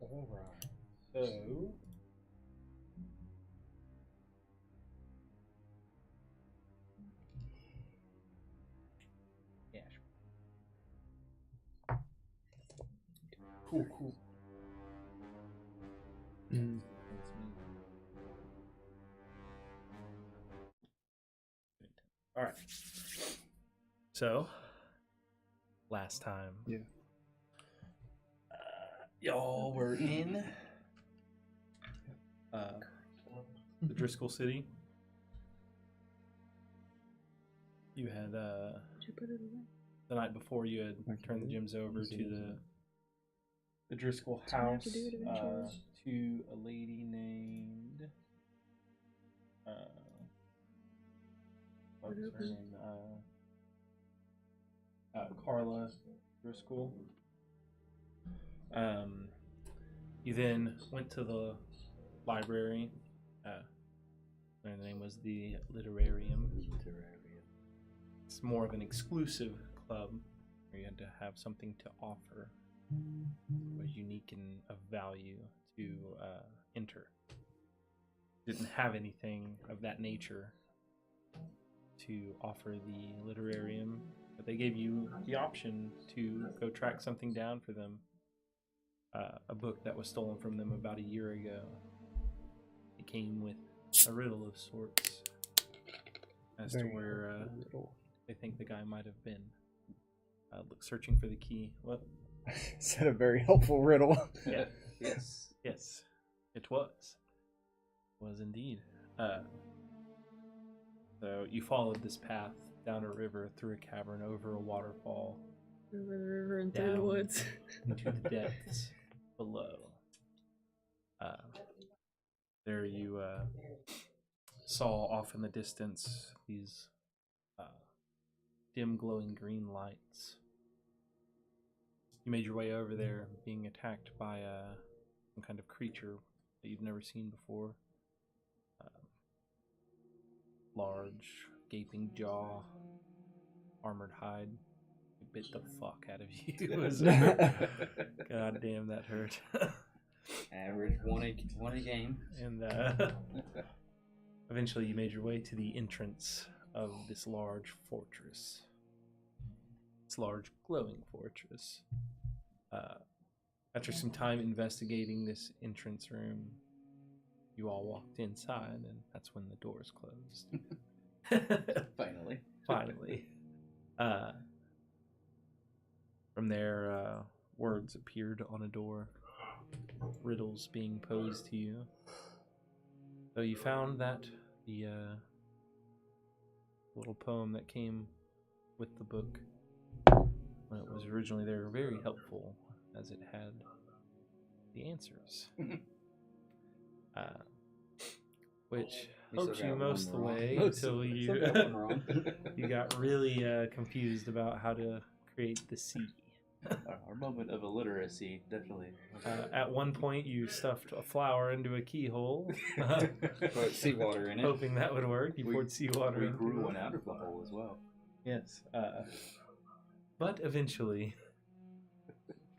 Alright. So yeah, sure. Cool. Mm. All right. So, last time, y'all were in the Driscoll City. You had Did you put it away? the night before you had turned the gems over to the Driscoll house To do it eventually. to a lady named what was her name? Carla Driscoll. You then went to the library. Her name was the Literarium. It's more of an exclusive club where you had to have something to offer, was unique and of value to enter. Didn't have anything of that nature to offer the Literarium, but they gave you the option to go track something down for them. A book that was stolen from them about a year ago. It came with a riddle of sorts as to where they think the guy might have been. Searching for the key. What? Is that a very helpful riddle? Yeah. Yes. Yes. It was. It was indeed. So you followed this path down a river, through a cavern, over a waterfall, Over the river and through the down woods. into the depths below. There you saw off in the distance these dim glowing green lights. You made your way over there, being attacked by some kind of creature that you've never seen before. Large, gaping jaw, armored hide. It bit the fuck out of you. God damn, that hurt. Average one a game. And eventually you made your way to the entrance of this large fortress. This large glowing fortress. After some time investigating this entrance room, you all walked inside, and that's when the doors closed. Finally. From there, words appeared on a door, riddles being posed to you. So you found that the little poem that came with the book, when it was originally there, were very helpful, as it had the answers. Which helped you most of the way until you you got really confused about how to create the sea. Our moment of illiteracy, definitely. At one point, you stuffed a flower into a keyhole, Put seawater in it. hoping that would work. You poured seawater We into grew it. one out of the hole as well. Yes. But eventually,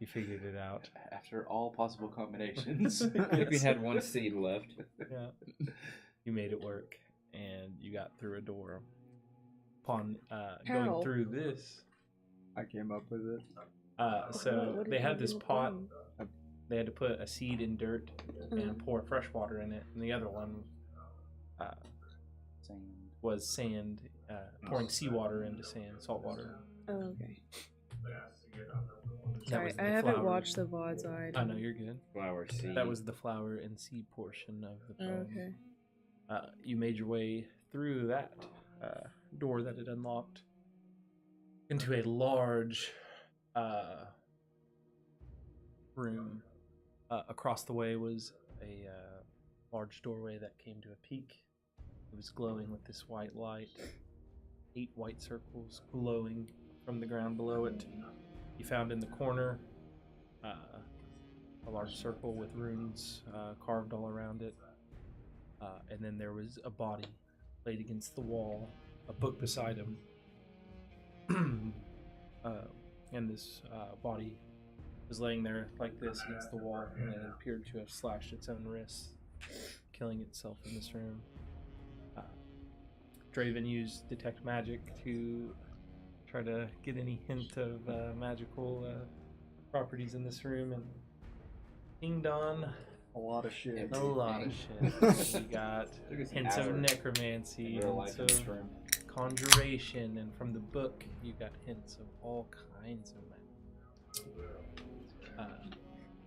you figured it out. After all possible combinations. I think we had one seed left. Yeah. You made it work, and you got through a door. Upon going How? through this, I came up with it. so What did they you had do this with pot. them? They had to put a seed in dirt and pour fresh water in it, and the other one was sand, pouring seawater into sand, salt water. Oh, okay. That Sorry, was the I haven't flower. watched the VOD, so I I know, you're good. Flower seed. That was the flower and seed portion of the poem. Okay. You made your way through that door that had unlocked into a large room. Across the way was a large doorway that came to a peak. It was glowing with this white light. 8 white circles glowing from the ground below it. You found in the corner a large circle with runes carved all around it. And then there was a body laid against the wall, a book beside him. And this body was laying there like this against the wall, and it appeared to have slashed its own wrists, killing itself in this room. Draven used Detect Magic to try to get any hint of magical properties in this room, and pinged on A lot of shit. a lot of shit. We got Took us an hints of hour necromancy, in real hints life in this of room. conjuration, and from the book you got hints of all kinds of magic.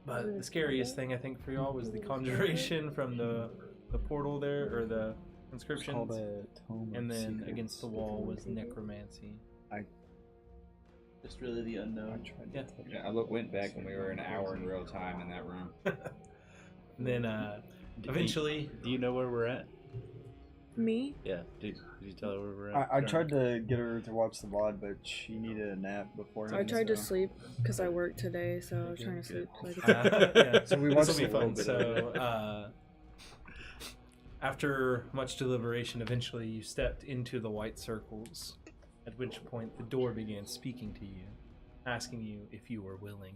But the scariest thing I think for y'all was the conjuration from the portal there, or the It's inscriptions, called a Tome of and then Secrets. against the wall was necromancy. Just really the I unknown. tried to Yeah. touch Yeah, I went back when we were an hour in real time in that room. And then eventually, Do you know where we're at? Me? Yeah. Did you tell her where we're at? I tried to get her to watch the VOD, but she needed a nap before. So I tried to sleep because I worked today, so I was trying to sleep. good. So I could yeah, So we this watched will be a little fun. bit So after much deliberation, eventually you stepped into the white circles, at which point the door began speaking to you, asking you if you were willing.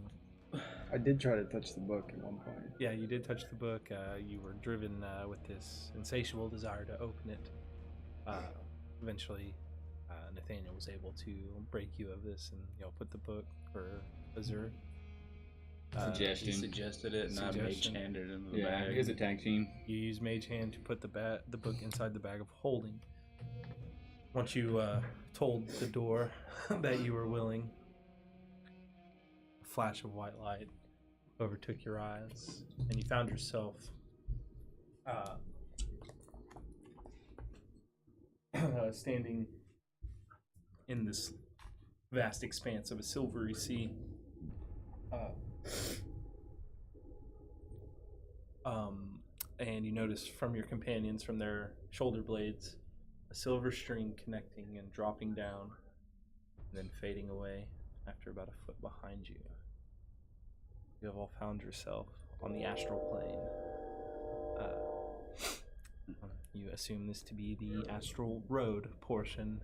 I did try to touch the book at one point. Yeah, you did touch the book. You were driven with this insatiable desire to open it. Eventually, Nathaniel was able to break you of this and put the book for Azure. He Suggestion. suggested it, and I mage Suggestion. handed him the Yeah, bag. it was a tag team. You use Mage Hand to put the book inside the bag of holding. Once you told the door that you were willing, a flash of white light overtook your eyes, and you found yourself standing in this vast expanse of a silvery sea. And you notice from your companions, from their shoulder blades, a silver string connecting and dropping down, and then fading away after about a foot behind you. You have all found yourself on the astral plane. You assume this to be the astral road portion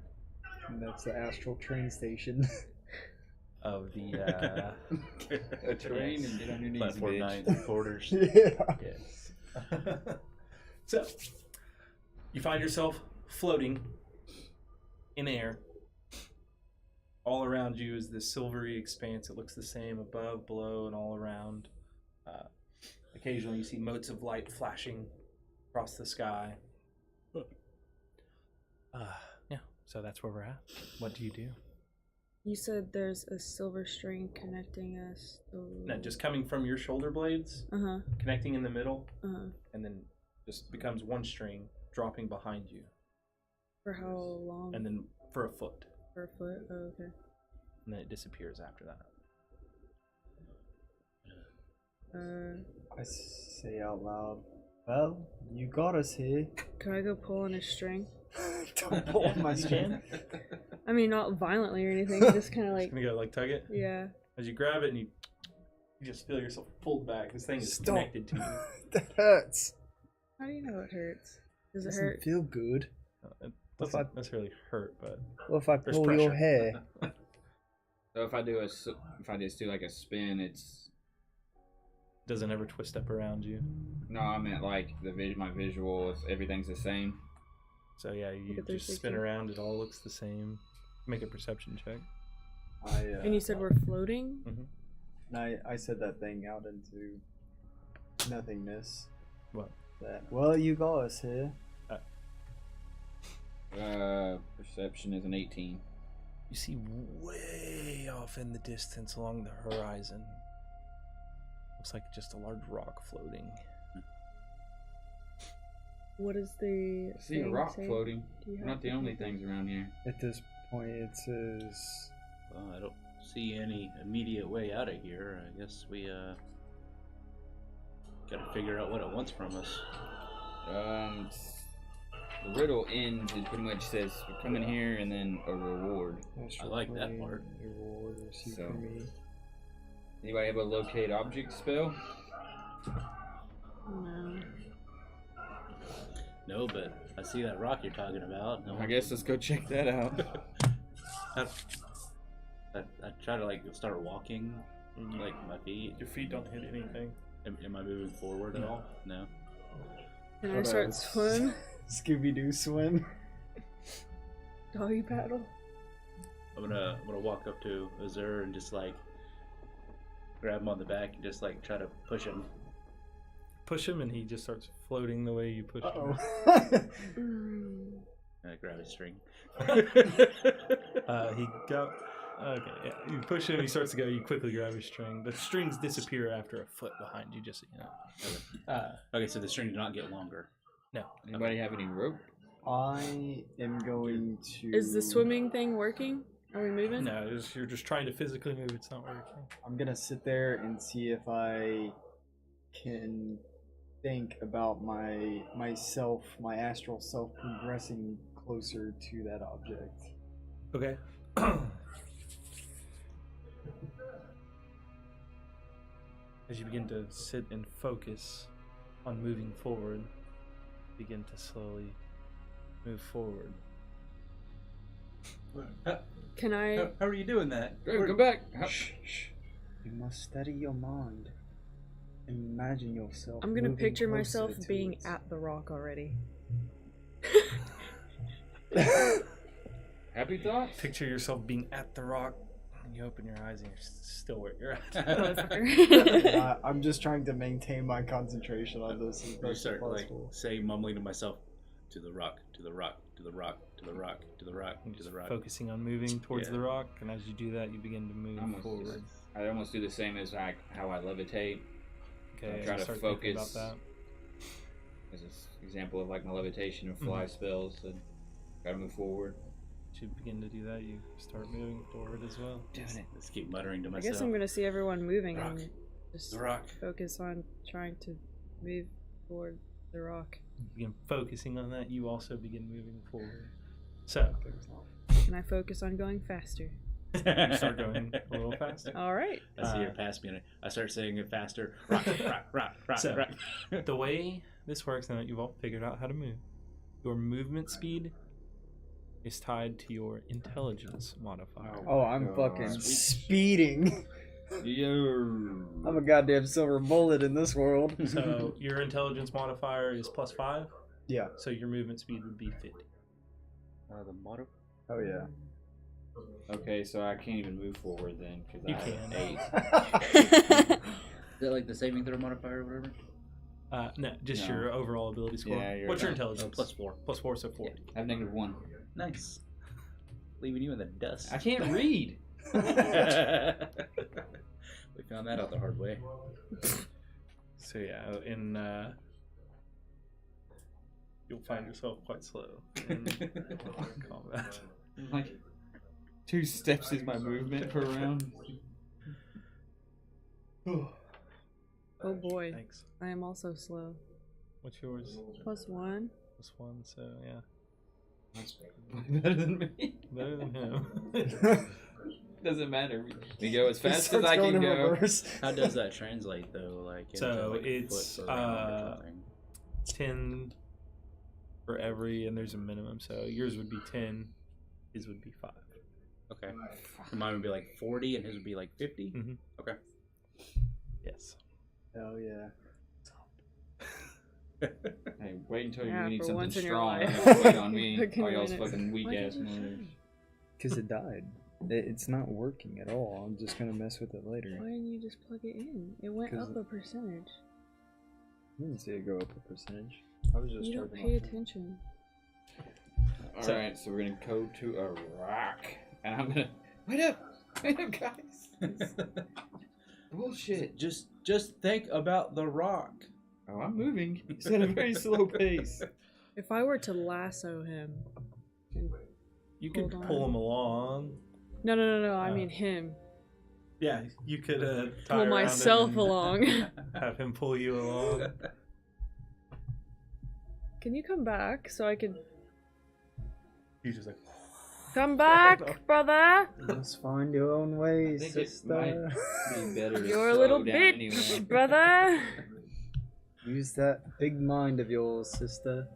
And that's the astral train station. of the A train and get on your knees, Platform bitch. 9 3/4. Yeah. Yes. So, you find yourself floating in air. All around you is this silvery expanse. It looks the same above, below, and all around. Occasionally, you see motes of light flashing across the sky. Yeah, so that's where we're at. What do you do? You said there's a silver string connecting us. No, just coming from your shoulder blades, Uh-huh. connecting in the middle, Uh-huh. and then just becomes one string dropping behind you, For how long? and then for a foot, For a foot? Oh, okay. and then it disappears after that. I say out loud, well, you got us here. Can I go pull on his string? Don't pull on my You string. can. I mean, not violently or anything, just kind of Just like, gonna go tug it. yeah. As you grab it and you just feel yourself pulled back. This thing is Stop. connected to you. That hurts. How do you know it hurts? Does it Doesn't hurt? feel good. It What if doesn't necessarily hurt, but What if I there's pull pressure. your hair? So if I just do like a spin, it's Doesn't ever twist up around you. no. I meant like my visual. If everything's the same. So yeah, you Look at just 360. spin around. It all looks the same. Make a perception check. And you said we're floating? I said that thing out into nothingness. What? That, well, you got us here. Perception is an 18. You see way off in the distance along the horizon. Looks like just a large rock floating. What is the I see a thing rock say? floating. Do you We're have not the to only do that? things around here. At this point, it says, Well, I don't see any immediate way out of here. I guess we gotta figure out what it wants from us. The riddle ends. It pretty much says we're coming here and then a reward. astral like that plane, part. Reward received So- from me. Anybody have a locate object spell? No. No, but I see that rock you're talking about. No, I guess let's go check that out. I try to like start walking Like my feet. Your feet don't hit anything. Am I moving forward at No. all? No. Can I What start else? swim? Scooby-Doo swim. Doggy paddle? I'm gonna walk up to Azur and just like grab him on the back and just like try to push him. Push him, and he just starts floating the way you push Uh-oh. Mm. And I grab his string. him. He go. Okay, yeah. You push him, he starts to go. You quickly grab his string. The strings disappear after a foot behind you, just so you know. Okay, so the string did not get longer. No. Anybody have any rope? I am going to... Is the swimming thing working? Are we moving? No, you're just trying to physically move. It's not working. I'm gonna sit there and see if I can think about myself, my astral self, progressing closer to that object. Okay. As you begin to sit and focus on moving forward, begin to slowly move forward. Can I? How are you doing that? Draven, come back. Shh, shh. You must steady your mind. Imagine yourself. I'm gonna moving picture closer myself to being it. at the rock already. Happy thoughts? Picture yourself being at the rock, and you open your eyes and you're still where you're at. Motherfucker. I'm just trying to maintain my concentration on this as I best as start like possible. saying, mumbling to myself, to the rock, to the rock, to the rock, to the rock, to the rock, And to just the rock. focusing on moving towards Yeah. the rock, and as you do that, you begin to move forward. I almost do the same as how I levitate. Okay, Try you to start thinking about focus. that. As an example of like my levitation and fly spells. And gotta move forward. As you begin to do that, you start moving forward as well. Doing it. Let's keep muttering to I myself. guess I'm gonna see everyone moving Rock. and just The rock. focus on trying to move toward the rock. You begin focusing on that, you also begin moving forward. So, And I focus on going faster. you start going a little faster. All right. I see her pass me and I start saying it faster. Rock, rock, rock, rock, So- rock. The way this works, now that you've all figured out how to move, your movement speed is tied to your intelligence modifier. Oh, I'm fucking speeding. Yo. I'm a goddamn silver bullet in this world. So your intelligence modifier is +5, Yeah. so your movement speed would be 50. The motto? Oh yeah. Okay, so I can't even move forward then because You I can. have 8. Is that like the saving throw modifier or whatever? No, just No. your overall ability score. Yeah, you're What's your right. Oh, intelligence? +4. +4, so 40. I have -1. Nice. Leaving you in the dust. I can't read. We found that out the hard way. So yeah, in you'll find yourself quite slow in combat. Like 2 steps is my movement per round. Oh boy. Thanks. I am also slow. What's yours? +1. +1, so yeah. That's better than me. Better than him. Doesn't matter. We go as He fast as starts I going can in go. reverse. How does that translate though? Like into, So like, it's, foot per round or something? 10 for every, and there's a minimum. So yours would be 10, his would be 5. Okay. So mine would be like 40 and his would be like 50? Mhm. Okay. Yes. Hell yeah. Hey, wait until Yeah, you need for something once in your strong. life. And wait on me. Fucking All y'all's minutes. fucking weak Why ass did you moves. change? Because it died. It's not working at all. I'm just gonna mess with it later. Why didn't you just plug it in? It went 'Cause up a percentage. I didn't see it go up a percentage. I was just You don't charging pay my phone. attention. Alright, so we're gonna go to a rock. And I'm gonna. Wait up! Wait up, guys! Bullshit. Just think about the rock. Oh, I'm moving. It's at a very slow pace. If I were to lasso him. You could Hold on. pull him along. No. I mean him. Yeah, you could tie Pull around him myself and along. Have him pull you along. Can you come back so I could You just like. come back, brother? You must find your own way, I think it sister. might be better to You're a slow little down bitch, anyway. brother. Use that big mind of yours, sister.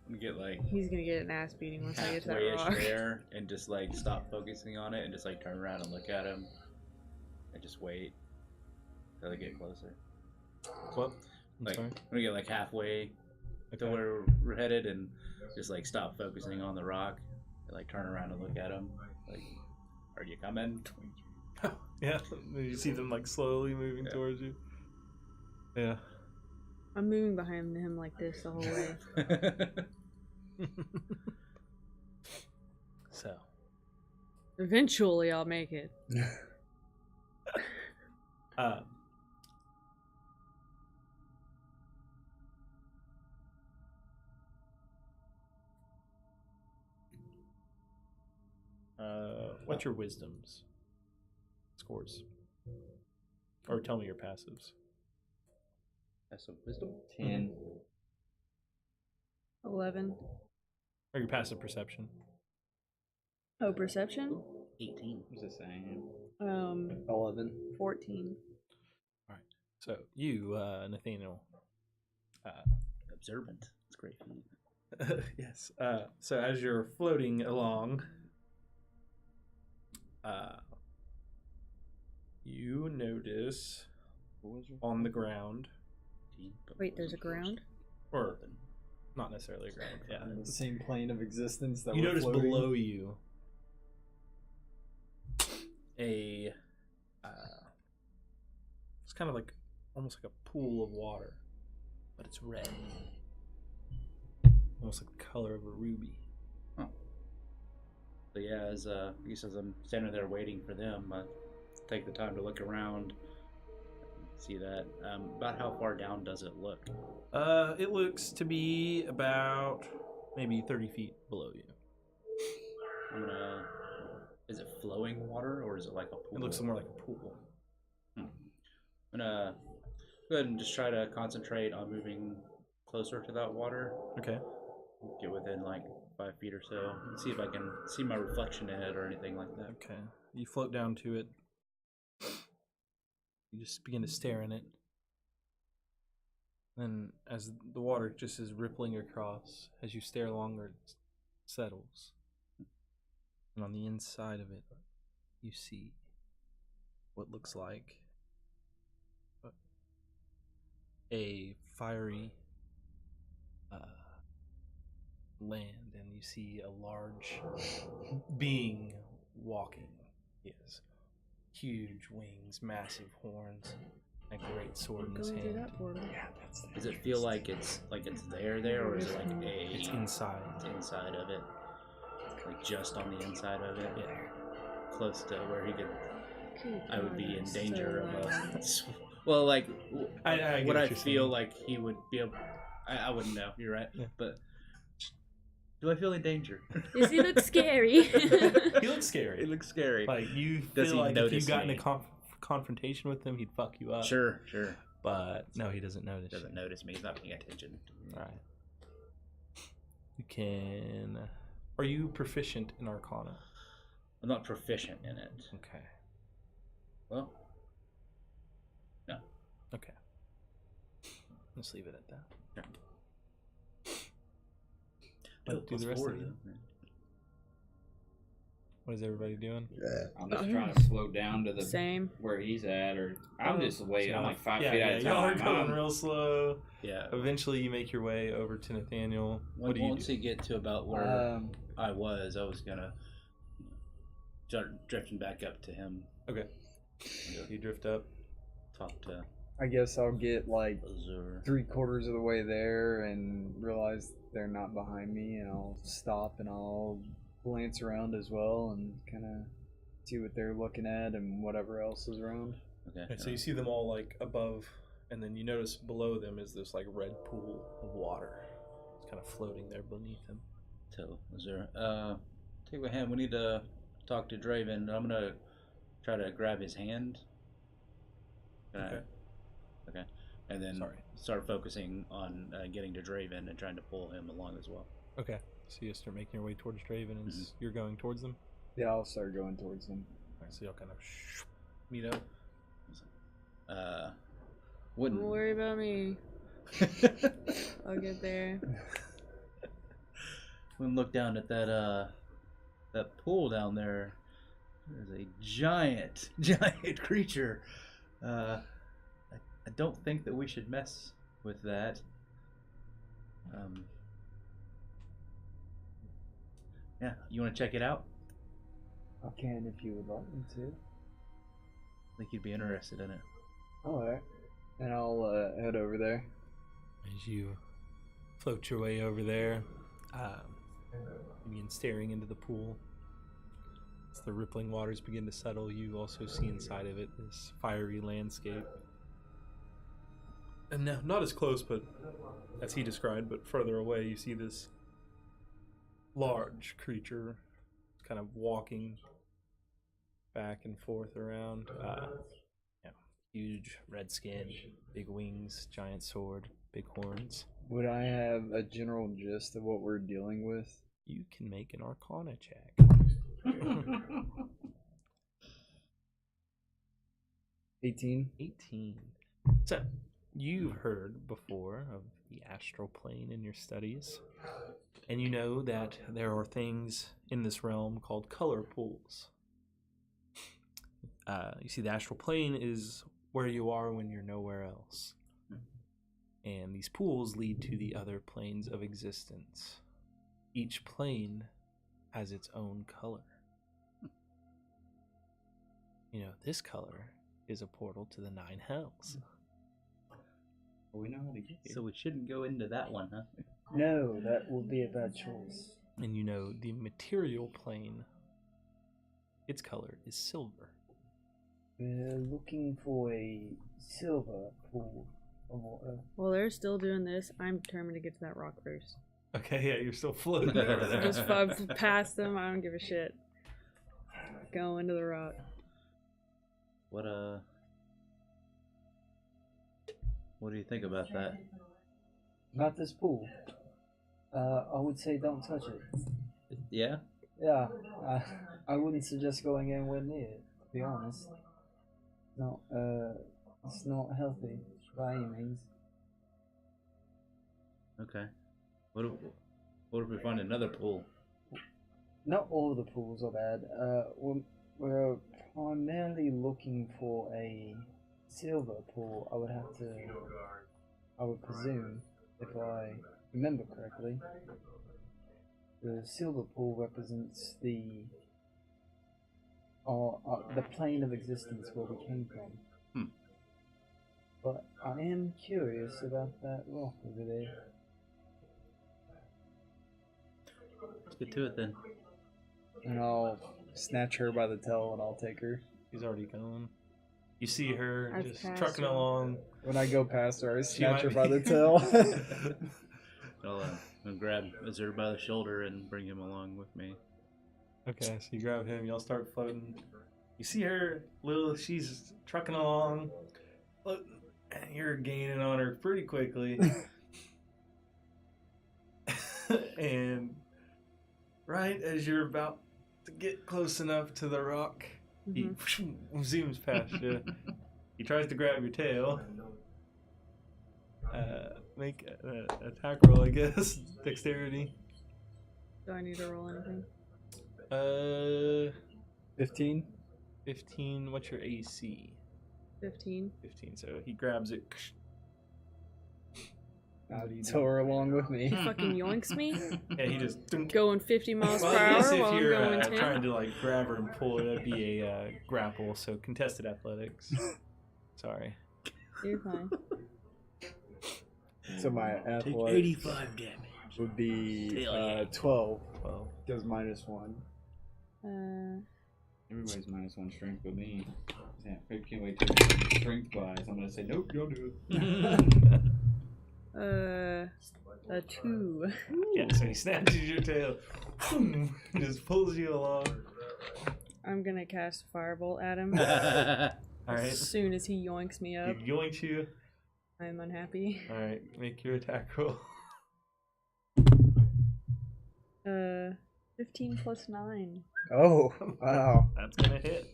I'm gonna get like He's gonna get an ass beating once I get to that halfway-ish rock. there and just like stop focusing on it and just like turn around and look at him and just wait till they get closer. What? I'm Like sorry. I'm gonna get like halfway to where we're headed and just like stop focusing on the rock and like turn around and look at him. Like, are you coming? Yeah, you see them like slowly moving towards you. Yeah. I'm moving behind him like this the whole way. So, Eventually, I'll make it. what's your wisdoms scores? Or tell me your passives. That's some wisdom. 10. 11. Or your passive perception. Oh, perception? 18. What's it saying? 11. 14. So you, Nathaniel. Observant. It's great. Yes. So as you're floating along, you notice on the ground, Wait, there's a ground? or not necessarily a ground. Yeah. On the same plane of existence that You we're notice floating. below you a it's kind of like almost like a pool of water, but it's red, almost like the color of a ruby. So yeah, as I guess as I'm standing there waiting for them, I take the time to look around, see that. About how far down does it look? It looks to be about maybe 30 feet below you. I'm gonna. Is it flowing water or is it like a pool? It looks more like a pool. I'm gonna go ahead and just try to concentrate on moving closer to that water. Okay. Get within like 5 feet or so and see if I can see my reflection in it or anything like that. Okay. You float down to it. You just begin to stare in it. Then, as the water just is rippling across, as you stare longer, it settles. And on the inside of it, you see what looks like a fiery land, and you see a large being walking. He has huge wings, massive horns, and a great sword in his Go and do hand. that for me. Does it feel like it's there, or is it like It's it's inside. inside of it, like just on the inside of it? Yeah. Close to where he could. Good I would God, be in that's danger so of loud. a. Well, like, I get would what I you're feel saying. like he would be able? I wouldn't know. You're right, Yeah. but do I feel in danger? Does he look scary? He looks scary. It looks scary. Like you Does feel he like if you notice got in me? a confrontation with him, he'd fuck you up. Sure. But no, he doesn't notice. Doesn't notice me. He's not paying attention. Right. You can. Are you proficient in Arcana? I'm not proficient in it. Okay. Well, no. Okay. Let's leave it at that. Let's do the rest of it. What is everybody doing? I'm just trying to slow down to the Same. where he's at, or I'm just waiting. I'm like 5 yeah, feet yeah, at a y'all are time. going real slow. Yeah. Eventually, you make your way over to Nathaniel. What do you Once do? you get to about where I was gonna start drifting back up to him. Okay. You drift up. Talk to I guess I'll get like Azur. 3/4 of the way there and realize they're not behind me, and I'll stop and I'll glance around as well and kind of see what they're looking at and whatever else is around. Okay. Okay, so you see them all like above, and then you notice below them is this like red pool of water. It's kind of floating there beneath them. Tell Azur. Take my hand. We need to talk to Draven. I'm gonna try to grab his hand. Can I- Okay. Okay. And then start focusing on getting to Draven and trying to pull him along as well. Okay. So you start making your way towards Draven as you're going towards them. Yeah, I'll start going towards them. All right, so y'all kind of meet up. Wouldn't Don't worry about me. I'll get there. and look down at that pool down there. There's a giant creature. I don't think that we should mess with that. Yeah, you want to check it out? I can if you would like me to. I think you'd be interested in it. Alright. And I'll head over there. As you float your way over there, begin staring into the pool. As the rippling waters begin to settle, you also see inside of it this fiery landscape. And now, not as close, but as he described, but further away, you see this large creature kind of walking back and forth around. Huge red skin, big wings, giant sword, big horns. Would I have a general gist of what we're dealing with? You can make an Arcana check. 18. 18. So, you've heard before of the astral plane in your studies, and you know that there are things in this realm called color pools. You see, the astral plane is where you are when you're nowhere else. And these pools lead to the other planes of existence. Each plane has its own color. You know, this color is a portal to the 9 hells. Well, we know how to get here. So we shouldn't go into that one, huh? No, that will be a bad choice. And you know, the material plane, its color is silver. We're looking for a silver pool of water. While they're still doing this, I'm determined to get to that rock first. Okay, yeah, you're still floating over there. Just past them, I don't give a shit. Go into the rock. What do you think about that? Not this pool. I would say don't touch it. Yeah? Yeah, I wouldn't suggest going anywhere near it, to be honest. No, it's not healthy by any means. Okay. What if we find another pool? Not all the pools are bad. We're primarily looking for a silver pool. I would presume, if I remember correctly, the silver pool represents the plane of existence where we came from. But I am curious about that rock over there. Let's get to it then. And I'll snatch her by the tail and I'll take her. He's already gone. You see her I've just passed trucking her. along. When I go past her, I She snatch her might by be- the tail. I'll grab Azur by the shoulder and bring him along with me. Okay, so you grab him, y'all start floating. You see her, she's trucking along. Look, you're gaining on her pretty quickly. And right as you're about to get close enough to the rock, he zooms past you. He tries to grab your tail. Make an attack roll, I guess. Dexterity. Do I need to roll anything? 15? 15. What's your AC? 15. 15. So he grabs it. I'll do you tow do? her along with me. He fucking yoinks me, Yeah, he just. going 50 miles Well, per I guess hour if while I'm you're going 10. trying to like grab her and pull her, that'd be a grapple. So contested athletics. Sorry. You're fine. So my Take athletics 85 damage. would be Hell yeah. 12. Well, Does -1. Everybody's -1 strength but me. Yeah, I can't wait to get strength wise. I'm gonna say nope, don't do it. A 2. yeah. So he snatches your tail, just pulls you along. I'm gonna cast Firebolt at him. All right. As soon as he yoinks me up, He yoinks you. I'm unhappy. All right. Make your attack roll. 15 plus 9. Oh, wow. That's gonna hit.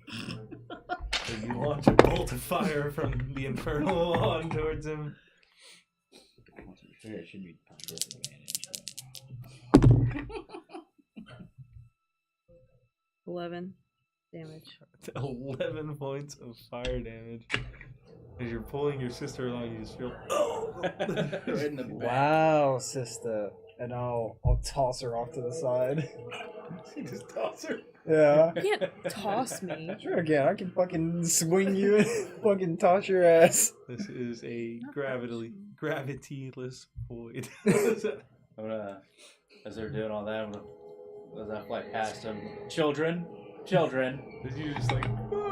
So you launch a bolt of fire from the infernal wand towards him. Well, to be fair, it should be disadvantage. 11 damage. 11 points of fire damage. As you're pulling your sister along, you just feel. Right in the back. Wow, sister. And I'll toss her off to the side. You just toss her. Yeah. You can't toss me. Sure again, I can fucking swing you and fucking toss your ass. This is a gravityless void. I'm gonna, as they're doing all that, as I fly past them, children. You just like.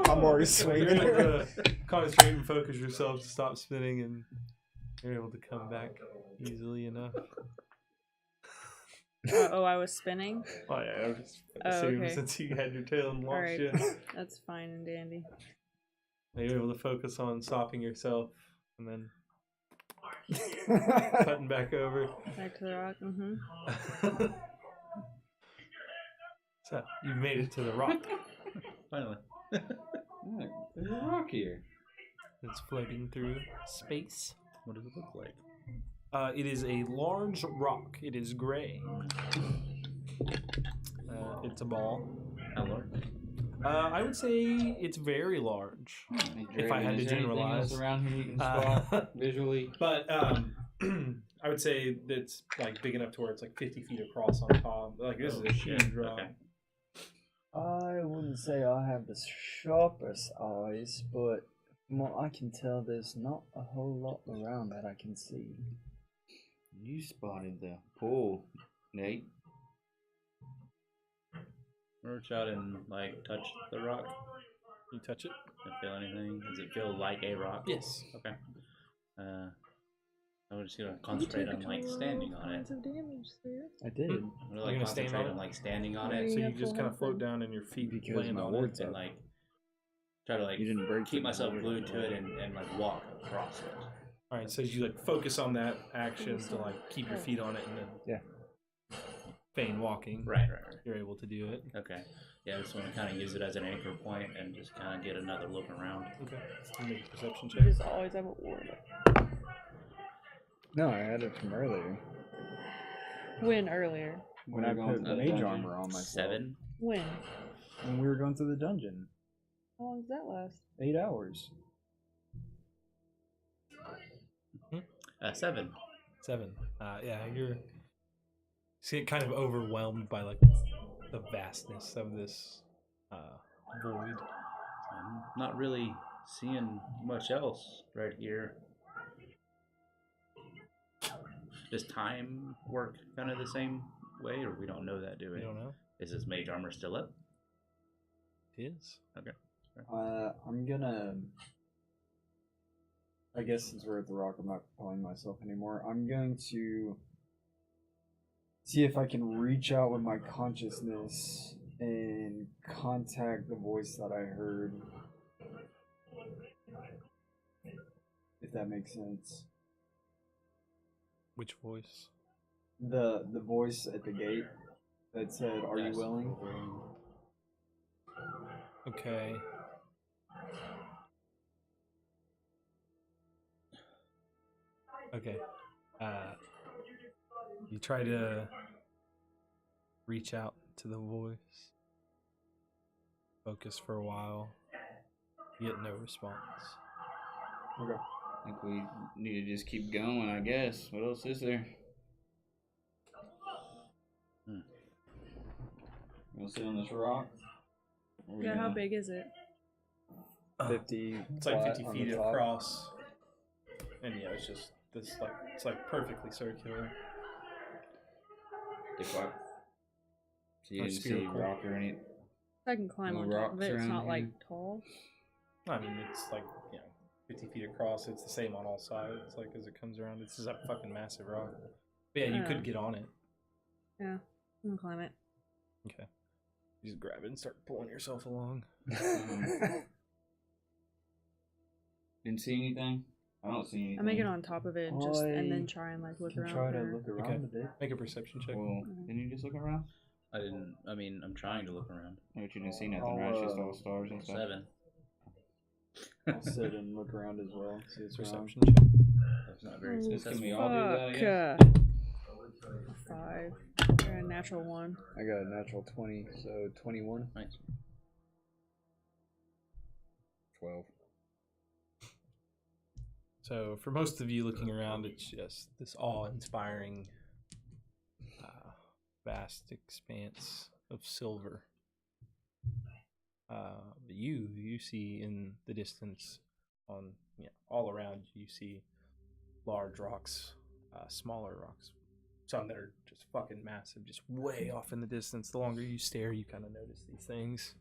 I'm already You're swinging able her. to concentrate and focus yourself to stop spinning, and you're able to come back easily enough. Oh, I was spinning? Oh yeah, I was just Oh, assuming okay. since you had your tail and launched Alright. you. That's fine and dandy. You're able to focus on stopping yourself and then cutting back over. Back to the rock. Mm-hmm. So you've made it to the rock. Finally. Look, there's a rock here. It's floating through space. What does it look like? It is a large rock. It is gray. It's a ball. How large? I would say it's very large. If I had to Is there anything generalize. else around here you can spot visually? But I would say it's like big enough to where it's like 50 feet across on top. Like this is a huge rock. Okay. I wouldn't say I have the sharpest eyes, but from what I can tell, there's not a whole lot around that I can see. You spotted the pool, Nate. Reach out and like touch the rock. You touch it? Does it feel anything? Does it feel like a rock? Yes. Okay. I'm just gonna concentrate on like standing on it. Of damage there. I did. I'm gonna like You're gonna stand concentrate on on it? like standing on Yeah, it, So you you have just full kind of health float then. down and your feet Because land my on ward's it. and up. like try to like You didn't break keep the myself board. glued to it and like walk across it. All right, so you like focus on that action to like keep your feet on it and then feign walking. Right. You're able to do it. Okay. Yeah, I just want to kind of use it as an anchor point and just kind of get another look around. Okay. Make a perception You check. just always have a ward. No, I had it from earlier. When earlier? When We're I going put to the mage dungeon. armor on myself. 7. When? When we were going through the dungeon. How long does that last? 8 hours. 7. 7. Yeah, you're kind of overwhelmed by like the vastness of this void. I'm not really seeing much else right here. Does time work kind of the same way, or we don't know that, do we? You don't know? Is this mage armor still up? It is. Okay. I'm gonna. I guess since we're at the rock, I'm not calling myself anymore. I'm going to see if I can reach out with my consciousness and contact the voice that I heard. If that makes sense. Which voice? The voice at the gate that said, "Are Yes. you willing?" Okay. Okay. You try to reach out to the voice. Focus for a while. You get no response. Okay. I think we need to just keep going, I guess. What else is there? We'll sit on this rock? Or we Yeah, how gonna- big is it? 50. It's like flat 50 on the feet top. across. And yeah, it's just this like it's like perfectly circular. If I... So you Or didn't see spherical. rock or any... I can climb No on top of rocks it. It's around not like here? tall. I mean, it's like, 50 feet across. It's the same on all sides. Like as it comes around, it's just a fucking massive rock. But yeah, you Yeah. could get on it. Yeah, I can climb it. Okay. You just grab it and start pulling yourself along. Didn't see anything? I don't see anything. I make it on top of it and just and I then try and like look Can around. try to for- look around Okay. a bit. Make a perception check. Well, didn't you just look around? I didn't. I mean, I'm trying to look around. No, but you didn't see nothing, I'll, right? It's just all stars and stuff. 7. I'll sit and look around as well. See what's around. Perception check. That's not very Oh, Can we successful. all do that, I fuck. guess? 5. And a natural 1. I got a natural 20, so 21. Nice. 12. So for most of you looking around, it's just this awe-inspiring, vast expanse of silver. You see in the distance, all around you see large rocks, smaller rocks, some that are just fucking massive, just way off in the distance. The longer you stare, you kind of notice these things.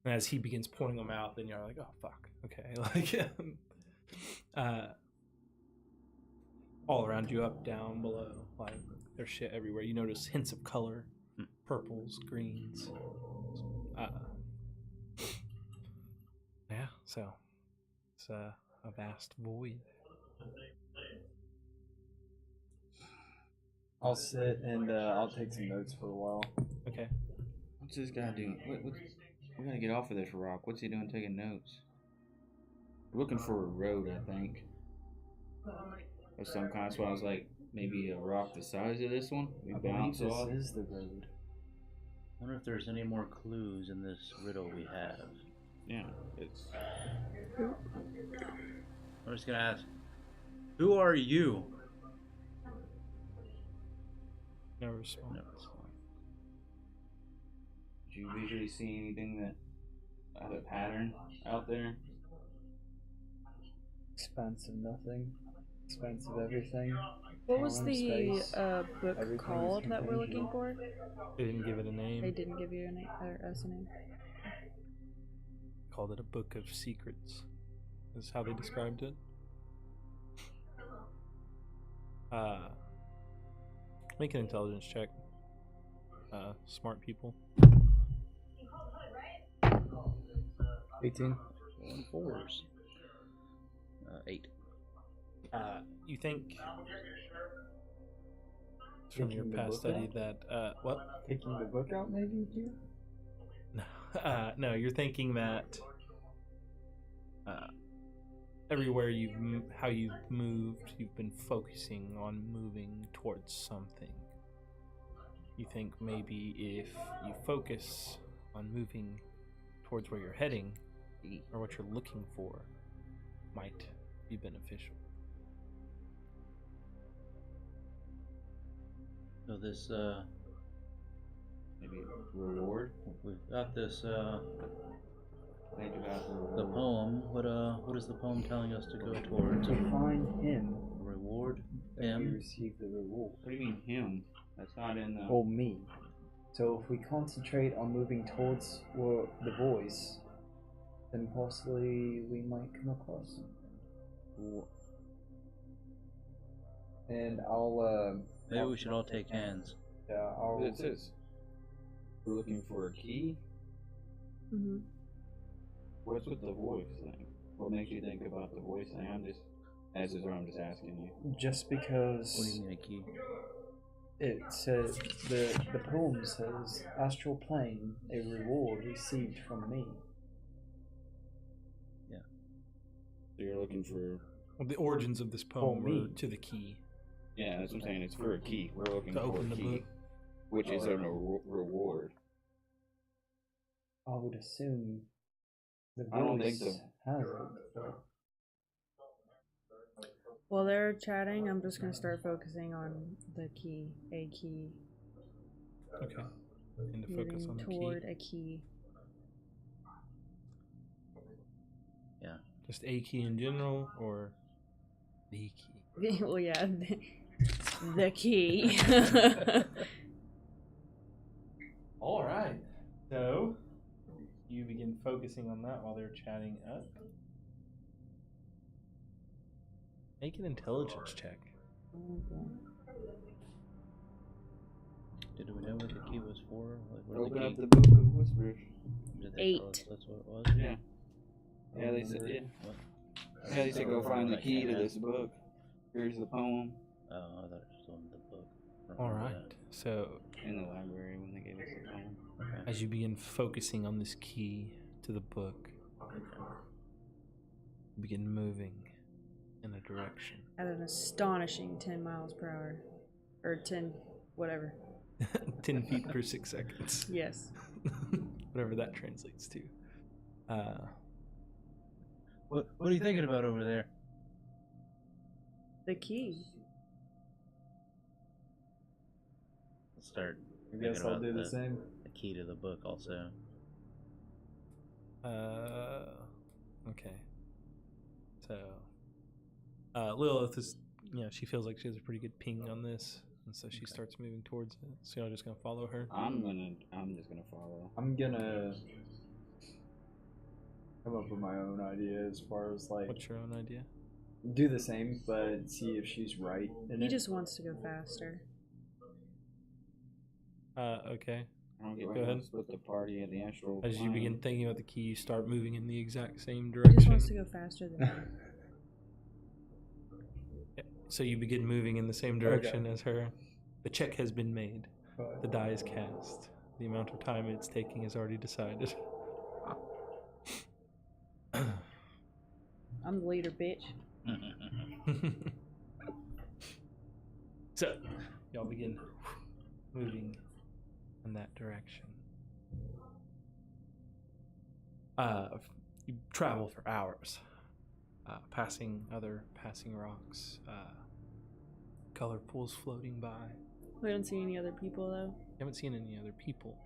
And as he begins pointing them out, then you're like, oh, fuck. Okay. Like, all around you, up, down, below. Like, there's shit everywhere. You notice hints of color, purples, greens. Yeah, so it's a vast void. I'll sit and I'll take some notes for a while. Okay. What's this guy doing? We gotta get off of this rock. What's he doing taking notes? We're looking for a road, I think. Of some kind. So I was like, maybe a rock the size of this one? We I believe bounce this off. is the road. I wonder if there's any more clues in this riddle we have. Yeah, it's... I'm just gonna ask, who are you? No response. No response. Did you visually see anything that had a pattern out there? Expanse of nothing. Expanse of everything. What was Time, the space, book everything is called that we're looking contingent. for? They didn't give it a name. They didn't give you a name, or us a name. Called it a book of secrets. Is how they described it. Make an intelligence check. Smart people. 18. 4s. 8. You think from your Taking the past book study out? that what? Taking the book out, maybe, too? No, you're thinking that everywhere how you've moved, you've been focusing on moving towards something. You think maybe if you focus on moving towards where you're heading, or what you're looking for, might be beneficial. So this, Maybe a reward? we've got this, Think about the poem. What is the poem telling us to go towards? To find him, Reward? then we Him? receive the reward. What do you mean him? That's not in the... Or me. So if we concentrate on moving towards the voice, then possibly we might come across something. And I'll Maybe we should all take hands. Yeah, I'll. It says we're looking for a key? Mm-hmm. What's with the voice thing? What makes you think about the voice thing? I'm just asking you. Just What do because you mean a key? it says the poem says astral plane, a reward received from me. So you're looking for... Well, the origins of this poem me. were to the key. Yeah, that's what I'm saying. It's for a key. We're looking To for open a the key. book. Which is a reward. I would assume the I don't think voice has it. But While they're chatting, I'm just gonna start focusing on the key, a key, Okay. And to focus moving on the toward key. a key. Yeah. Just a key in general, or the key? Well, yeah, the key. All right. So you begin focusing on that while they're chatting up. Make an intelligence check. Did we know what the key was for? Like, what are Open the up key? the book of whispers. Did they tell us 8. that's what it was? Yeah. Yeah, they said, yeah. Yeah, they said go find the key to this book. Here's the poem Oh, I thought it was on the book. All Remember right. So in the library when they gave us the poem. that. Okay. as you begin focusing on this key to the book, you begin moving in a direction. At an astonishing 10 miles per hour. Or 10, whatever. 10 feet per 6 seconds. Yes. Whatever that translates to. What are you thinking about over there? The key. Let's start. I guess thinking I'll about do the same. The key to the book, also. Okay. So, Lilith is, she feels like she has a pretty good ping on this, and so she starts moving towards it. So y'all just gonna follow her? I'm just gonna follow. I'm gonna come up with my own idea as far as like What's your own idea? do the same, but see if she's right. He just wants to go faster. Okay. I don't get Go ahead. split the party at the astral. As you plane. begin thinking about the key, you start moving in the exact same He just direction. wants to go faster than me. So you begin moving in the same direction as her. The check has been made. The die is cast. The amount of time it's taking is already decided. I'm the leader, bitch. So, y'all begin moving in that direction. You travel for hours, passing rocks, color pools floating by. We don't see any other people, though. You haven't seen any other people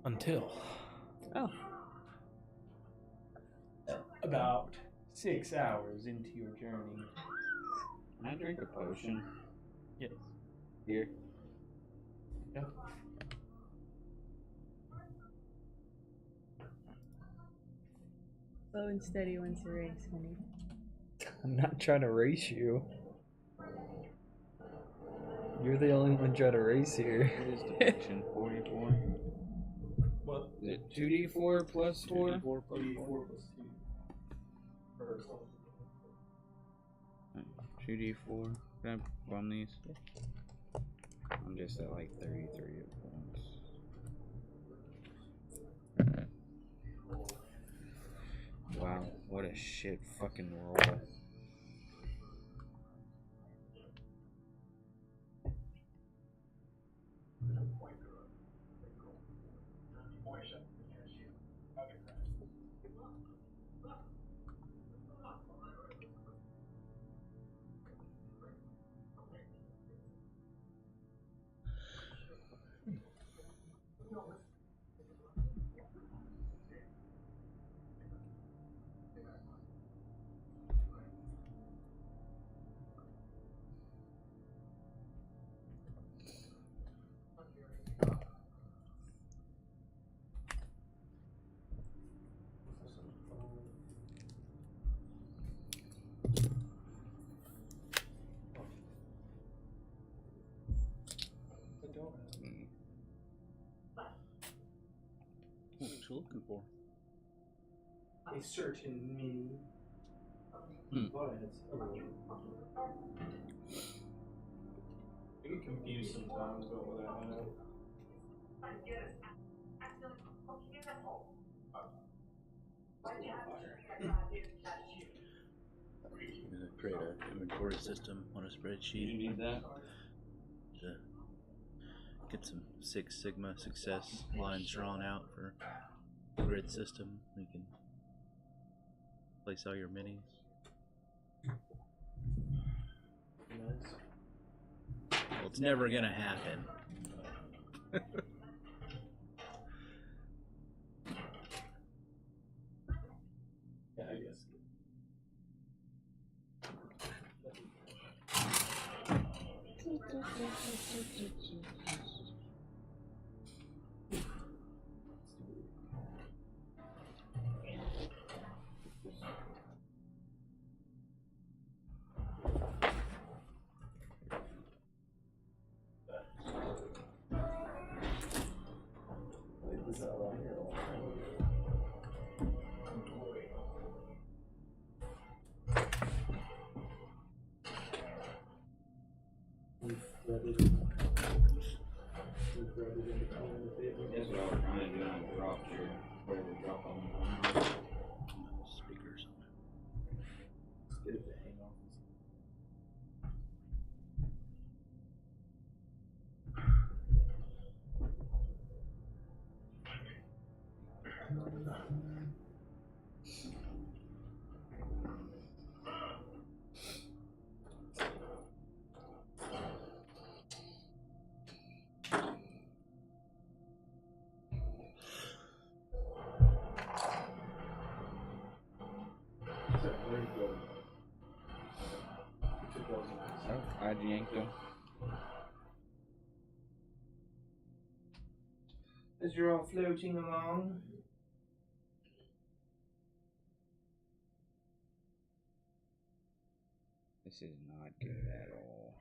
until Oh. about 6 hours into your journey. Can I drink a potion? Yes. Here. Yeah. Slow and steady wins the race, honey. I'm not trying to race you. You're the only one trying to race here. What is the potion? 44? What? Is it 2d4 plus 4? 4 plus 4 plus 2. 2d4. Can I bum these? I'm just at like 33 at once. Wow, what a shit fucking roll. What you looking for? A certain mini. I get confused sometimes about what I know. I'm gonna create an inventory system on a spreadsheet. You need that? To get some Six Sigma success lines drawn out for the grid system. You can place all your minis. Well, it's never gonna happen. Yeah, I guess. That's what I was trying to do on the drop here. Where the drop on the ground. Speakers. Oh, I yanked him. As you're all floating along, This is not good at all.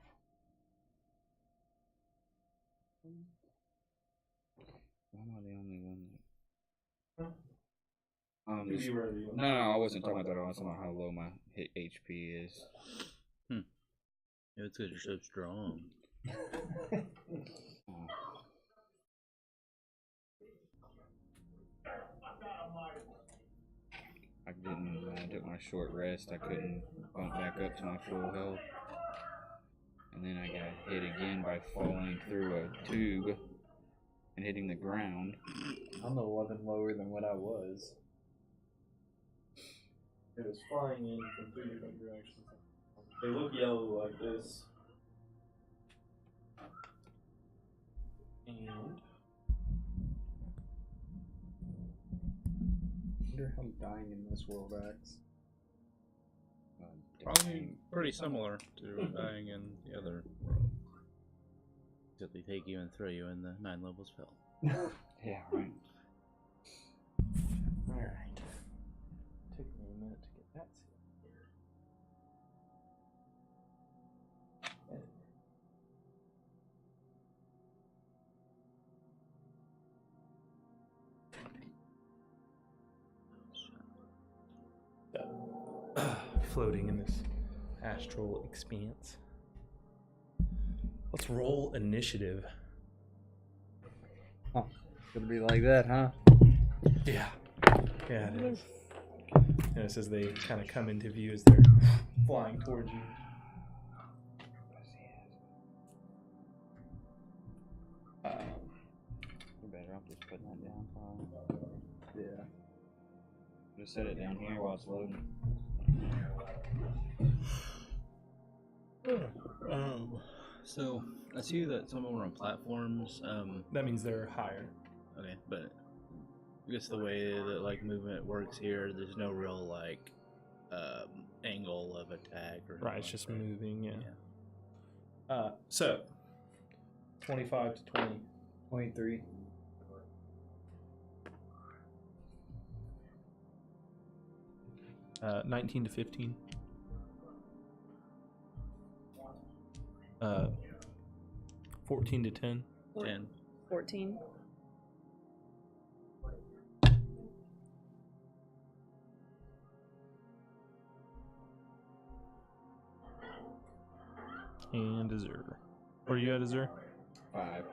Why am I the only one that... you were the no, I wasn't talking about that. I was talking about how low my hit HP is. Yeah, it's because you're so strong. Oh. I didn't, when I took my short rest, I couldn't bump back up to my full health. And then I got hit again by falling through a tube and hitting the ground. I'm 11 lower than what I was. It was flying in from 3 different directions. They look yellow like this. And I wonder how dying in this world acts. Probably pretty similar to dying in the other world. Except they take you and throw you in the 9 levels fell. Yeah, right. alright. Took me a minute to get that set here. Floating in this astral expanse. Let's roll initiative. Oh, gonna be like that, huh? Yeah. Yeah, it is. And it says they kind of come into view as they're flying towards you. You're better off just putting that down. Yeah. Just set it down here while it's loading. So I see that some of them are on platforms. That means they're higher. Okay, but I guess the way that like movement works here, there's no real like angle of attack or Right, it's just anything. moving, yeah. So 25 to 20. 23. Uh, 19 to 15. 14 to 10. 10. 14. And Azure. Where are you at, Azure? 5.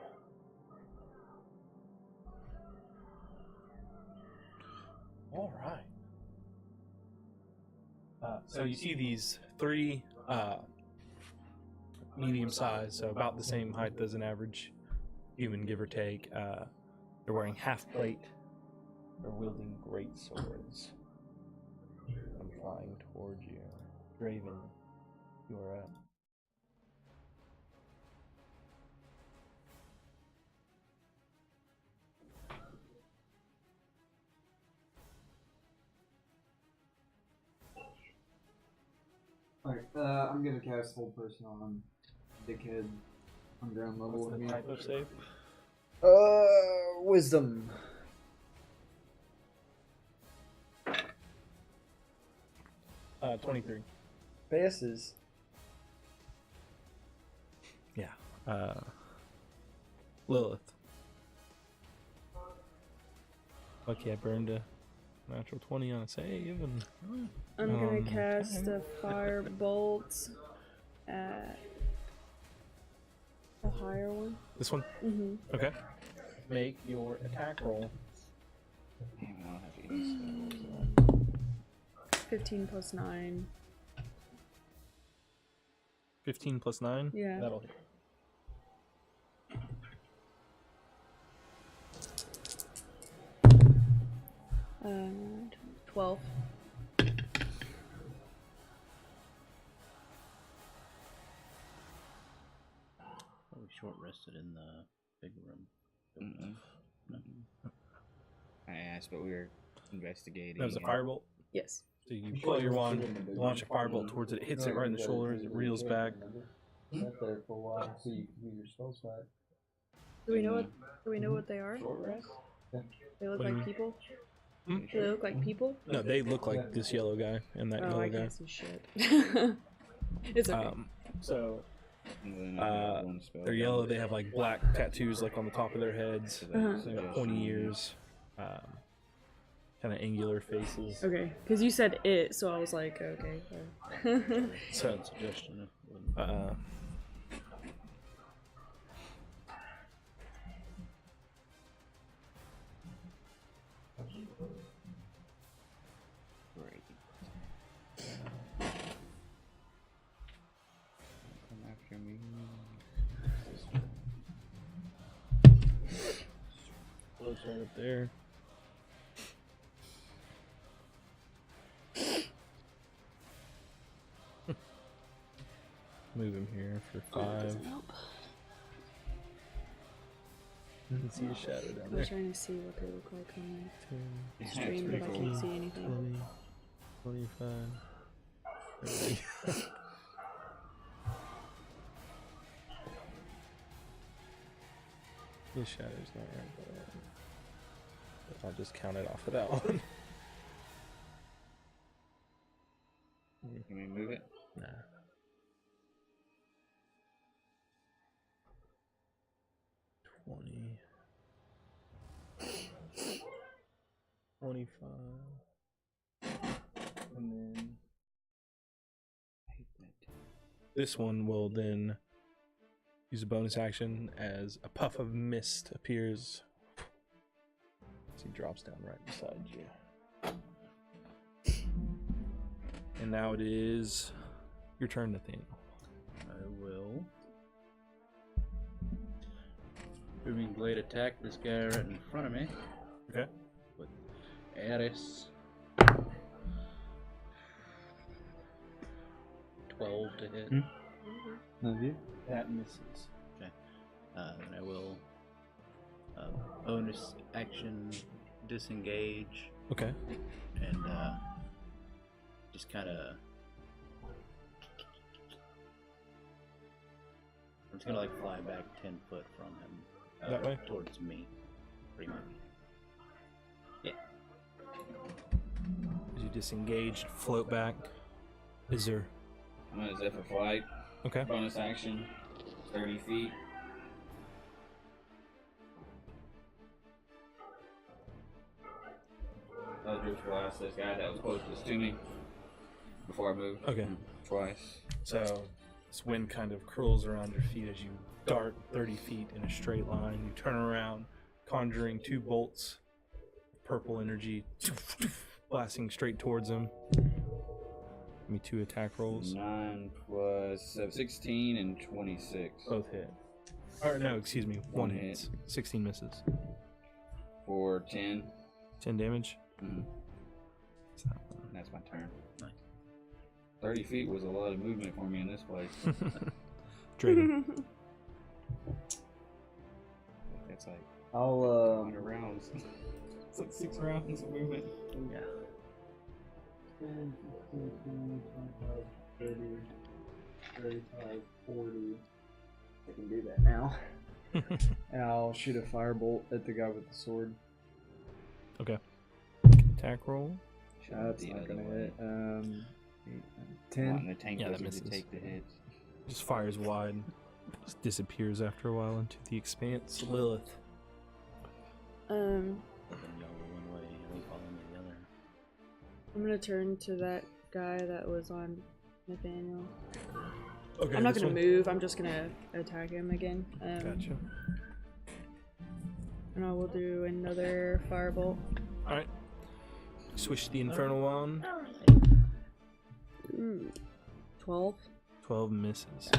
All right. So you see these 3 medium size, so about the same height as an average human, give or take. They're wearing half plate. They're wielding great swords. I'm flying towards you. Draven, you are up. Alright, I'm gonna cast Hold Person on Dickhead on ground level What's with the me. type of save? Wisdom. 23. Passes. Yeah. Lilith. Lucky I burned a natural 20 on a save, and I'm gonna Okay. cast a fire bolt at a higher one. this one. Mm-hmm. Okay. Make your attack roll. Damn, I don't have any spells. 15 plus 9. 15 plus 9. Yeah. That'll hit. 12. Probably short rested in the big room. I asked, but we were investigating. That was a and- firebolt. Yes. So you pull your wand, launch a firebolt towards it, it hits it right in the shoulder, it reels back. Sat there for a while, so you can use your spells back. Do we know what? Do we know what they are? They look What do you like mean? people. Hmm? Do they look like people? No, they look like this yellow guy and that Oh, yellow I guy. can't see shit. It's okay. So and then I have one spell they're down. yellow. They have like black tattoos like on the top of their heads. So that Uh-huh. is They got suggestion. pointy ears, kind of angular faces. Okay, because you said it, so I was like, okay. So, Suggestion. Great. Come after me. floats right up there. Move him here for 5. You can see a shadow down I there. was trying to see what they look like on 10, the Yeah, stream, it's but I pretty can't cool. see anything. 20, 25. 30. His shadow's not right, but I'll just count it off of that one. Can we move it? Nah. $20. 25. And then this one will then use a bonus action as a puff of mist appears. So he drops down right beside you. And now it is your turn, Nathaniel. I will. Booming blade attack this guy right in front of me. Okay. With Aris. 12 to hit. That misses. Okay. Then I will bonus action disengage Okay. and just kind of. I'm just gonna like fly back 10 foot from him. That way? Towards me, pretty much. As you disengage, float back. Is there? I'm gonna zephyr flight. Okay. Bonus action. 30 feet. Eldritch blast this guy that was closest to me before I moved. Okay. Twice. So this wind kind of curls around your feet as you dart 30 feet in a straight line. You turn around, conjuring 2 bolts, purple energy, blasting straight towards him. Give me 2 attack rolls. 9 plus 16 and 26. Both hit. Or no, excuse me, one One hits. 16 misses. For 10. 10 damage. Mhm. What's that one? That's my turn. Nice. 30 feet was a lot of movement for me in this place. Drayden. That's like I'll 100 rounds. It's like 6 rounds of movement. Yeah. 10, 15, 20, 25, 30, 35, 40. I can do that now. And I'll shoot a firebolt at the guy with the sword. Okay. Attack roll. That's The not other gonna way. hit. 10. Wanting the tank Yeah, that wizard misses. to take the hits. Just fires wide. Just disappears after a while into the expanse. Lilith. Then y'all were one way, and we follow me the other. I'm gonna turn to that guy that was on Nathaniel. Okay. I'm not this gonna one? move. I'm just gonna attack him again. Gotcha. And I will do another firebolt. Alright. Swish the infernal wand. 12. 12 misses.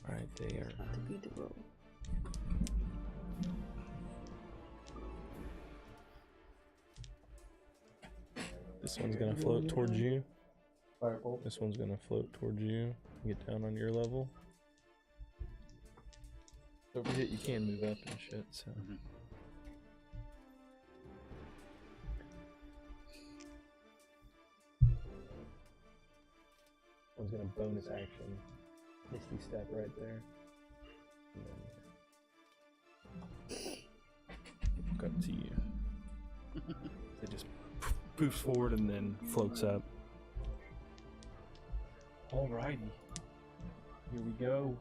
Alright, they are. Not to beat the roll. This one's gonna float towards you. Firebolt. This one's gonna float towards you. Get down on your level. Over hit, you can move up and shit. So. One's gonna bonus action. Misty step right there. And then cut to you. It just poofs forward and then floats up. Alrighty. Here we go.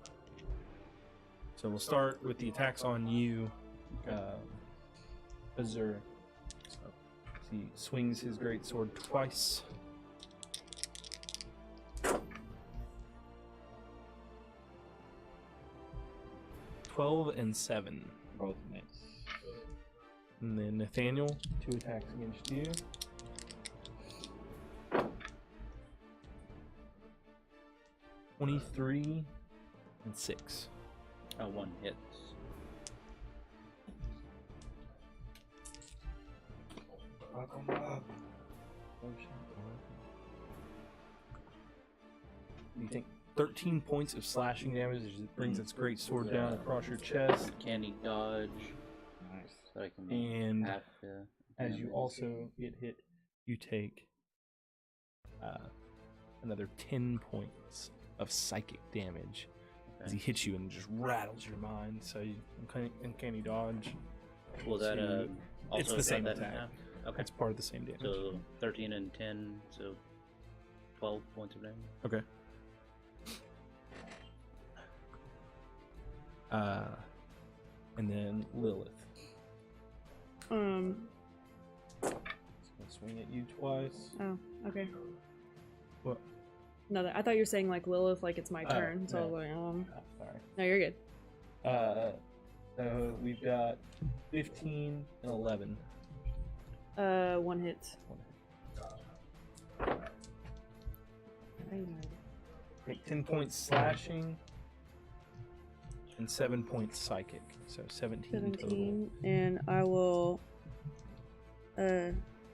So we'll start with the attacks on you, Azur. So he swings his great sword twice. $12 and $7. Both miss. And then Nathaniel, 2 attacks against you. $23 and $6. One hits. You take 13 points of slashing damage as it brings its great sword down across your chest. Candy dodge. Nice. So I can And half as you damage. also get hit, you take another 10 points of psychic damage as he hits you and just rattles your mind. So you uncanny dodge. Will that to- also it's the cut same that in attack. half? Okay. It's part of the same damage. So 13 and 10, so 12 points of damage. Okay. And then Lilith. Um. It's gonna swing at you twice. Oh. Okay. What? No, I thought you were saying like Lilith, like it's my turn. So I no. was like, Oh, sorry. no, you're good. So we've got 15 and 11. 1 hit. Take 10 points slashing and 7 points psychic. So 17 total. 17, and I will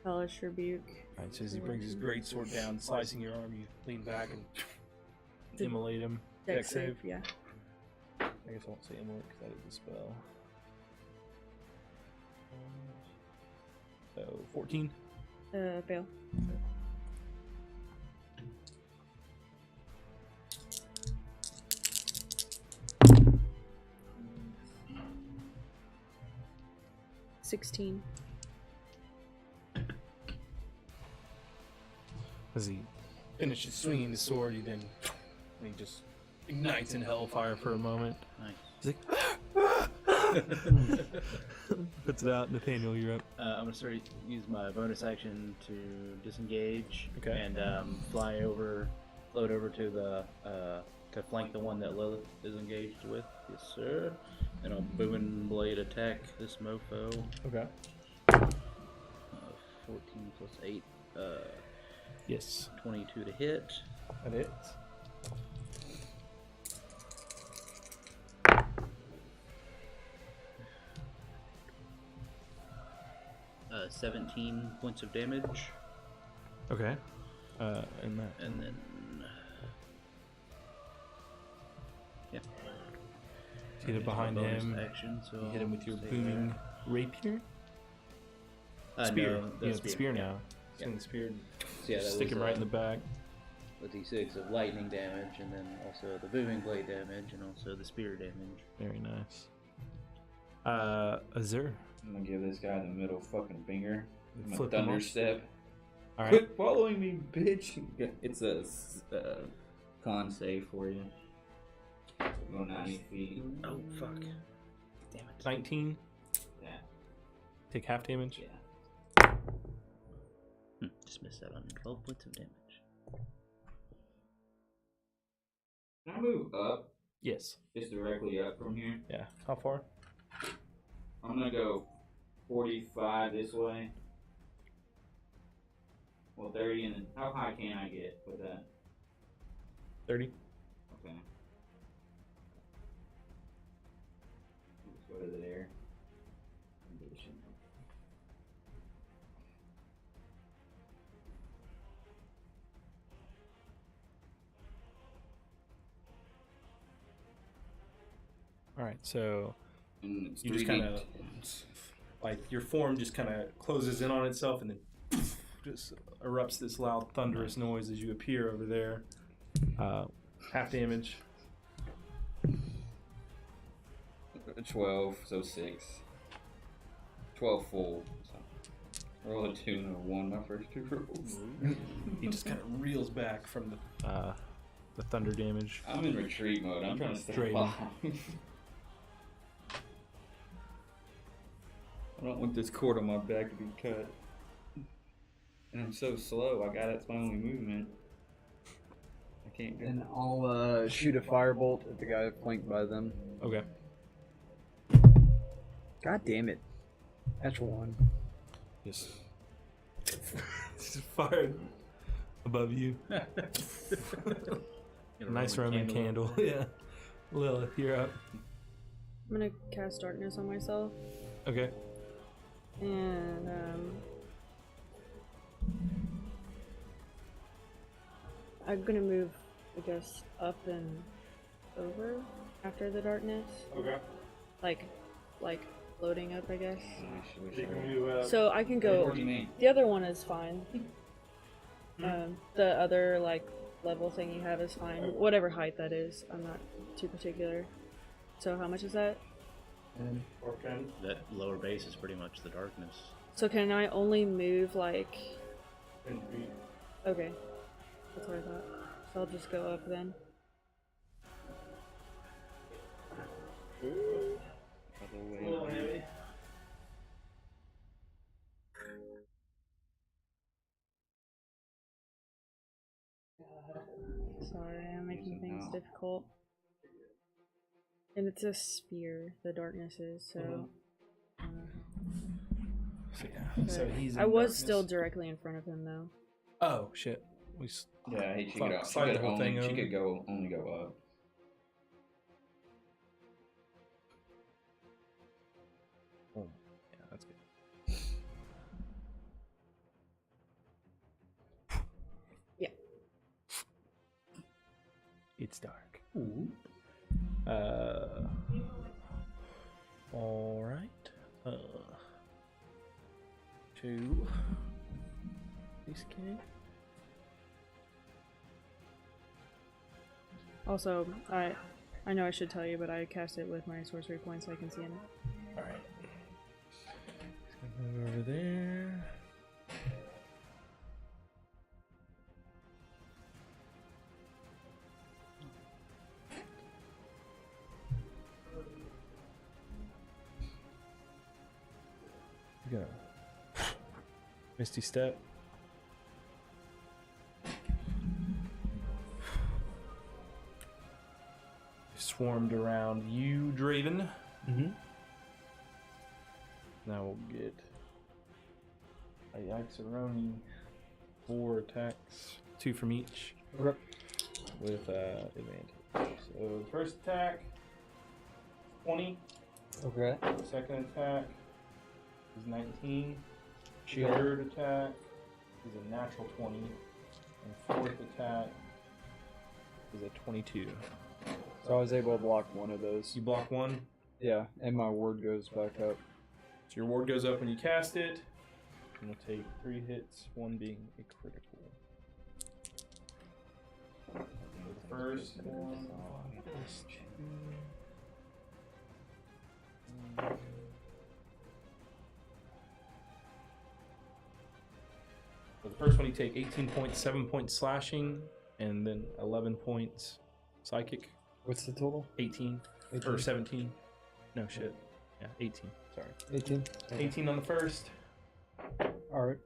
hellish rebuke. Alright, so as he brings his great sword down, slicing your arm, you lean back and Did- immolate him. Dex save, yeah. I guess I won't say immolate because that is a spell. So 14. Fail. $16. As he finishes swinging the sword, he then he just ignites in hellfire for a moment. Nice. He's like, puts it out. Nathaniel, you're up. I'm gonna use my bonus action to disengage. Okay. And float over to the to flank the one that Lilith is engaged with. Yes, sir. And I'll booming blade attack this mofo. Okay. 14 plus 8. Yes. 22 to hit. That it. 17 points of damage. Okay. And that. And then Hit it behind bonus him. action, so You hit him with your I'll stay booming rapier. there. Spear. No, Yeah, the spear now. Yeah. Swing the spear. So yeah, that Stick was, him right in the back. a d6 of lightning damage, and then also the booming blade damage, and also the spear damage. Very nice. Azur. I'm gonna give this guy the middle fucking finger. My Flip him thunder off. step. All right. Quit following me, bitch. It's a con save for you. Go 90 feet. Oh fuck! Damn it! 19. Yeah. Take half damage. Yeah. Just missed out on 12 points of damage. Can I move up? Yes. Just directly up from here? Yeah. How far? I'm gonna go 45 this way. Well, 30, and then how high can I get with that? 30. Okay. Let's go to there. right, so And it's you just 3D. kind of, like, your form just kind of closes in on itself and then just erupts this loud, thunderous noise as you appear over there. Half damage. 12, so 6. 12 full. So. Roll a 2 and a 1 my first 2 rolls. He just kind of reels back from the thunder damage. I'm in retreat mode. I'm trying to stay Draven. alive. I don't want this cord on my back to be cut. And I'm so slow. That's my only movement. I can't do And I'll shoot a firebolt at the guy flanked by them. Okay. God damn it. That's one. Just fired above you. Nice Roman candle. Yeah. Lilith, you're up. I'm gonna cast darkness on myself, Okay. and I'm gonna move, I guess, up and over after the darkness, Okay. like floating up, I guess. You, So I can What go. do you mean? The other one is fine. The other level thing you have is fine. Whatever height that is, I'm not too particular. So how much is that? That lower base is pretty much the darkness. So can I only move like? Okay, that's what I thought. So I'll just go up then. Sorry, I'm making things difficult. And it's a spear, the darkness is, so... So, yeah. So he's in I was darkness. still directly in front of him, though. Oh, shit. Yeah, she Fuck, could, slide the whole thing she over. could go only go up. Oh, yeah, that's good. Yeah. It's dark. All right. Two. This kid. Also, I know I should tell you, but I cast it with my sorcery points so I can see in it. All right. Just gonna move over there. Go. Misty step. Swarmed around you, Draven. Mm-hmm. Now we'll get a Yikes-a-roni. 4 attacks, 2 from each, Okay. with advantage. So the first attack, 20. Okay. The second attack is 19. Shield. Third attack is a natural 20. And fourth attack is a 22. So I was able to block one of those. You block one, Yeah, and my ward goes back up. so your ward goes up when you cast it. And you'll take 3 hits, 1 being a critical. So the first one is 2. So the first one you take 18 points, 7 points slashing, and then 11 points psychic. What's the total? 18 or 17. No shit. Yeah, 18. Sorry. 18. 18 on the first. Alright.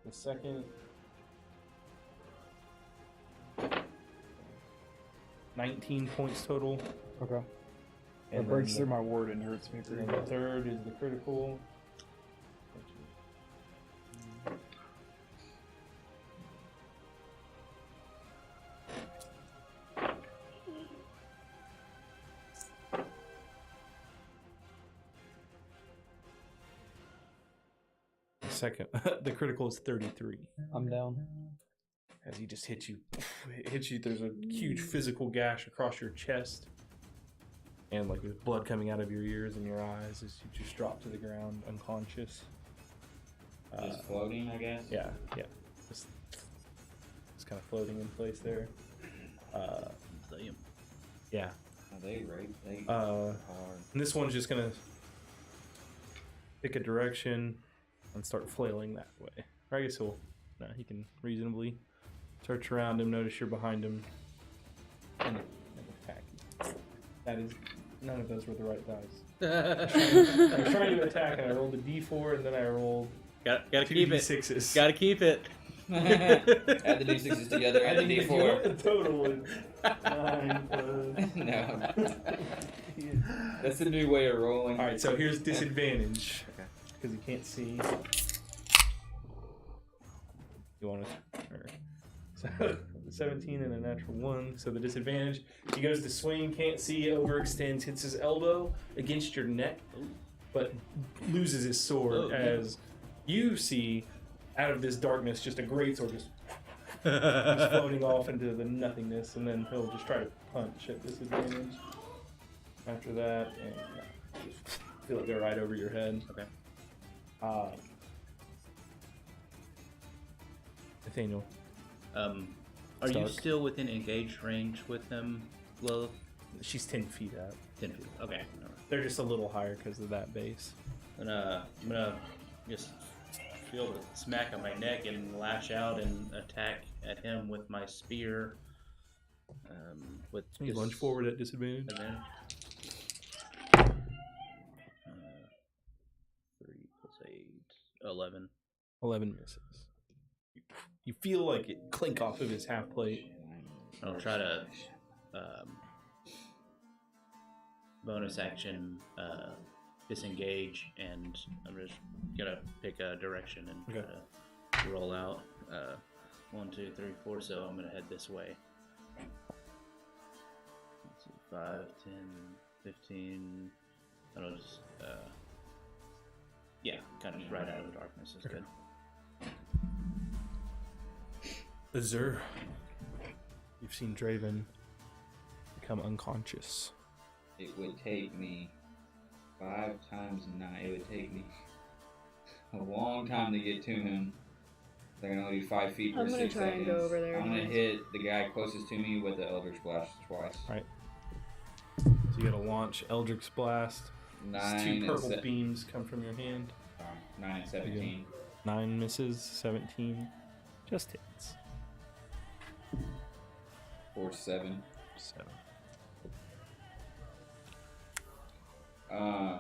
The second. 19 points total. Okay. And It breaks then through my ward and hurts me pretty and the bad. third is the critical. The second, the critical is 33. I'm down. As he just hits you, there's a huge physical gash across your chest. and like with blood coming out of your ears and your eyes as you just drop to the ground unconscious. Just floating, I guess. Yeah, just kind of floating in place there. Yeah. Oh, they rape. They Uh, hard. And this one's just gonna pick a direction and start flailing that way. Or I guess he can reasonably search around him, notice you're behind him, and attack you. That is, none of those were the right dice. I was trying to attack and I rolled a d4 and then I rolled Gotta two keep it. d6s. Gotta keep it. Add the d6s together. Add the If you want the d4. total is 9 plus... No. That's the new way of rolling. Alright, so here's disadvantage. Okay. Because you can't see. You want to... So, 17 and a natural 1. So the disadvantage, he goes to swing, can't see, overextends, hits his elbow against your neck, but loses his sword as you see out of this darkness just a greatsword just floating off into the nothingness, and then he'll just try to punch at disadvantage after that, and just feel like they're right over your head. Okay. Nathaniel. Are you Stark. still within engaged range with them, Lilith? She's 10 feet out. 10 feet. Okay. They're just a little higher because of that base. And I'm gonna just feel the smack on my neck and lash out and attack at him with my spear. With You lunge forward at disadvantage. And then 3 plus 8, 11. 11 misses. You feel like it clink off of his half plate. I'll try to bonus action disengage, and I'm just gonna pick a direction and try to roll out. 1, 2, 3, 4. So I'm gonna head this way. Let's see, 5, 10, 15. And I'll just kind of right out of the darkness is good. Azur, you've seen Draven become unconscious. It would take me 5 times 9. It would take me a long time to get to him. They're gonna only be 5 feet per I'm gonna 6 try and seconds. go over there I'm gonna next. hit the guy closest to me with the Eldritch Blast twice. Right. So you gotta launch Eldritch Blast. 9 Two and purple beams come from your hand. 9 and 17. 9 misses, 17 just hits. 4, 7. 7.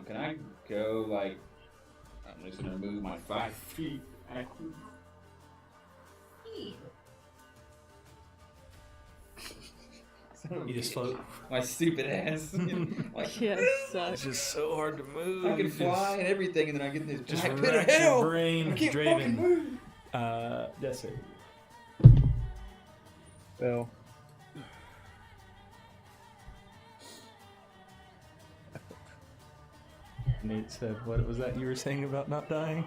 Can I go like? I'm just gonna move my 5 feet active. You just float. My stupid ass. Like, Yeah, It's sucks. just so hard to move. I can fly and everything, and then I get this Just black pit of racks your hell. brain, I can't fucking Draven. move. That's it. Well, Nate said, "What was that you were saying about not dying?"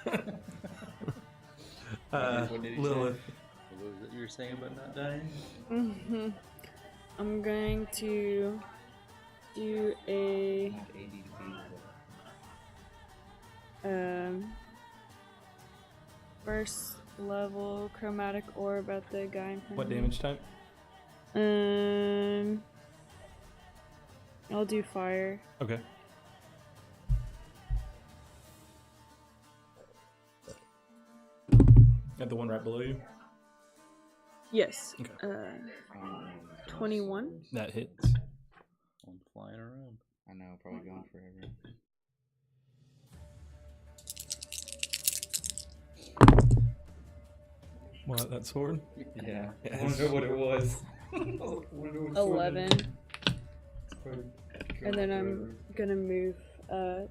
What did he say? Lilith. What was it you were saying about not dying? I'm going to do a Not 80 feet. first level chromatic orb at the guy in front What of me. damage type? I'll do fire. Okay. At the one right below you. Yes. Okay. 21. That hits. I'm flying around. I know, probably gone forever. What, that sword? Yeah. Yes. I wonder what it was. 11. And then I'm gonna move 10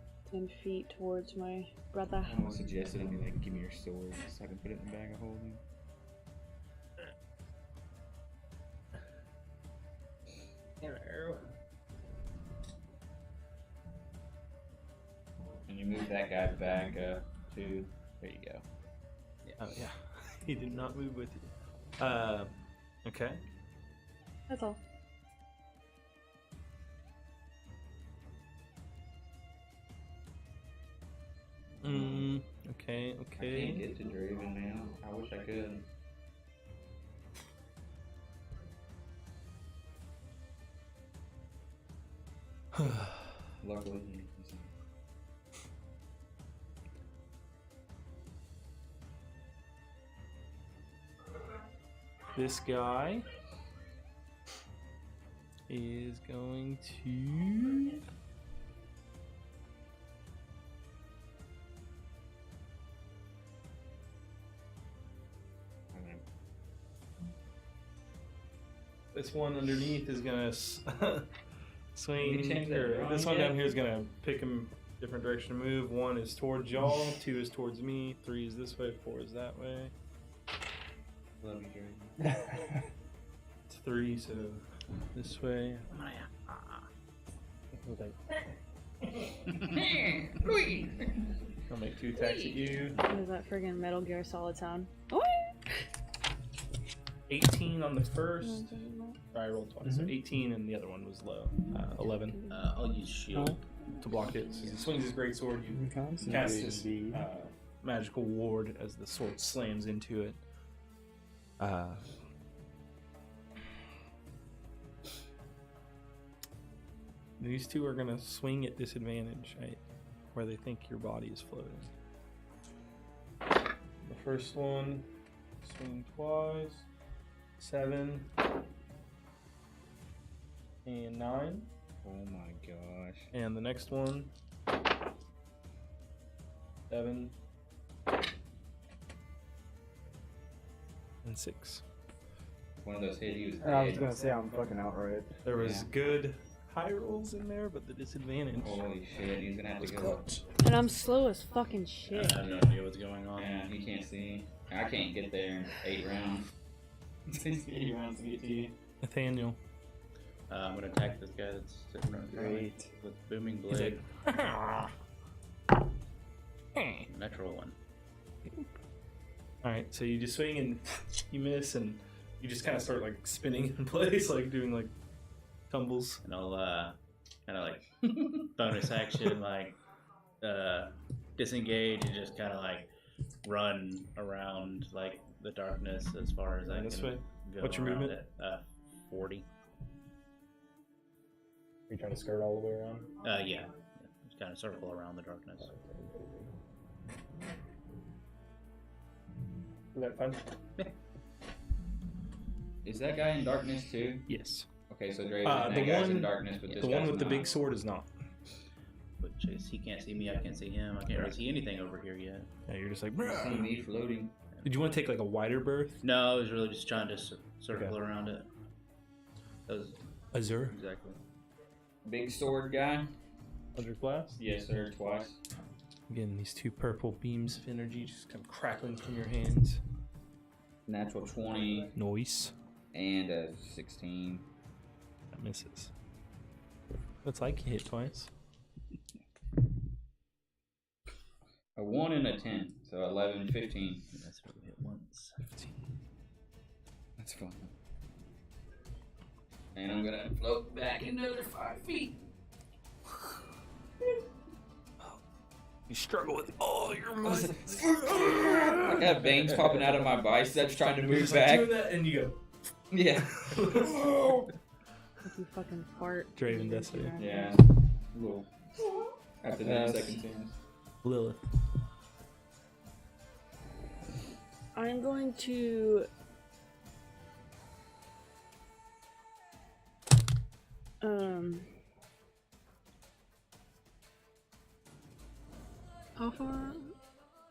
feet towards my brother. Someone suggested to me, like, give me your sword so I can put it in the bag of holding. And you move that guy back up to. There you go. Oh yeah. He did not move with you. Okay. That's all. Okay, I can't okay. get to Draven, man. I wish I could. Luckily, This guy is going to. This one underneath is gonna swing. You change that Or drawing this one yet? down here is gonna pick him different direction to move. 1 is towards y'all, 2 is towards me, 3 is this way, 4 is that way. love you, Draven. It's 3, so this way. I'll make 2 attacks at you. What is that friggin' Metal Gear Solid sound? 18 on the first. I rolled twice, so 18, and the other one was low. 11 I'll use shield. to block it. So he swings his great sword. You cast this magical ward as the sword slams into it. These two are gonna swing at disadvantage, right, where they think your body is floating. The first one, swing twice, 7 and 9, Oh my gosh. and the next one, 7 and 6. One of those hit you. I was gonna say I'm fucking outright. There was Yeah. good high rolls in there, but the disadvantage. Holy shit, he's gonna have to go. Clutch. And I'm slow as fucking shit. I have no idea what's going on. Yeah, he can't see. I can't get there in 8 rounds. It takes 8 rounds to get to you. Nathaniel. I'm gonna attack this guy that's sitting right there Great. with booming He's blade. like, Natural one. Alright, so you just swing and you miss, and you just kind of start like spinning in place, like doing like tumbles. And I'll kind of like bonus action, like disengage and just kind of like run around like the darkness as far as I This can way? go. What's your around movement? It. 40. Are you trying to skirt all the way around? Yeah. Just kind of circle around the darkness. Is that fun? Is that guy in darkness too? Yes. Okay, so Draven, The that guy's one- in darkness, but this The one guy's with the not. big sword is not. But Chase, he can't see me. I can't see him. I can't really see anything over here yet. Yeah, you're just like. I see me floating. Did you want to take like a wider berth? No, I was really just trying to circle Okay. around it. That was Azure. exactly. Big sword guy? Eldritch Blast? Yes, sir, twice. Again, these 2 purple beams of energy just kind of crackling from your hands. Natural 20 Noise. and a 16. That misses. Looks like you hit twice. A 1 and a 10, so 11, 15. That's what we hit once. 15. That's fun. And I'm gonna float back another 5 feet. You struggle with all your might. I got veins popping out of my biceps trying to You're move just back. like doing that, and you go. Yeah. If you fucking fart. Draven does it. Yeah. Little. After that Yes. second chance. Lilith. I'm going to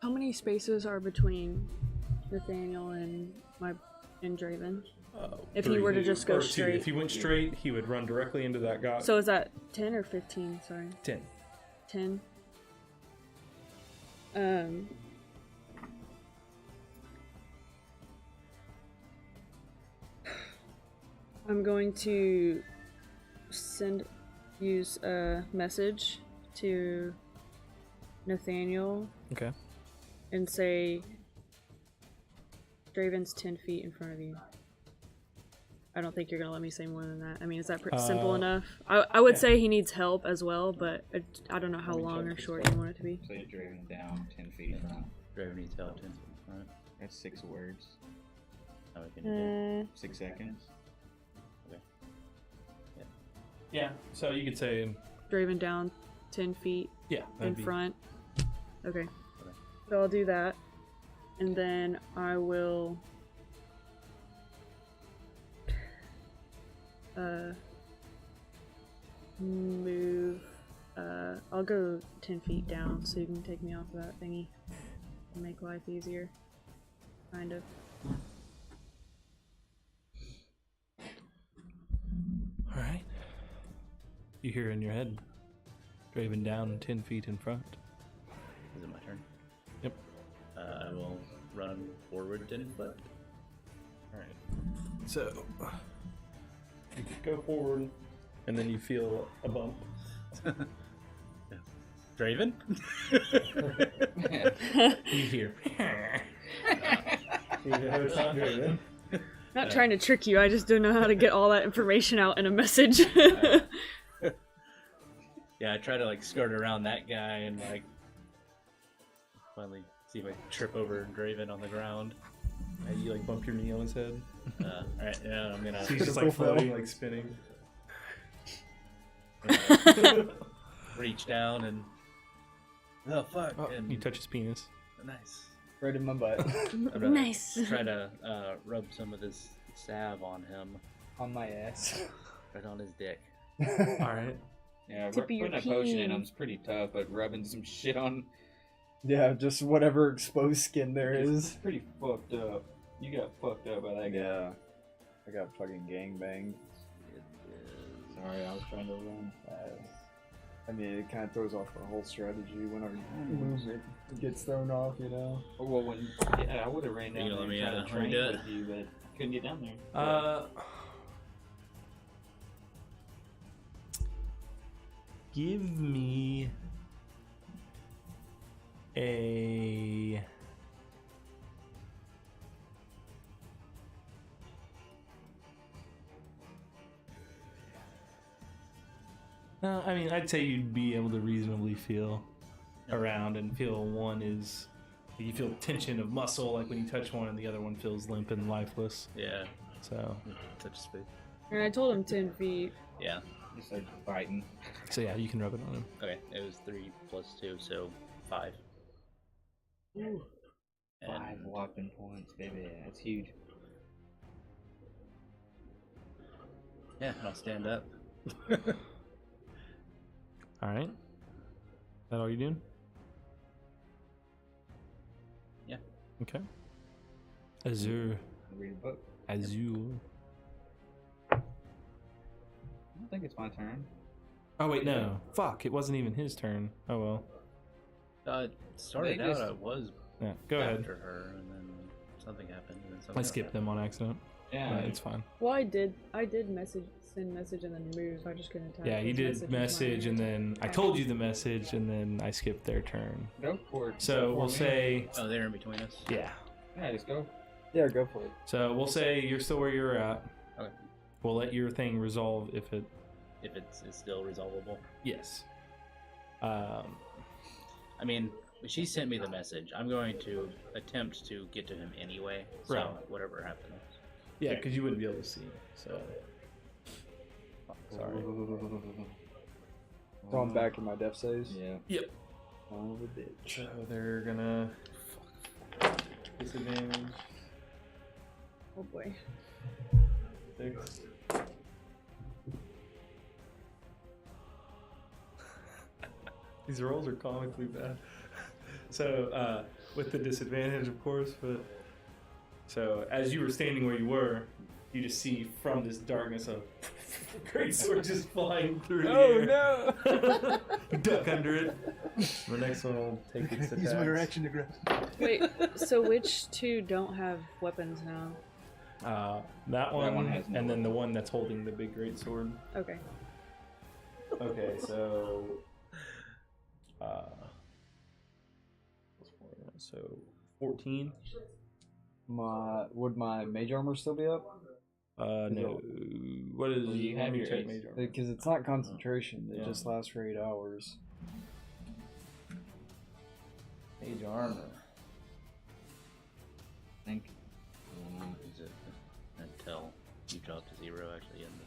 how many spaces are between Nathaniel and Draven? If he were to just go Or 2. straight. If he went straight, he would run directly into that guy. So is that 10 or 15? Sorry. 10. 10. I'm going to use a message to Nathaniel Okay. and say Draven's 10 feet in front of you. I don't think you're gonna let me say more than that. I mean, is that simple enough? I would say he needs help as well, but I don't know how Let me long check or this short out. you want it to be. So you're Draven down 10 feet in front. Draven needs held 10 feet in front. That's 6 words. How we can do that? 6 seconds. Yeah. So you could say, Draven down 10 feet yeah, in that'd be, front. Okay. So I'll do that. And then I will move. I'll go 10 feet down so you can take me off of that thingy and make life easier. Kind of. All right. You hear in your head, Draven down 10 feet in front. Is it my turn? Yep. I will run forward 10 foot. All right. So you go forward, and then you feel a bump. Draven? You hear. You know it's not Draven. Not trying to trick you, I just don't know how to get all that information out in a message. Yeah, I try to like skirt around that guy and like finally see if I trip over Draven on the ground. You like bump your knee on his head. Alright, yeah, I'm gonna So he's just like floating, like spinning. reach down and oh fuck! Oh, and you touch his penis. nice. Right in my butt. I'm gonna Nice. Try to rub some of this salve on him, On my ass. right on his dick. All right. Yeah, Tip of your putting a potion in peen. him's pretty tough, but rubbing some shit on Yeah, just whatever exposed skin there it's is. pretty fucked up. You got fucked up by that guy. Yeah. I got fucking gangbanged. Sorry, I was trying to run. I mean, it kind of throws off our whole strategy whenever you move it. It gets thrown off, you know? Oh, well, when I would have ran down You there gonna and let me, tried to let me train do it? with you, but couldn't get down there. Give me a no, I mean, I'd say you'd be able to reasonably feel around and feel one is you feel tension of muscle, like when you touch one, and the other one feels limp and lifeless. Yeah, So, touch space. And I told him 10 feet. Yeah. Just like fighting. so yeah, you can rub it on him. Okay, it was 3 plus 2, so 5. Ooh. And 5 whopping points, baby. That's huge. yeah, and I'll stand up. All right. That all you doing? Yeah. Okay. Azure. Read a book. Azure. I don't think it's my turn. Oh wait, no. Fuck! It wasn't even his turn. Oh well. It started They out, just- I was Yeah. Go after ahead. her, and then something happened, and then something I else skipped them on accident. Yeah. But it's fine. Well, I did send message and then move. I just couldn't type. Yeah, you his did message message, and then I told you the message, and then I skipped their turn. Go for it. So Go for we'll me. say, Oh, they're in between us? yeah. Yeah, just go. Yeah, go for it. So we'll say you're still where you're at. Okay. We'll let your thing resolve if it. If it's still resolvable. Yes. I mean, she sent me the message. I'm going to attempt to get to him anyway, so Right. whatever happens. Yeah, because you wouldn't be able to see. So. Sorry. So I'm back in my death saves. Yeah. Yep. Son of a bitch. So they're gonna disadvantage. Oh boy. 6. These rolls are comically bad. So with the disadvantage, of course, but so as you were standing where you were, you just see from this darkness a great sword just flying through the air. no! Duck under it. The next one will take its attacks. to grab. Wait, so which two don't have weapons now? That one, one has no and then the one that's holding the big great sword. Okay. Okay, so so 14. Would my mage armor still be up? No. What is? Well, you have let me your check ace. major armor. Because it's not concentration. It Yeah. just lasts for 8 hours. Mage armor. think. Is it until you drop to 0 actually in the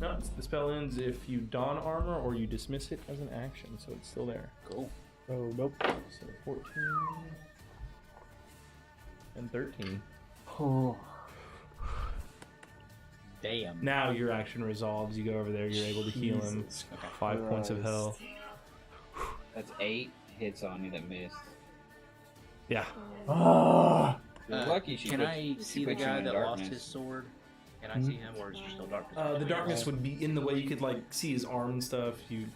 spell? No, the spell ends if you don armor or you dismiss it as an action, so it's still there. Cool. Oh, nope. So 14 and 13. Oh. Damn. Now your action resolves. You go over there. You're able to heal him. Jesus 5 points of Christ. health. That's 8 hits on you that missed. Yeah. Ah! You're lucky she Can put- I she see the put you guy in that lost darkness. his sword? Can I see him, or is there still darkness? The darkness would be in the way. You could like see his arm and stuff. You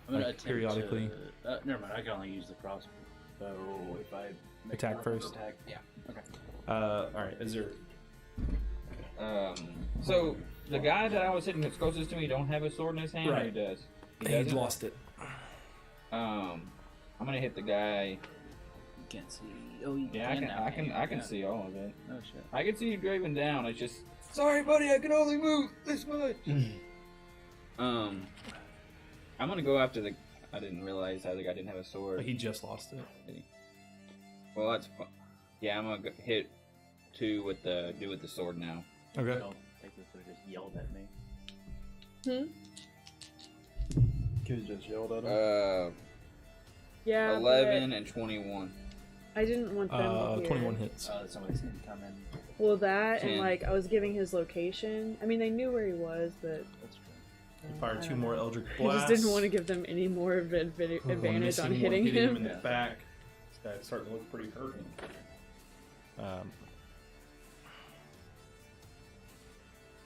I'm gonna like, attempt periodically. To, never mind. I can only use the crossbow. So if I make Attack an first. attack, yeah. Okay. all right. Azure. So the guy that I was hitting that's closest to me don't have a sword in his hand, or he Right. does? He He's doesn't? lost it. I'm gonna hit the guy. You can't see. Oh, you Yeah, can. now, I can yeah. see all of it. Oh shit. I can see you driving down. It's just sorry, buddy. I can only move this much. I'm gonna go after the. I didn't realize how the guy didn't have a sword. But he just lost it. Well, that's fun. Yeah, I'm gonna hit 2 with the sword now. Okay. So, they could have just yelled at me. Kid just yelled at him. Yeah. 11 and 21. but I didn't want them to hear. 21 hits. Somebody's incoming. Well, that and 10. like I was giving his location. I mean, they knew where he was, but That's true. You fire I 2 don't more know. Eldritch I Blasts. just didn't want to give them any more advantage One missing, on one hitting him in him. the back. This guy's starting to look pretty hurt.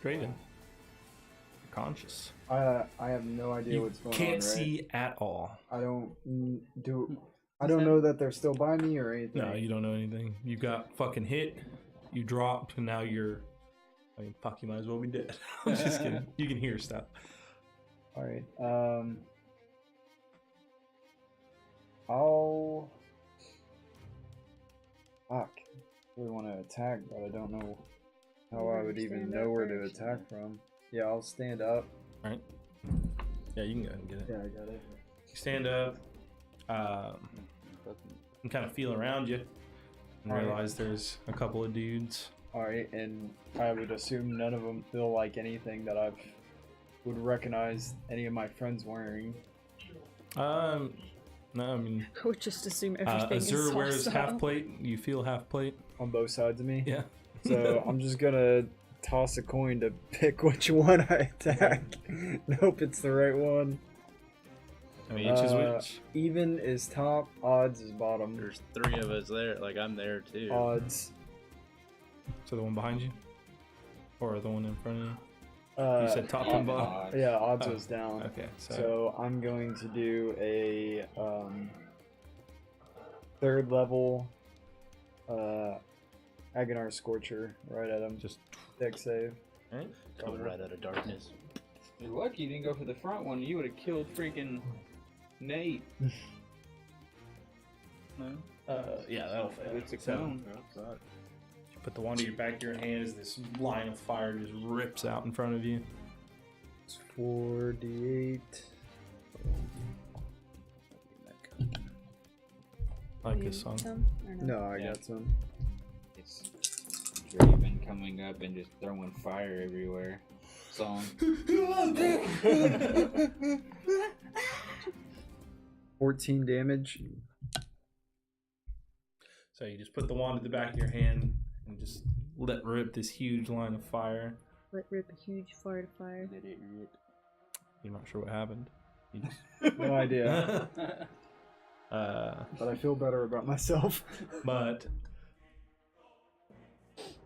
Draven, you're conscious. I have no idea You what's going on. can't Right? see at all. I don't do. I don't know that they're still by me or anything. No, you don't know anything. You got fucking hit. You dropped, and now you're. I mean, fuck. You might as well be dead. I'm just kidding. You can hear stuff. All right. I'll. Fuck. I really want to attack, but I don't know how I would even Stand know up where to first. attack from. Yeah, I'll stand up. All right. Yeah, you can go ahead and get it. Yeah, I got it. You stand up. And kind of feel around you, and All right. realize there's a couple of dudes. All right, and I would assume none of them feel like anything that I would recognize any of my friends wearing. No, I mean, I would just assume everything is Azure wears hostile. half plate. You feel half plate. On both sides of me. Yeah. So I'm just gonna toss a coin to pick which one I attack. Nope, it's the right one. I mean, which is which. Even is top, odds is bottom. There's 3 of us there. Like I'm there too. Odds. So the one behind you, or the one in front of you. You You said top and bottom. Yeah, odds Oh, was down. Okay, So I'm going to do a 3rd level Agonar Scorcher right at him. just Deck save. right. Coming right out of darkness. You're lucky you didn't go for the front one. You would have killed freaking Nate. No? Yeah, that'll fail. It's a So, cone. you put the wand to your back of your hand as this line of fire just rips out in front of you. It's 4d8. Like this song. Some, or No, I Yeah. got some. It's Draven coming up and just throwing fire everywhere. Song. 14 damage. So you just put the wand at the back of your hand and just let rip this huge line of fire. Let rip a huge fart of fire. You're not sure what happened. You just No idea. But I feel better about myself. But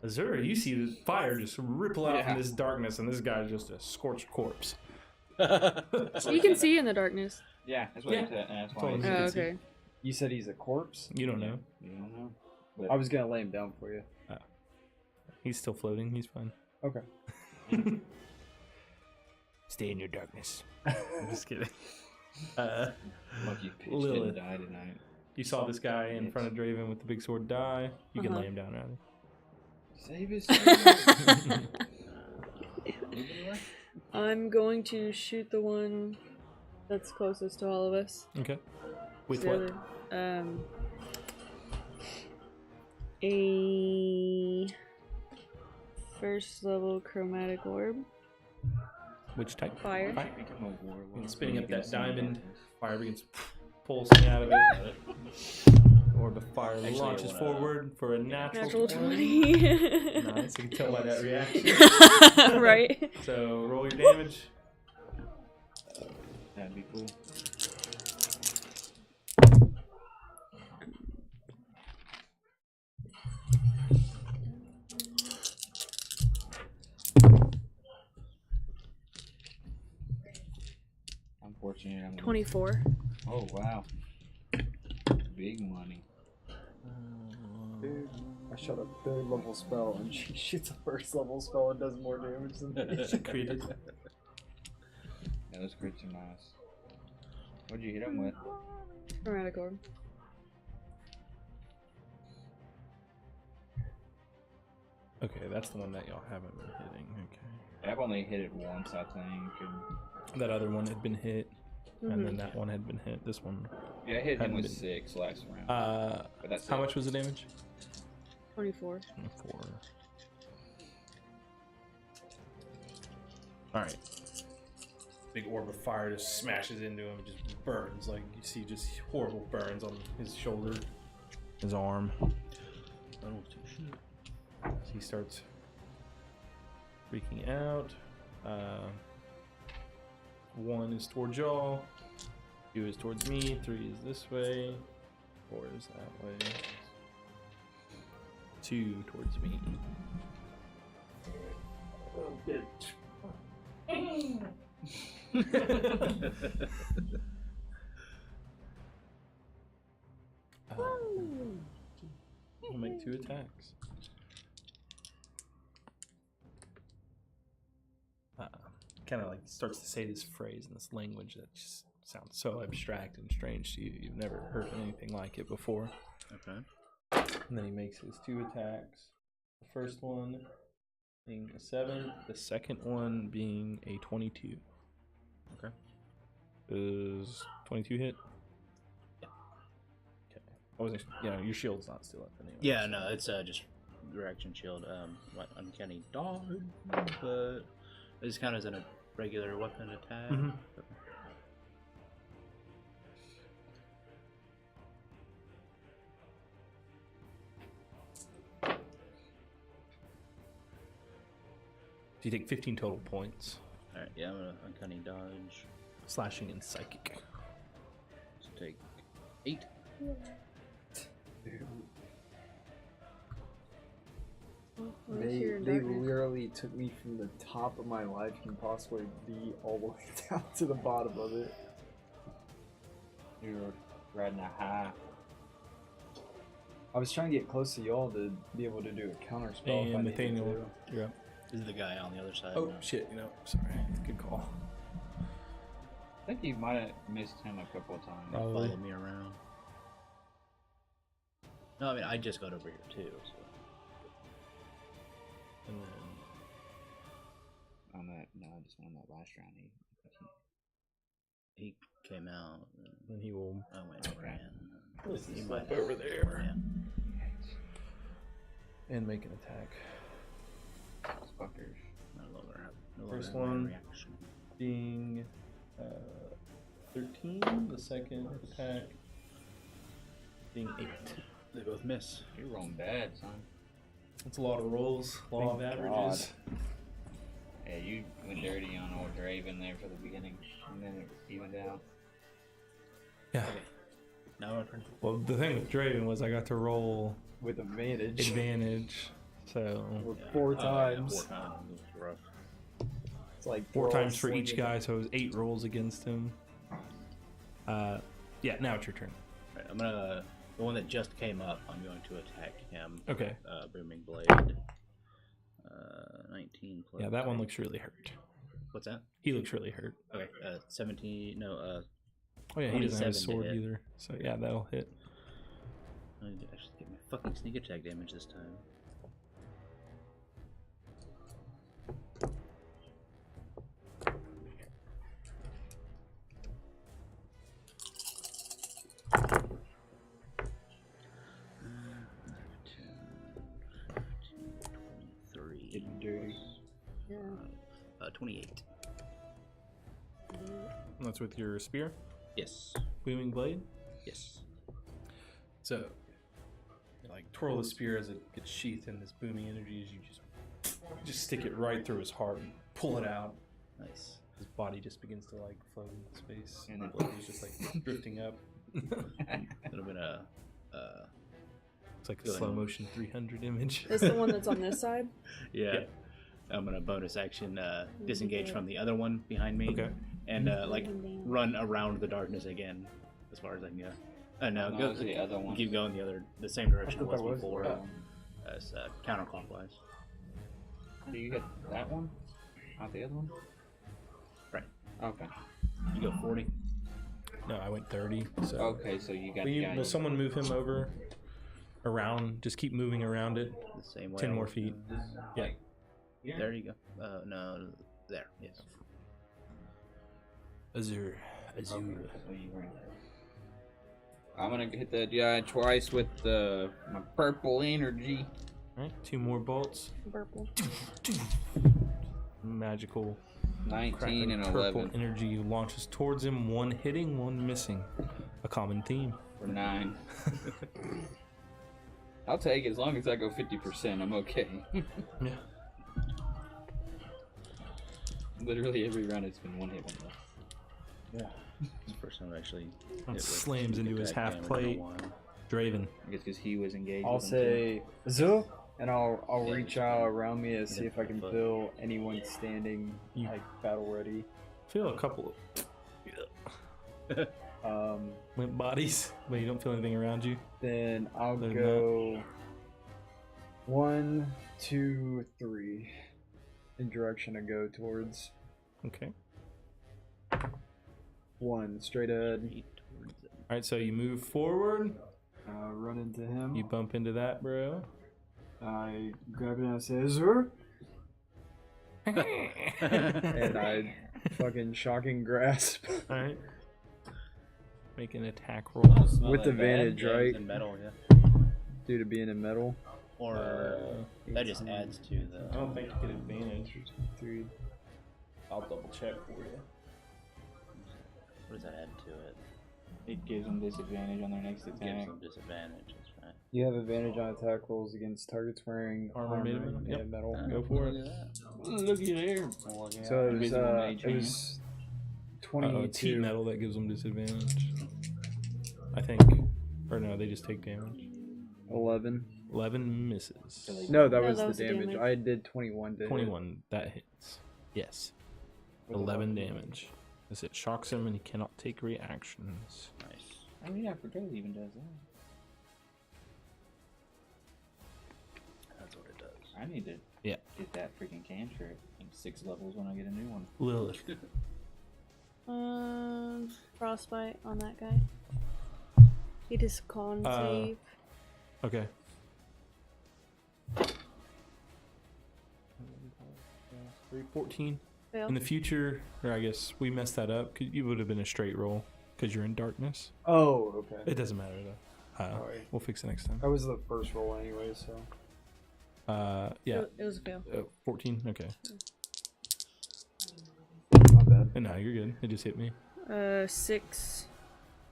Azura, you see the fire just ripple out from Yeah. this darkness, and this guy's just a scorched corpse. You can see in the darkness. Yeah, that's what Yeah. I said. That's why. Totally. I Oh, said- see. okay. You said he's a corpse? You don't know. You don't know. But I was gonna lay him down for you. He's still floating. He's fine. Okay. Stay in your darkness. I'm just kidding. lucky Pitch Lilith. didn't die tonight. You saw this guy in front of Draven with the big sword die. You can Uh-huh. lay him down, rather. Save his. I'm going to shoot the one that's closest to all of us. Okay. With The what? other- a first level chromatic orb. Which type? Fire. And spinning up that diamond, fire begins pulsing out of it. Orb of fire launches forward for a natural 20. Nice, you can tell by that reaction. Right. So roll your damage. That'd be cool. Unfortunately, I'm 24. Oh wow, big money. Dude, I shot a 3rd level spell and she shoots a 1st level spell and does more damage than me. Created. Yeah, those crits are nice. What'd you hit him with? Chromatic orb. Okay, that's the one that y'all haven't been hitting. Okay. I've only hit it once, I think. And That other one had been hit, Mhm. and then that one had been hit. This one. yeah, I hit him Hadn't with been- 6 last round. But that's How it. much was the damage? 24. 4. Alright. Big orb of fire just smashes into him and just burns. Like, you see just horrible burns on his shoulder, his arm. Oh, shit. So he starts freaking out. 1 is towards y'all. 2 is towards me. 3 is this way. 4 is that way. 2 towards me. Oh, bitch. I'll make 2 attacks. Kind of like starts to say this phrase in this language that just sounds so abstract and strange to you. You've never heard anything like it before. Okay. And then he makes his 2 attacks. The first one being a 7, the second one being a 22. Okay. Does 22 hit? Yeah. Okay. I wasn't, your shield's not still up anyway. Yeah, no, it's just reaction shield. What uncanny dodge, but this kind of as a regular weapon attack. Mhm. So you take 15 total points. All right, yeah, I'm gonna uncanny dodge. Slashing and psychic. So take 8. They literally took me from the top of my life and possibly be all the way down to the bottom of it. You're riding a high. I was trying to get close to y'all to be able to do a counter spell. if I And needed Nathaniel, to. you're up. This is the guy on the other side. Oh, now. shit, sorry. Good call. I think you might have missed him a couple of times. Probably. Follow me around. No, I mean I just got over here too. So. And then On that, no, just on that last round. He came out. And then he will I went and ran. He step might over there ran. and make an attack. Those fuckers. No longer First have one. reaction. Being 13, the second attack being 8. They both miss. You're rolling bad, son. That's a lot of rolls, law of Thank averages. Yeah, you went dirty on old Draven there for the beginning, and then it evened out. Yeah. Now our turn. Well, the thing with Draven was I got to roll With advantage. advantage, so With 4 times. 4 times. It was rough. It's like 4 they're all times for each slinging. guy, so it was 8 rolls against him. Yeah, now it's your turn. Right, I'm gonna. The one that just came up, I'm going to attack him. Okay. Booming Blade. 19 plus. Yeah, that one looks really hurt. What's that? He looks really hurt. Okay, 17. No, Oh yeah, he doesn't have a 27 to sword hit. either. So yeah, that'll hit. I need to actually get my fucking sneak attack damage this time. 28. That's with your spear, Yes. booming blade. Yes. So, you like twirl the spear as it gets sheathed in this booming energy as you just stick it right through his heart and pull it out. Nice. His body just begins to like float into space, And and then- the blade is just like drifting up. A little bit of It's like a Feeling- slow motion 300 image. That's the one that's on this side. yeah. I'm gonna bonus action disengage from the other one behind me. Okay. And like run around the darkness again, as far as I can go. No, No, go it's the other one. Keep going the same direction it thought was that was before. the other As counterclockwise. Do you get that one? Not the other one? Right. Okay. You go 40. No, I went 30. So. Okay, so you got Will someone move him over, around? Just keep moving around it. The same way. 10 more feet. Yeah. There you go. No, there. Yes. Azure. I'm gonna hit that guy twice with my purple energy. All right, 2 more bolts. Purple. Magical 19 crackling and purple 11 energy launches towards him. 1 hitting, 1 missing. A common theme. for 9. I'll take it as long as I go 50%. I'm okay. Yeah. Literally every round it's been 1 hit, 1 miss. It's the first time I actually hit It with slams into his attack half damage in a plate. while. Draven. I guess because he was engaged. I'll with him, say Azul, and I'll Yeah, reach just out around me to see if I can foot. feel anyone standing You- like battle ready. Feel a couple of limp bodies, but you don't feel anything around you. Then I'll Other than go 1, 2, 3 in direction to go towards. Okay. 1 straight ahead. Straight towards it. All right, so you move forward. Run into him. You bump into that, bro. I grab it and I say Azur, and I fucking shocking grasp All right. Make an attack roll. Smell with that advantage, Yeah, right? it's in metal, yeah. Due to being in metal. Or that just adds to the. I don't think you get advantage. 3. I'll double check for you. What does that add to it? It gives them disadvantage on their next It gives attack. them disadvantage. That's right. You have advantage on attack rolls against targets wearing Armor made of metal? yeah, Yep. metal. Go for it. Look at there. So it was, Invisible mage it hand. was Uh-oh, it's heat 22. metal that gives them disadvantage. I think. Or no, they just take damage. 11. 11 misses. No, that No, was that the was the damage. damage. I did 21 to hit. 21. That hits. Yes. 11 damage. As it shocks him and he cannot take reactions. Nice. Oh yeah, I forgot it even does that. That's what it does. I need to Yeah. get that freaking cantrip in 6 levels when I get a new one. Lilith. Frostbite on that guy. He just con save. Okay. 14. Fail. In the future, or I guess we messed that up. 'Cause you would have been a straight roll because you're in darkness. Oh, okay. It doesn't matter though. Sorry. We'll fix it next time. That was the first roll anyway, so. Yeah. It was a fail. 14. Okay. Not bad. And now you're good. It just hit me. 6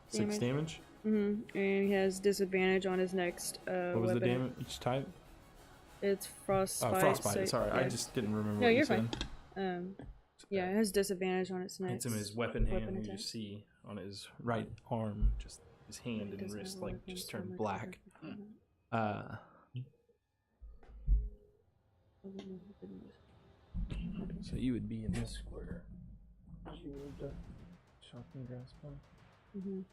6 damage. And he has disadvantage on his next What was weapon. the damage type? It's frostbite. Oh, frostbite. so- Sorry, I yeah. just didn't remember. No, what you you're said. fine. Yeah, it has disadvantage on its next. It's in his weapon hand. weapon You attack. see on his right arm, just his hand and Doesn't wrist, have a like weapon, just so turned much black. different. So you would be in this square. Shield, shocking grasp on. Mhm.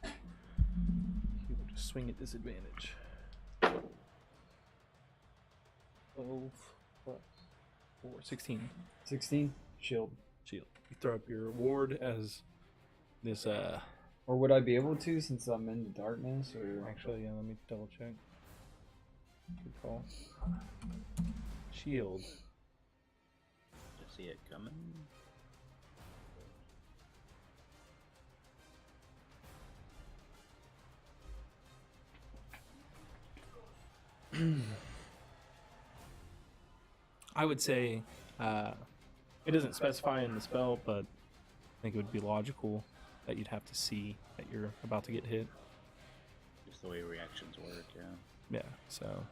He will just swing at disadvantage. 12 plus 4, 16. 16? Shield. Shield. You throw up your ward as this. Or would I be able to since I'm in the darkness? Or Actually, yeah. Let me double check. Good call. Shield. Just see it coming. I would say It doesn't specify in the spell, but I think it would be logical that you'd have to see that you're about to get hit. Just the way reactions work, yeah. Yeah, so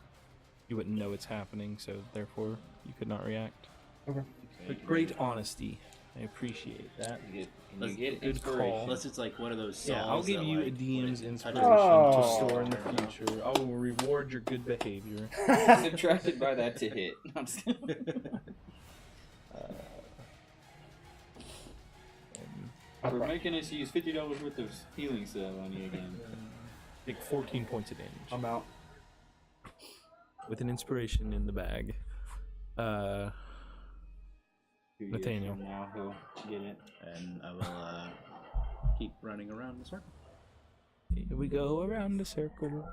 you wouldn't know it's happening, so therefore you could not react. Okay. But great honesty. I appreciate that. Can you get Good inspiration? call. Unless it's like one of those songs. Yeah, I'll give that, you a like, DM's when it inspiration touches Oh. to store in the future. I will reward your good behavior. Subtracted by that to hit. I'm just kidding. We're making us use $50 worth of healing stuff on you again. Take 14 points of damage. I'm out. With an inspiration in the bag. 2 years Nathaniel. from now he'll get it. And I will keep running around the circle. Here we go around the circle.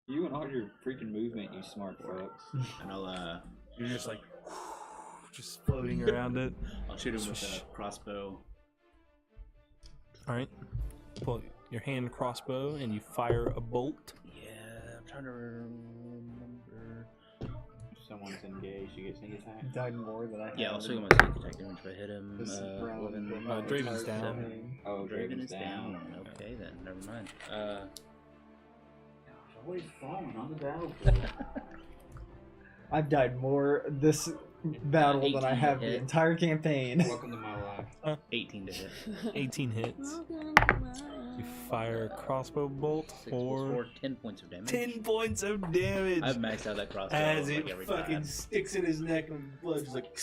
You and all your freaking movement, you smart fucks. And I'll You're just like, just floating around it. I'll shoot him with a crossbow. Alright. Pull your hand crossbow and you fire a bolt. Yeah, I'm trying to remember. If someone's engaged, you get sneak attack. Died more than I had. Yeah, I'll swing him with sneak attack damage if I hit him. This round, Eleven. but my Draven's entire down. campaign. Oh, Draven Draven's is down. Okay then, never mind. Always falling on the battlefield. I've died more this battle than I 18 have the hit. entire campaign. Welcome to my life. 18 to hit. 18 hits. You fire a crossbow bolt 6 for plus 4, 10 points of damage. 10 points of damage. I've maxed out that crossbow As like it every fucking time. sticks in his neck and blood just like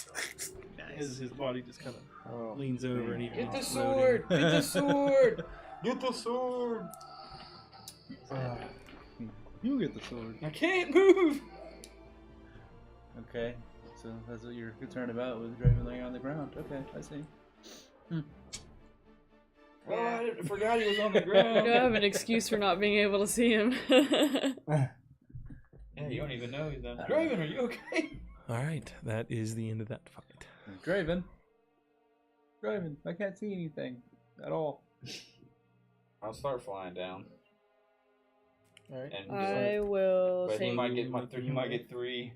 as his body just kind of Oh, leans over and he Get the begins sword! floating. Get the sword! Get the sword! You get the sword. I can't move! Okay, so that's what you're concerned about with Draven laying on the ground. Okay, I see. Oh, I forgot he was on the I ground. have an excuse for not being able to see him. Yeah, you don't even know he's not. Draven, are you okay? Alright, that is the end of that fight. Draven, I can't see anything at all. I'll start flying down. Alright. And I will but he take. might get 3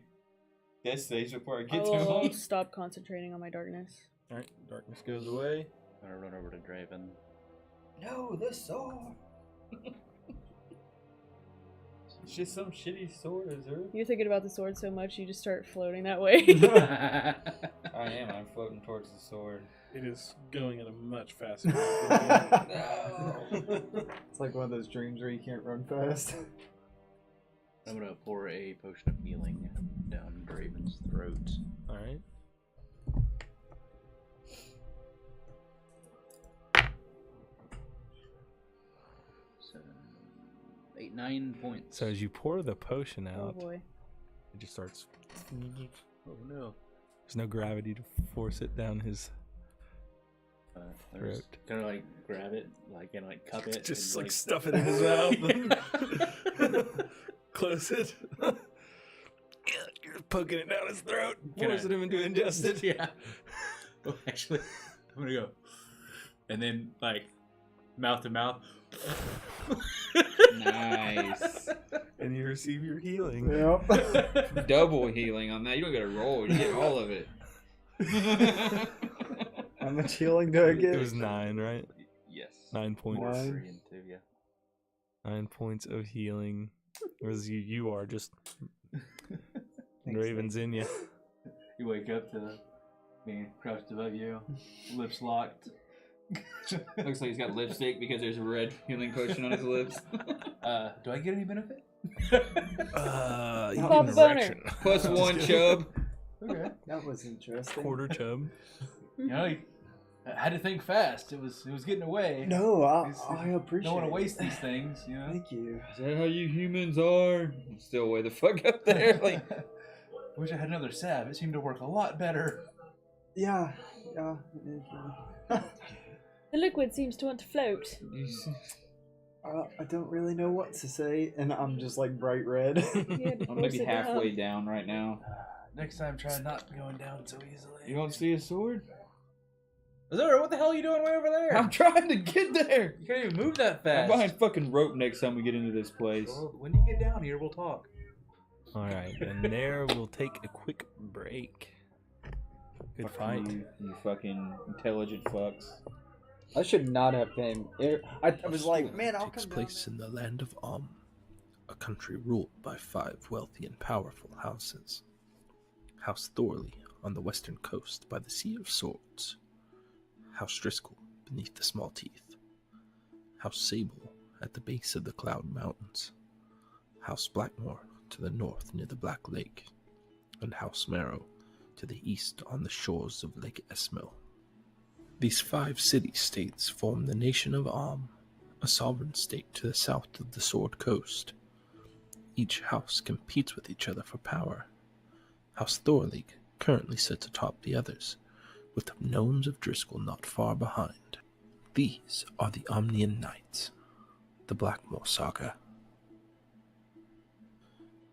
death saves before I I get to will him. stop concentrating on my darkness. Alright, darkness goes away. I'm gonna run over to Draven. No, the sword. It's just some shitty sword, is there? You're thinking about the sword so much, you just start floating that way. I am. I'm floating towards the sword. It is going at a much faster rate. No. It's like one of those dreams where you can't run fast. I'm gonna pour a potion of healing down Draven's throat. Alright. Seven, 8, 9 points. So as you pour the potion Oh out, boy. it just starts. Oh no. There's no gravity to force it down his throat. Kind of like grab it, like and like cup it. Just and, like stuff it in his mouth. Close it. You're poking it down his throat, Can forcing him into ingested. Yeah. Well, actually, I'm gonna go, and then like mouth to mouth. Nice. And you receive your healing. Yep. Double healing on that. You don't get a roll. You get all of it. How much healing do I get? It was 9, right? Yes. 9 points. Nine. 3 and 2, yeah. 9 points of healing. Whereas you are just Thanks, Raven's in you. You wake up to being crouched above you, lips locked. Looks like he's got lipstick because there's a red healing potion on his lips. Do I get any benefit? You Bob get an Boner. erection. +1 chub. Okay. That was interesting. Quarter chub. You know, I had to think fast. It was getting away. No, I Don't appreciate want to it. waste these things, you know. Thank you. Is that how you humans are? Still way the fuck up there. Like, Wish I had another salve. It seemed to work a lot better. Yeah. The liquid seems to want to float. I don't really know what to say, and I'm just like bright red. I'm maybe halfway down right now. Next time, try not going down so easily. You don't see a sword? Azura, what the hell are you doing way over there? I'm trying to get there. You can't even move that I'm fast. behind fucking rope next time we get into this place. Well, when you get down here, we'll talk. Alright, and there we'll take a quick break. Good Fuck fight. You fucking intelligent fucks. I should not have been. I was like, man, I'll takes come down. place in the land of a country ruled by 5 wealthy and powerful houses. House Thorley on the western coast by the Sea of Swords. House Driscoll beneath the Small Teeth. House Sable at the base of the Cloud Mountains. House Blackmore to the north near the Black Lake. And House Marrow to the east on the shores of Lake Esmo. These 5 city-states form the nation of a sovereign state to the south of the Sword Coast. Each house competes with each other for power. House Thorley currently sits atop the others, with the gnomes of Driscoll not far behind. These are the Amnian Knights, the Blackmore Saga.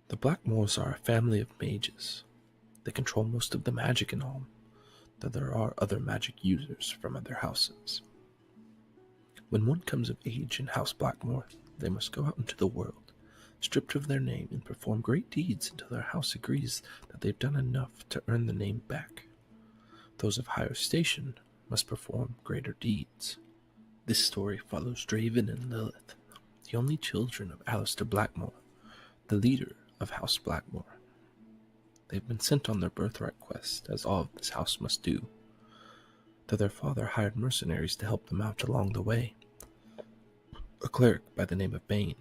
The Blackmores are a family of mages. They control most of the magic in Ulm, though there are other magic users from other houses. When one comes of age in House Blackmore, they must go out into the world, stripped of their name, and perform great deeds until their house agrees that they've done enough to earn the name back. Those of higher station must perform greater deeds. This story follows Draven and Lilith, the only children of Alistair Blackmore, the leader of House Blackmore. They've been sent on their birthright quest, as all of this house must do, though their father hired mercenaries to help them out along the way. A cleric by the name of Bane,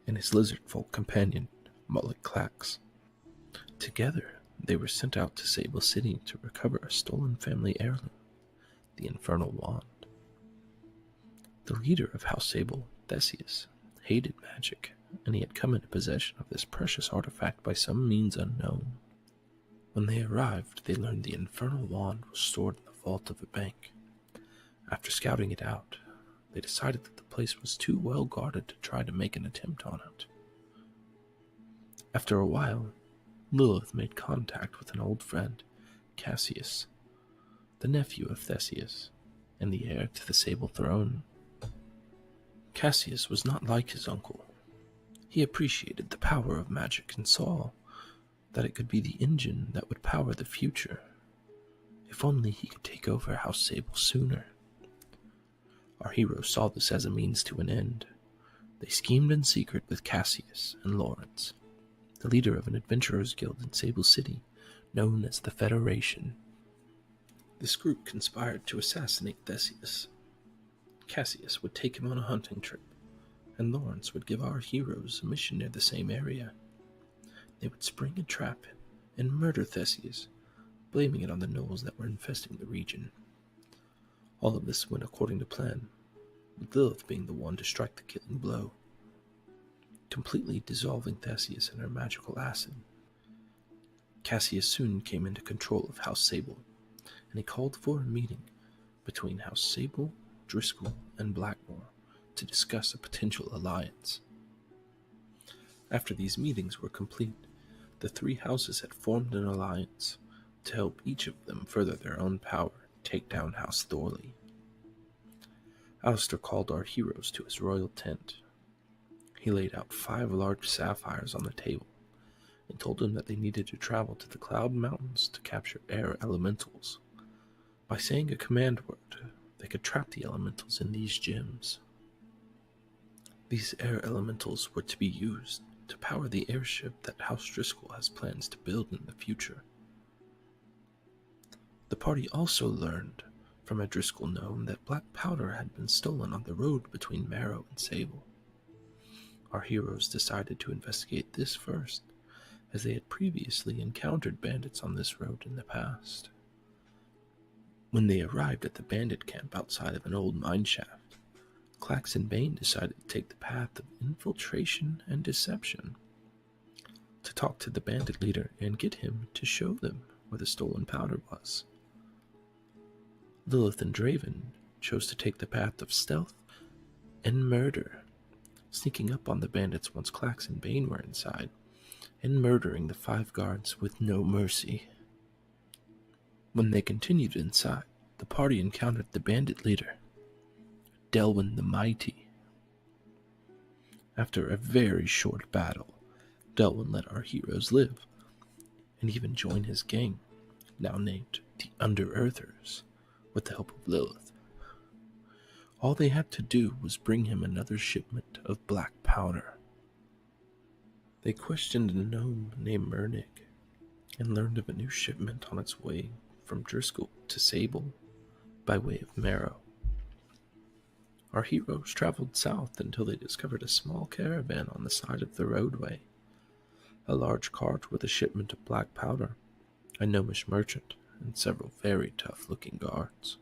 and his lizard-folk companion, Mullet Clax. Together, they were sent out to Sable City to recover a stolen family heirloom, the Infernal Wand. The leader of House Sable, Theseus, hated magic, and he had come into possession of this precious artifact by some means unknown. When they arrived, they learned the Infernal Wand was stored in the vault of a bank. After scouting it out, they decided that the place was too well guarded to try to make an attempt on it. After a while, Lilith made contact with an old friend, Cassius, the nephew of Theseus, and the heir to the Sable Throne. Cassius was not like his uncle. He appreciated the power of magic and saw that it could be the engine that would power the future. If only he could take over House Sable sooner. Our hero saw this as a means to an end. They schemed in secret with Cassius and Lawrence, the leader of an adventurers' guild in Sable City, known as the Federation. This group conspired to assassinate Theseus. Cassius would take him on a hunting trip, and Lawrence would give our heroes a mission near the same area. They would spring a trap and murder Theseus, blaming it on the gnolls that were infesting the region. All of this went according to plan, with Lilith being the one to strike the killing blow, completely dissolving Theseus in her magical acid. Cassius soon came into control of House Sable, and he called for a meeting between House Sable, Driscoll, and Blackmore to discuss a potential alliance. After these meetings were complete, the 3 houses had formed an alliance to help each of them further their own power and take down House Thorley. Alistair called our heroes to his royal tent. He laid out 5 large sapphires on the table and told them that they needed to travel to the Cloud Mountains to capture air elementals. By saying a command word, they could trap the elementals in these gems. These air elementals were to be used to power the airship that House Driscoll has plans to build in the future. The party also learned from a Driscoll gnome that black powder had been stolen on the road between Marrow and Sable. Our heroes decided to investigate this first, as they had previously encountered bandits on this road in the past. When they arrived at the bandit camp outside of an old mine shaft, Clax and Bane decided to take the path of infiltration and deception, to talk to the bandit leader and get him to show them where the stolen powder was. Lilith and Draven chose to take the path of stealth and murder, sneaking up on the bandits once Clax and Bane were inside, and murdering the 5 guards with no mercy. When they continued inside, the party encountered the bandit leader, Delwyn the Mighty. After a very short battle, Delwyn let our heroes live, and even join his gang, now named the Under-Earthers with the help of Lilith. All they had to do was bring him another shipment of black powder. They questioned a gnome named Mernig and learned of a new shipment on its way from Driscoll to Sable by way of Marrow. Our heroes traveled south until they discovered a small caravan on the side of the roadway, a large cart with a shipment of black powder, a gnomish merchant, and several very tough-looking guards.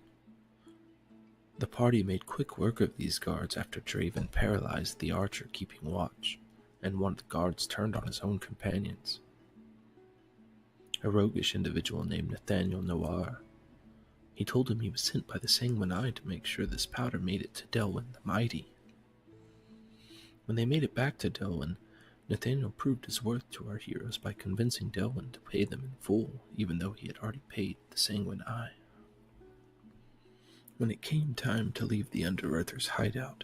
The party made quick work of these guards after Draven paralyzed the archer keeping watch, and one of the guards turned on his own companions. A roguish individual named Nathaniel Noir. He told him he was sent by the Sanguine Eye to make sure this powder made it to Delwyn the Mighty. When they made it back to Delwyn, Nathaniel proved his worth to our heroes by convincing Delwyn to pay them in full, even though he had already paid the Sanguine Eye. When it came time to leave the Under-Earthers' hideout,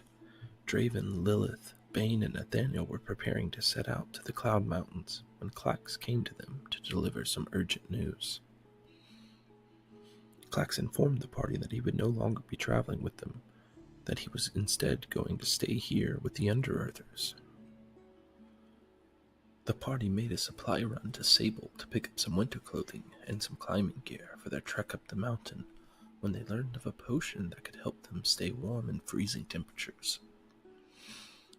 Draven, Lilith, Bane, and Nathaniel were preparing to set out to the Cloud Mountains when Clax came to them to deliver some urgent news. Clax informed the party that he would no longer be traveling with them, that he was instead going to stay here with the Under-Earthers. The party made a supply run to Sable to pick up some winter clothing and some climbing gear for their trek up the mountain when they learned of a potion that could help them stay warm in freezing temperatures.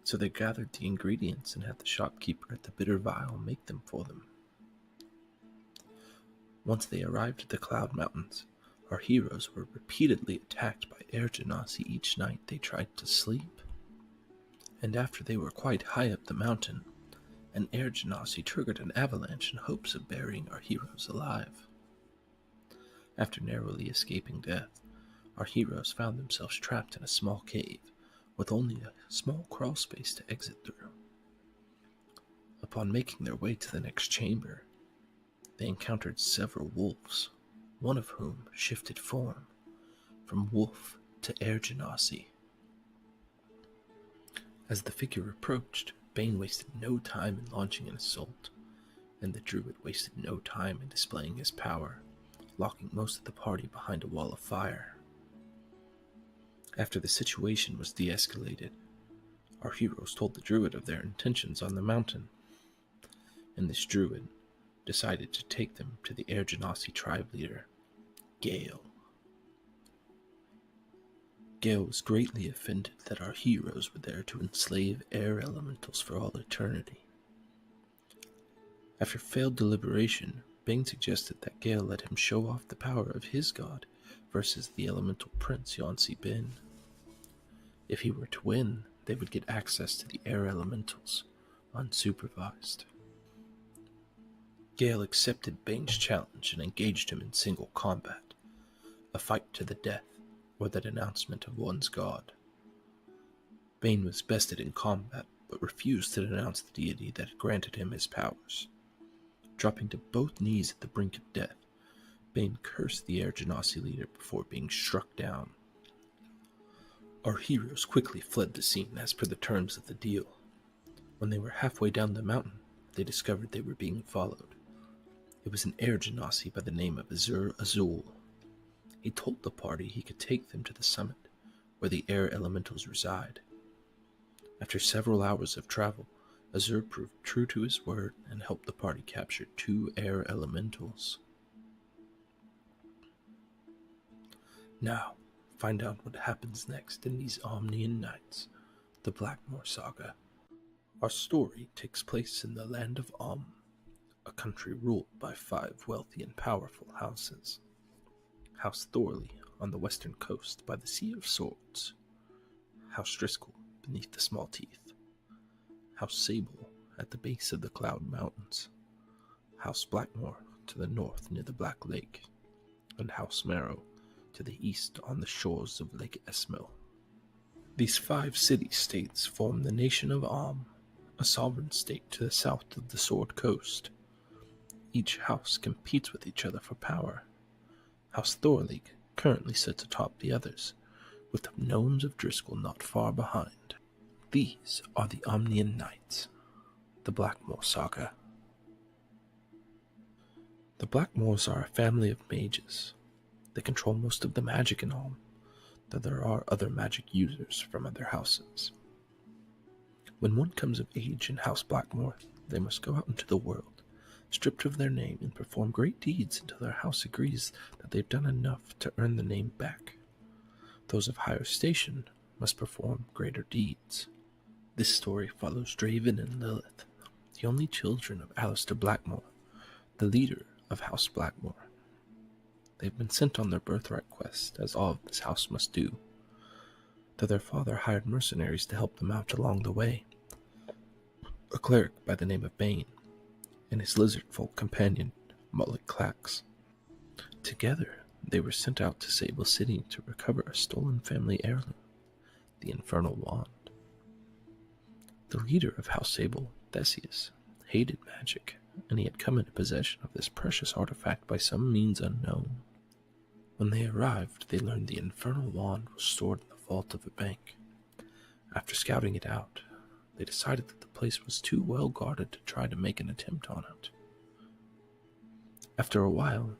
So they gathered the ingredients and had the shopkeeper at the Bitter Vial make them for them. Once they arrived at the Cloud Mountains, our heroes were repeatedly attacked by air genasi each night they tried to sleep. And after they were quite high up the mountain, an air genasi triggered an avalanche in hopes of burying our heroes alive. After narrowly escaping death, our heroes found themselves trapped in a small cave with only a small crawl space to exit through. Upon making their way to the next chamber, they encountered several wolves, one of whom shifted form from wolf to air genasi. As the figure approached, Bane wasted no time in launching an assault, and the druid wasted no time in displaying his power, locking most of the party behind a wall of fire. After the situation was de-escalated, our heroes told the druid of their intentions on the mountain, and this druid decided to take them to the Air Genasi tribe leader, Gale. Gale was greatly offended that our heroes were there to enslave air elementals for all eternity. After failed deliberation, Bane suggested that Gale let him show off the power of his god versus the elemental prince Yonsi Bin. If he were to win, they would get access to the air elementals, unsupervised. Gale accepted Bane's challenge and engaged him in single combat, a fight to the death, or the denouncement of one's god. Bane was bested in combat, but refused to denounce the deity that had granted him his powers. Dropping to both knees at the brink of death, Bane cursed the Air Genasi leader before being struck down. Our heroes quickly fled the scene as per the terms of the deal. When they were halfway down the mountain, they discovered they were being followed. It was an Air Genasi by the name of Azur Azul. He told the party he could take them to the summit, where the air elementals reside. After several hours of travel, Azur proved true to his word and helped the party capture 2 air elementals. Now, find out what happens next in these Amnian nights, the Blackmore Saga. Our story takes place in the land of a country ruled by 5 wealthy and powerful houses. House Thorley on the western coast by the Sea of Swords, House Driscoll beneath the Small Teeth, House Sable at the base of the Cloud Mountains, House Blackmore to the north near the Black Lake, and House Marrow to the east on the shores of Lake Esmil. These 5 city-states form the nation of a sovereign state to the south of the Sword Coast. Each house competes with each other for power. House Thorley currently sits atop the others, with the gnomes of Driscoll not far behind. These are the Amnian Knights, the Blackmore Saga. The Blackmores are a family of mages, They control most of the magic in all, though there are other magic users from other houses. When one comes of age in House Blackmore, they must go out into the world, stripped of their name, and perform great deeds until their house agrees that they've done enough to earn the name back. Those of higher station must perform greater deeds. This story follows Draven and Lilith, the only children of Alistair Blackmore, the leader of House Blackmore. They've been sent on their birthright quest, as all of this house must do, though their father hired mercenaries to help them out along the way. A cleric by the name of Bane, and his lizard-folk companion, Mullet Clax. Together, they were sent out to Sable City to recover a stolen family heirloom, the Infernal Wand. The leader of House Sable, Theseus, hated magic, and he had come into possession of this precious artifact by some means unknown. When they arrived, they learned the Infernal Wand was stored in the vault of a bank. After scouting it out, they decided that the place was too well guarded to try to make an attempt on it. After a while,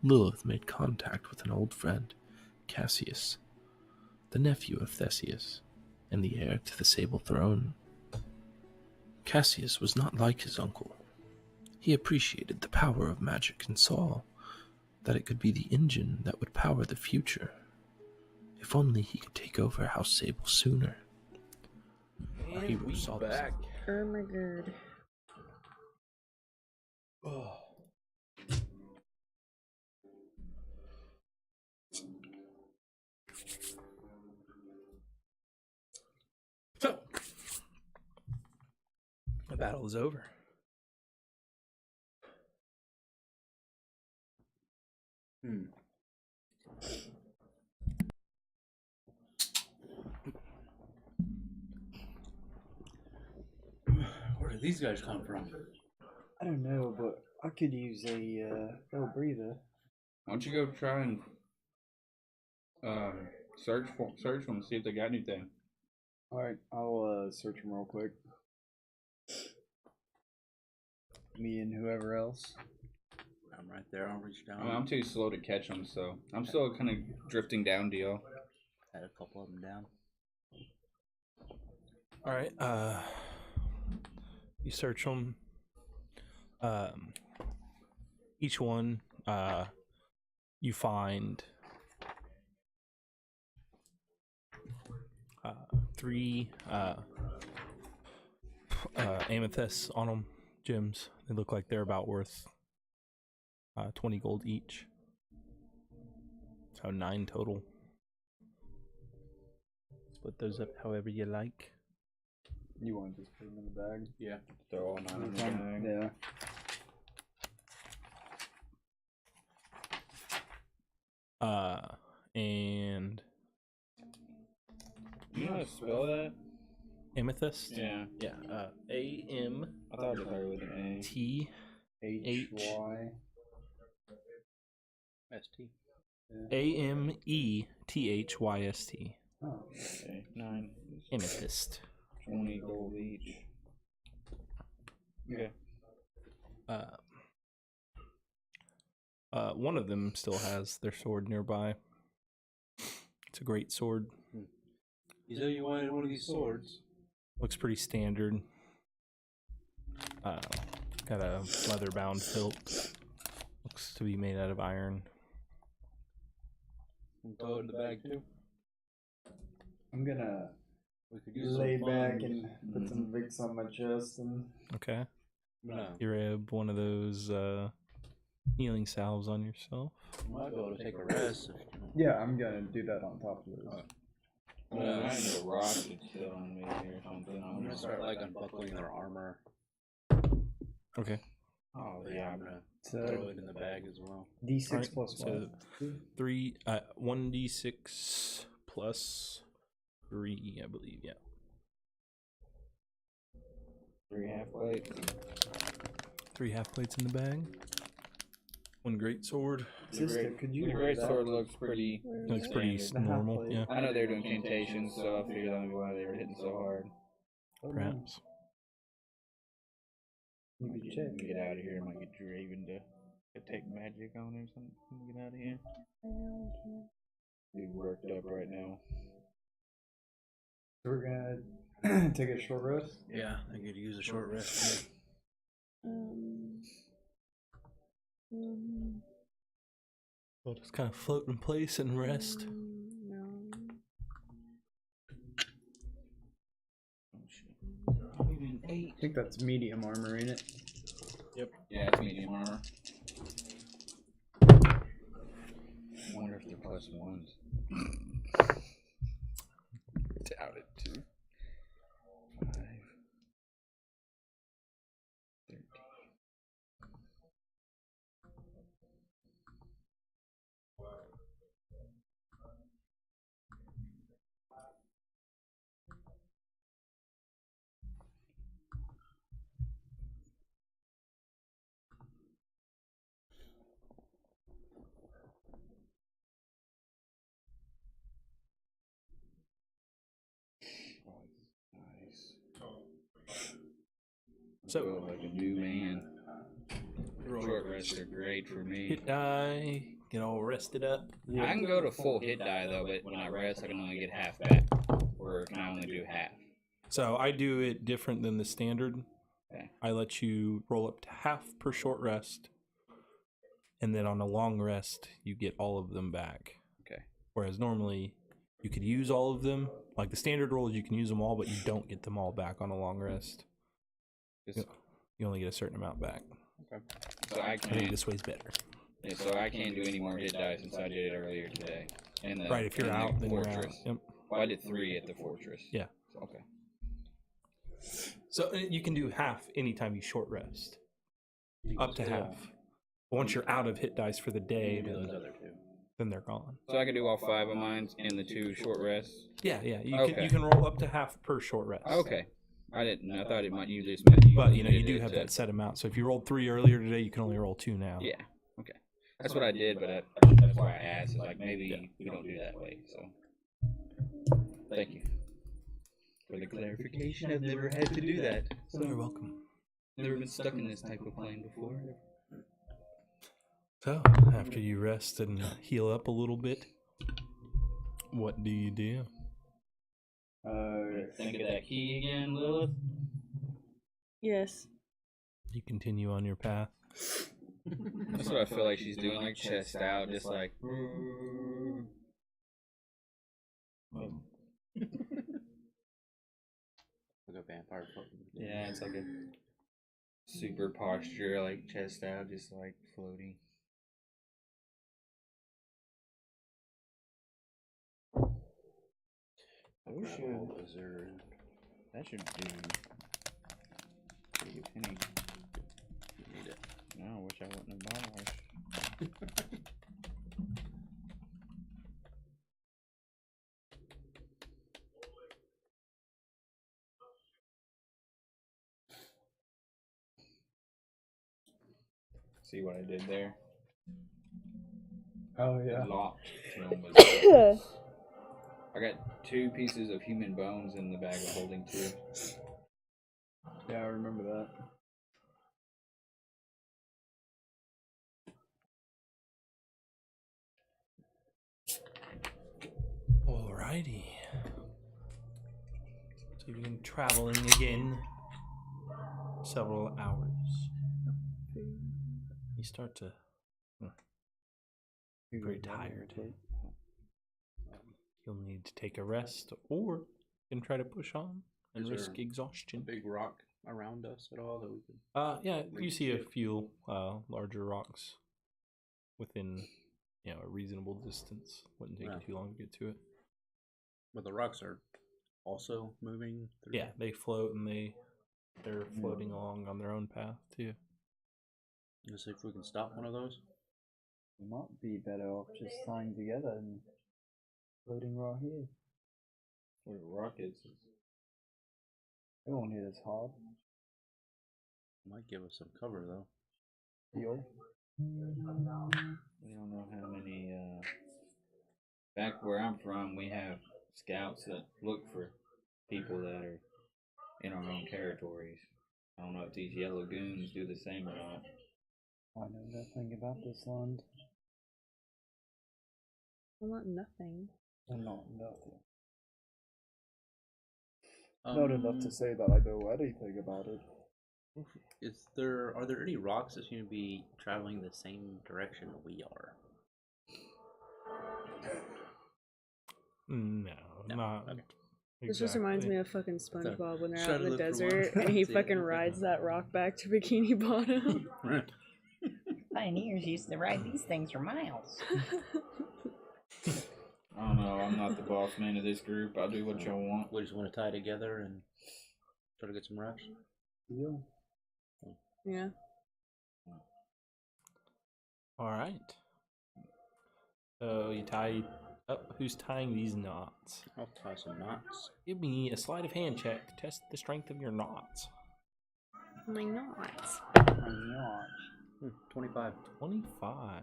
Lilith made contact with an old friend, Cassius, the nephew of Theseus, and the heir to the Sable Throne. Cassius was not like his uncle. He appreciated the power of magic and saw that it could be the engine that would power the future. If only he could take over House Sable sooner. Our hero saw this. Oh my god. So, the battle is over. Where did these guys come from? I don't know, but I could use a little breather. Why don't you go try and search them, see if they got anything. Alright, I'll search them real quick. Me and whoever else. I'm right there. I'll reach down. I'm too slow to catch them, so I'm still kind of drifting down, deal. Had a couple of them down. All right. You search them. Each one, you find 3 amethysts on them, gems. They look like they're about worth 20 gold each. So 9 total. Split those up however you like. You want to just put them in the bag? Yeah, throw all 9 in the bag. Yeah. And You know how to spell that? amethyst. Yeah. Yeah. A-M. I thought it started with an T H-Y. ST. A-M-E-T-H-Y-S-T. Oh. A. Okay, 9. Amethyst. 20 gold each. Okay. One of them still has their sword nearby. It's a great sword. You said you wanted one of these swords. Looks pretty standard. Got a leather-bound hilt. Looks to be made out of iron. And throw it in the bag too. I'm gonna We could use lay some back funds. and put some Vicks on my chest and Okay. No. You rub one of those healing salves on yourself. You might be able to take a rest. If you don't. yeah, I'm gonna do that on top of this. I need a rock to sit on me or something. I'm gonna start like unbuckling their armor. Okay. Oh yeah, I'm gonna So throw it in the bag as well. D6 Alright, plus so 1. 1d6 plus 3, I believe. Yeah. 3 half plates. 3 half plates in the bag. 1 great sword. Sister, could you The wear great that? sword looks pretty. Looks pretty standard. normal. half-plate. Yeah. I know they're doing incantations, so I figured that would be why they were hitting so hard. Oh, no. Perhaps. You could Get, check. get out of here. I might get Draven to Could take magic on or something to get out of here. I know I can. Be worked up right now. So we're gonna take a short rest. Yeah, I could use a short rest. Um, um, We'll just kind of float in place and rest. no. Oh shit. We need an 8. I think that's medium armor, ain't it? Yeah, it's medium armor. I wonder if they're plus ones. Doubt it too. 5. 13. Nice. So- Feel like a new man. Short rests are great for me. Hit die, get all rested up. I can go to full hit die though, but when I rest, I can only get half back, or can I only do half? So I do it different than the standard. Okay. I let you roll up to half per short rest, and then on a long rest, you get all of them back. Okay. Whereas normally, you could use all of them. Like the standard roll is you can use them all, but you don't get them all back on a long rest. Just- You only get a certain amount back. So I I think can't. this way's better. Yeah, so I can't do any more hit die since I did it earlier today. In the, Right, if you're in the out, then you're out. fortress. Yep. Well, I did 3 at the fortress. Yeah. So, okay. So you can do half anytime you short rest. Up to half. But once you're out of hit dice for the day, then they're gone. So I can do all 5 of mine in the 2 short rests. Yeah. You Okay. can roll up to half per short rest. Okay. I didn't. I thought it might. You just meant. But you did do it have to- that set amount. So if you rolled 3 earlier today, you can only roll 2 now. Yeah. Okay. That's what I did, but that's why I asked. Is like maybe we don't do that way. So. Thank you for the clarification. I've never had to do that. You're welcome. Never been stuck in this type of plane before. So after you rest and heal up a little bit, what do you do? Think of that key again, Lilith. Yes. You continue on your path. That's what I feel like she's doing, like chest out, just like. Like a vampire. Yeah, it's like a super posture, like chest out, just like floating. Lizard. That should do. Pretty good penny. You need it. No, I wish I wouldn't have bought it. See what I did there? Oh yeah. Locked. Yeah. I got 2 pieces of human bones in the bag of holding too. Yeah, I remember that. Alrighty. So you've been traveling again several hours. You start to be very tired. You'll need to take a rest, or you can try to push on and Is risk there exhaustion. Big rock around us at all that we could. Yeah, you see a few larger rocks within, a reasonable distance. Wouldn't take Yeah. you too long to get to it. But the rocks are also moving through. Yeah, they float and they're floating along on their own path too. Let's see if we can stop one of those. We might be better off just tying together and floating right here. Where the rock is. It won't hit us hard. Might give us some cover though. Deal. We don't know how many. Back where I'm from, we have scouts that look for people that are in our own territories. I don't know if these yellow goons do the same or not. I know nothing about this land. I want nothing. I'm not nothing. Um, Not enough to say that I know anything about it. Are there any rocks that seem to be traveling the same direction we are? No, not. Okay. This just reminds me exactly. of fucking SpongeBob when they're Try out to in the look for desert one. and he See fucking anything. rides that rock back to Bikini Bottom. Pioneers used to ride these things for miles. I don't know. I'm not the boss man of this group. I'll do what y'all want. We just want to tie together and try to get some rocks. Yeah. Yeah. All right. So you tie up. Who's tying these knots? I'll tie some knots. Give me a sleight of hand check. Test the strength of your knots. My knots. I'm not. 25. 25.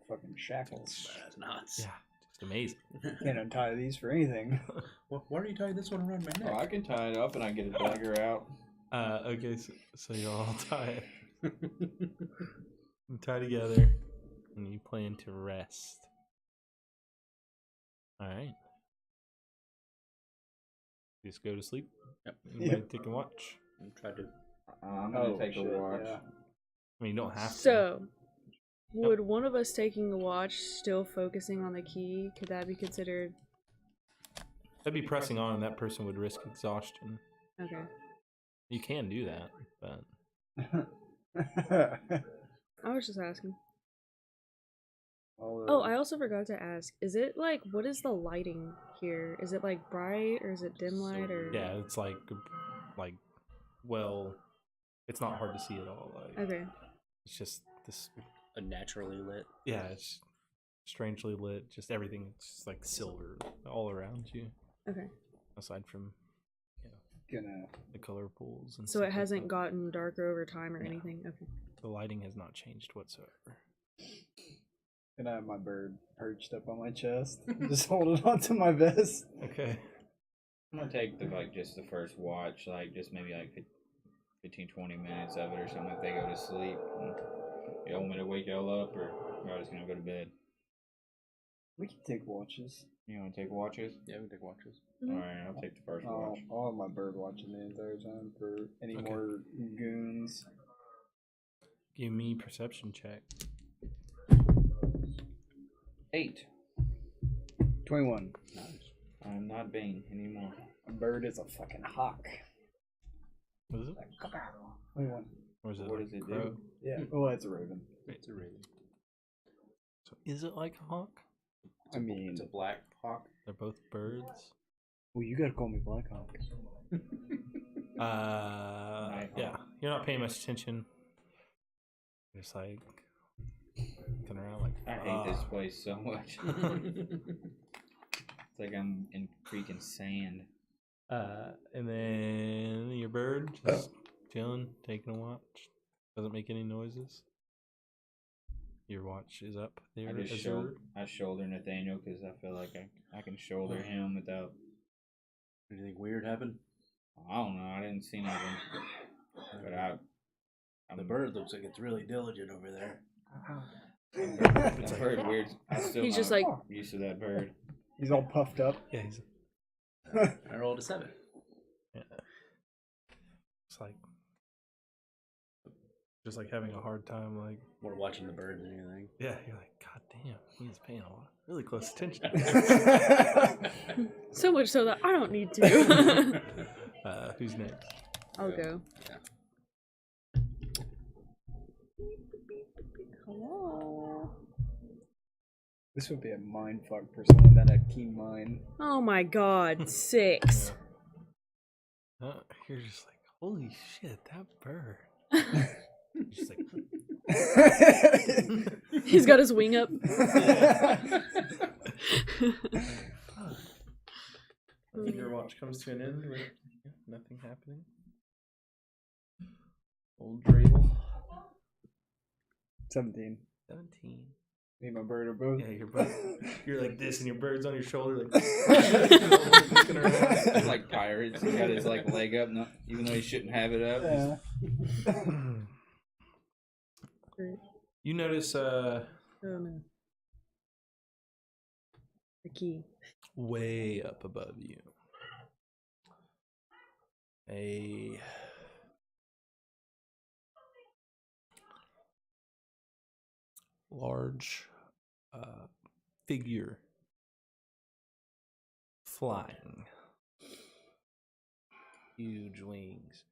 Fucking shackles. That's knots. Yeah, just amazing. Can't untie these for anything. Why are you tying this one around my Oh, I neck? can tie it up and I can get a dagger out. Okay, so you all tie it. You tie together, and you plan to rest. All right. Just go to sleep. Yep. Anybody take a watch? And try to. I'm gonna take a watch. Yeah. I mean, you don't have to. So, would one of us taking the watch still focusing on the key? Could that be considered? That'd be pressing on, and that person would risk exhaustion. Okay. You can do that, but I was just asking. I'll, Oh, I also forgot to ask. Is it like, what is the lighting here? Is it like bright or is it dim light or? yeah, it's like, well, it's not hard to see at all. Like, Okay. it's just this. A naturally lit. Yeah, it's strangely lit. Just everything. It's just like silver all around you, Okay. aside from gonna the color pools. And So stuff it like hasn't that. gotten darker over time or No. anything? Okay. The lighting has not changed whatsoever. gonna have my bird perched up on my chest, just holding onto my vest. Okay. I'm gonna take just the first watch, just maybe 15-20 minutes of it or something if they go to sleep. You want me to wake y'all up or y'all just gonna go to bed? We can take watches. You wanna take watches? Yeah, we can take watches. Mhm. Alright, I'll take the first watch. I'll have my bird watching the entire time for any Okay. more goons. Give me perception check. 8. 21. I'm not Bane anymore. A bird is a fucking hawk. What is it? 21. Or is it What like does it a crow? do? Yeah. Oh, it's a raven. It's a raven. So is it like a hawk? I mean, It's a black hawk. They're both birds. well, you gotta call me Black Hawk. Yeah. You're not paying much attention. You're just like looking around like. I hate this place so much. It's like I'm in freaking sand. And then your bird just chilling, taking a watch. Doesn't make any noises. Your watch is up there. I just shoulder Nathaniel because I feel like I can shoulder him without. Anything weird happen? I don't know. I didn't see nothing. But The bird looks like it's really diligent over there. I've heard weird. I still He's not just like- used to that bird. He's all puffed up. Yeah, he's. I rolled a 7. Yeah. It's like. Just like having a hard time, like. More watching the bird than anything. Yeah, you're like, God damn, he's paying a lot, really close attention. So much so that I don't need to. Who's next? I'll go. Yeah. Hello. This would be a mind fuck for someone that had keen mind. Oh my god, 6. You're just like, holy shit, that bird. You're just like, He's got his wing up. your watch comes to an end with nothing happening. Old Drabel. 17. 17. Me and my bird are both. Yeah, you're like this, and your bird's on your shoulder, like. He's like pirates. He got his leg up, even though he shouldn't have it up. Yeah. Great. You notice Oh no. The key. way up above you a large figure flying, huge wings,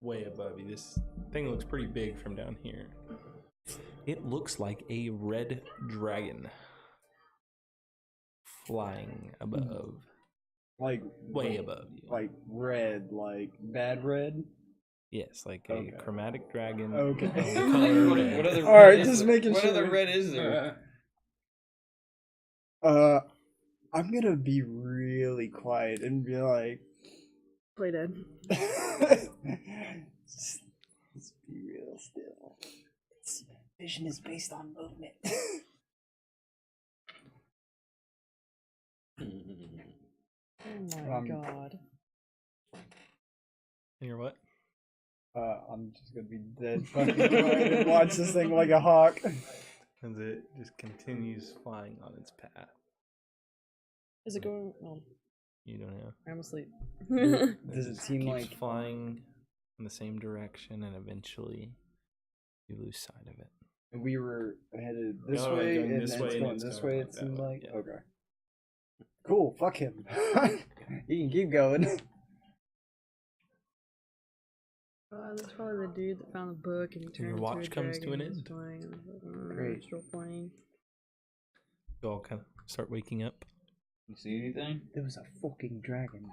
way above you. This thing looks pretty big from down here. It looks like a red dragon flying above, Like way above you. like red, like bad red. Yes, like Okay. a chromatic dragon. Okay. of the color red. What other All right, red is just there? making What sure. other red is there? I'm gonna be really quiet and be like, Play dead. just be real still. Vision is based on movement. Oh my god. And you're what? I'm just gonna be dead fucking quiet and watch this thing like a hawk. As it just continues flying on its path. Is it going? Oh, You don't know. I'm asleep. Does it just seem keeps like flying in the same direction, and eventually you lose sight of it? we were headed this No, way going and this it's way and going it's this going way? like It that seemed way, like yeah. okay. Cool. Fuck him. You can keep going. That's probably the dude that found the book and he turned your into watch a comes to dragon an and was end. flying, and I was like, Great. Still flying. You all kind of start waking up. You see anything? There was a fucking dragon.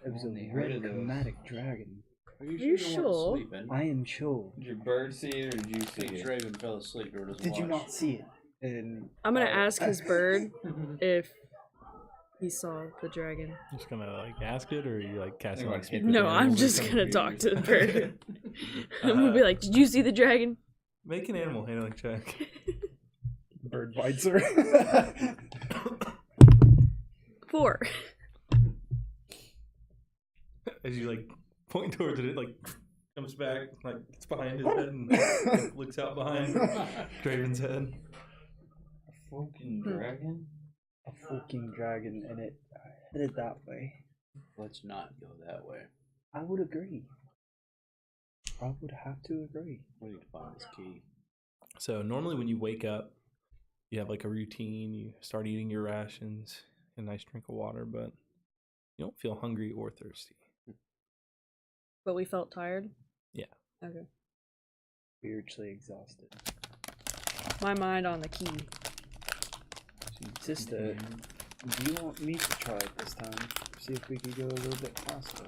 It was Only a heard red of those. chromatic dragon. Are you weren't sure? sleeping? I am sure. Did your bird see it or did you I see think it? Draven fell asleep or doesn't Did you watch. not see it? And I'm gonna ask his bird if he saw the dragon. You're just gonna like ask it, or you like cast it They're on gonna speak hit with No, the I'm animals or just something? gonna talk to the bird. I'm gonna be like, "Did you see the dragon?" Make an animal handling check. bird bites her. 4. As you like point towards it, it like comes back, like it's behind his head, and like, looks out behind Draven's head. A fucking dragon? A fucking dragon, and it headed that way. Let's not go that way. I would agree. I would have to agree. We need to find this key. So normally when you wake up, you have like a routine. You start eating your rations, a nice drink of water, but you don't feel hungry or thirsty. But we felt tired. Yeah. Okay. Spiritually exhausted. My mind on the key. Sister, do you want me to try it this time? See if we could go a little bit faster.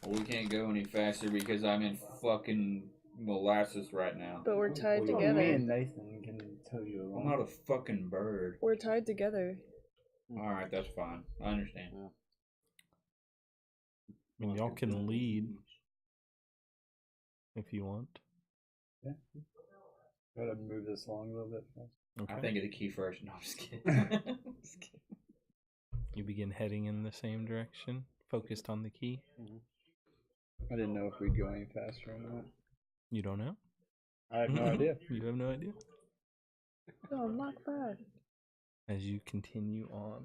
Well, we can't go any faster because I'm in fucking molasses right now. But we're tied Well, together. me and Nathan can tow you I'm along. not a fucking bird. We're tied together. Alright, that's fine. I understand. I mean, y'all can lead if you want. Yeah. Gotta move this along a little bit faster. Okay. I think of the key first. No, I'm just kidding. Just kidding. You begin heading in the same direction, focused on the key. I didn't know if we'd go any faster or not. You don't know? I have no idea. You have no idea? Oh, Mach 5. As you continue on.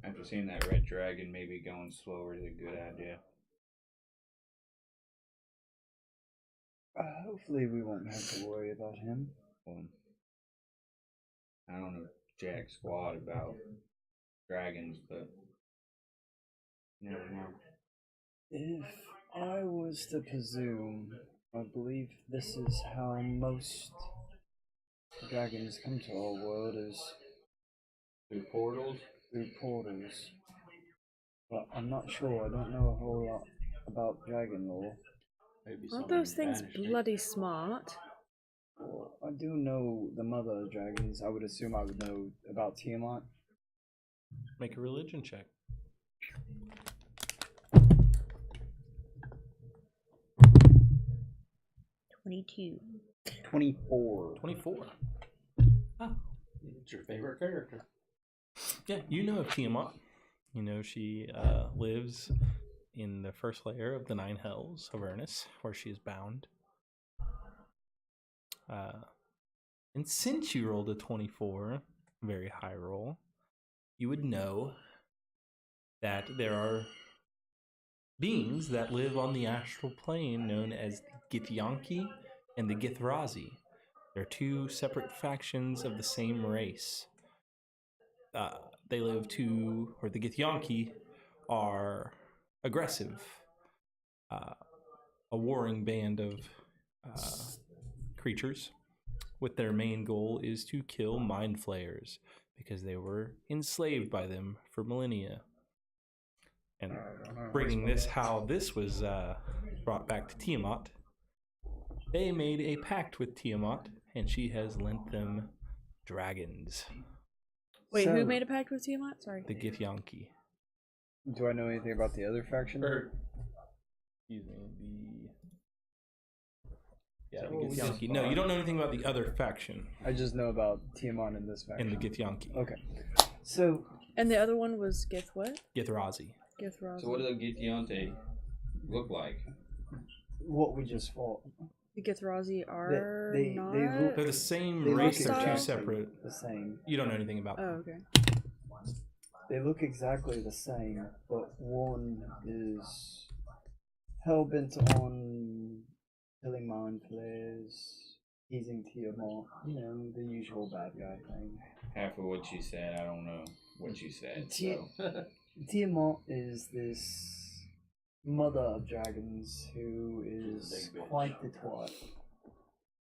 After seeing that red dragon, maybe going slower is a good idea. Hopefully we won't have to worry about him. Well, I don't know jack squat about dragons, but you never know. If I was to presume, I believe this is how most dragons come to our world, is Through portals? through portals. But I'm not sure, I don't know a whole lot about dragon lore. Maybe Aren't someone those things banished it. bloody smart? Well, I do know the mother of dragons. I would assume I would know about Tiamat. Make a religion check. $22. 24. 24. Oh, It's your favorite character. Yeah, you know of Tiamat. You know she lives in the first layer of the 9 hells of Ernest, where she is bound. And since you rolled a 24, very high roll, you would know that there are beings that live on the astral plane known as the Githyanki and the Githrazi. They're 2 separate factions of the same race. They live to, or the Githyanki are aggressive, a warring band of creatures. With their main goal is to kill mind flayers because they were enslaved by them for millennia. And bringing this, how this was brought back to Tiamat, they made a pact with Tiamat, and she has lent them dragons. Wait, So- who made a pact with Tiamat? Sorry. The Githyanki. Do I know anything about the other faction? Excuse me, the what we Githyanki. just No, you fought? don't know anything about the other faction I just know about Tiamat and this faction. in the Githyanki. Okay. So, And the other one was Gith what? Githrazi. Githrazi. So what do the Githyanki look like? what we just fought. The Githrazi are They not. look- They're the same They race, look they're two exactly separate. the same. You don't know anything about Oh, them. okay. They look exactly the same, but one is hell bent on killing mind flayers, teasing Tiamat, you know, the usual bad guy thing. Half of what you said, I don't know what you said. So. Tiamat is this mother of dragons who is quite the twat.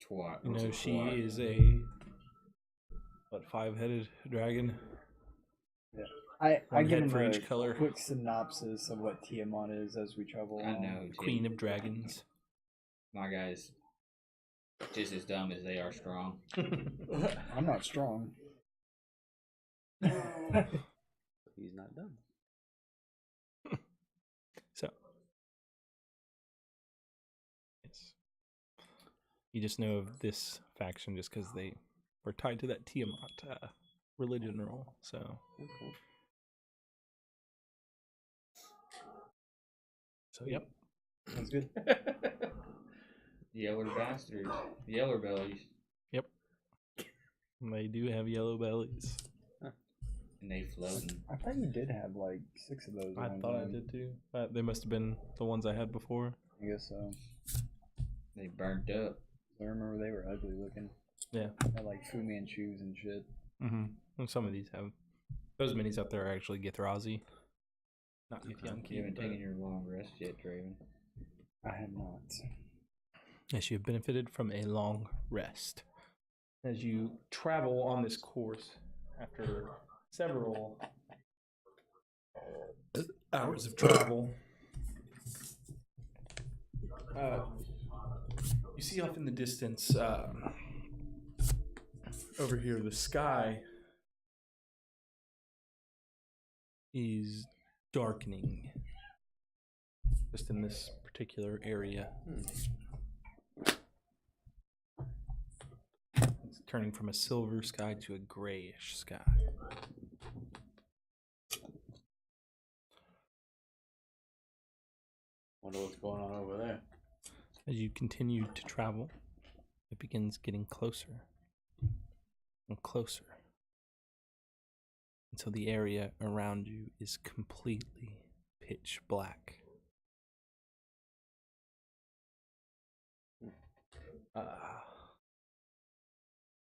Twat. You What's know, a she twat? is a 5-headed dragon. I One give head him for a each color. quick synopsis of what Tiamat is as we travel I along. know. Tim. Queen of dragons. My guy's just as dumb as they are strong. I'm not strong. He's not done. So, yes. You just know of this faction just because they were tied to that Tiamat religion role. So, yep. Sounds good. Yeller bastards. Yeller bellies. Yep. They do have yellow bellies. And they floating. I thought you did have like 6 of those. at I one thought I time. did too. They must have been the ones I had before. I guess so. They burnt up. I remember they were ugly looking. Yeah. Had like Fu Manchus and shit. Mm-hmm. And some of these have. Those minis out there are actually Githrazi. Not You Githyanki. haven't but- taken your long rest yet, Draven. I have not. Yes, you have benefited from a long rest. As you travel on this course after several hours of travel, you see off in the distance, over here, the sky is darkening. Just in this particular area. It's turning from a silver sky to a grayish sky. Wonder what's going on over there. As you continue to travel, it begins getting closer and closer until the area around you is completely pitch black.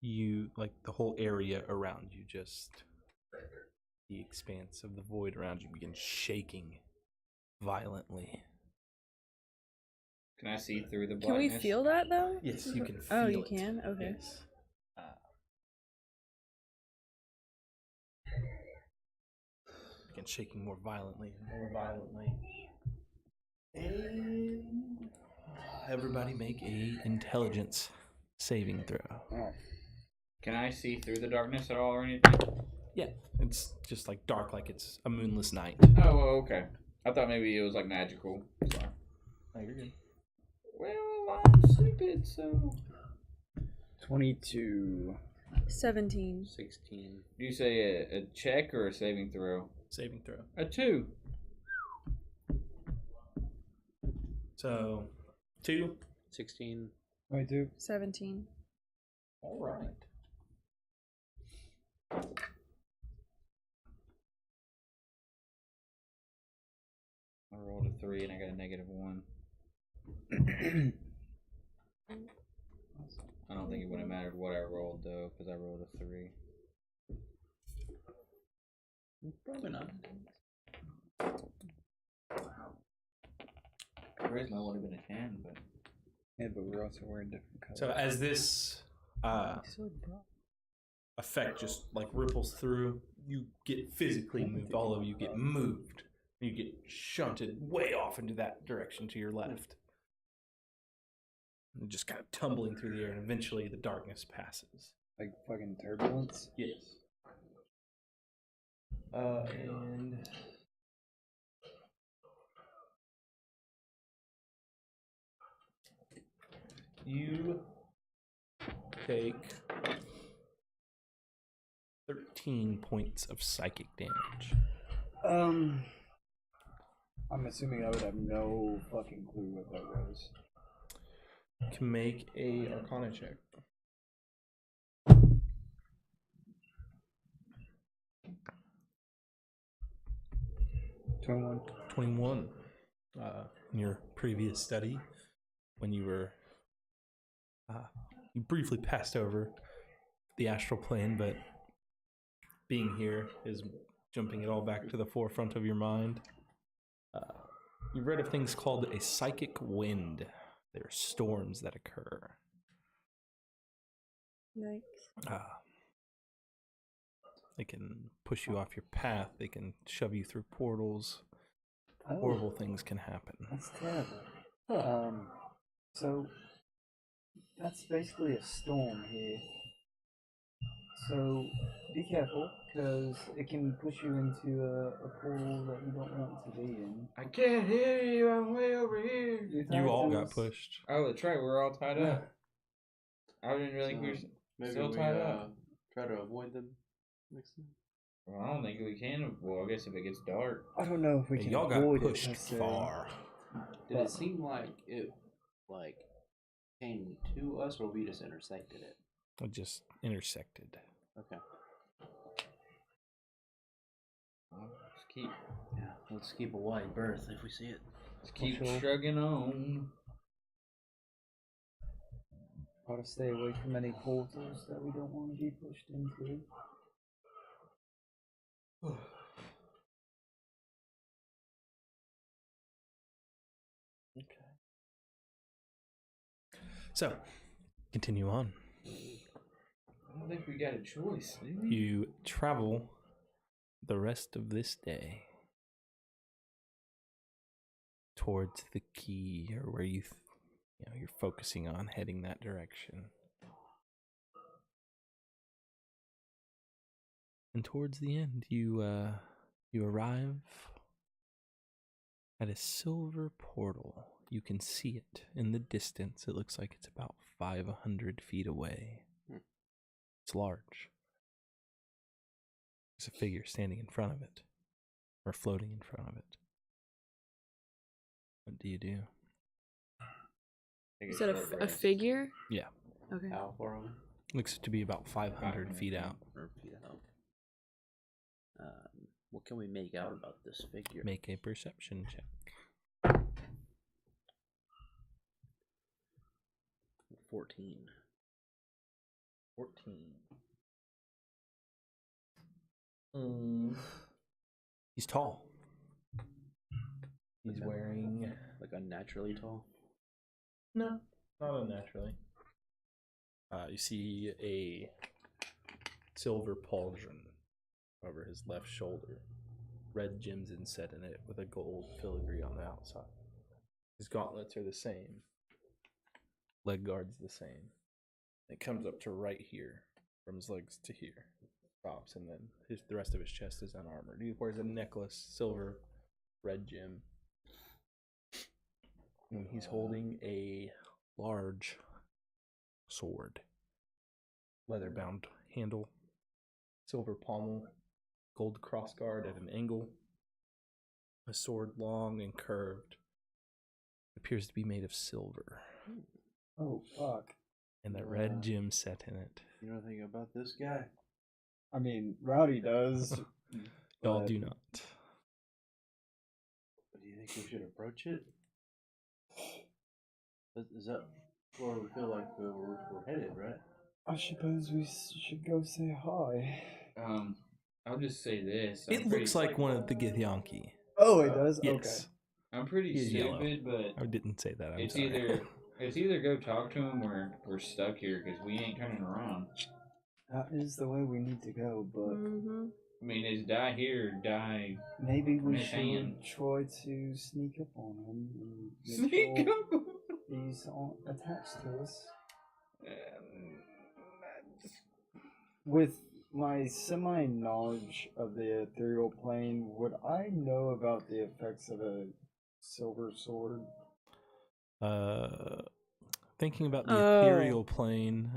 You, like the whole area around you, just the expanse of the void around you begins shaking violently. Can I see through the Can we blackness? feel that though? Yes, you can feel Oh, you it. can? Okay. Yes. Begins shaking more violently and more violently. And everybody make a intelligence saving throw. Oh. Can I see through the darkness at all or anything? Yeah, it's just like dark, like it's a moonless night. Oh, well, okay. I thought maybe it was like magical. Sorry. Oh, you're good. Well, I'm stupid, so. 22. 17. 16. Do you say a check or a saving throw? Saving throw. A 2. So, 2. 16. 22. 17. All right. I rolled a 3 and I got a -1. I don't think it would have mattered what I rolled though, because I rolled a 3. Probably not. Charisma would have been a 10, but Yeah, but we're also wearing different colors. So as this effect just like ripples through, you get physically moved. All of you get moved. You get shunted way off into that direction to your left. And just kind of tumbling through the air, and eventually the darkness passes. Like fucking turbulence. Yes. And you take 13 points of psychic damage. I'm assuming I would have no fucking clue what that was. You can make a Arcana check. 21. 21. In your previous study, when you were you briefly passed over the astral plane, but being here is jumping it all back to the forefront of your mind. You've read of things called a psychic wind. They're storms that occur. Yikes. They can push you off your path. They can shove you through portals. Oh. Horrible things can happen. That's terrible. So that's basically a storm here. So be careful, because it can push you into a portal that you don't want to be in. I can't hear you. I'm way over here. You all got pushed. Oh, that's right. We're all tied up. I didn't really think we were Maybe still we tied up. try to avoid them next time. Well, I don't think we can. Well, I guess if it gets dark. I don't know if we Hey, can y'all got avoid pushed it necessarily. far. Did it seem like it came to us, or we just intersected it? It just intersected. Okay. Well, just keep Let's keep a wide berth if we see it. shrugging on. Gotta stay away from any portals that we don't want to be pushed into. Okay. So, continue on. I don't think we got a choice, do we? You travel the rest of this day towards the key, or where you're focusing on heading that direction. And towards the end, you arrive at a silver portal. You can see it in the distance. It looks like it's about 500 feet away. It's large. There's a figure standing in front of it, or floating in front of it. What do you do? Take Is that short a rest. figure? Yeah. Okay. How far away? Looks to be about 500 feet out. Or feet out. What can we make out about this figure? Make a perception check. 14. 14. He's tall. He's wearing... Like unnaturally tall? No, not unnaturally. You see a silver pauldron over his left shoulder. Red gems inset in it with a gold filigree on the outside. His gauntlets are the same. Leg guard's the same. It comes up to right here, from his legs to here. Stops, and then the rest of his chest is unarmored. He wears a necklace, silver, red gem. And he's holding a large sword, leather-bound handle, silver pommel, gold crossguard at an angle, a sword long and curved. It appears to be made of silver, Oh, fuck. and that red gem set in it. You know anything about this guy? I mean, Rowdy does. Y'all but do not. Do you think we should approach it? Is that where we feel like we're headed, right? I suppose we should go say hi. I'll just say this. It looks like one of the Githyanki. Oh, it does? Yes. Okay. I'm pretty He is yellow. stupid, but I didn't say that. I'm it's sorry. either go talk to him or we're stuck here because we ain't turning around. That is the way we need to go, but Mm-hmm. I mean, it's die here, or die. maybe we Miss should Ann. try to sneak up on him and make Sneak sure up. he's attached to us. That's- With my semi-knowledge of the ethereal plane, would I know about the effects of a silver sword? Thinking about the Oh. ethereal plane,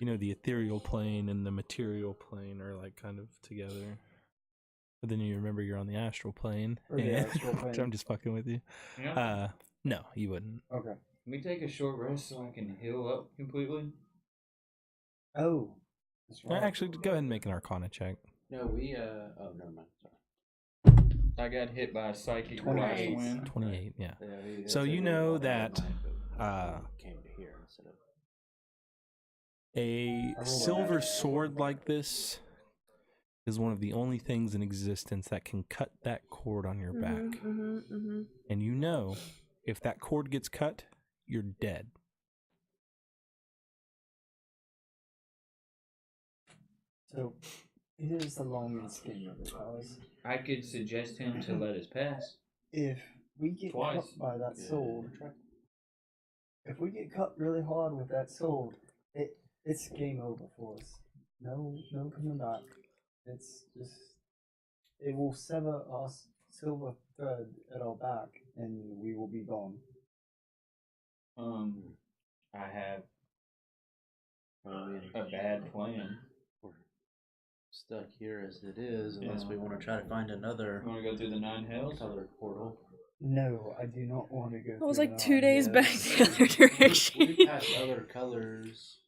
you know, the ethereal plane and the material plane are like kind of together. But then you remember you're on the astral plane. Or the and- astral plane. I'm just fucking with you. Yeah. No, you wouldn't. Okay. Can we take a short rest so I can heal up completely? Oh. That's right. Actually, go ahead and make an Arcana check. No, we oh, never mind. Sorry. I got hit by a psychic 28. blast wind. 28, yeah. Yeah, So you know that came to here instead of a rolled silver that. sword like this is one of the only things in existence that can cut that cord on your back. Mm-hmm, mm-hmm. And you know, if that cord gets cut, you're dead. So, here's the long and skinny of it, guys. I could suggest him to let us pass. If we get Twice. cut by that sword, if we get cut really hard with that sword, it's game over for us. No coming back. It's just, it will sever our silver thread at our back, and we will be gone. I have I mean, a bad plan. we're stuck here as it is, unless we want to try to find another You want to go through the 9 hells? color portal. No, I do not want to go. I was through like that. 2 days yeah. back the other direction. We passed other colors.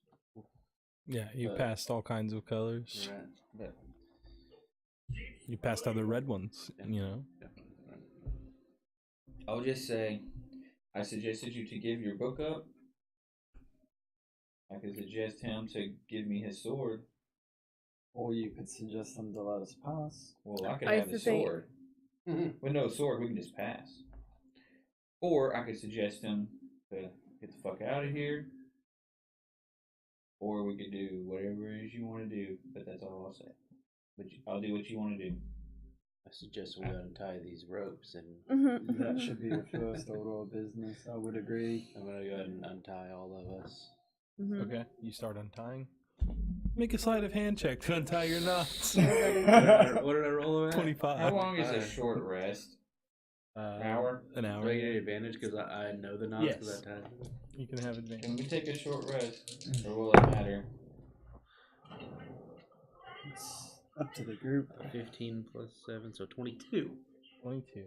Yeah, you But- passed all kinds of colors. Right. But You passed other red ones, you know. I'll just say, I suggested you to give your book up. I could suggest him to give me his sword. Or you could suggest them to let us pass. Well, I could I have his think- sword. With no sword, we can just pass. Or I could suggest him to get the fuck out of here. Or we could do whatever it is you want to do, but that's all I'll say. But I'll do what you want to do. I suggest we untie these ropes, and Mm-hmm. That should be the first order of business. I would agree. I'm gonna go ahead and untie all of us. Mm-hmm. Okay, you start untying. Make a sleight of hand check to untie your knots. What did I roll at? 25. How long is a short rest? An hour? An Do I hour. get any advantage because I know the knots because Yes. I tied? You can have advantage. Can we take a short rest? Or will it matter? It's up to the group. 15 plus 7, so 22. 22.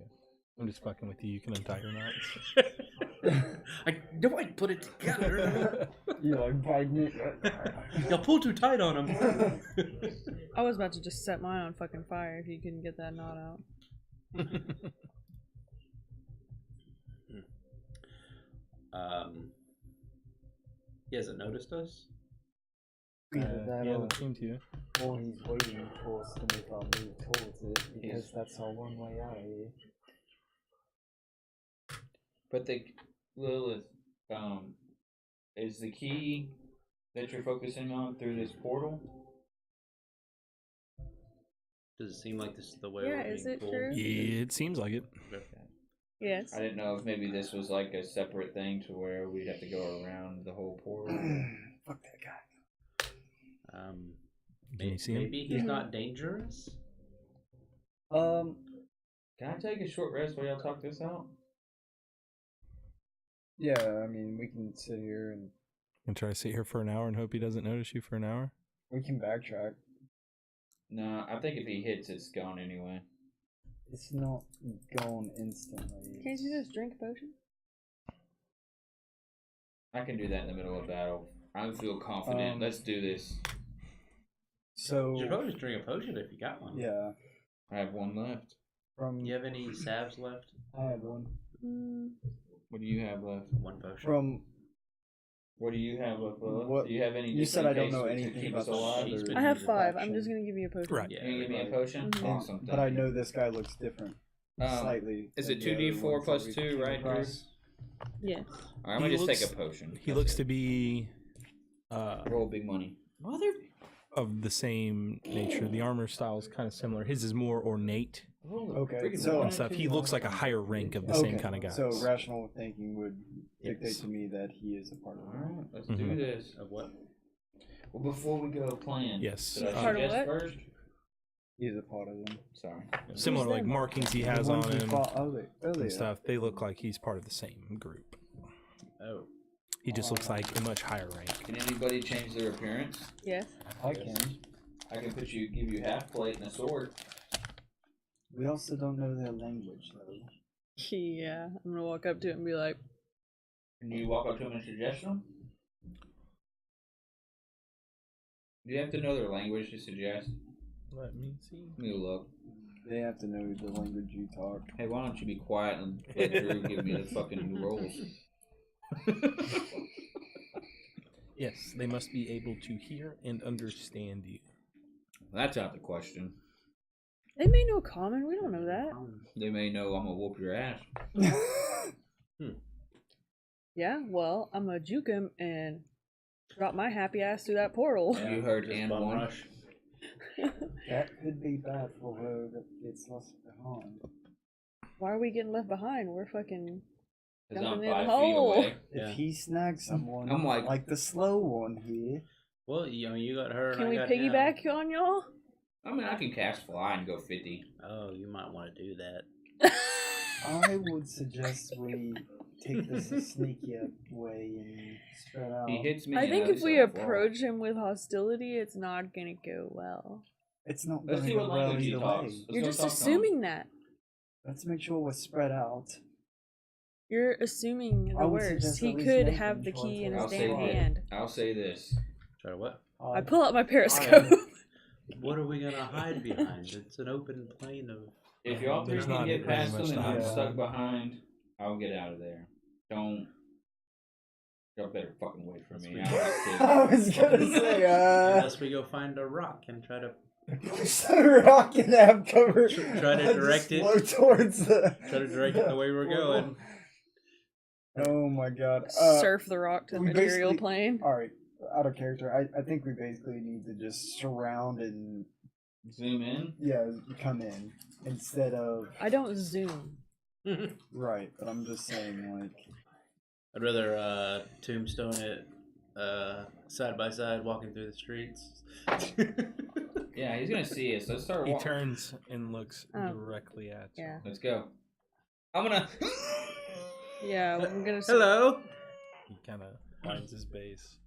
I'm just fucking with you. You can untie your knots. I know I put it together. You're like biting it. Y'all pull too tight on them. I was about to just set mine on fucking fire if you couldn't get that knot out. He hasn't noticed us. Either that yeah, or, that seemed to. or he's waiting for us to make our move towards it because that's our one way out of here. But the Lilith, is the key that you're focusing on through this portal? Does it seem like this is the way Yeah, we're is being it pulled? true? Yeah, it seems like it. Yes. I didn't know if maybe this was like a separate thing to where we'd have to go around the whole portal. Fuck that guy. Can you see him? Maybe he's not dangerous. Um, Can I take a short rest while y'all talk this out? yeah, I mean, we can sit here and And try to sit here for an hour and hope he doesn't notice you for an hour? We can backtrack. No, I think if he hits, it's gone anyway. It's not gone instantly. Can't you just drink a potion? I can do that in the middle of battle. I feel confident. Let's do this. So You should probably just drink a potion if you got one. yeah, I have one left. from You have any salves left? I had one. What do you have left? One potion. From What do you have left, Bella? What- Do you have any? you just said in I don't case know to anything keep about us the alive? He's other been I have using 5. faction. I'm just gonna give you a potion. Right. Yeah, Can you give me a right. potion? Mhm. Awesome. but thank I you. know this guy looks different. Slightly. Is than it the other 2d4 ones plus that we 2, came right, across. Yes. Alright, I'm He gonna just looks- take a potion. He That's looks it. to be Roll big money. Mother. of the same nature. The armor style is kind of similar. His is more ornate Okay, so and stuff. He looks like a higher rank of the same kind of guy. So rational thinking would dictate Yes. to me that he is a part of it. Alright, let's Mhm. do this. Of what? Well, before we go plan, Yes. should I Part of suggest what? first? He's a part of them. Sorry. Similar Who's like them? markings he The has ones on we him fought earlier. and stuff. They look like he's part of the same group. Oh. He just looks like a much higher rank. Can anybody change their appearance? Yes. I can. I can give you half plate and a sword. We also don't know their language though. Yeah. I'm gonna walk up to it and be like, Can you walk up to them and suggest them? Do you have to know their language to suggest? Let me see. Let me look. They have to know the language you talk. Hey, why don't you be quiet and let Drew give me the fucking rolls? Yes, they must be able to hear and understand you. That's out the question. they may know common. We don't know that. They may know I'm gonna whoop your ass. Yeah. Well, I'm gonna juke him and drop my happy ass through that portal. Yeah, You heard just and bum one. rush. That could be bad for her that gets lost behind. Why are we getting left behind? We're fucking. Because I'm Jumping in 5 the feet hole. away. If Yeah. he snags someone, I'm like- the slow one here. Well, you got her. Can and I we got piggyback him. on y'all? I mean, I can cast fly and go 50. Oh, you might want to do that. I would suggest we take this a sneakier way and spread out. He hits me. I and think I if we just fall. approach him with hostility, it's not gonna go well. It's not Let's going see to what go well language he either talks. way. Let's You're go just talk to him. assuming that. Let's make sure we're spread out. You're assuming I the would worst. suggest He at least could Nathan have the try key to- in I'll his say damn this. hand. I'll say this. Try what? I pull out my periscope. What are we gonna hide behind? It's an open plane of. If y'all three There's can not get really past much them and to I'm hide. stuck behind, I'll get out of there. Don't. Y'all better fucking wait for me. I was gonna say, Unless we go find a rock and try to push the rock and have cover. Try to direct it. Flow towards the. try to direct it the way we're going. Oh my god. Surf the rock to the we material basically- plane. Alright, out of character. I think we basically need to just surround and Zoom in. come in instead of I don't zoom. right. But I'm just saying, like, I'd rather tombstone it side by side walking through the streets. Yeah, he's gonna see us. Let's start He walking. turns and looks Oh. directly at you. Yeah. Let's go. I'm gonna. Yeah, I'm gonna. Hello. He kind of finds his base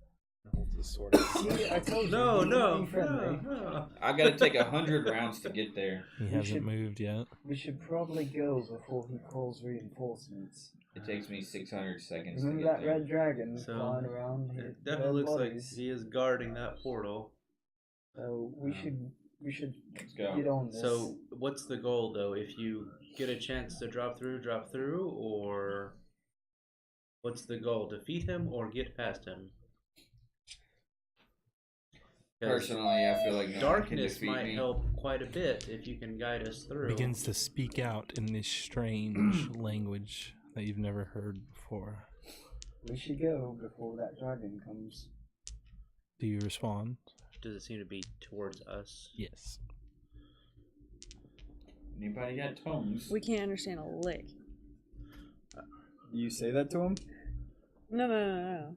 and holds his sword out. see, I told you. No, he no, would be friendly. no. I gotta take 100 rounds to get there. He We hasn't should- moved yet. We should probably go before he calls reinforcements. It takes me 600 seconds to Remember get that there. red dragon So, flying around here? It definitely looks like he is guarding that portal. So we should Let's go. get on this. So, what's the goal, though? If you get a chance to drop through, or what's the goal? Defeat him or get past him? 'Cause Personally, I feel like no one can darkness defeat might me. help quite a bit if you can guide us through. Begins to speak out in this strange language that you've never heard before. we should go before that dragon comes. Do you respond? Does it seem to be towards us? Yes. Anybody got tongues? We can't understand a lick. You say that to him? No.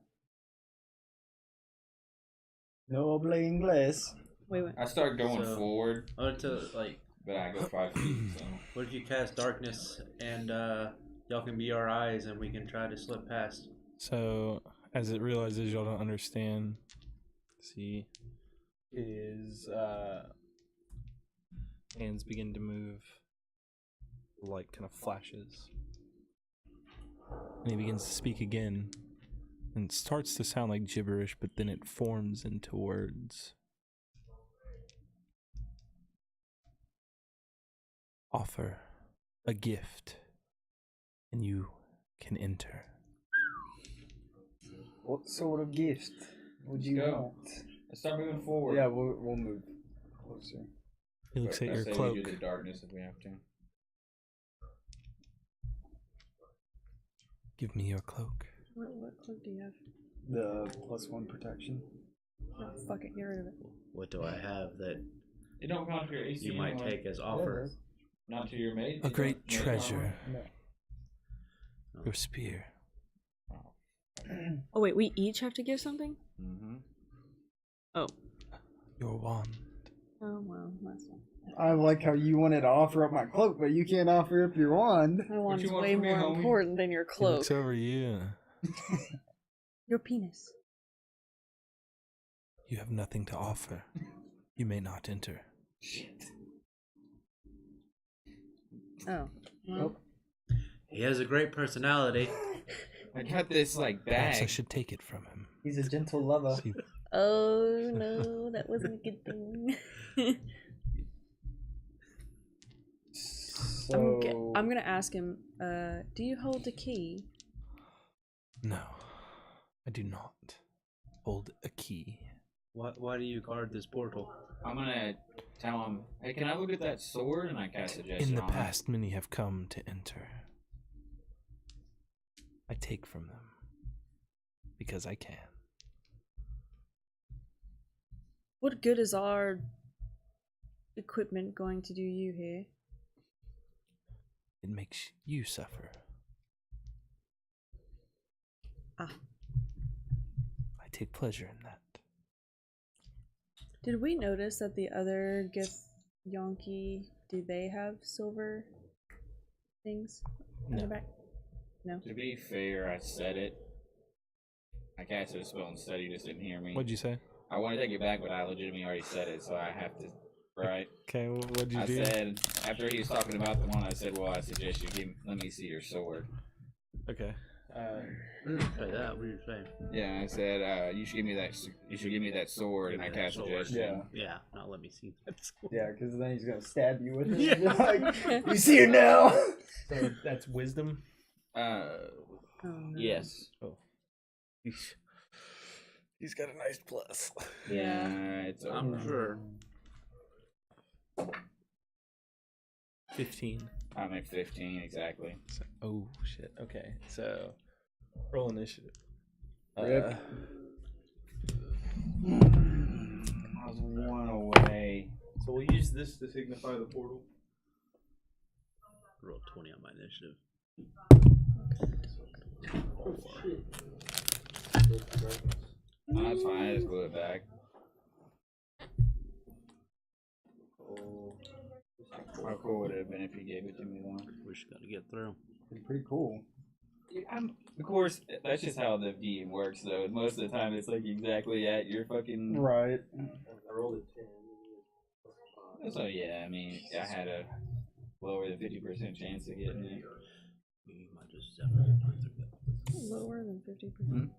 No habla inglés. Wait. I start going So- forward, I wanted to, like, but I go 5 feet. So what if you cast darkness and y'all can be our eyes and we can try to slip past? So, As it realizes y'all don't understand, see his hands begin to move. The light kind of flashes. And he begins to speak again. And it starts to sound like gibberish, but then it forms into words. Offer a gift, and you can enter. What sort of gift would Let's you go. want? Let's start moving forward. Yeah, we'll move closer. He looks at I your say we cloak. do the darkness if we have to. Give me your cloak. What cloak do you have? The +1 protection. No, fuck it, get rid of it. What do I have that It don't count for your AC you might anyway. take as offer? Not to your mate. A You great don't- treasure. No. Your spear. Oh wait, we each have to give something? Mm-hmm. Oh. Your wand. Oh well, that's fine. I like how you wanted to offer up my cloak, but you can't offer up your wand. My wand's you want way from me, more homie? important than your He cloak. looks over you. Your penis. You have nothing to offer. You may not enter. Oh. Well, He has a great personality. I got this like Perhaps I bag. should take it from him. He's a gentle lover. See, oh no, that wasn't a good thing. So I'm gonna ask him, do you hold the key? no, I do not hold a key. Why do you guard this portal? I'm gonna tell him, hey, can I look at that sword? And I cast suggestion In the on it. past, many have come to enter. I take from them because I can. What good is our equipment going to do you here? It makes you suffer. Ah. I take pleasure in that. Did we notice that the other Githyanki, do they have silver things in their No. back? No. To be fair, I said it. I casted a spell instead, you just didn't hear me. What'd you say? I want to take it back, but I legitimately already said it, so I have to. Right? Okay, what'd you I do? said, after he was talking about the one, I said, well, I suggest you let me see your sword. Okay. Say that. What are you saying? Yeah, I said, you should give me that sword, and I cast suggestion. Yeah. Yeah. Now let me see that. Yeah, because then he's gonna stab you with it. Yeah. Like, you see it now. So that's wisdom? Oh, no. Yes. Oh. He's got a nice plus. Yeah, it's I'm sure. 15. I'm at 15, exactly. So, oh, shit. Okay, so roll initiative. Rip. I was one away. So we'll use this to signify the portal. Roll 20 on my initiative. No, that's fine, I just blew it back. How cool would it have been if you gave it to me, though? We just gotta get through. Pretty cool. Of course, that's just how the DM works, though. Most of the time, it's like exactly at your fucking. Right. I rolled a 10. So yeah, I mean, I had a lower than 50% chance of getting it. You might just zap right through that. Lower than 50%.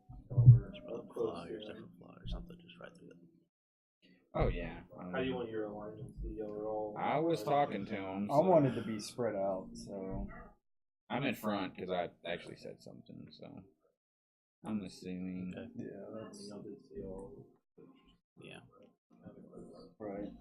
Just probably fly or different fly or something, just right through that. Oh yeah. How do you want your alignments to be overall? I was talking to him. I wanted to be spread out, so I'm in front because I actually said something, so I'm assuming. Okay. yeah, that's Yeah. right.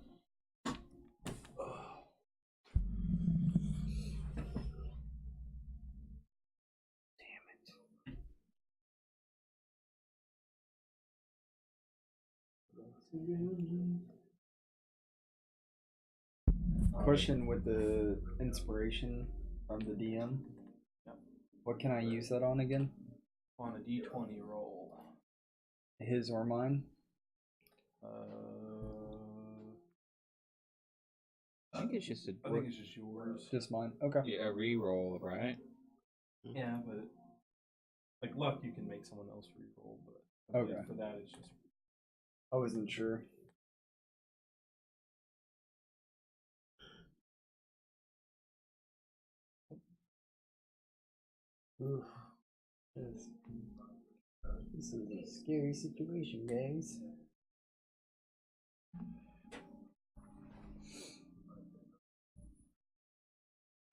Question with the inspiration from the DM. What can I use that on again? On a d20 roll. His or mine? I think it's just I think it's just yours. Just mine. Okay. a re-roll, right? Yeah, but Like luck, you can make someone else reroll, but Okay. for that, it's just. I wasn't sure. Oof. This is a scary situation, guys.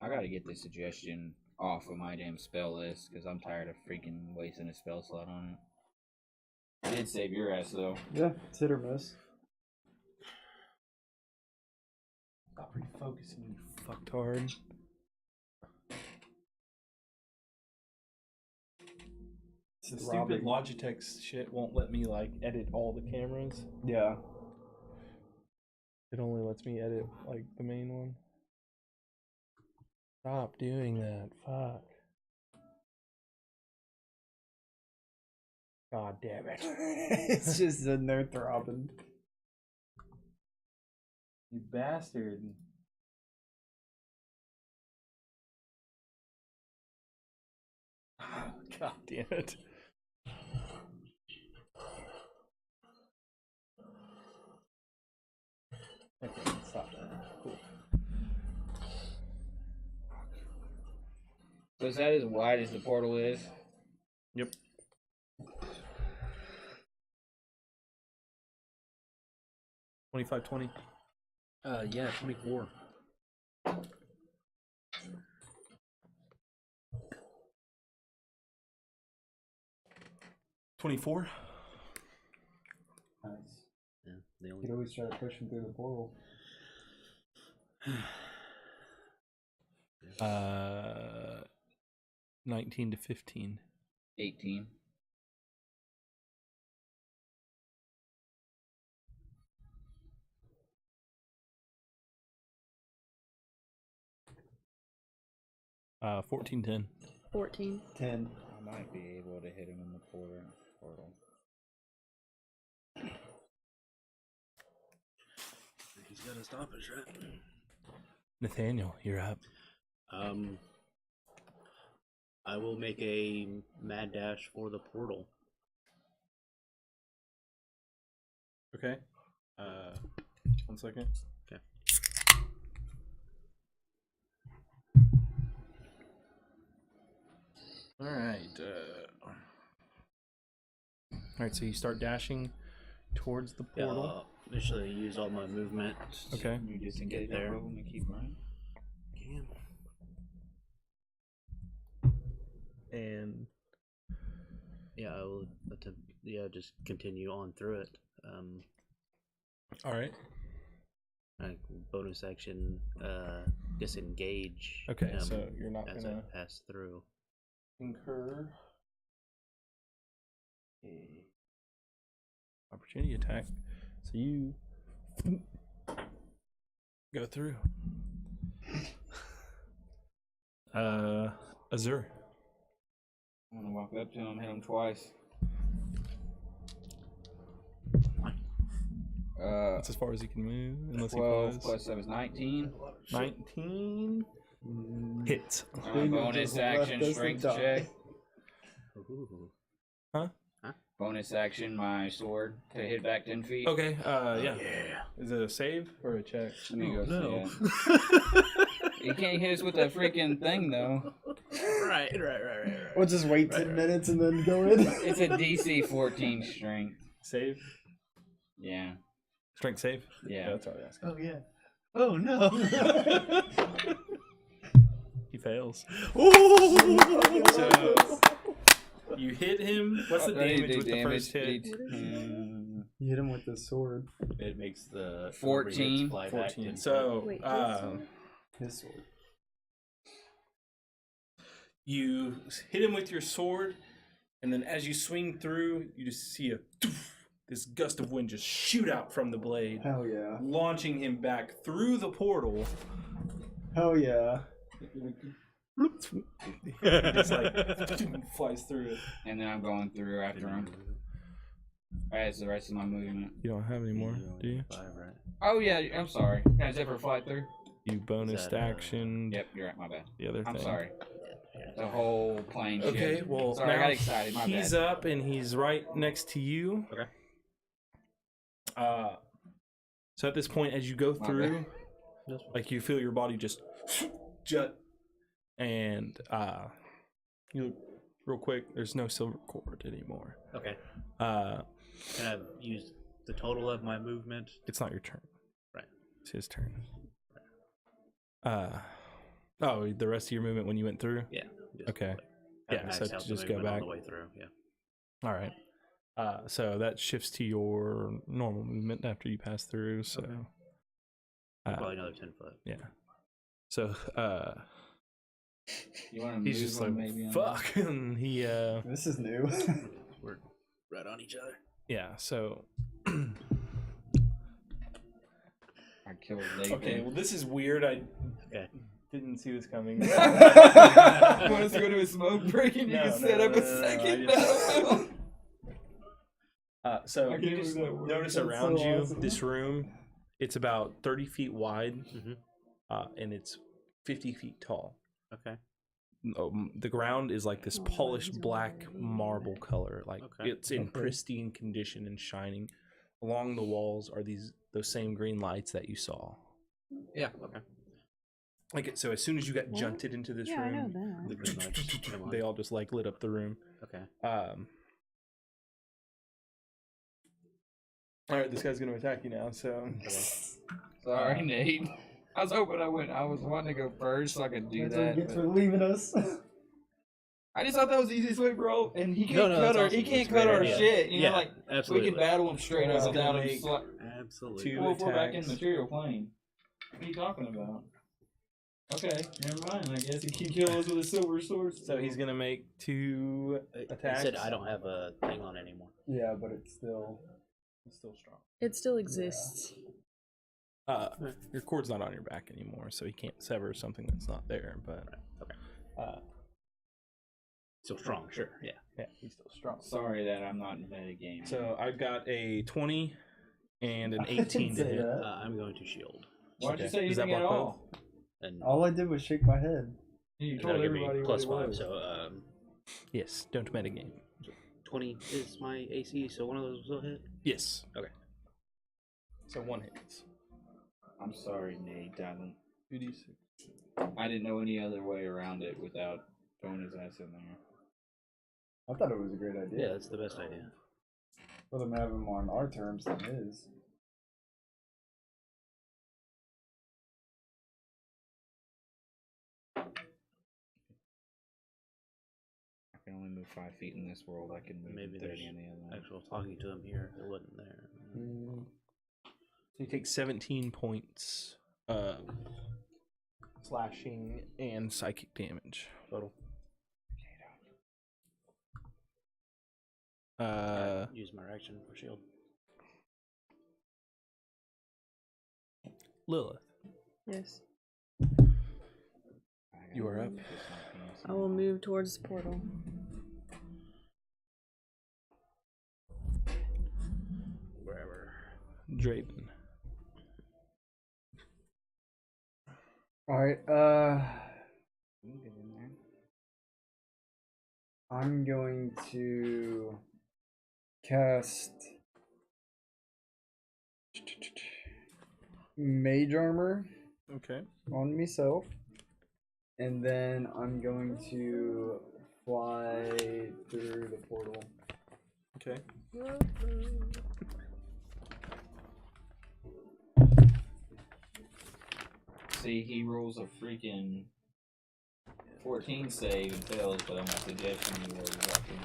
I gotta get this suggestion off of my damn spell list because I'm tired of freaking wasting a spell slot on it. I did save your ass though. Yeah, it's hit or miss. Stop refocusing, you Fucktard. The stupid Logitech shit won't let me like edit all the cameras. Yeah. It only lets me edit like the main one. Stop doing that. Fuck. God damn it. It's just in there throbbing. You bastard. God damn it. Okay, stop that. Cool. So is that as wide as the portal is? Yep. $25.20. Yeah, 24. $24. Nice. Yeah, they You only. could always try to push him through the portal. 19 to 15. 18. Uh, 14-10. 14. 10. I might be able to hit him in the portal. He's got to stop us, right? Nathaniel, you're up. I will make a mad dash for the portal. Okay. 1 second. Okay. Alright, so you start dashing towards the portal. Initially, use all my movement. Okay. You just Get get there. there and keep running. And Yeah, I will attempt. Yeah, just continue on through it. all right. Like bonus action, disengage. Okay, so you're not as gonna I pass through. incur a opportunity attack. So you go through. Azur. I'm gonna walk up to him, hit him twice. That's as far as he can move, unless 12 he flies. plus that was 19. 19 hits. Bonus action, strength check. Huh? Bonus action, my sword to hit back 10 feet. Okay. Yeah. Is it a save or a check? Let me go see it. You can't hit us with a freaking thing though. Right. We'll just wait 10 minutes and then go in. It's a DC 14 strength. Save. Yeah. Strength save. Yeah. That's all I ask. Oh yeah. Oh no. He fails. So you hit him. What's the damage with the first hit? You hit him with the sword. It makes the 14. fly back 14. 10 So Wait, His sword. you hit him with your sword, and then as you swing through, you just see this gust of wind just shoot out from the blade, Hell yeah. launching him back through the portal. Hell yeah. It's like flies through it. And then I'm going through after him. As the rest of my movement. You don't have any more, do you? 5, right? Oh yeah, I'm sorry. Can I zip or fly through? You bonus Is that, action. Yep, you're right, my bad. The other I'm thing. sorry. the whole plane shit. Okay, well, Sorry, I now got excited. My he's bad. up and he's right next to you. Okay. So at this point, as you go My through, like you feel your body just jut, and you look real quick. There's no silver cord anymore. Okay. Uh, Can I use the total of my movement? it's not your turn. Right. It's his turn. Oh, the rest of your movement when you went through? Yeah. Okay. Yeah, so maxed out the just go movement back. on the way through. Yeah. All right. So that shifts to your normal movement after you pass through. So, Probably another 10 foot. yeah. So, You want to he's move just one like, maybe on fuck. And he, This is new. We're right on each other. yeah, so. I killed Nathan. Okay, well, this is weird. I didn't see this coming. You want us to go to a smoke break and you can set up a second battlefield? So I can't you just believe that word. notice That's around so you, awesome. this room, it's about 30 feet wide, Mm-hmm. and it's 50 feet tall. Okay. The ground is like this polished black marble color, like Okay. it's in pristine condition and shining. Along the walls are those same green lights that you saw. Yeah. Okay. Like so, as soon as you got junted into this Yeah, I know room, that. The green lights come on. they all just like lit up the room. Okay. All right, this guy's gonna attack you now. So Sorry, Nate. I was hoping I was wanting to go first so I could do That's what that. he gets but for leaving us. I just thought that was the easiest way, bro. And he can't No, cut that's our awesome. he can't That's a cut great our idea. shit. You Yeah, know, like absolutely. we can battle him straight He's up gonna without him. make Absolutely. two Well, if we're back in attacks. material plane. What are you talking about? Okay, never mind. I guess he can kill us with a silver sword. So he's gonna make two attacks. I said I don't have a thing on anymore. Yeah, but it's still strong. It still exists. Your cord's not on your back anymore, so he can't sever something that's not there. But Okay. Still strong, sure. Yeah. he's still strong. Sorry that I'm not in meta game. So I've got a 20 and an I didn't 18 to say hit. that. I'm going to shield. Why'd you Okay. say Does that anything at block all? And All I did was shake my head. You that'll told give me everybody plus what it 5. was. So, Yes, don't metagame. 20 is my AC, so one of those will hit? Yes. Okay. So one hits. I'm sorry, Nate. I don't. 2d6. I didn't know any other way around it without throwing his ass in there. I thought it was a great idea. Yeah, that's the best idea. Rather than have him on our terms than his. I can only move 5 feet in this world. I can move Maybe 30 there's in the other one. actual talking to him here. It wasn't there. So you take 17 points slashing and psychic damage total. Use my reaction for shield. Lilith, Yes. you are up. I will move towards the portal. Wherever. Draven. Alright, I'm going to cast Mage Armor Okay. on myself, and then I'm going to fly through the portal. Okay. See, he rolls a freaking 14 save and fails, but I'm suggesting you roll lucky.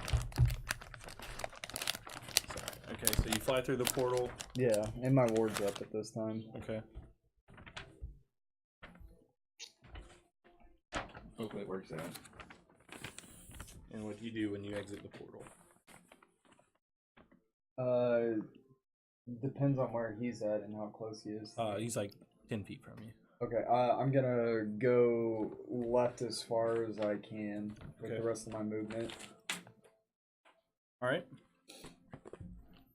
Okay, so you fly through the portal. Yeah, and my ward's up at this time. Okay. Hopefully it works out. And what do you do when you exit the portal? Depends on where he's at and how close he is. He's like 10 feet from you. Okay, I'm gonna go left as far as I can with Okay. the rest of my movement. All right.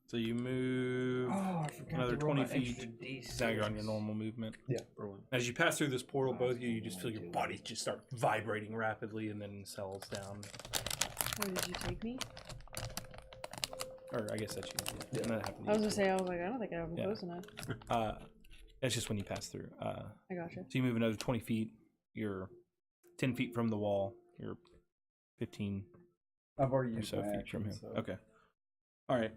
So you move Oh, I forgot another another to roll 20 my extra feet. D6. Stagger on your normal movement. Yeah. As you pass through this portal, both of you just feel your bodies just start vibrating rapidly and then settles down. Oh, did you take me? Or I guess that's you. Yeah. That happened to I was you gonna too. say, I was like, I don't think I'm Yeah. close enough. That's just when you pass through. I gotcha. So you move another 20 feet. You're 10 feet from the wall. You're 15 I've already or used so my feet action, from him. so. Okay. All right.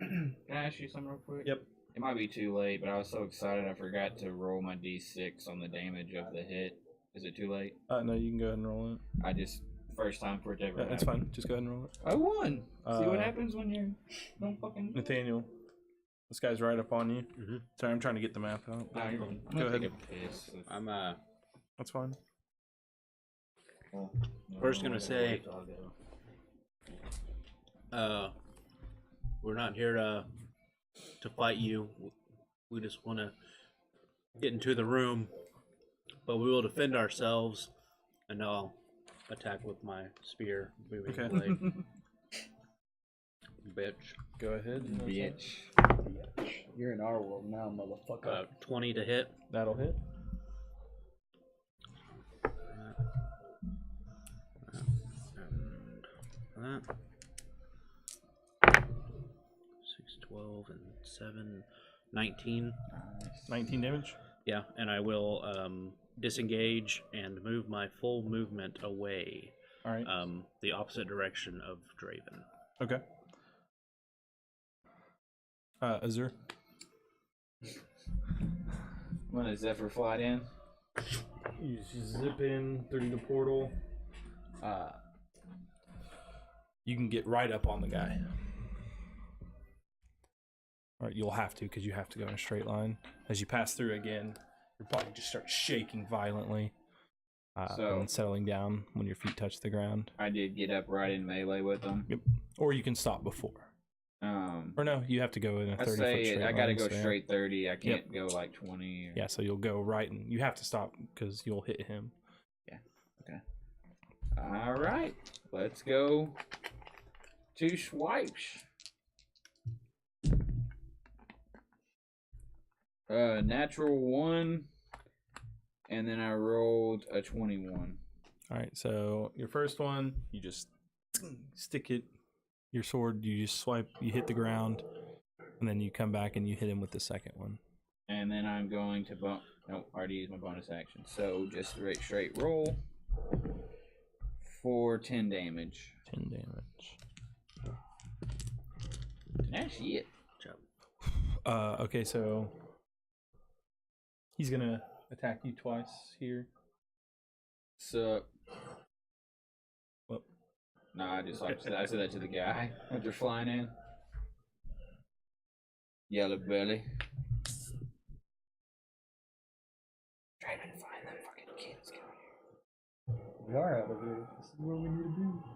Can I ask you something real quick? Yep. It might be too late, but I was so excited I forgot to roll my D6 on the damage of the hit. Is it too late? No, you can go ahead and roll it. I just first time for it to ever Yeah, that's happen. fine. Just go ahead and roll it. I won. See what Uh, happens when you don't fucking. Nathaniel, this guy's right up on you. Mhm. Sorry, I'm trying to get the map out. No, you're fine. I'm Go gonna ahead. take a piss. I'm That's fine. first gonna say, we're not here to fight you. We just want to get into the room, but we will defend ourselves, and I'll attack with my spear, moving Okay. blade. Bitch. Go ahead. Bitch. You're in our world now, motherfucker. 20 to hit. That'll hit. And that. 6, 12, and 7, 19. 19 damage. Yeah, and I will disengage and move my full movement away, All right. the opposite direction of Draven. Okay. Azur. When does Zephyr fly in? You just zip in through the portal. You can get right up on the guy. All right, you'll have to because you have to go in a straight line. As you pass through again, your body just starts shaking violently, So- and settling down when your feet touch the ground. I did get up right in melee with them. Yep. Or you can stop before. Or no, you have to go in a 30 I foot say straight I gotta line, go so yeah. straight 30. I can't go like 20. Or... Yeah, so you'll go right, and you have to stop because you'll hit him. Yeah. Okay. All right. Let's go. 2 swipes. Natural 1, and then I rolled a 21. All right, so your first one, you just stick it, your sword, you just swipe, you hit the ground, and then you come back and you hit him with the second one. And then I'm going to bump. Nope, I already used my bonus action. So just straight roll for 10 damage. 10 damage. That's it. Okay, so he's gonna attack you twice here. So, Well, no, I said that to the guy when they're flying in. Yellow belly. Trying to find them fucking kids. Come here. We are out of here. This is where we need to be.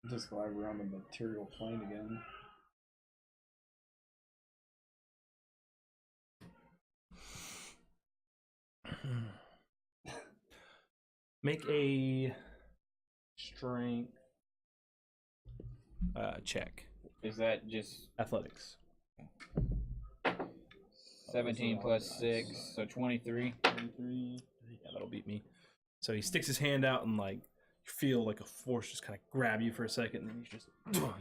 I'm just glad we're on the material plane again. Make a strength check. Is that just Athletics. 17 plus 6, so 23? 23. Yeah, that'll beat me. So he sticks his hand out and like you feel like a force just kind of grab you for a second, and then you just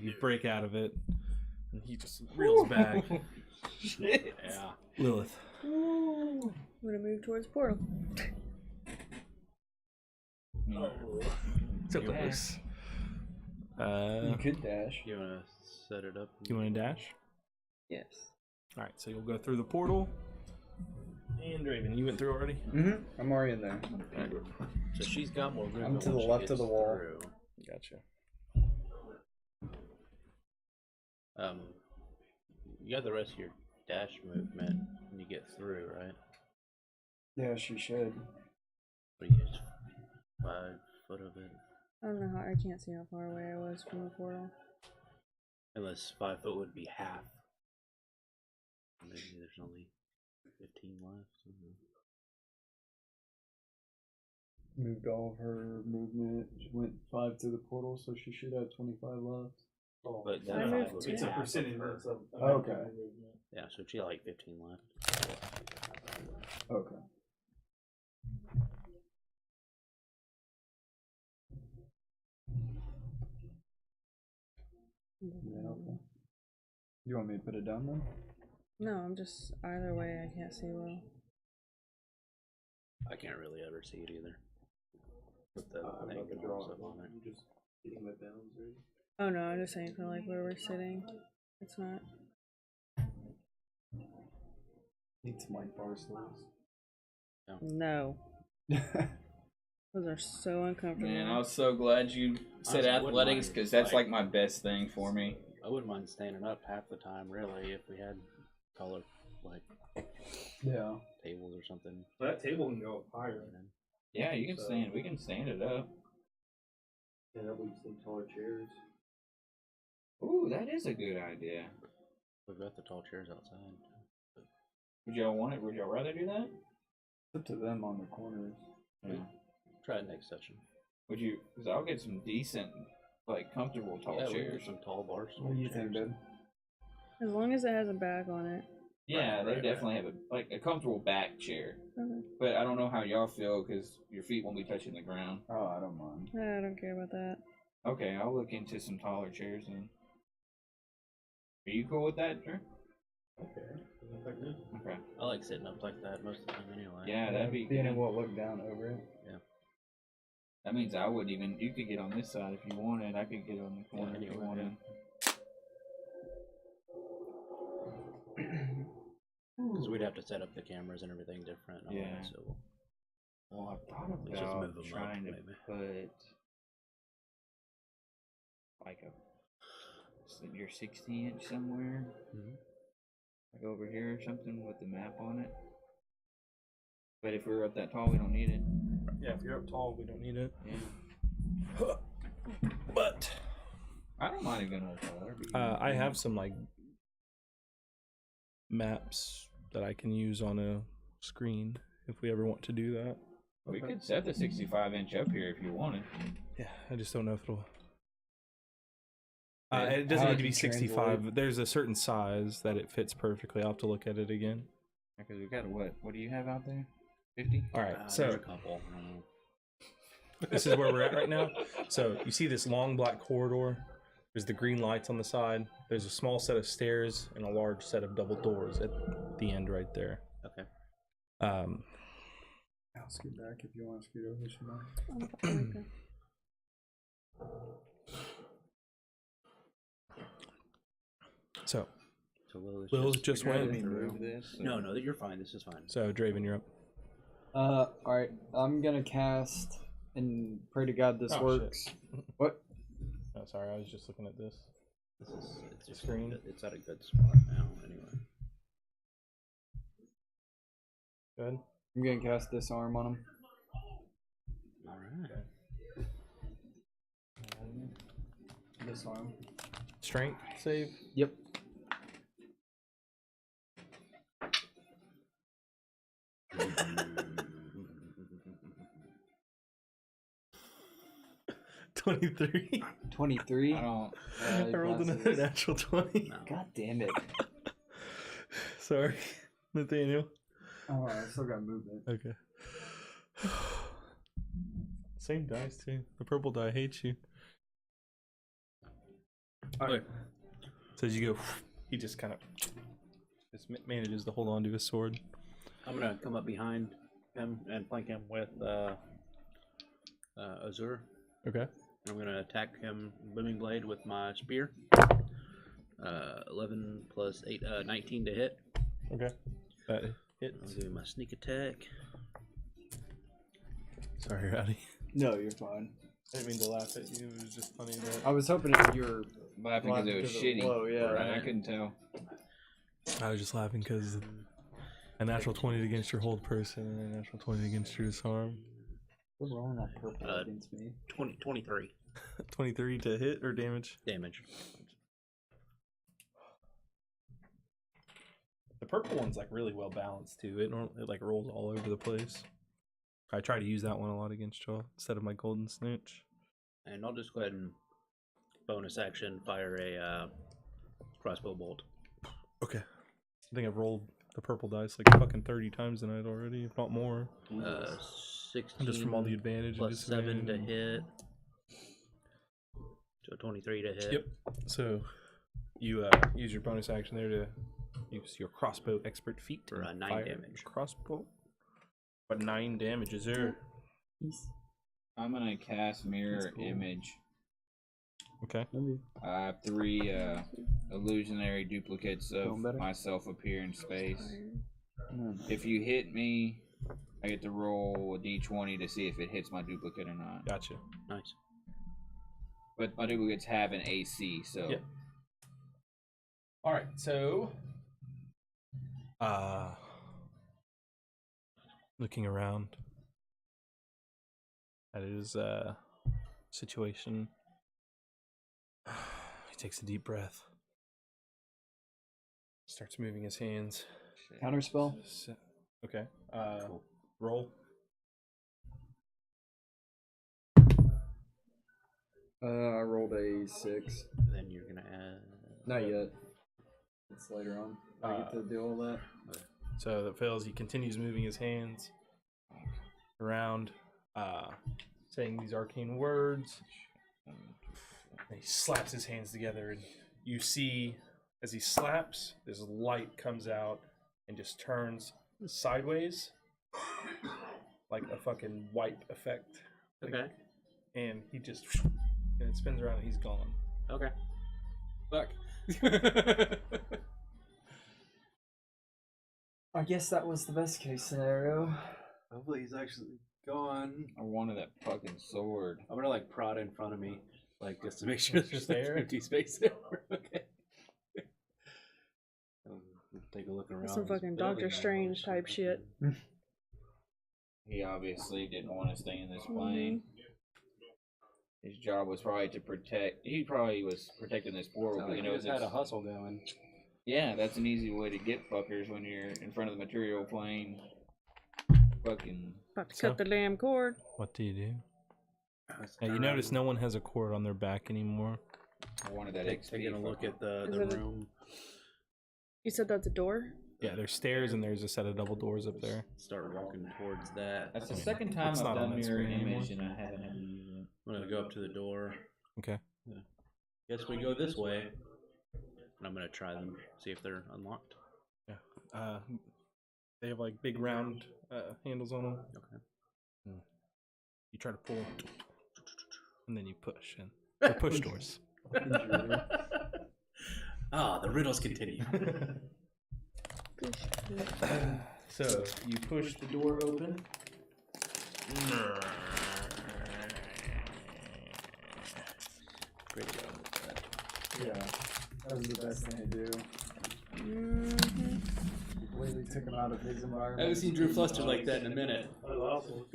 you break out of it, and he just reels back. Shit. Yeah, Lilith. I'm gonna move towards the portal. So close. You could dash. You want to set it up? You want to dash? Yes. All right, so you'll go through the portal. And Draven, you went through already? Mm-hmm. I'm already in there. So she's got more room. I'm than to the when she left of gets the wall. through. Gotcha. You got the rest of your dash movement when you get through, right? Yeah, she should. What do you get? 5 foot of it. I don't know how. I can't see how far away I was from the portal. Unless 5 foot would be half. Maybe there's only 15 left. moved all of her movement. She went 5 to the portal, so she should have 25 left. But I then moved would too. be It's a half of percentage her. of Okay. Yeah, so she had like 15 left. Okay. Yeah, okay. You want me to put it down then? No, I'm just either way. I can't see well. I can't really ever see it either. With the I'm thing about to and draw all stuff on there. You just getting my bounds ready. Oh no, I'm just saying for like where we're sitting. It's not. Need some like bar stools. No. Those are so uncomfortable. Man, I was so glad you said Honestly, I wouldn't athletics mind, because that's like- like my best thing for me. I wouldn't mind standing up half the time, really, if we had taller, like, Yeah. tables or something. Well, that table can go up higher. Yeah, you can So- stand. We can stand it up. Yeah, that leaves some taller chairs. Ooh, that is a good idea. We've got the tall chairs outside. Would y'all want it? Would y'all rather do that? It's up to them on the corners. Yeah. Try it next session. Would you? Because I'll get some decent, like comfortable tall Yeah, we can chairs. get some tall bars. What do you think, babe? As long as it has a back on it. Yeah, they right. definitely have a comfortable back chair. Okay. But I don't know how y'all feel because your feet won't be touching the ground. Oh, I don't mind. I don't care about that. Okay, I'll look into some taller chairs then. Are you cool with that, Drew? Okay. Doesn't affect me. Okay. I like sitting up like that most of the time anyway. Yeah, that'd be Being good. able to look down over it. That means I wouldn't even. You could get on this side if you wanted. I could get on the corner if you anyway, wanted. Because we'd have to set up the cameras and everything different. And all Yeah. that, so Well, I thought Let's just move about 'em up, trying to maybe. put like your 60-inch somewhere, Mhm. like over here or something with the map on it. But if we're up that tall, we don't need it. Yeah, if you're up tall, we don't need it. Yeah. But I don't mind it being a little taller. but you- I have some like maps that I can use on a screen if we ever want to do that. We could set the 65-inch up here if you wanted. Yeah, I just don't know if it'll. Yeah, It doesn't how need to it be can 65. translate. There's a certain size that it fits perfectly. I'll have to look at it again. Because we got a what? What do you have out there? 50? All right, there's so a couple. I don't know. this is where we're at right now. So you see this long black corridor. There's the green lights on the side. There's a small set of stairs and a large set of double doors at the end right there. Okay. I'll scoot back if you want to scoot over, Shimon. Okay. So So Will just Would you rather went. me move this? No, no, you're fine. This is fine. So Draven, you're up. Alright. I'm gonna cast and pray to God this Oh, works. shit. What? Oh, sorry, I was just looking at this. This is it's Screen. It's at a good spot now. Anyway. Good. I'm gonna cast disarm on him. All right. Disarm. Strength save. Yep. $23. 23. I don't. I rolled another natural 20. God damn it. Sorry, Nathaniel. Oh, I still got movement. Okay. Same dice too. The purple die hates you. Okay. So as you go, he just kind of manages to hold on to his sword. I'm gonna come up behind him and flank him with Azur. Okay. I'm gonna attack him booming blade with my spear. 11 plus 8, 19 to hit. Okay. That I'll hits. do my sneak attack. Sorry, Rowdy. No, you're fine. I didn't mean to laugh at you. It was just funny that I was hoping if you were Laughing because it was shitty. Low, yeah. Right, I couldn't tell. I was just laughing because a natural 20 against your hold person and a natural 20 against your disarm. We're rolling that purple against me. 23 23 to hit or damage? damage. The purple one's like really well balanced too. It like rolls all over the place. I try to use that one a lot against y'all instead of my golden snitch. And I'll just go ahead and bonus action fire a crossbow bolt. Okay. I think I've rolled the purple dice like fucking 30 times tonight already, if not more. 16 Just from all the advantage and plus 7 to disadvantage. hit. So 23 to hit. Yep. So you use your bonus action there to use your crossbow expert feat For and 9 fire damage. Crossbow. What 9 damage is there? I'm gonna cast mirror image. Okay. I have 3 illusionary duplicates of myself appear in space. If you hit me, I get to roll a d20 to see if it hits my duplicate or not. Gotcha. Nice. But my duplicates have an AC, so. Yep. All right. So, looking around at his situation, he takes a deep breath. Starts moving his hands. Counterspell? Okay. Roll. I rolled a 6. Then you're gonna add. Not yet. It's later on. I get to do all that. So that fails. He continues moving his hands around, saying these arcane words. And he slaps his hands together, and you see as he slaps, this light comes out and just turns sideways, like a fucking wipe effect. Okay. And he just and it spins around and he's gone. Okay. Fuck. I guess that was the best case scenario. Hopefully he's actually gone. I wanted that fucking sword. I'm gonna like prod in front of me, like just to make sure there's just like, there? empty space there. Okay. Take a look around. Some fucking Doctor Strange type shit. He obviously didn't want to stay in this plane. His job was probably to protect. He probably was protecting this portal. Like You he know, just had a hustle going. yeah, that's an easy way to get fuckers when you're in front of the material plane. Fucking. About to cut the damn cord. What do you do? You notice no one has a cord on their back anymore. I wanted that XP. Taking a look at the Is it a- room. You said that's a door? Yeah, there's stairs and there's a set of double doors up there. Start walking towards that. That's the second time it's I've not on done that mirror screen image and I haven't had to use it. I'm gonna go up to the door. Okay. Guess we go this way. And I'm gonna try them, see if they're unlocked. Yeah. They have like big round handles on them. Okay. You try to pull, and then you push, and they're push doors. The riddles continue. So you push the door open. Great job with that. Yeah, that was the best thing to do. Mm-hmm. Completely took him out of his environment. I haven't seen Drew flustered like that in a minute. That was awesome.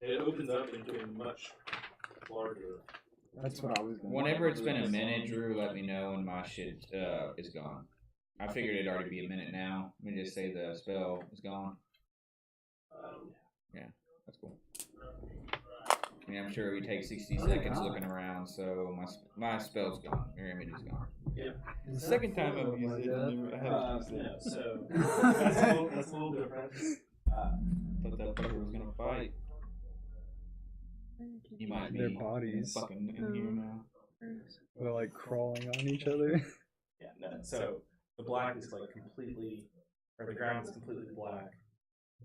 It opens up into a much larger. That's what I was going Whenever it's been a minute, Drew, let me know when my shit is gone. I figured it'd already be a minute now. Let me just say the spell is gone. Yeah, that's cool. I mean, I'm sure we take 60 seconds looking around, so my spell's gone. Your image is gone. Yeah. The second time I've used it, I haven't used it. So that's a little different. Thought that fucker was gonna fight. He might be Their bodies. fucking in here now. They're like crawling on each other. Yeah, no. So the black is like completely, or the ground is completely black.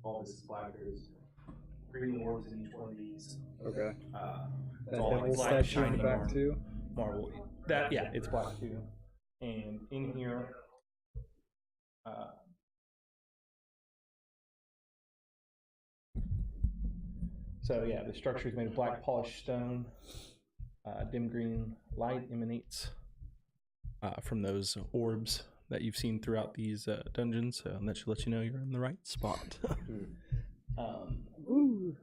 All this is black. There's green orbs in each one of these. Okay. It's That all like devil black, statue in shiny the back too. Marble. That yeah, it's black too. And in here, so yeah, the structure is made of black polished stone. Dim green light emanates from those orbs that you've seen throughout these dungeons, so that should let you know you're in the right spot. Ooh.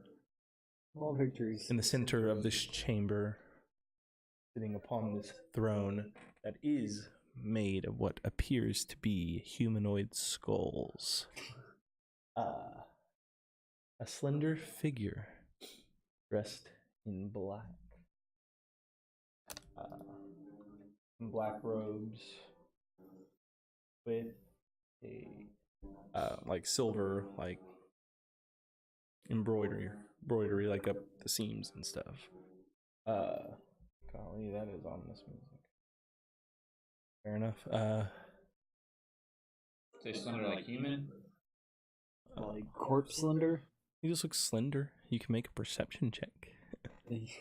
All victories. In the center of this chamber, sitting upon this throne that is made of what appears to be humanoid skulls, a slender figure dressed in black. Black robes with a like silver like embroidery like up the seams and stuff. Golly, that is ominous music. Fair enough. Is slender like human? Like corpse slender? He just looks slender. You can make a perception check. Which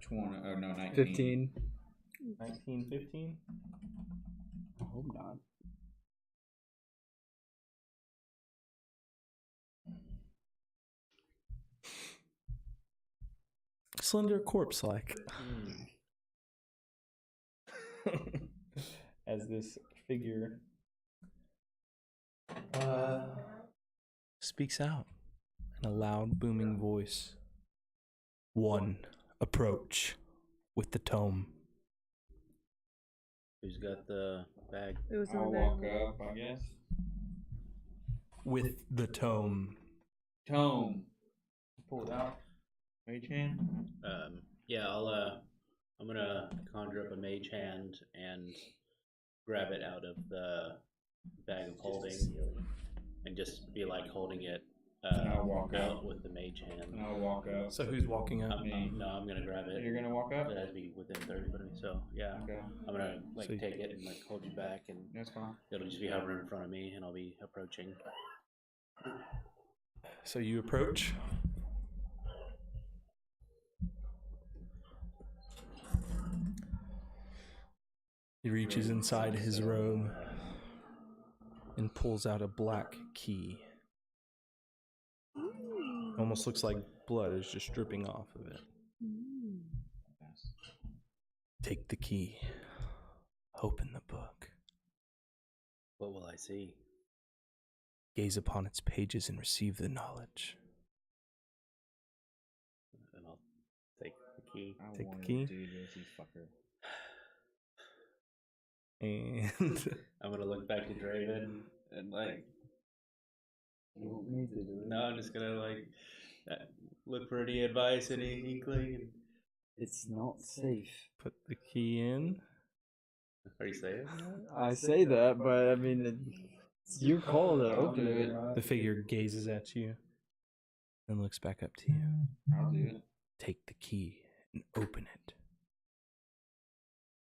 one? Oh no, 19. 15. 19, 15? I hope not. Slender corpse like. As this figure speaks out in a loud, booming voice. One, approach with the tome. Who's got the bag? It was in the I'll bag. walk up, I guess. With the tome. Tome. Pull it out. Mage hand. Yeah, I'm gonna conjure up a mage hand and grab it out of the bag of holding, and just be like holding it. And I'll walk out with the mage hand. And I'll walk up. So who's walking up? No, I'm gonna grab it. You're gonna walk up? It has to be within 30 of me. So yeah, Okay. I'm gonna like So you- take it and like hold you back, and That's fine. it'll just be hovering in front of me, and I'll be approaching. So you approach. He reaches inside his robe and pulls out a black key. Almost looks like blood is just dripping off of it. Take the key. Open the book. What will I see? Gaze upon its pages and receive the knowledge. And I'll take the key. I Take the wanted key. to do this, you fucker. And I'm gonna look back to Draven and like. You want me to do it? No, I'm just gonna like look for any advice, any inkling. It's not safe. put the key in. Are you saying? I say that, but I mean, it's your call to open it. The figure gazes at you and looks back up to you. I'll do it. Take the key and open it.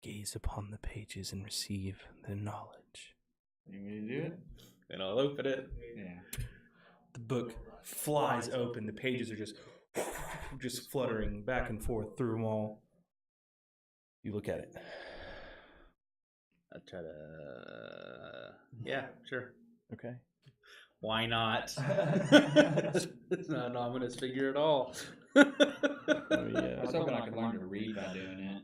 Gaze upon the pages and receive the knowledge. You want me to do it? And I'll open it. Yeah. The book flies open. The pages are just fluttering back and forth through them all. You look at it. I'll try to. Yeah, sure. Okay. Why not? It's not an ominous figure at all. Oh, I yeah. was hoping I could learn to read by doing it.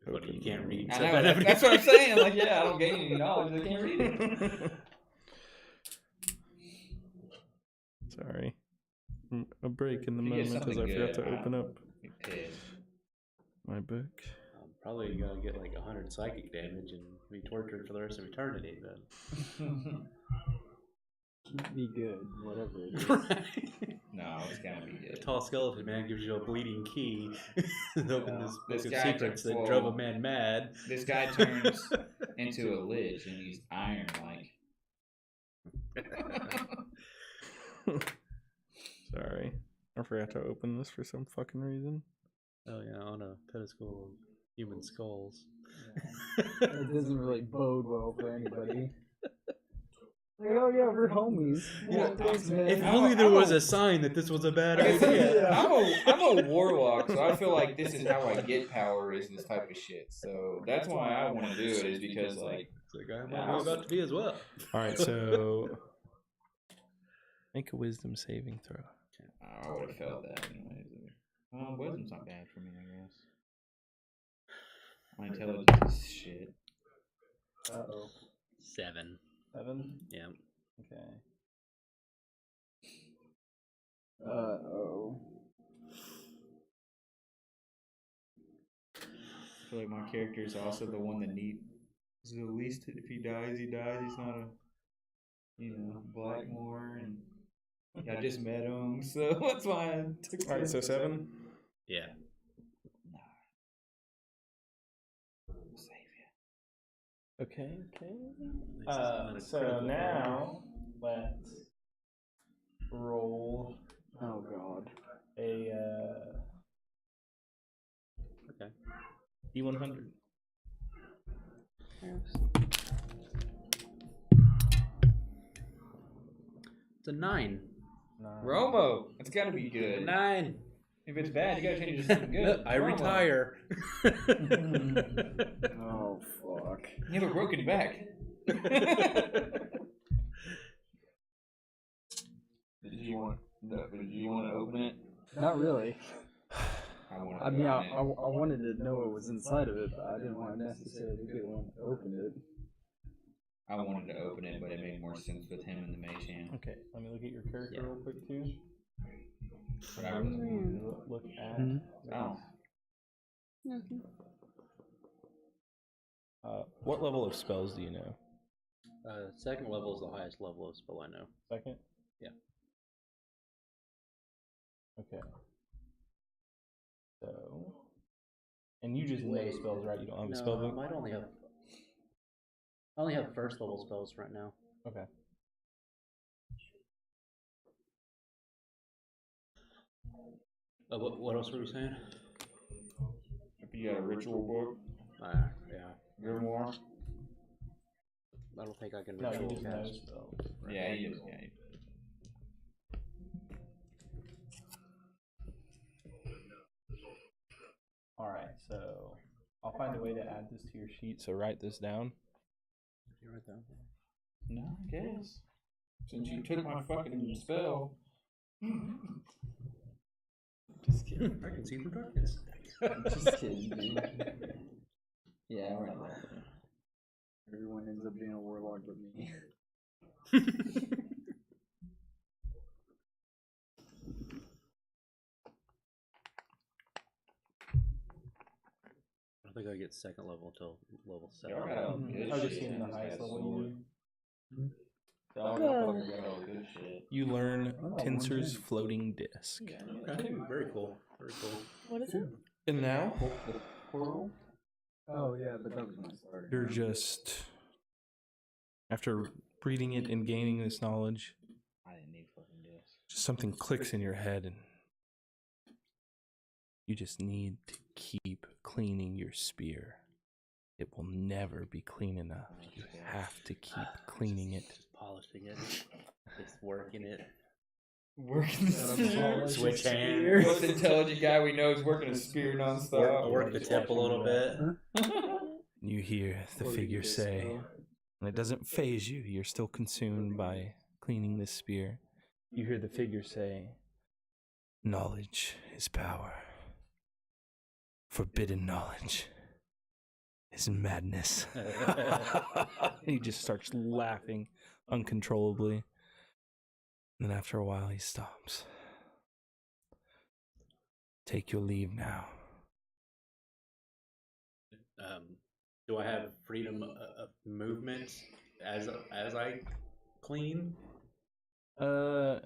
But you can't read. I so know, that- that's what I'm saying. Like, yeah, I don't gain any knowledge. I can't read it. Sorry. A break in the You get moment as I something forgot to good, open up You pissed. my book. I'm probably gonna get like 100 psychic damage and be tortured for the rest of eternity then. Keep me good, whatever it is. Right. No, it's gotta be A good. tall skeleton man gives you a bleeding key to open this This book of guy secrets that took- drove a man mad. This guy turns into a lich and he's iron like. Sorry. I forgot to open this for some fucking reason. Oh yeah, on a pedestal of human skulls. It doesn't really bode well for anybody. Like, oh yeah, we're homies. Yeah, thanks, man. If only there was a sign that this was a bad idea. I'm a warlock, so I feel like this is how I get power is this type of shit. So that's why I want to do it is because like It's like I'm about to be as well. Alright, so make a wisdom saving throw. I would have felt that anyways. Wisdom's not bad for me, I guess. My intelligence is shit. Uh-oh. 7. 7? Yeah. Okay. Uh-oh. I feel like my character is also the one that needs the least. If he dies, he dies. He's not a, Blackmore and I just met him, so that's why I took. All right, so 7. Yeah. Okay. So now let's roll Oh god. a Okay. D100. It's a 9. Romo, it's gotta be good. 9. If it's bad, you gotta change it to something good. I Romo. retire. Oh fuck. You have a broken back. Did you want to open it? Not really. I I mean, I wanted to know what was inside of it, but I didn't want to necessarily be the one to open it. I wanted to open it, but it made more sense with him and the mage hand. Okay, let me look at your character real quick too. But I was, Look at. oh, What level of spells do you know? Second level is the highest level of spell I know. Second? Yeah. Okay. So, and you just know spells, right? You don't have a spell book? I only have first level spells right now. Okay. What else were you saying? if you got a ritual book, Yeah. grimoire. I don't think I can No, you ritual just know cast. spells. Yeah, he is. Yeah. Alright, so I'll find a way to add this to your sheet, so write this down. You write that? No, I guess. Since you took my fucking spell. Just kidding. I can see the darkness. Just kidding, dude. Yeah, I went that. Everyone ends up being a warlock but me. I don't think I get second level until level 7. Y'all got all good I've just shit. seen the highest level you do. Y'all got all good shit. You learn Tensor's floating disc. Okay. Very cool. Very cool. What is it? And now Oh yeah, but that was my starter. you're just, after reading it and gaining this knowledge, I didn't need fucking this. just something clicks in your head and you just need to keep cleaning your spear. It will never be clean enough. You have to keep cleaning it. Just polishing it. Just working it. Working the Switch hands. Most intelligent guy we know is working a spear nonstop. Work the tip a little bit. You hear the figure say, and it doesn't phase you, you're still consumed by cleaning this spear. You hear the figure say, knowledge is power. Forbidden knowledge is madness. He just starts laughing uncontrollably. And then after a while, he stops. Take your leave now. Do I have freedom of movement as I clean? No.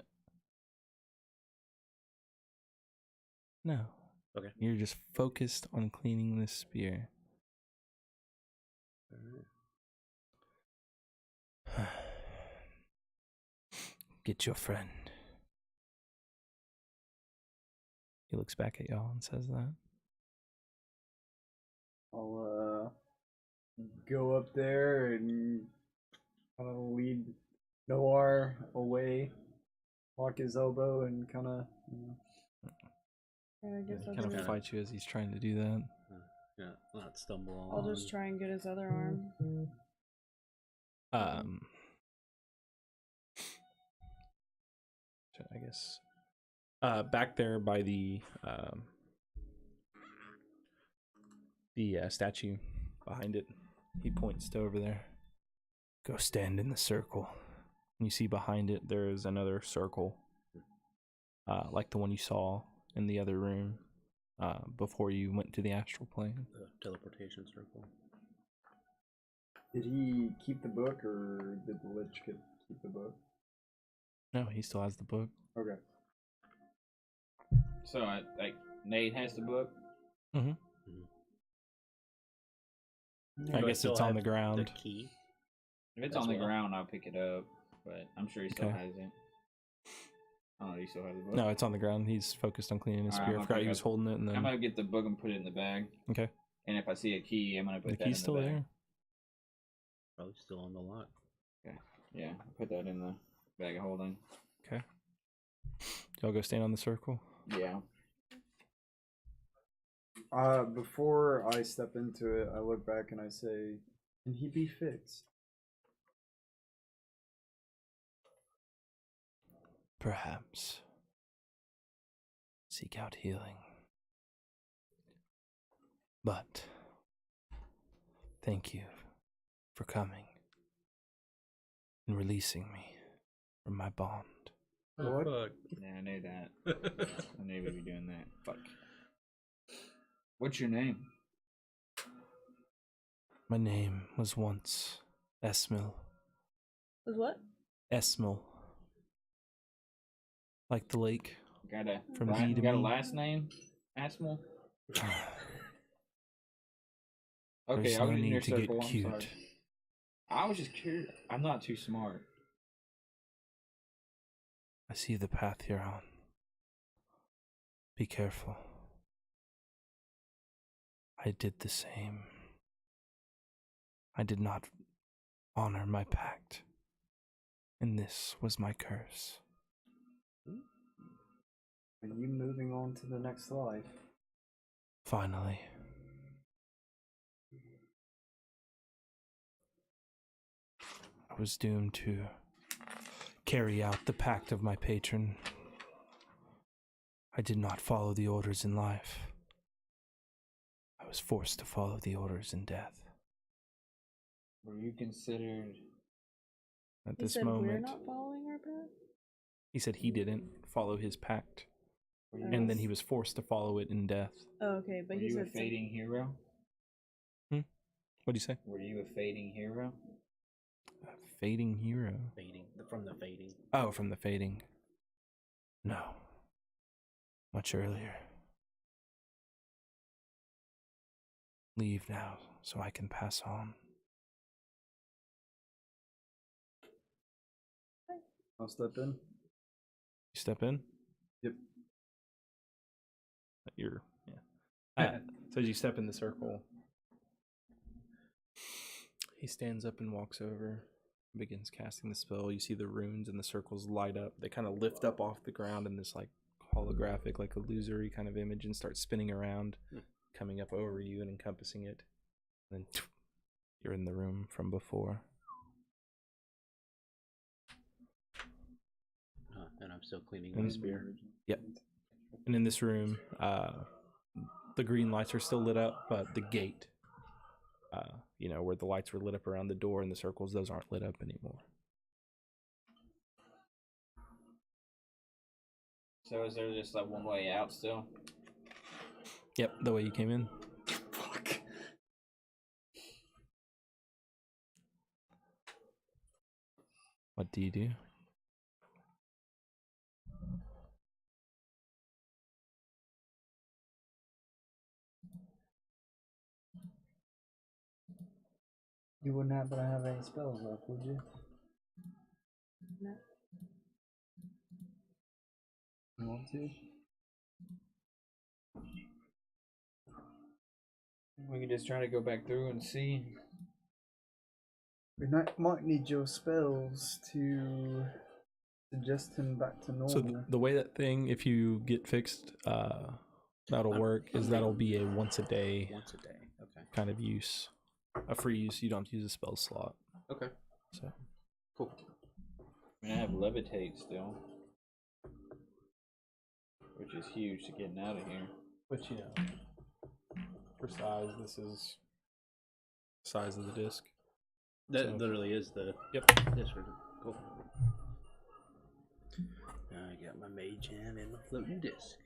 Okay. You're just focused on cleaning this spear. Get your friend. He looks back at y'all and says that. I'll go up there and kind of lead Noir away, walk his elbow, and kind of. Yeah, I guess I'll, Kind do of it. fight you as he's trying to do that. Yeah, not stumble along. I'll just try and get his other arm. I guess. Back there by the statue behind it, he points to over there. Go stand in the circle. And you see behind it there is another circle, like the one you saw in the other room before you went to the astral plane. The teleportation circle. Did he keep the book, or did the Lich keep the book? No, he still has the book. Okay. So, Nate has the book. Mm-hmm. I Do guess still it's on have the ground. The key. If it's As on the well? ground, I'll pick it up. But I'm sure he still Okay. has it. I don't know. Do you still have the book? No, it's on the ground. He's focused on cleaning his Alright, spear. I'm I gonna forgot pick he was up- holding it, and I'm then gonna get the book and put it in the bag. okay. And if I see a key, I'm gonna put The that key's in still the bag. there. Probably still on the lock. Yeah, put that in the bag of holding. Okay. Y'all go stand on the circle. Yeah. Before I step into it, I look back and I say, "Can he be fixed?" Perhaps seek out healing. But thank you for coming and releasing me from my bond. What? Fuck. Yeah, I knew that. I knew we'd be doing that. Fuck. What's your name? My name was once Esmil. Was what? Esmil. Like the lake. Got a From la- he to got a me. last name? Asmal? There's Okay, I no was in your need to get circle. I'm cute. sorry. I was just curious. I'm not too smart. I see the path you're on. Be careful. I did the same. I did not honor my pact, and this was my curse. Are you moving on to the next life? Finally. I was doomed to carry out the pact of my patron. I did not follow the orders in life. I was forced to follow the orders in death. Were you considered? At He this said we're moment, not following our path? He said he didn't follow his pact, Were you, and then he was forced to follow it in death. Oh, okay, but were he you a said fading hero? What'd you say? Were you a fading hero? A fading hero. Fading. From the fading. Oh, from the fading. No. Much earlier. Leave now so I can pass on. I'll step in. You step in? Yep. You're, yeah. So as you step in the circle, he stands up and walks over, begins casting the spell. You see the runes and the circles light up. They kind of lift up off the ground in this like holographic, like illusory kind of image and start spinning around, coming up over you and encompassing it. And then you're in the room from before. And I'm still cleaning my spear. Yep. And in this room, the green lights are still lit up, but the gate, where the lights were lit up around the door and the circles, those aren't lit up anymore. So is there just like one way out still? Yep, the way you came in. Fuck. What do you do? You wouldn't happen to have any spells left, would you? No. You want to? We can just try to go back through and see. We might need your spells to suggest him back to normal. So the way that thing, if you get fixed, that'll work, is that'll be a once a day Once a day. Okay. kind of use. A free use, you don't have to use a spell slot. Okay. So Cool. I mean, I have levitate still, which is huge to getting out of here. But for size, this is size of the disc. That So- literally is the. Yep. This one. Cool. I got my mage hand and my floating disc.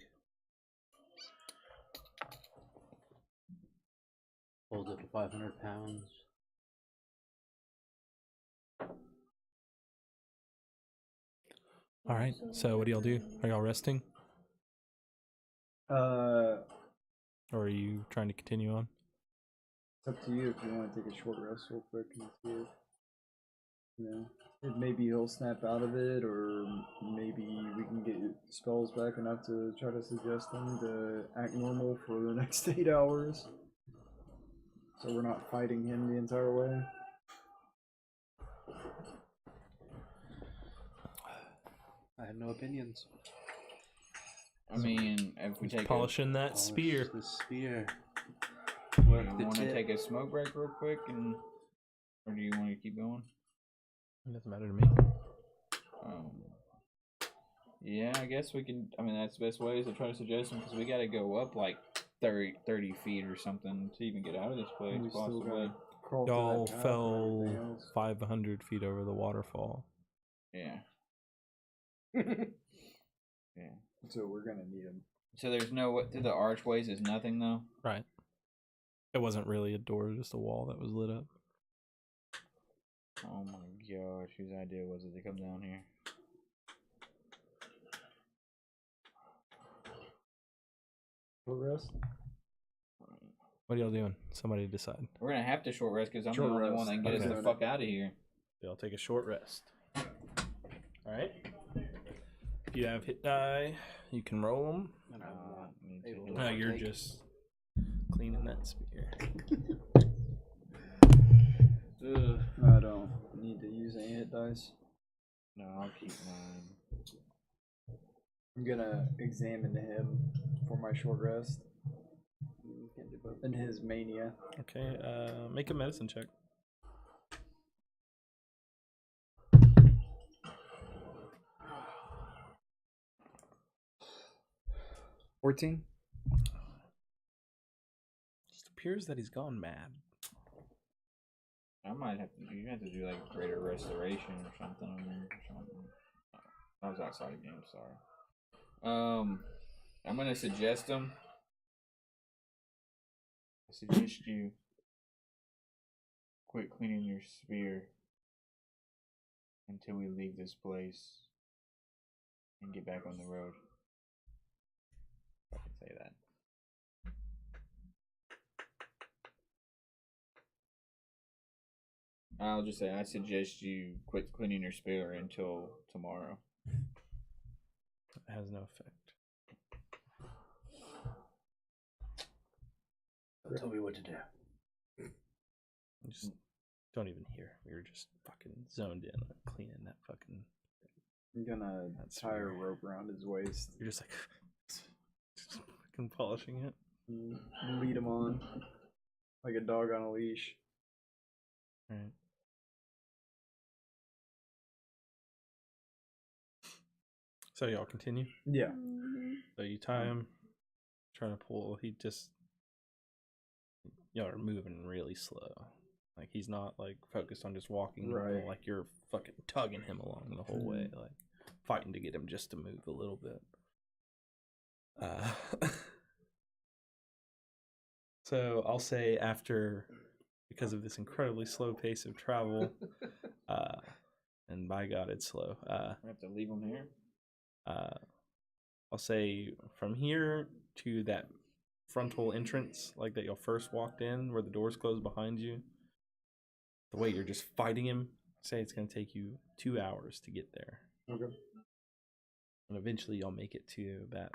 Holds up to 500 pounds. All right. So what do y'all do? Are y'all resting, Uh, or are you trying to continue on? it's up to you if you want to take a short rest real quick and see if, you know, if maybe he'll snap out of it, or maybe we can get spells back enough to try to suggest him to act normal for the next 8 hours. So we're not fighting him the entire way. I have no opinions. I mean, if we take Polishing that Polish spear. The spear. do Work you the want to tip. take a smoke break real quick, or do you want to keep going? It doesn't matter to me. Yeah, I guess we can. I mean, that's the best way is to try to suggest them because we got to go up like 30 feet or something to even get out of this place. We still Possibly. gotta crawl to Y'all that path and fell everything else. 500 feet over the waterfall. Yeah. Yeah. So we're gonna need him. So there's no through the archways is nothing though. Right. It wasn't really a door, just a wall that was lit up. Oh my gosh, whose idea was it to come down here? Short rest? What are y'all doing? Somebody decide. We're gonna have to short rest because I'm Short the only rest. one that can get us Okay. the fuck out of here. Y'all take a short rest. All right. If you have hit die, you can roll them. No, you're just cleaning that spear. I don't need to use any hit dice. No, I'll keep mine. I'm gonna examine him for my short rest. And his mania. Okay. Make a medicine check. $14? Just appears that he's gone mad. I might have to. You have to do like greater restoration or something. I was outside of game. Sorry. I'm gonna suggest them. I suggest you quit cleaning your spear until we leave this place and get back on the road. If I can say that. I'll just say I suggest you quit cleaning your spear until tomorrow. It has no effect. Don't tell me what to do. You just don't even hear. We were just fucking zoned in on cleaning that fucking. I'm gonna That's tie a weird. rope around his waist. You're just like just fucking polishing it. And lead him on. Like a dog on a leash. All right. So y'all continue. Yeah. So you tie him, trying to pull. He just y'all are moving really slow. Like he's not like focused on just walking. Right. Like you're fucking tugging him along the whole way, like fighting to get him just to move a little bit. So I'll say after, because of this incredibly slow pace of travel, and by God it's slow. We have to leave them here. I'll say from here to that frontal entrance, like that y'all first walked in, where the doors closed behind you. The way you're just fighting him, say it's going to take you 2 hours to get there. Okay. And eventually y'all make it to that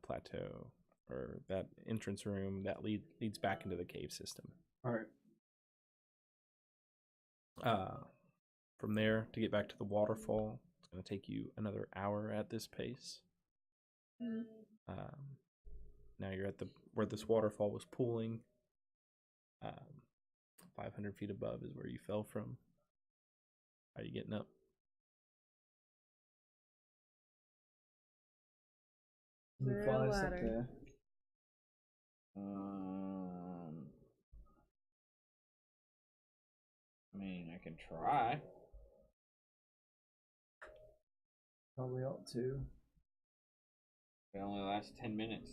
plateau, or that entrance room that leads back into the cave system. Alright. From there, to get back to the waterfall, it's going to take you another hour at this pace. Now you're at where this waterfall was pooling. 500 feet above is where you fell from. How are you getting up? There a ladder? there. I mean, I can try. Probably ought to. It only lasts 10 minutes.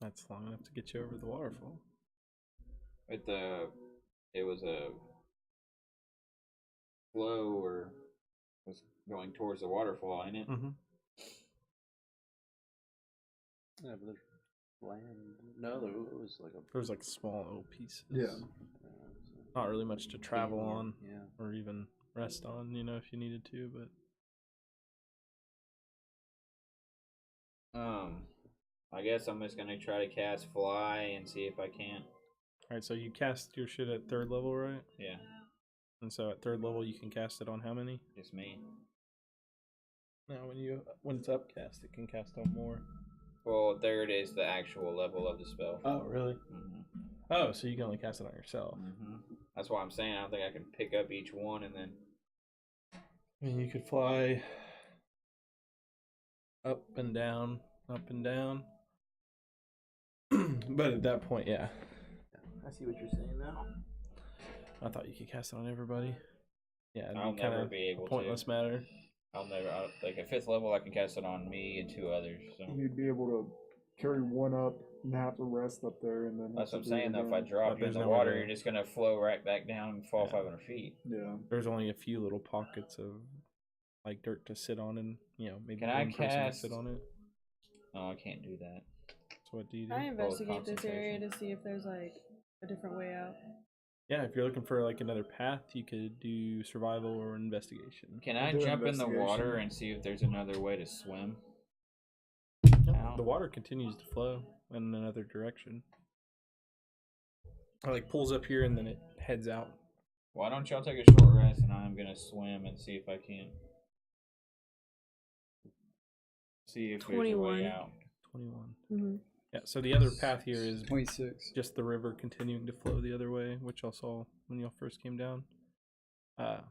That's long enough to get you over the waterfall. It was a flow, or was going towards the waterfall, ain't it? Mm-hmm. Yeah, but there's land. No, there was like a. There's like small little pieces. Yeah. Not really much to travel on, Yeah. or even rest on, if you needed to. But I guess I'm just gonna try to cast fly and see if I can't. all right, so you cast your shit at 3rd level, right? Yeah, And so at 3rd level, you can cast it on how many? just me. Now, when it's upcast, it can cast on more. Well, third is the actual level of the spell. Oh, really? Mm-hmm. Oh, so you can only cast it on yourself. Mm-hmm. That's why I'm saying I don't think I can pick up each one and then. I mean, you could fly up and down, up and down. But at that point, yeah. I see what you're saying now. I thought you could cast it on everybody. Yeah, it'd I'll be kind never of be able a pointless to. matter. Like at 5th level, I can cast it on me and 2 others. So You'd be able to carry one up and have to rest up there, and then that's what have I'm to do it saying. Though, if I again. drop But you in there's the nowhere water, to- you're just gonna flow right back down and fall Yeah. 500 feet. Yeah. There's only a few little pockets of like dirt to sit on, and maybe Can I one person can sit cast- on it. No, I can't do that. So what do you do? I investigate this area concentration. to see if there's like a different way out. Yeah, if you're looking for like another path, you could do survival or investigation. Can I Do jump in the investigation. water and see if there's another way to swim? No, the water continues to flow in another direction. It like pulls up here and then it heads out. Why don't y'all take a short rest and I'm gonna swim and see if I can. See if there's a 21. way out. 21. Mm-hmm. Yeah, so the other path here is 26. just the river continuing to flow the other way, which y'all saw when y'all first came down. That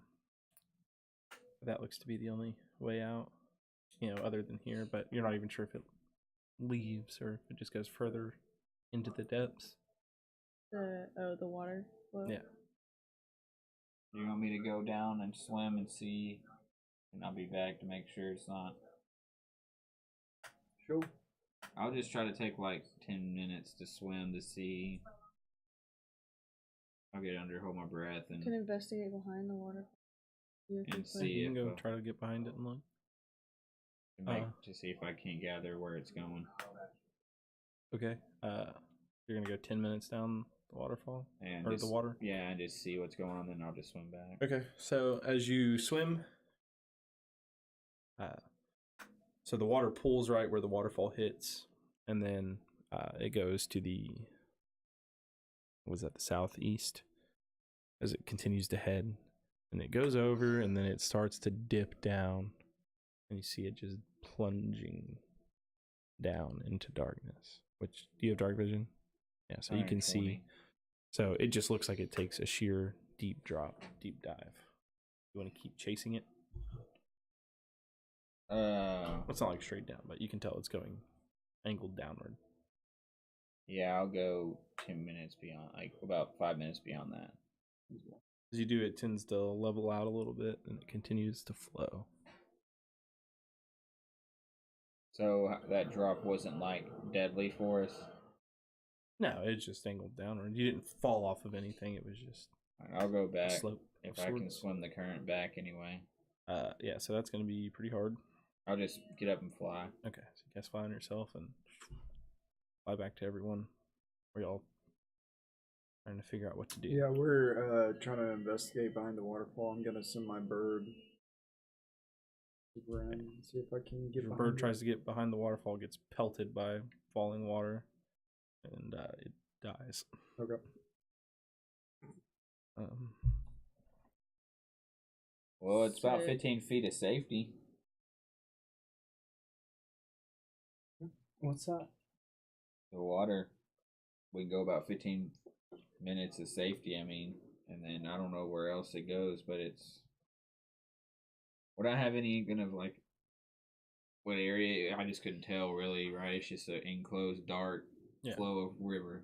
looks to be the only way out, other than here, but you're not even sure if it leaves or if it just goes further into the depths. The water flow. Yeah. You want me to go down and swim and see, and I'll be back to make sure it's not. Sure. I'll just try to take like 10 minutes to swim to see. I'll get under, hold my breath, You can and investigate behind the water. And see You can if, go try to get behind it and look. to see if I can't gather where it's going. Okay. You're gonna go 10 minutes down the waterfall And or just, the water. Yeah, and just see what's going on, then I'll just swim back. Okay. So as you swim, so the water pulls right where the waterfall hits, and then it goes to the the southeast as it continues to head, and it goes over, and then it starts to dip down, and you see it just plunging down into darkness. Which, do you have dark vision? Yeah, so you can see. 120. So it just looks like it takes a sheer deep dive. You want to keep chasing it? It's not like straight down, but you can tell it's going angled downward. Yeah, I'll go 10 minutes beyond, like about 5 minutes beyond that. As you do, it tends to level out a little bit, and it continues to flow. So that drop wasn't like deadly for us. No, it's just angled downward. You didn't fall off of anything. It was just I'll go a back slope. if of I can sorts. swim the current back anyway. Yeah, so that's going to be pretty hard. I'll just get up and fly. Okay, so you guys fly on yourself and fly back to everyone. We're all trying to figure out what to do. Yeah, we're trying to investigate behind the waterfall. I'm gonna send my bird to Bren and see if I can get Your behind bird it. tries to get behind the waterfall, gets pelted by falling water, and it dies. Okay. Well, it's about Shit. 15 feet of safety. What's that? The water. We can go about 15 minutes of safety, I mean, and then I don't know where else it goes, but it's. Would I have any kind of like. What area? I just couldn't tell really, right? It's just an enclosed, dark flow of river.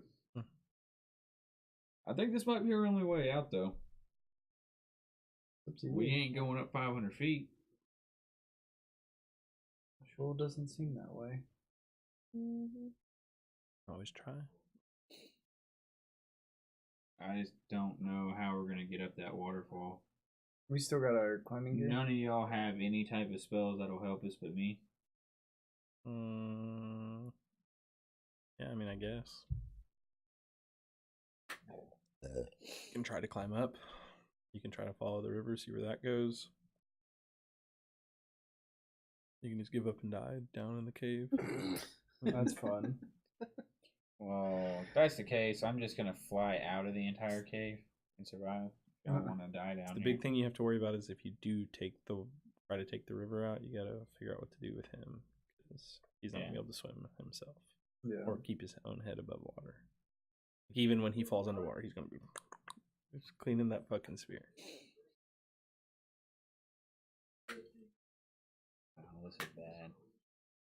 I think this might be our only way out, though. We ain't going up 500 feet. Sure doesn't seem that way. Mm-hmm. Always try. I just don't know how we're gonna get up that waterfall. We still got our climbing gear. None of y'all have any type of spells that'll help us but me. Yeah, I mean, I guess. You can try to climb up. You can try to follow the river, see where that goes. You can just give up and die down in the cave. That's fun. Well, if that's the case, I'm just gonna fly out of the entire cave and survive. I don't want to die down The here. big thing you have to worry about is if you do try to take the river out, you gotta figure out what to do with him, because he's not gonna be able to swim himself, or keep his own head above water. Like, even when he falls underwater, he's gonna be just cleaning that fucking spear. Oh, this is bad.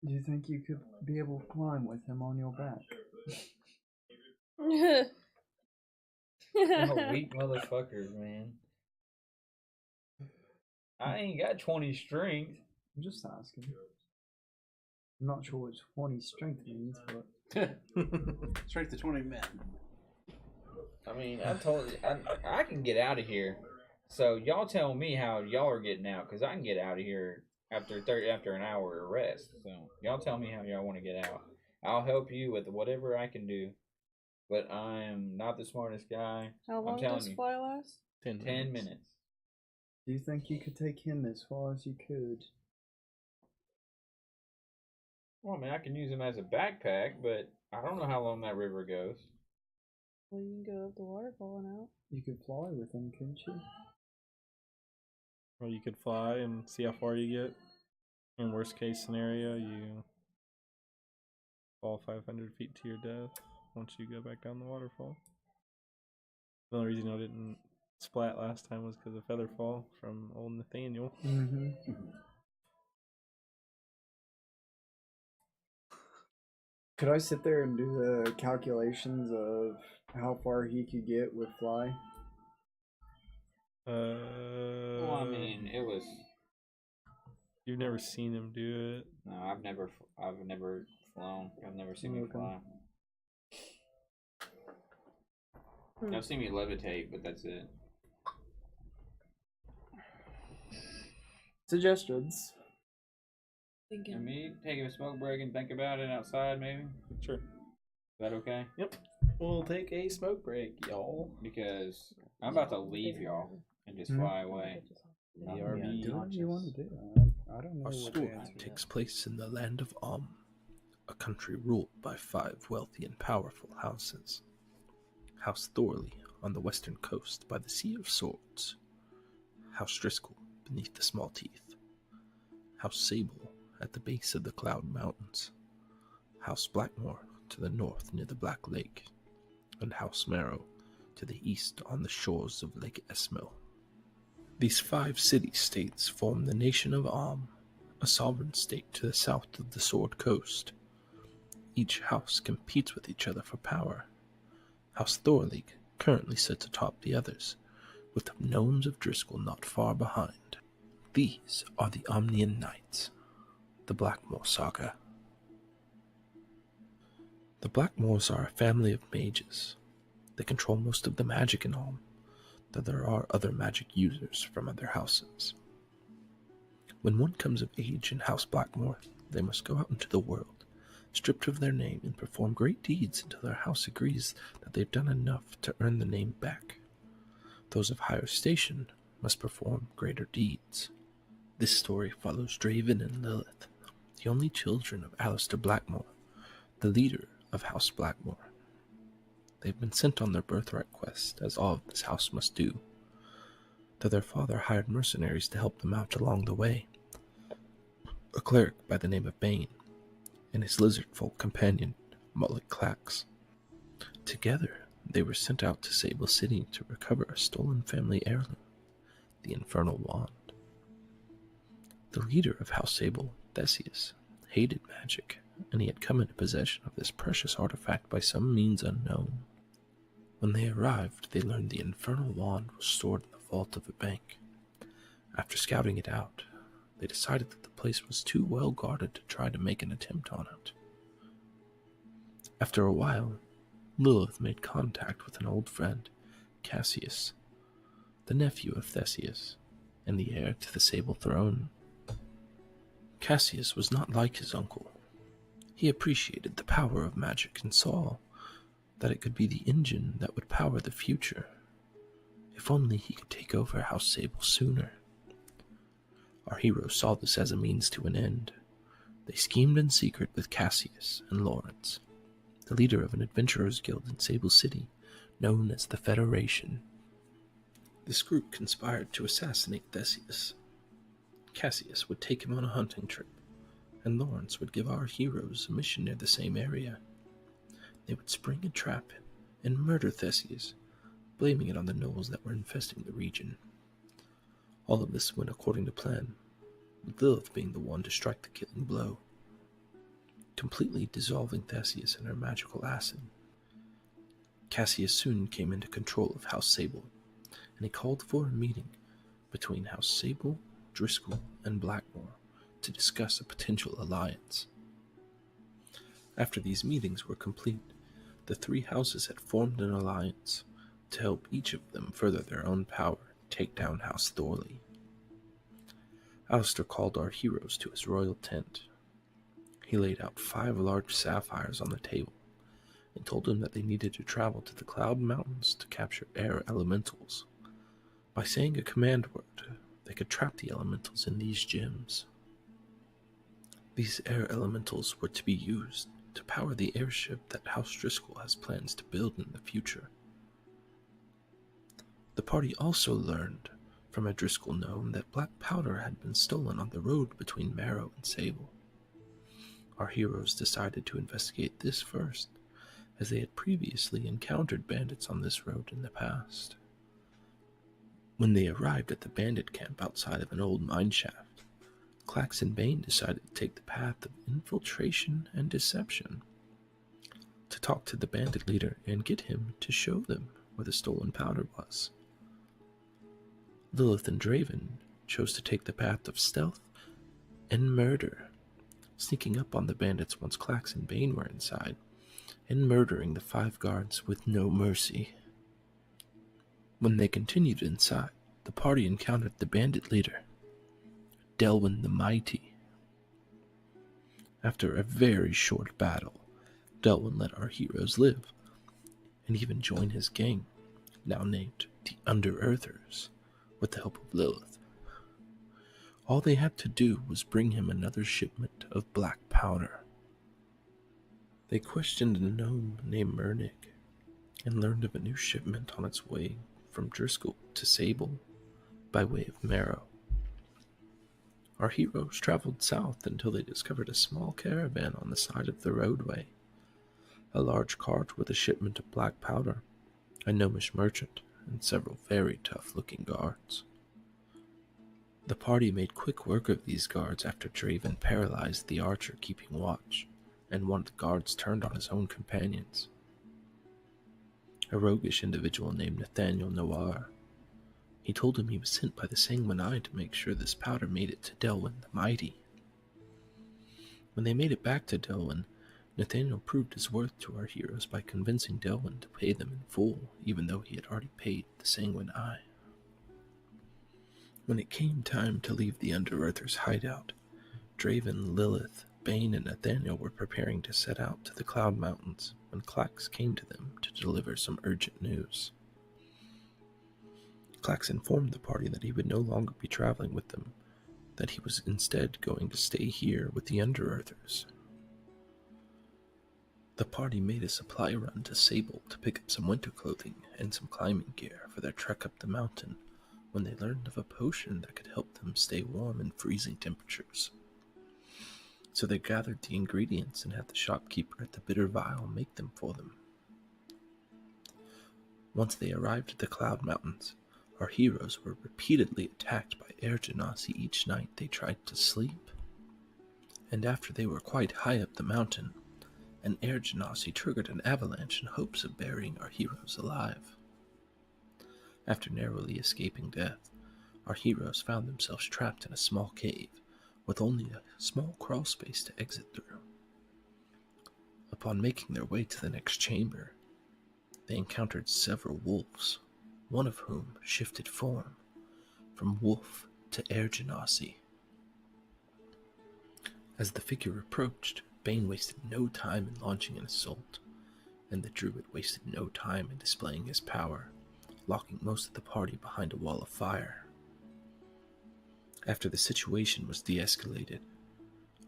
Do you think you could be able to climb with him on your back? Y'all weak motherfuckers, man. I ain't got 20 strength. I'm just asking. I'm not sure what 20 strength means, but Strength to 20 men. I mean, I told you, I can get out of here. So y'all tell me how y'all are getting out, because I can get out of here after an hour of rest. So y'all tell me how y'all want to get out. I'll help you with whatever I can do. But I'm not the smartest guy. How long I'm telling does you, fly last? 10 minutes. do you think you could take him as far as you could? Well, I mean, I can use him as a backpack, but I don't know how long that river goes. Well, you can go up the waterfall and out. You could fly with him, couldn't you? Or you could fly and see how far you get. In worst case scenario, you fall 500 feet to your death once you go back down the waterfall. The only reason I didn't splat last time was because of Featherfall from old Nathaniel. Mm-hmm. Could I sit there and do the calculations of how far he could get with fly? Well, I mean, it was. You've never seen him do it. No, I've never flown. I've never seen me fly. I've seen me levitate, but that's it. Suggestions. And me taking a smoke break and think about it outside, maybe. Sure. Is that okay? Yep. We'll take a smoke break, y'all. Because I'm about to leave y'all and just fly away. BRB. Do what you want to do. I don't know Our what the story answer takes place in the land of a country ruled by 5 wealthy and powerful houses. House Thorley on the western coast by the Sea of Swords. House Driscoll beneath the Small Teeth. House Sable at the base of the Cloud Mountains. House Blackmore to the north near the Black Lake. And House Marrow to the east on the shores of Lake Esmil. These 5 city-states form the nation of a sovereign state to the south of the Sword Coast. Each house competes with each other for power. House Thorley currently sits atop the others, with the gnomes of Driscoll not far behind. These are the Amnian Knights, the Blackmore Saga. The Blackmores are a family of mages. They control most of the magic in Ulm, though there are other magic users from other houses. When one comes of age in House Blackmore, they must go out into the world, stripped of their name, and perform great deeds until their house agrees that they've done enough to earn the name back. Those of higher station must perform greater deeds. This story follows Draven and Lilith, the only children of Alistair Blackmore, the leader of House Blackmore. They've been sent on their birthright quest, as all of this house must do, though their father hired mercenaries to help them out along the way. A cleric by the name of Bane, and his lizard-folk companion, Mullet Clax. Together, they were sent out to Sable City to recover a stolen family heirloom, the Infernal Wand. The leader of House Sable, Theseus, hated magic, and he had come into possession of this precious artifact by some means unknown. When they arrived, they learned the Infernal Wand was stored in the vault of a bank. After scouting it out, they decided that the place was too well guarded to try to make an attempt on it. After a while, Lilith made contact with an old friend, Cassius, the nephew of Theseus, and the heir to the sable throne. Cassius was not like his uncle. He appreciated the power of magic and saw that it could be the engine that would power the future. If only he could take over House Sable sooner. Our heroes saw this as a means to an end. They schemed in secret with Cassius and Lawrence, the leader of an adventurers guild in Sable City, known as the Federation. This group conspired to assassinate Theseus. Cassius would take him on a hunting trip, and Lawrence would give our heroes a mission near the same area. They would spring a trap and murder Theseus, blaming it on the gnolls that were infesting the region. All of this went according to plan, with Lilith being the one to strike the killing blow, completely dissolving Theseus in her magical acid. Cassius soon came into control of House Sable, and he called for a meeting between House Sable, Driscoll, and Blackmore to discuss a potential alliance. After these meetings were complete, the three houses had formed an alliance to help each of them further their own power and take down House Thorley. Alistair called our heroes to his royal tent. He laid out 5 large sapphires on the table and told them that they needed to travel to the Cloud Mountains to capture air elementals. By saying a command word, they could trap the elementals in these gems. These air elementals were to be used to power the airship that House Driscoll has plans to build in the future. The party also learned from a Driscoll gnome that black powder had been stolen on the road between Marrow and Sable. Our heroes decided to investigate this first, as they had previously encountered bandits on this road in the past. When they arrived at the bandit camp outside of an old mine shaft, Clax and Bane decided to take the path of infiltration and deception, to talk to the bandit leader and get him to show them where the stolen powder was. Lilith and Draven chose to take the path of stealth and murder, sneaking up on the bandits once Clax and Bane were inside, and murdering the 5 guards with no mercy. When they continued inside, the party encountered the bandit leader, Delwyn the Mighty. After a very short battle, Delwyn let our heroes live, and even join his gang, now named the Under-Earthers, with the help of Lilith. All they had to do was bring him another shipment of black powder. They questioned a gnome named Mernick, and learned of a new shipment on its way from Driscoll to Sable by way of Marrow. Our heroes traveled south until they discovered a small caravan on the side of the roadway, a large cart with a shipment of black powder, a gnomish merchant, and several very tough-looking guards. The party made quick work of these guards after Draven paralyzed the archer keeping watch, and one of the guards turned on his own companions, a roguish individual named Nathaniel Noir. He told him he was sent by the Sanguine Eye to make sure this powder made it to Delwyn the Mighty. When they made it back to Delwyn, Nathaniel proved his worth to our heroes by convincing Delwyn to pay them in full, even though he had already paid the Sanguine Eye. When it came time to leave the Under-Earthers' hideout, Draven, Lilith, Bane, and Nathaniel were preparing to set out to the Cloud Mountains when Clax came to them to deliver some urgent news. Clax informed the party that he would no longer be traveling with them, that he was instead going to stay here with the Under-Earthers. The party made a supply run to Sable to pick up some winter clothing and some climbing gear for their trek up the mountain when they learned of a potion that could help them stay warm in freezing temperatures. So they gathered the ingredients and had the shopkeeper at the Bitter Vial make them for them. Once they arrived at the Cloud Mountains, our heroes were repeatedly attacked by air genasi each night they tried to sleep. And after they were quite high up the mountain, an air genasi triggered an avalanche in hopes of burying our heroes alive. After narrowly escaping death, our heroes found themselves trapped in a small cave with only a small crawl space to exit through. Upon making their way to the next chamber, they encountered several wolves, one of whom shifted form from wolf to Air Genasi. As the figure approached, Bane wasted no time in launching an assault, and the druid wasted no time in displaying his power, locking most of the party behind a wall of fire. After the situation was de-escalated,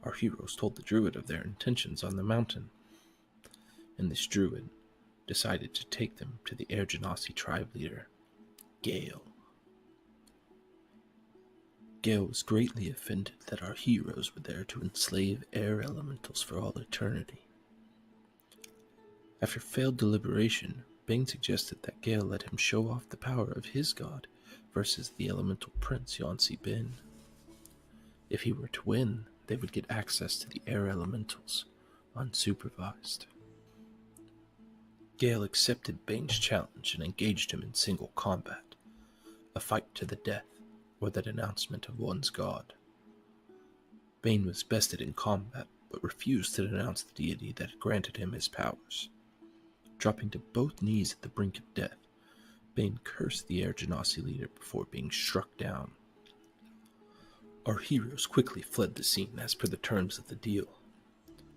our heroes told the druid of their intentions on the mountain, and this druid decided to take them to the Air Genasi tribe leader, Gale. Gale was greatly offended that our heroes were there to enslave air elementals for all eternity. After failed deliberation, Bane suggested that Gale let him show off the power of his god versus the elemental prince Yansi Bin. If he were to win, they would get access to the air elementals, unsupervised. Gale accepted Bane's challenge and engaged him in single combat, a fight to the death, or the denouncement of one's god. Bane was bested in combat, but refused to denounce the deity that had granted him his powers. Dropping to both knees at the brink of death, Bane cursed the Air Genasi leader before being struck down. Our heroes quickly fled the scene as per the terms of the deal.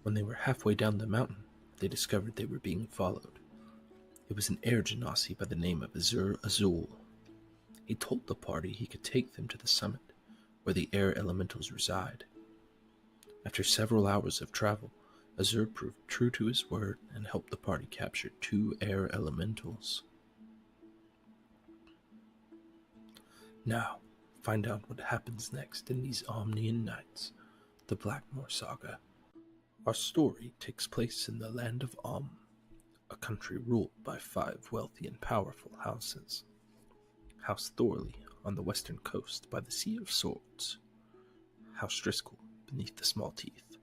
When they were halfway down the mountain, they discovered they were being followed. It was an Air Genasi by the name of Azur Azul. He told the party he could take them to the summit, where the air elementals reside. After several hours of travel, Azur proved true to his word and helped the party capture 2 air elementals. Now, find out what happens next in these Amnian nights, the Blackmore Saga. Our story takes place in the land of a country ruled by 5 wealthy and powerful houses. House Thorley on the western coast by the Sea of Swords, House Driscoll beneath the Small Teeth,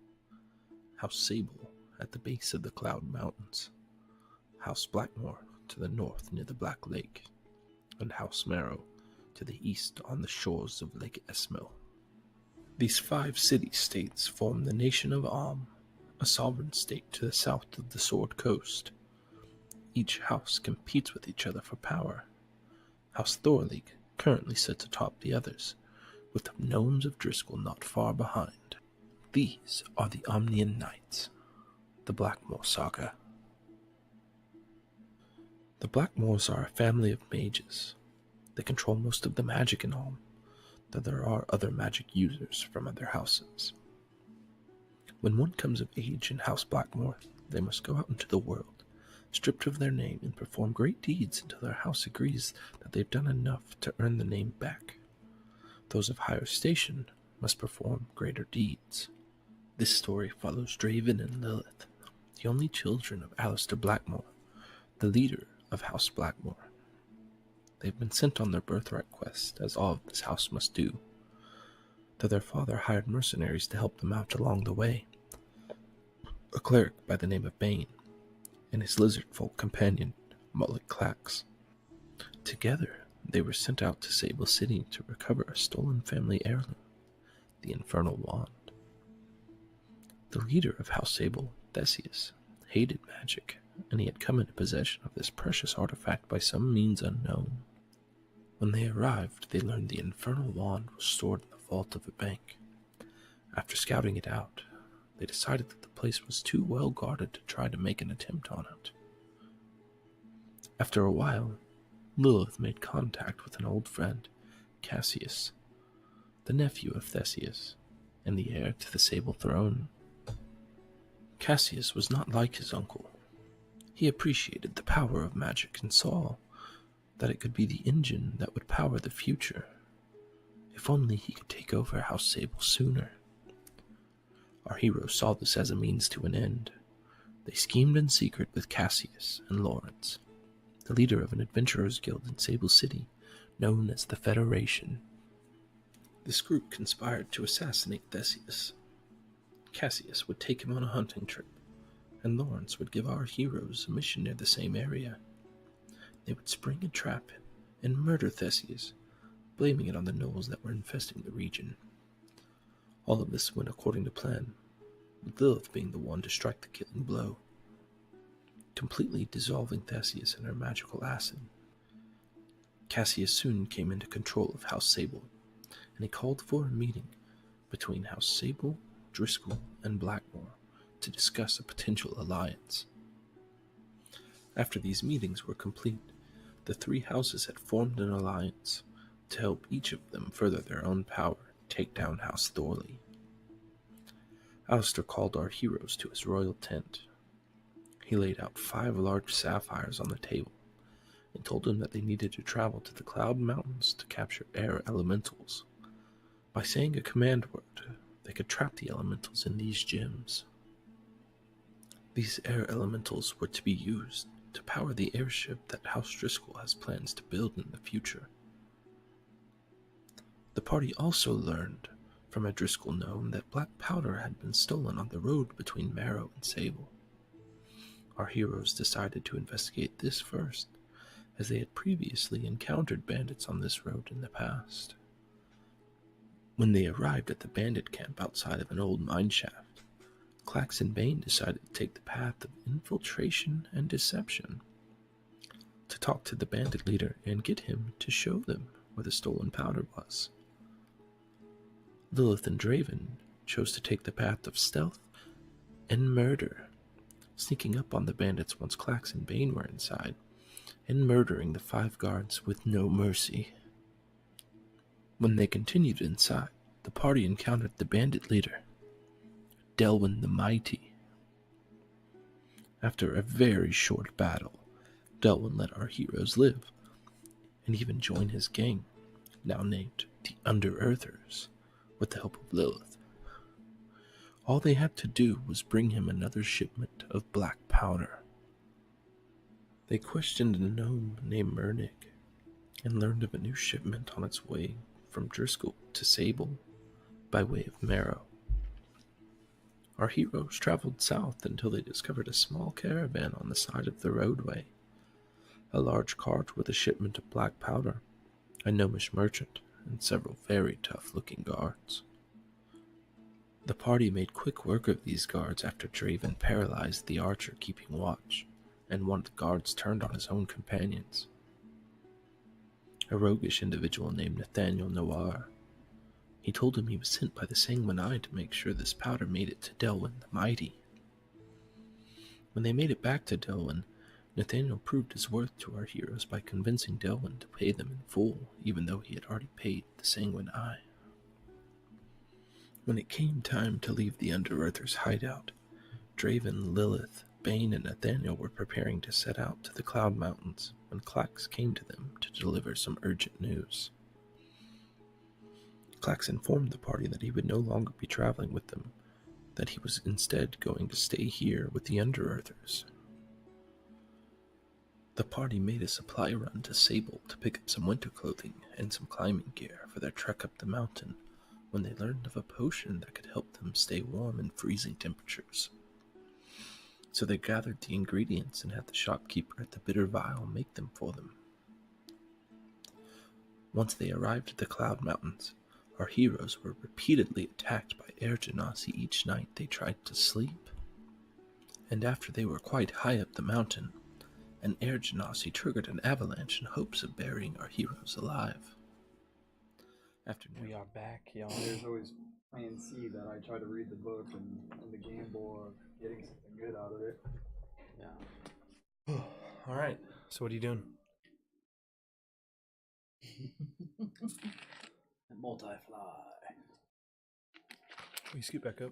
House Sable at the base of the Cloud Mountains, House Blackmore to the north near the Black Lake, and House Marrow to the east on the shores of Lake Esmil. These 5 city-states form the nation of a sovereign state to the south of the Sword Coast. Each house competes with each other for power. House Thorley currently sits atop the others, with the gnomes of Driscoll not far behind. These are the Amnian Knights, the Blackmore Saga. The Blackmores are a family of mages. They control most of the magic in Alm, though there are other magic users from other houses. When one comes of age in House Blackmore, they must go out into the world, stripped of their name, and perform great deeds until their house agrees that they've done enough to earn the name back. Those of higher station must perform greater deeds. This story follows Draven and Lilith, the only children of Alistair Blackmore, the leader of House Blackmore. They've been sent on their birthright quest, as all of this house must do, though their father hired mercenaries to help them out along the way. A cleric by the name of Bane, and his lizard-folk companion, Mullet Clax. Together, they were sent out to Sable City to recover a stolen family heirloom, the Infernal Wand. The leader of House Sable, Theseus, hated magic, and he had come into possession of this precious artifact by some means unknown. When they arrived, they learned the Infernal Wand was stored in the vault of a bank. After scouting it out, they decided that the place was too well guarded to try to make an attempt on it. After a while, Lilith made contact with an old friend, Cassius, the nephew of Theseus, and the heir to the Sable Throne. Cassius was not like his uncle. He appreciated the power of magic and saw that it could be the engine that would power the future. If only he could take over House Sable sooner. Our heroes saw this as a means to an end. They schemed in secret with Cassius and Lawrence, the leader of an adventurers guild in Sable City, known as the Federation. This group conspired to assassinate Theseus. Cassius would take him on a hunting trip, and Lawrence would give our heroes a mission near the same area. They would spring a trap and murder Theseus, blaming it on the gnolls that were infesting the region. All of this went according to plan, with Lilith being the one to strike the killing blow, completely dissolving Theseus in her magical acid. Cassius soon came into control of House Sable, and he called for a meeting between House Sable, Driscoll, and Blackmore to discuss a potential alliance. After these meetings were complete, the three houses had formed an alliance to help each of them further their own power and take down House Thorley. Alistair called our heroes to his royal tent. He laid out 5 large sapphires on the table and told them that they needed to travel to the Cloud Mountains to capture air elementals. By saying a command word, they could trap the elementals in these gems. These air elementals were to be used to power the airship that House Driscoll has plans to build in the future. The party also learned from a Driscoll gnome that black powder had been stolen on the road between Marrow and Sable. Our heroes decided to investigate this first, as they had previously encountered bandits on this road in the past. When they arrived at the bandit camp outside of an old mine shaft, Clax and Bane decided to take the path of infiltration and deception to talk to the bandit leader and get him to show them where the stolen powder was. Lilith and Draven chose to take the path of stealth and murder, sneaking up on the bandits once Clax and Bane were inside, and murdering the 5 guards with no mercy. When they continued inside, the party encountered the bandit leader, Delwyn the Mighty. After a very short battle, Delwyn let our heroes live, and even join his gang, now named the Under-Earthers, with the help of Lilith. All they had to do was bring him another shipment of black powder. They questioned a gnome named Murnig, and learned of a new shipment on its way from Driscoll to Sable, by way of Marrow. Our heroes traveled south until they discovered a small caravan on the side of the roadway, a large cart with a shipment of black powder, a gnomish merchant, and several very tough-looking guards. The party made quick work of these guards after Draven paralyzed the archer keeping watch, and one of the guards turned on his own companions, a roguish individual named Nathaniel Noir. He told him he was sent by the Sanguinai to make sure this powder made it to Delwyn the Mighty. When they made it back to Delwyn, Nathaniel proved his worth to our heroes by convincing Delwyn to pay them in full, even though he had already paid the Sanguinai. When it came time to leave the Under-Earthers' hideout, Draven, Lilith, Bane, and Nathaniel were preparing to set out to the Cloud Mountains when Clax came to them to deliver some urgent news. Clax informed the party that he would no longer be traveling with them, that he was instead going to stay here with the Under-Earthers. The party made a supply run to Sable to pick up some winter clothing and some climbing gear for their trek up the mountain when they learned of a potion that could help them stay warm in freezing temperatures. So they gathered the ingredients and had the shopkeeper at the Bitter Vial make them for them. Once they arrived at the Cloud Mountains, our heroes were repeatedly attacked by air genasi each night they tried to sleep. And after they were quite high up the mountain, an air genasi triggered an avalanche in hopes of burying our heroes alive. We are back, y'all. There's always plan C that I try to read the book and the gamble of getting something good out of it. Yeah. All right. So what are you doing? Multi-fly. Will you scoot back up?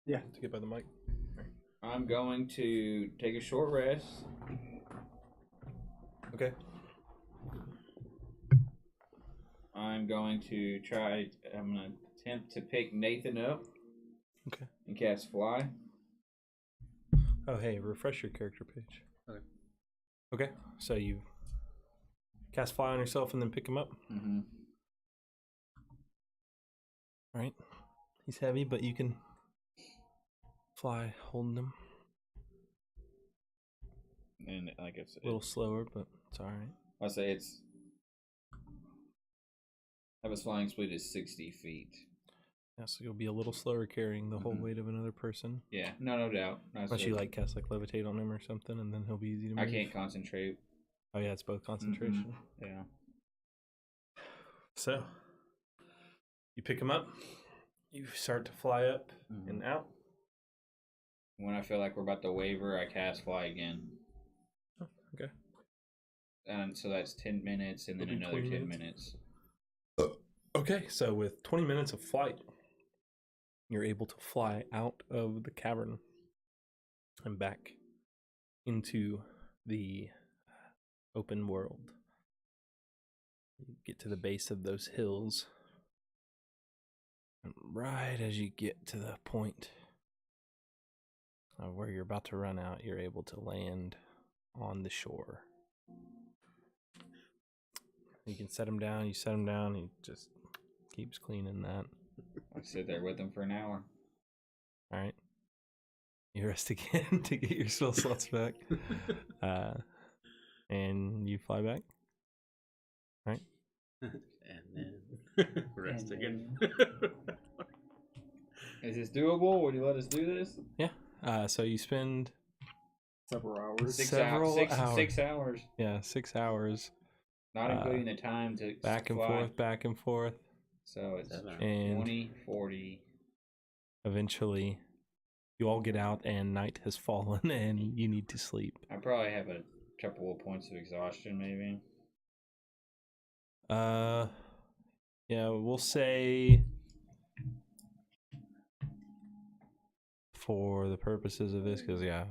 Yeah. To get by the mic. I'm going to take a short rest. Okay. I'm going to attempt to pick Nathan up. Okay. And cast Fly. Oh, hey, refresh your character page. Okay. Okay, so you cast Fly on yourself and then pick him up. Mm-hmm. All right. He's heavy, but you can fly holding him. And like it's A little slower, but it's all right. I say it's. Have his flying speed is 60 feet. Yeah, so you'll be a little slower carrying the whole weight of another person. Yeah, no doubt. Unless you cast levitate on him or something, and then he'll be easy to move. I can't concentrate. Oh yeah, it's both concentration. Yeah. So You pick him up. You start to fly up and out. When I feel like we're about to waver, I cast fly again. Oh, okay. And so that's 10 minutes and then It'll be another 20 10 minutes. Okay, so with 20 minutes of flight, you're able to fly out of the cavern and back into the open world. You get to the base of those hills. And right as you get to the point of where you're about to run out, you're able to land on the shore. You can set him down, he just keeps cleaning that. I sit there with him for an hour. Alright. You rest again to get your spell slots back. And you fly back. Alright. And then rest again. Is this doable? Would you let us do this? Yeah. So you spend Several hours. Several hours. 6 hours. Yeah, 6 hours. Not including the time to Back and fly. forth. So it's And 20, 40. eventually, you all get out and night has fallen and you need to sleep. I probably have a couple of points of exhaustion, maybe. Yeah, we'll say for the purposes of this, because yeah.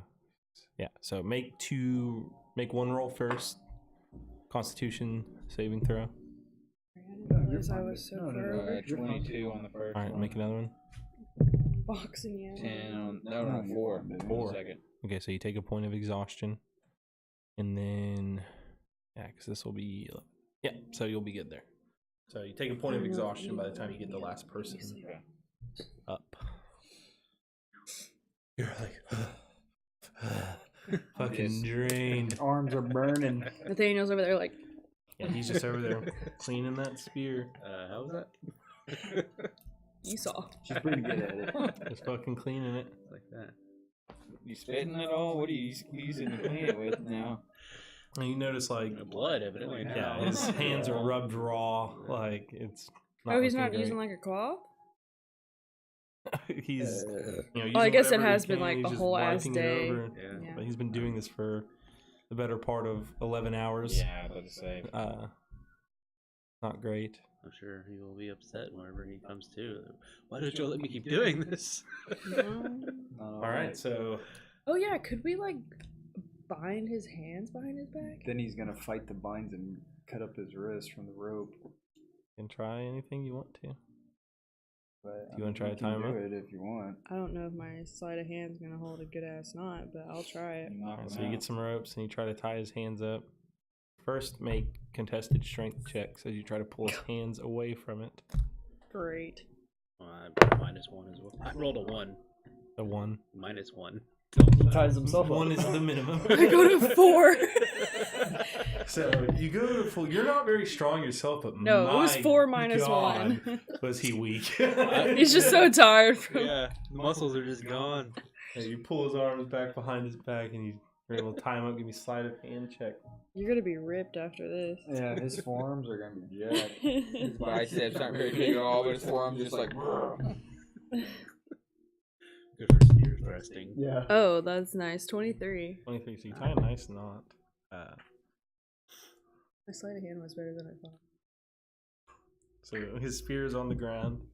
So make one roll first. Constitution saving throw. I was so far over. 22 on the first All right, one. make another one. Boxing you. 10 on... No, 4. 4. Second. Okay, so you take a point of exhaustion, and then because this will be so you'll be good there. So you take a point of exhaustion by the time you get the last person up. You're like fucking drained. Arms are burning. Nathaniel's over there like. Yeah, he's just over there cleaning that spear. How was that? You saw. She's pretty good at it. Just fucking cleaning it. Like that. You spitting it all? What are you using to clean it with now? And you notice like Blood, evidently. yeah, his hands are rubbed raw. Like it's. He's looking not great. using like a cloth. He's. Oh, I guess it whatever he has been can, like he's a just whole ass wiping it day. over. Yeah. But he's been doing this for the better part of 11 hours. Yeah, I was about to say. Not great. I'm sure he will be upset whenever he comes to. Why don't you let me keep doing this? All right, so. Oh yeah, could we like bind his hands behind his back? Then he's gonna fight the binds and cut up his wrist from the rope. You can try anything you want to. But You wanna try you to time can up? do it if you want. I don't know if my sleight of hand's gonna hold a good ass knot, but I'll try it. Alright, so you get some ropes and you try to tie his hands up. First, make contested strength checks as you try to pull his hands away from it. Great. -1 as well. I rolled a 1. The 1. -1. He ties himself up. 1 is the minimum. I go to 4. So you go to full. You're not very strong yourself, but No, it was my 4 minus God, 1. Was he weak? He's just so tired from. Yeah, the muscles are just gone. And you pull his arms back behind his back, and you're able to tie him up. Give me sleight of hand check. You're gonna be ripped after this. Yeah, his forearms are gonna be jacked. His biceps aren't very big at all, but his forearms just like. Good for spear thrusting. Yeah. Oh, that's nice. 23. 23. So you tie a nice knot. My sleight of hand was better than I thought. So his spear is on the ground.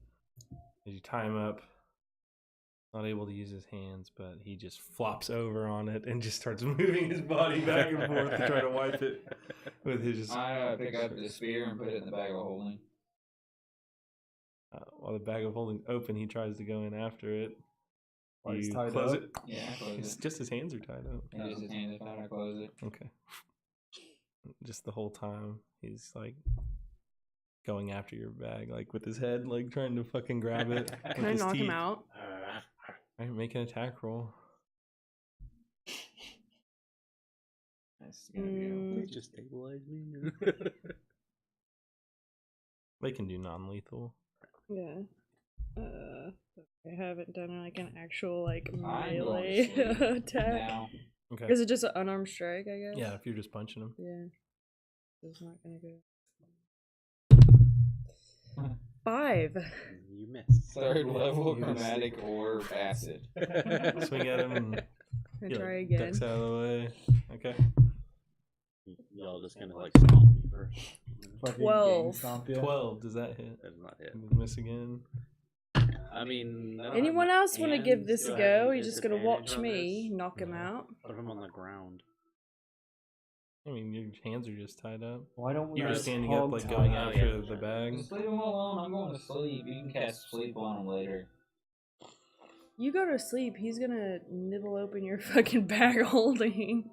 As you tie him up, not able to use his hands, but he just flops over on it and just starts moving his body back and forth to try to wipe it with his. I pick up the spear and put it in the bag of holding. While the bag of holding's open, he tries to go in after it. While he's You tied close up? it. Yeah, I close It's it. just his hands are tied up. And just his hands are tied, I close it. Okay. Just the whole time he's like going after your bag, like with his head, like trying to fucking grab it. Can I knock him out? Alright, make an attack roll. That's gonna be Please just stabilize me. They can do non-lethal. Yeah. I haven't done like an actual like I'm going to melee sleep attack. now. Okay. Is it just an unarmed strike? I guess. Yeah, if you're just punching him. Yeah. It's not gonna go. 5. You missed. Third level chromatic orb acid. Swing at him and And he, try like, again. ducks out of the way. Okay. Y'all just gonna like stomp me first. Fucking 12. gang stomp ya. 12. Does that hit? That's not it. Miss again. I mean, I don't Anyone have else want to give hands. this Do a I have go? any You're just gonna disadvantage watch on me this? knock him out. Put him on the ground. I mean, your hands are just tied up. Why don't we You were just standing up, hog like tie? going Oh, after yeah. the bag. Just leave him alone. I'm going to sleep. You can cast sleep on him later. You go to sleep, he's gonna nibble open your fucking bag holding.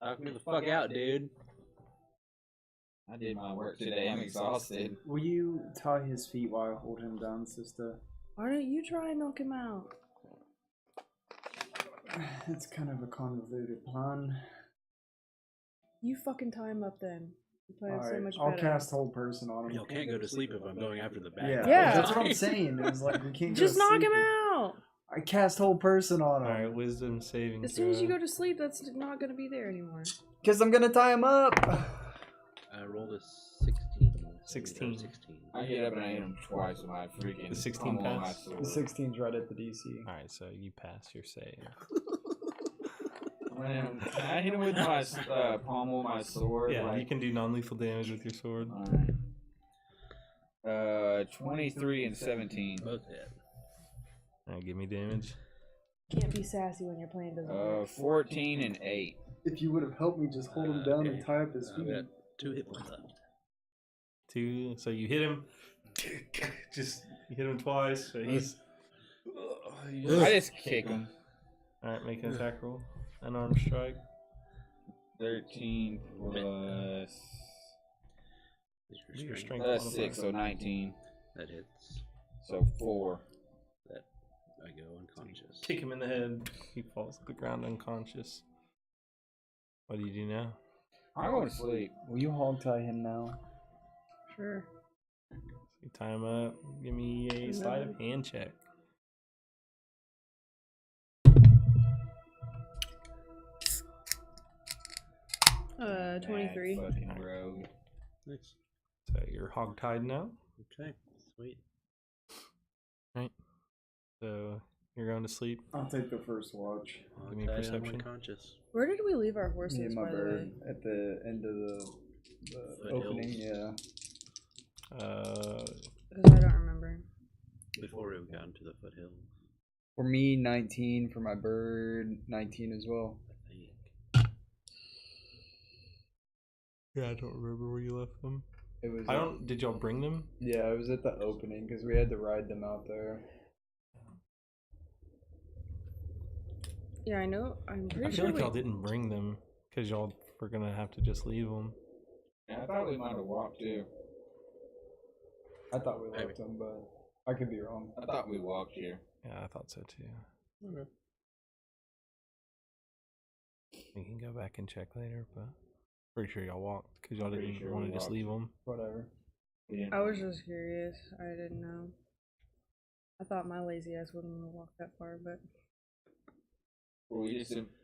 Knock me the fuck out, dude. I did my work today. I'm exhausted. Will you tie his feet while I hold him down, sister? Why don't you try and knock him out? It's kind of a convoluted plan. You fucking tie him up then. You play it so much I'll better. cast hold person on him. Y'all can't go to sleep if I'm going after the bag. Yeah, Yeah. that's what I'm saying. It was like we can't Just go knock sleep. him out! I cast whole person on him. Alright, wisdom saving As soon as you throw. go to sleep, that's not gonna be there anymore. Because I'm gonna tie him up. I rolled a 16. 16. 16. I get up and I hit him twice with my freaking The 16 pummel of my pass? sword. The 16's right at the DC. Alright, so you pass your save. I hit him with my pommel of my sword. Yeah, like, you can do non-lethal damage with your sword. alright. 23 and 17. Both hit. Alright, give me damage. Can't be sassy when your plan doesn't work. 14 and 8. If you would have helped me just hold him down and Okay. tie up his I've feet. got 2 hit points left. 2, so you hit him. Just you hit him twice. So he's. I just kick him. Alright, make an attack roll. Unarmed strike. 13 plus Do your strength that's modifier. 6, so 19. That hits. So 4. That I go unconscious. Kick him in the head. He falls to the ground unconscious. What do you do now? I'm going to sleep. Will you hog tie him now? Sure. You tie him up. Give me a sleight of hand check. 23. Mad fucking rogue. Nice. So you're hog-tied now. Okay. Sweet. So you're going to sleep. I'll take the first watch. Give me a perception. Unconscious. Where did we leave our Me horses, and my by the way? bird at the end of the opening. Foothills. Yeah. Because I don't remember. Before we got into the foothills. For me, 19. For my bird, 19 as well. I think. Yeah, I don't remember where you left them. It was. I don't. Did y'all bring them? Yeah, it was at the opening because we had to ride them out there. Yeah, I know. I'm pretty I feel sure like we... y'all didn't bring them because y'all were gonna have to just leave them. Yeah, I thought we might have walked too. I thought we left them, but I could be wrong. I thought we walked here. Yeah, I thought so too. Okay. We can go back and check later, but pretty sure y'all walked because y'all Pretty didn't sure want we to just walked. leave them. Whatever. We didn't- I was just curious. I didn't know. I thought my lazy ass wouldn't want to walk that far, but... Well,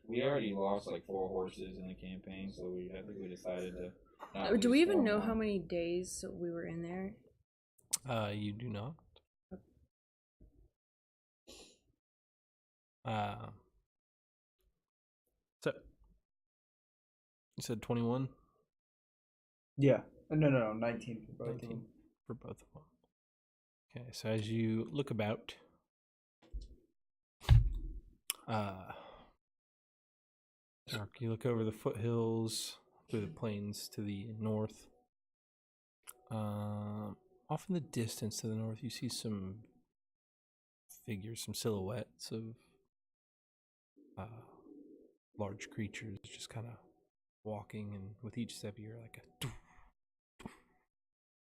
we already lost like 4 horses in the campaign, so I think we decided to. Not Do we lose even 4 know more. how many days we were in there? You do not. So you said 21 Yeah. No. 19 for both of 19 them. for both of them. Okay, so as you look about, Mark, you look over the foothills through the plains to the north. Off in the distance to the north, you see some figures, some silhouettes of large creatures just kind of walking, and with each step you're like a doof, doof.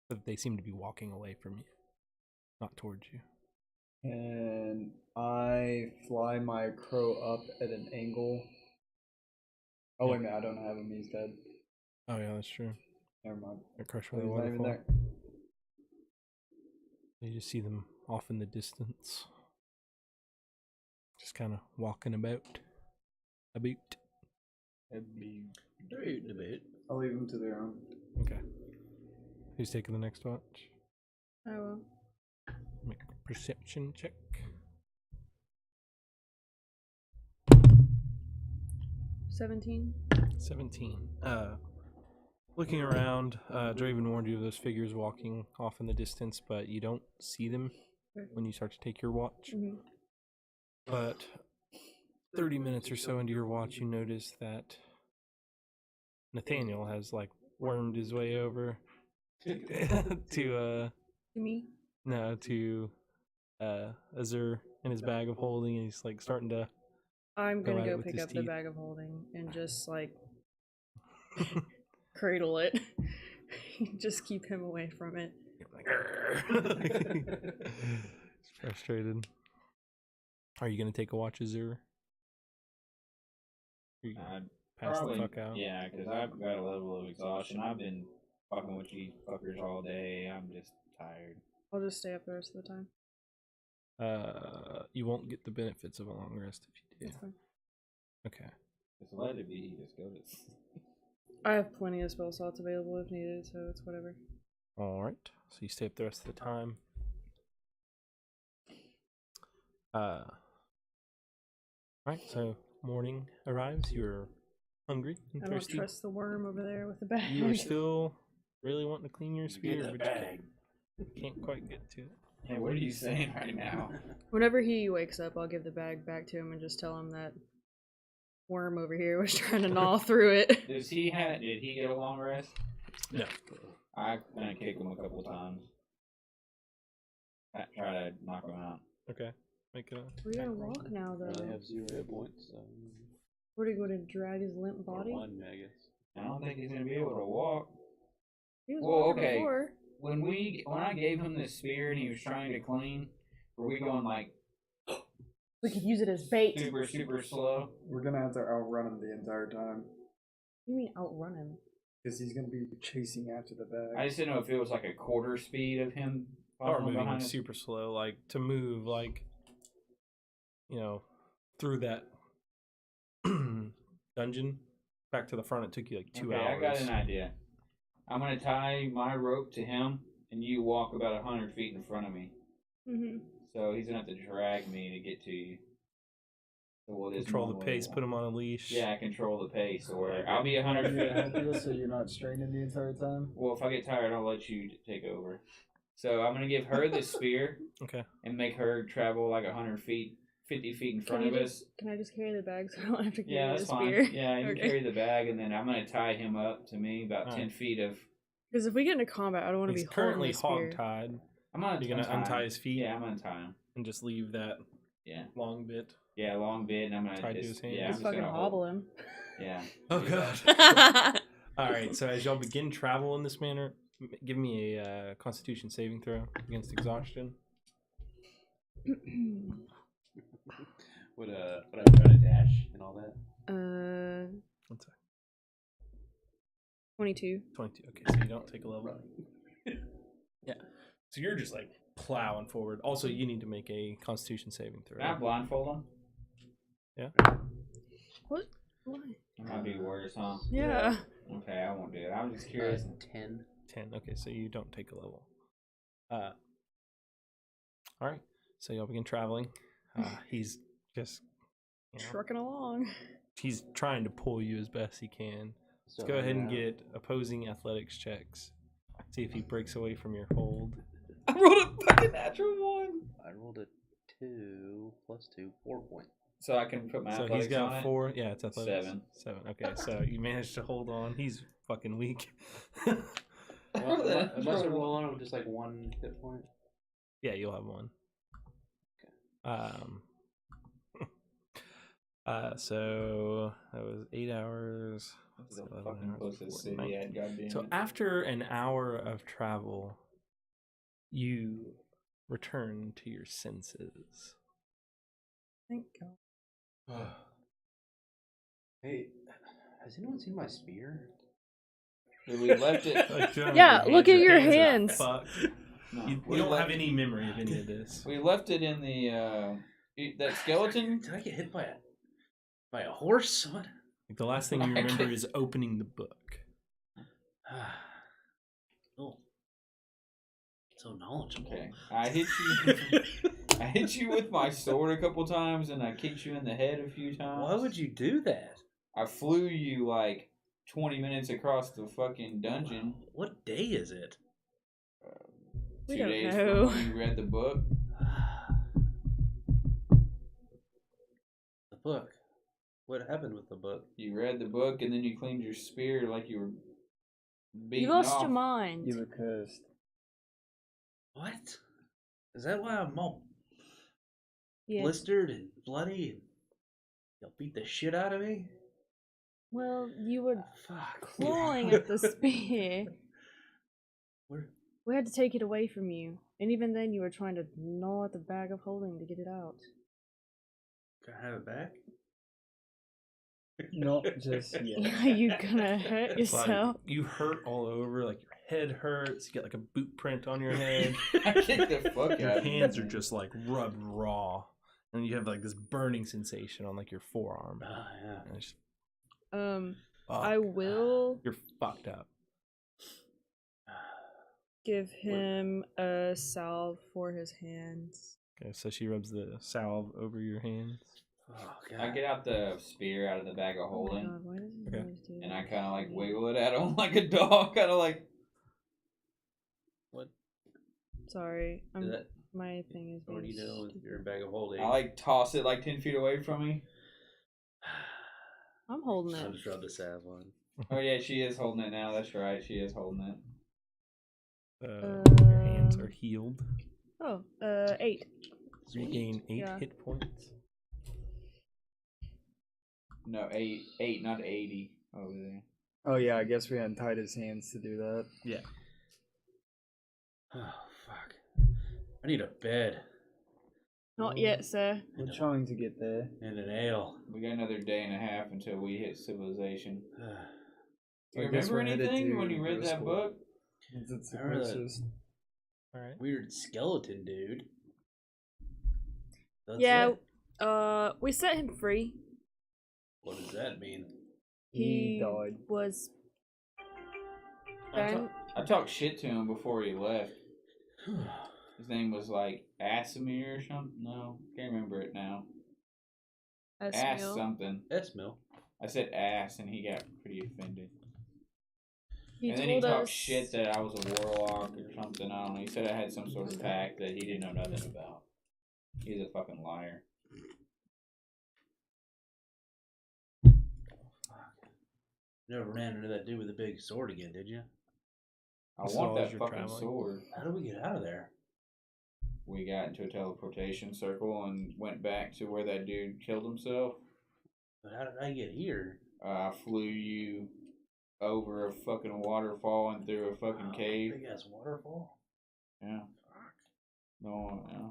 But they seem to be walking away from you, not towards you. And I fly my crow up at an angle. Oh, wait a minute, I don't have him, he's dead. Oh yeah, that's true. Never mind. They're crushed Oh, by the he's not even waterfall. there. You just see them off in the distance, just kind of walking about. A boot. I'll leave them to their own. Okay. Who's taking the next watch? I will. Make a perception check. 17. 17. Looking around, Draven warned you of those figures walking off in the distance, but you don't see them when you start to take your watch. Mm-hmm. But 30 minutes or so into your watch, you notice that Nathaniel has like wormed his way over to Me? no, to Azur in his bag of holding, and he's like starting to I'm Go gonna at it go with pick his up the teeth. bag of holding and just like cradle it. Just keep him away from it. He's frustrated. Are you gonna take a watch, Azur? You pass the fuck out. Yeah, because I've got a level of exhaustion. I've been fucking with you fuckers all day. I'm just tired. I'll just stay up the rest of the time. You won't get the benefits of a long rest if you do. That's fine. Okay. Just let it be. Just go to sleep. I have plenty of spell slots available if needed, so it's whatever. All right. So you stay up the rest of the time. Right. So morning arrives. You're hungry and I don't thirsty. trust the worm over there with the bag. You are still really wanting to clean your spear, but you can't quite get to it. Hey, what are you saying right now? Whenever he wakes up, I'll give the bag back to him and just tell him that worm over here was trying to gnaw through it. Did he get a long rest? No. I'm gonna kick him a couple times. Try to knock him out. Okay. Make it a. We're gonna walk now, though. I have 0 hit points. So Where are you going to drag his limp body? 1, I guess. I don't think he's gonna be able to walk. He was Well, walking okay. before. When I gave him this spear and he was trying to clean, were we going like We could use it as bait. super slow? We're gonna have to outrun him the entire time. You mean outrun him? Because he's gonna be chasing after the bag. I just didn't know if it was like a quarter speed of him Or following moving behind us. super slow, like to move, like through that dungeon back to the front. It took you like 2 Okay, hours. I got an idea. I'm gonna tie my rope to him, and you walk about 100 feet in front of me. Mm-hmm. So he's gonna have to drag me to get to you. So we'll just Control the normally pace, put him on a leash. Yeah, control the pace, or I'll be 100 feet. So you're not straining the entire time? Well, if I get tired, I'll let you take over. So I'm gonna give her the spear. Okay. And make her travel like 100 feet, 50 feet in front of us. Can I just carry the bag so I don't have to carry Yeah, the that's spear? fine. Yeah, you Okay. can carry the bag, and then I'm gonna tie him up to me about 10 Alright. feet of. Because if we get into combat, I don't want to be He's currently holding the spear. hog-tied. I'm gonna. You're gonna untie his feet. Yeah, I'm gonna tie him. And just leave that long bit. Yeah, long bit, and I'm gonna tied to just his hand. yeah, I'm Just just fucking gonna hobble him. Yeah. Oh god. All right. So as y'all begin travel in this manner, give me a Constitution saving throw against exhaustion. Would I try to dash and all that? 22. 22. Okay, so you don't take a level. Yeah. So you're just like plowing forward. Also, you need to make a Constitution saving throw. Can I blindfold him? Yeah. What? Why? That might be worse, huh? Yeah. Okay, I won't do it. I'm just curious. 10. 10. Okay, so you don't take a level. All right. So y'all begin traveling. He's just Trucking along. He's trying to pull you as best he can. So, Let's go ahead and get opposing athletics checks. See if he breaks away from your hold. I rolled a fucking natural 1. I rolled a 2 plus 2, 4 points. So I can put my So athletics he's got on it? 4. Yeah, it's athletics. 7. 7. Okay, so you managed to hold on. He's fucking weak. Well, unless I roll on with just like 1 hit point. Yeah, you'll have 1. So that was 8 hours. The 11 fucking hours, closest 14, city 19. I'd goddamn So it. after an hour of travel, you return to your senses. Thank God. Hey, has anyone seen my spear? We left it. Like, Yeah, look at your hands hands. are fucked. No, You we don't left- have any memory of any of this. We left it in the that skeleton. Did I get hit by a horse? What? Like, the last thing you remember is opening the book. Oh. It's So knowledgeable. Okay. I hit you. I hit you with my sword a couple times, and I kicked you in the head a few times. Why would you do that? I flew you like 20 minutes across the fucking dungeon. What day is it? We 2 don't days know. from when you read the book. The book. What happened with the book? You read the book, and then you cleaned your spear like you were beaten You lost off. your mind. You were cursed. What? Is that why I'm all Yeah. blistered and bloody and y'all beat the shit out of me? Well, you were Fuck. clawing at the spear. Where? We had to take it away from you. And even then, you were trying to gnaw at the bag of holding to get it out. Can I have it back? Not just yet. Are you gonna hurt It's like, yourself? you hurt all over, like your head hurts, you get like a boot print on your head. I kicked the fuck Your out of you. hands are just like rubbed raw. And you have like this burning sensation on like your forearm. Ah, yeah. And it's just, I fuck. will You're fucked up. give him a salve for his hands. Okay, so she rubs the salve over your hands. Oh, God. I get out the spear out of the bag of Oh my holding, god, why does he Okay. always do and that? I kind of like wiggle it at him like a dog, kind of like. What? Sorry, Is that, my thing is what do being you do with stupid. your bag of holding? I like toss it like 10 feet away from me. I'm holding I'll it. just rub the salve on. Oh yeah, she is holding it now. That's right, she is holding it. Your hands are healed. Oh, 8. Regain 8 Yeah. hit points. No, 8, not 80 over there. Oh yeah, I guess we hadn't tied his hands to do that. Yeah. Oh, fuck. I need a bed Not yet, sir. We're trying to get there. and an ale. We got another day and a half until we hit civilization. Do you I guess remember we're headed anything to when you read that Driscoll. book? It's the I remember that. closest. Alright. Weird skeleton dude. That's Yeah, it? we set him free. What does that mean? He died. Was I, Ben. I talked shit to him before he left. His name was like Asimir or something. No, can't remember it now. Ass Esmiel. something. Esmiel. I said ass, and he got pretty offended. He And then he told talked us shit that I was a warlock or something. I don't know. He said I had some sort of pact that he didn't know nothing about. He's a fucking liar. Never ran into that dude with the big sword again, did you? I So want as that you're fucking traveling. sword. How do we get out of there? We got into a teleportation circle and went back to where that dude killed himself. But how did I get here? I flew you over a fucking waterfall and through a fucking cave. Big ass waterfall. Yeah. No, yeah.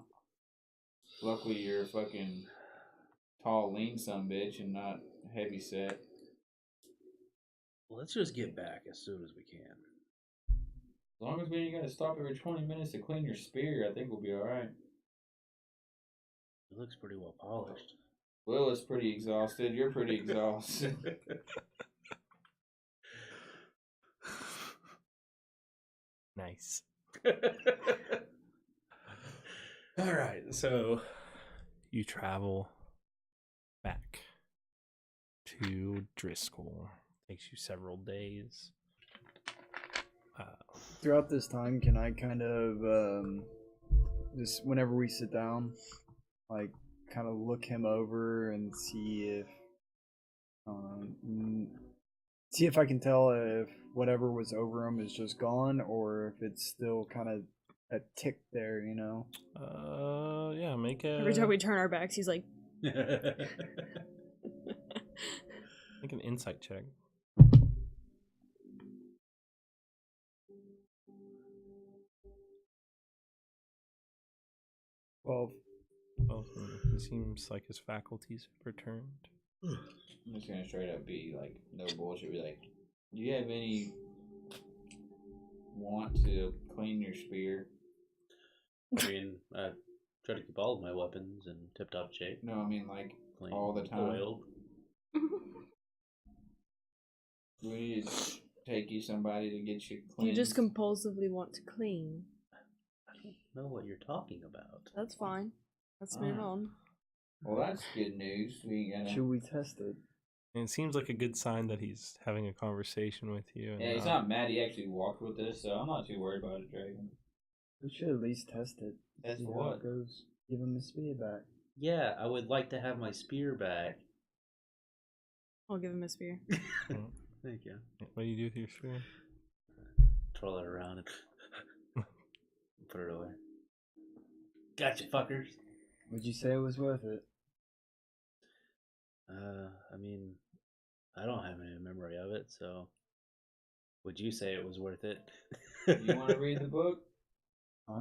Luckily, you're a fucking tall, lean sumbitch and not heavy set. Let's just get back as soon as we can. As long as we ain't gotta stop every 20 minutes to clean your spear, I think we'll be alright. It looks pretty well polished. Will is pretty exhausted. You're pretty exhausted. Nice. Alright, so you travel back to Driscoll. Takes you several days. Throughout this time, can I kind of just whenever we sit down, like kind of look him over and see if I can tell if whatever was over him is just gone or if it's still kind of a tick there, you know? Yeah, make a every time we turn our backs, he's like, make an insight check. Well, It seems like his faculties have returned. I'm just gonna straight up be like, no bullshit. Be like, do you have any want to clean your spear? I mean, I try to keep all of my weapons in tip-top shape. No, I mean like Clean, all the time. oiled. Do we need to take you somebody to get you do clean? you just compulsively want to clean? know what you're talking about. That's fine. Let's move on. Well, that's good news. We gotta. Should we test it? And it seems like a good sign that he's having a conversation with you. And Yeah, he's not mad. He actually walked with us, so I'm not too worried about it, Dragon. We should at least test it. Test See how what? it goes. Give him the spear back. Yeah, I would like to have my spear back. I'll give him a spear. Thank you. What do you do with your spear? Twirl it around and put it away. Gotcha, fuckers. Would you say it was worth it? I mean, I don't have any memory of it, so would you say it was worth it? You want to read the book?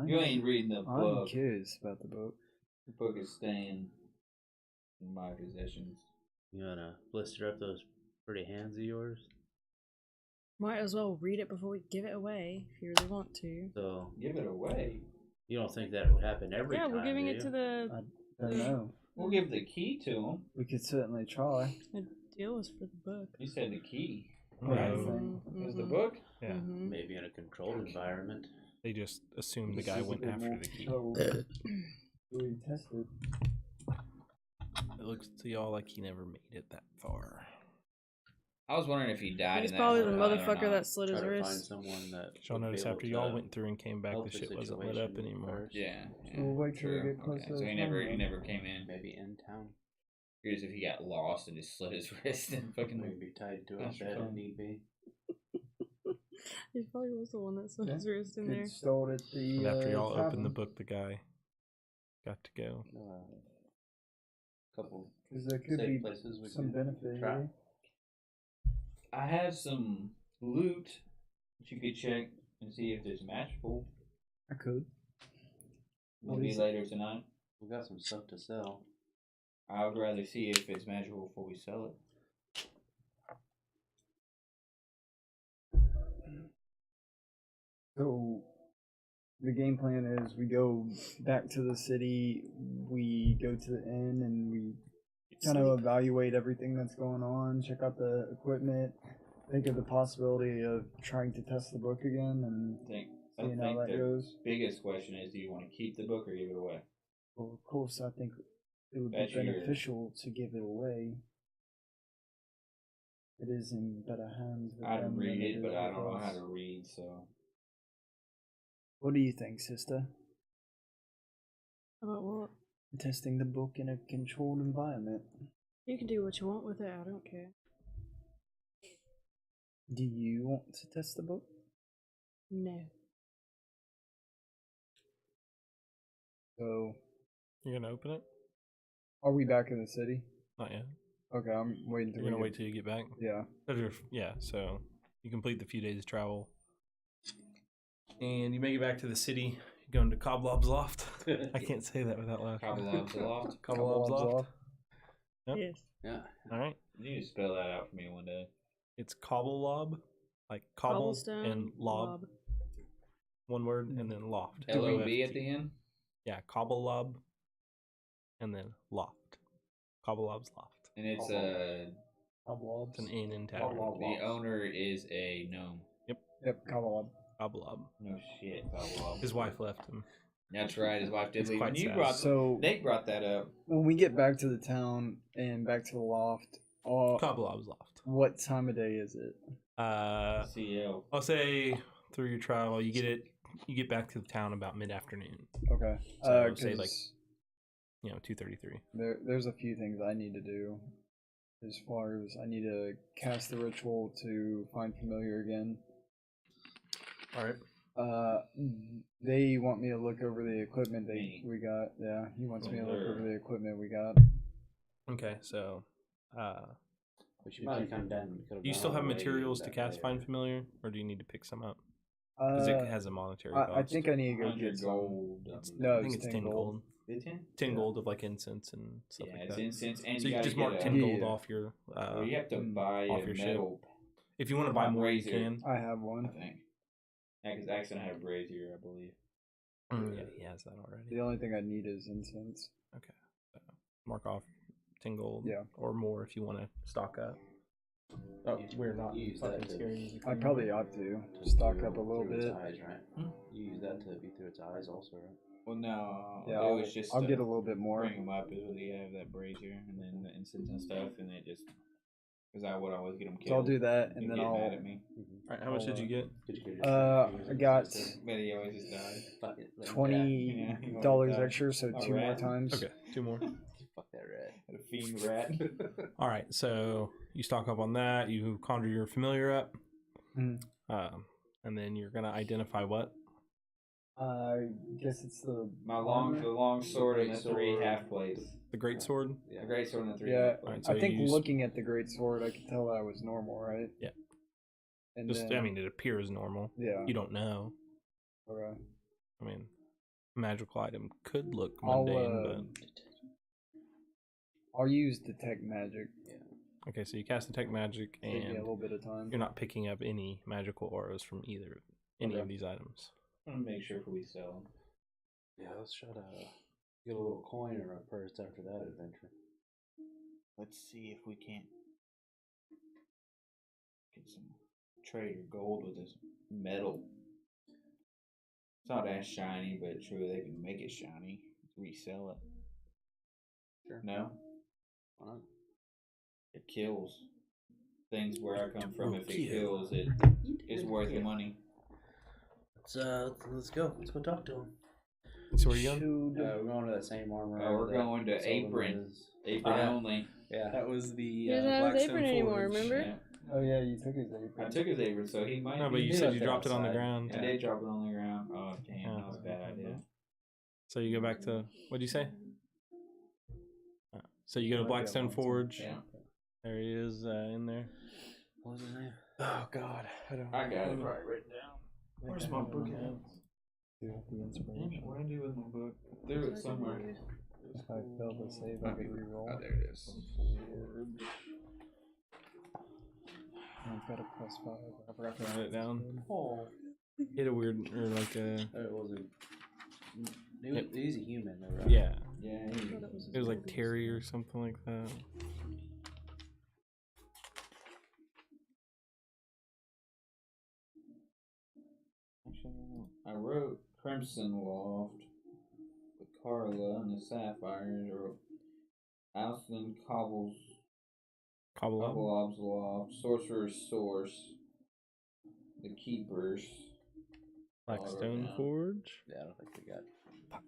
You ain't reading the I'm book. curious about the book. The book is staying in my possessions. You wanna blister up those pretty hands of yours? Might as well read it before we give it away, if you really want to. So Give it away. you don't think that would happen every Yeah, time? we're giving do it you? to the... I don't know. We'll give the key to him. We could certainly try. The deal was for the book. You said the key. Right. Mhm, Is the mhm, book? Yeah. mhm. Maybe in a controlled environment. They just assumed the This guy is a went bit after more the key. controlled. We tested. It looks to y'all like he never made it that far. I was wondering if he died He's in that probably the hole or motherfucker not. that slit Try his to find wrist. someone that Y'all would be notice able after y'all to went through and came back, help the shit wasn't lit situation up anymore. first. Yeah. We'll wait till we true. get closer Okay, to so the he town. never came in. Maybe in town. Here's if he got lost and just slit his wrist and fucking. Maybe be tied to a That's bed fine. if need be. He probably was the one that slit his wrist in there. It's stored at the. And after y'all opened the tavern. book, the guy got to go. Couple 'Cause there could safe be places we some could benefit try. here. I have some loot that you could check and see if it's matchable. I could. What Maybe is it? later tonight. We got some stuff to sell. I would rather see if it's matchable before we sell it. So the game plan is we go back to the city, we go to the inn, and we kind of evaluate everything that's going on, check out the equipment, think of the possibility of trying to test the book again, and I seeing how think that the goes. biggest question is, do you want to keep the book or give it away? Well, of course, I think it would be That's your- beneficial to give it away. It is in better hands. with I'd them read than it, is but I with don't know how us. to read, so. What do you think, sister? About what? Testing the book in a controlled environment. You can do what you want with it, I don't care. Do you want to test the book? No. So, You're gonna open it? are we back in the city? Not yet. Okay, I'm waiting till You're gonna we wait get- till you get back. Yeah. Yeah. So you complete the few days travel, and you make it back to the city. You're going to Coblob's Loft. I can't say that without laughing. Cobbleob's Loft. Coblob's Loft. Yep. Yes. Yeah. All right. You need to spell that out for me one day. It's Cobblelob, like cobble Cobblestone. and lob. One word, and then loft. L-O-B at the end? Yeah, Cobblelob, and then loft. Cobbleob's Loft. And it's It's an inn in town. the owner is a gnome. Yep, Cobblelob. Cobblelob. No shit, Cobblelob. His wife left him. That's right, his wife did It's leave. quite And you sad. brought So, Nate brought that up. when we get back to the town and back to the loft, Cobbleob's Loft. what time of day is it? CL. I'll say through your travel, you get back to the town about mid-afternoon. Okay. So say 'cause like 2:33. there's a few things I need to do. As far as I need to cast the ritual to find familiar again. All right. They want me to look over the equipment Me. we got. Yeah, he wants me to look over the equipment we got. Okay, so We should probably come down. do you still have materials to cast Find Familiar, or do you need to pick some up? Because it has a monetary cost. I think I need to go 100 get some. gold. No, I think it's 10 gold. Is it 10? 10 gold of like incense and stuff Yeah, like it's that. incense, and So you gotta just get mark a- 10 gold Yeah. off your. Well, you have to buy off a your ship. metal. If you want to buy more, you Razor. can. I have I one. think. Yeah, because Axon had a brazier, I believe. Yeah, he has that already. The only thing I need is incense. Okay. So mark off 10 gold. Yeah. Or more if you want to stock up. Oh, we're not You use fucking that to- scaring you. I probably ought to stock up a little through its bit. eyes, right? You use that to be through its eyes, also, right? Well, no, Yeah, it was just I'll get a little bit more. bring them up. Is what you have that brazier and then the incense and stuff, and it just because I would always get them killed. So I'll do that, He'd and then get I'll. mad at me. Alright, how much did you get? Did you get your I got But he always just died. Fuck it, let him die. $20 extra, so A 2 more rat. times. Okay, 2 more. Fuck that rat. A fiend rat. Alright, so you stock up on that, you conjure your familiar up, Mhm. and then you're gonna identify what? I guess it's the the long sword and the 3 half plates. The great sword? The great sword and the 3 Yeah, half plates. Alright, so I think you use- looking at the great sword, I could tell that was normal, right? Yeah. And Just, then, I mean, it appears normal. yeah. You don't know. Okay. I mean, a magical item could look I'll, mundane, I'll use detect magic. but okay. So you cast detect magic, Take me a and little bit of time. you're not picking up any magical auras from any Okay. of these items. I'm gonna make sure we sell them. Yeah, let's try to get a little coin in our purse after that adventure. Let's see if we can't get some trade or gold with this metal. It's not as shiny, but true, they can make it shiny. Resell it. Sure. No? Why not? It kills. Things where I come from, will if it kill. kills, it is worth the money. Let's go. Let's go talk to him. So where are you going? We're going to that same armor. We're going to Sullivan Apron. is. Apron only. Yeah. That was the He doesn't have his Blackstone apron anymore, Forge. remember? Yeah. Oh yeah, you took his I apron. took his apron, so he might No, but be you good said at you that dropped it on the outside. ground. I did drop it on the ground. Oh, damn, Yeah. that was a bad idea. So you go back to what'd you say? So you go to Might be a Blackstone long time. Forge. Yeah. There he is in there. What was his name? Oh god, I don't. I got it right written down. Where's my book at? The Damn inspiration. it, what did I do with my book? There it's somewhere. If I fail to save, I could reroll. Oh, there it is. I've got a +5. I forgot to write it down. Oh. He had a weird, or like a, It wasn't. He's a human, though, right? yeah. Yeah, It was like Terry or something like that. actually, I wrote Crimson Loft with Carla and the Sapphires, or Alston Cobble up. Cobbleob's Loft, Sorcerer's Source, the Keepers. Blackstone Yeah. Forge. Yeah, I don't think we got.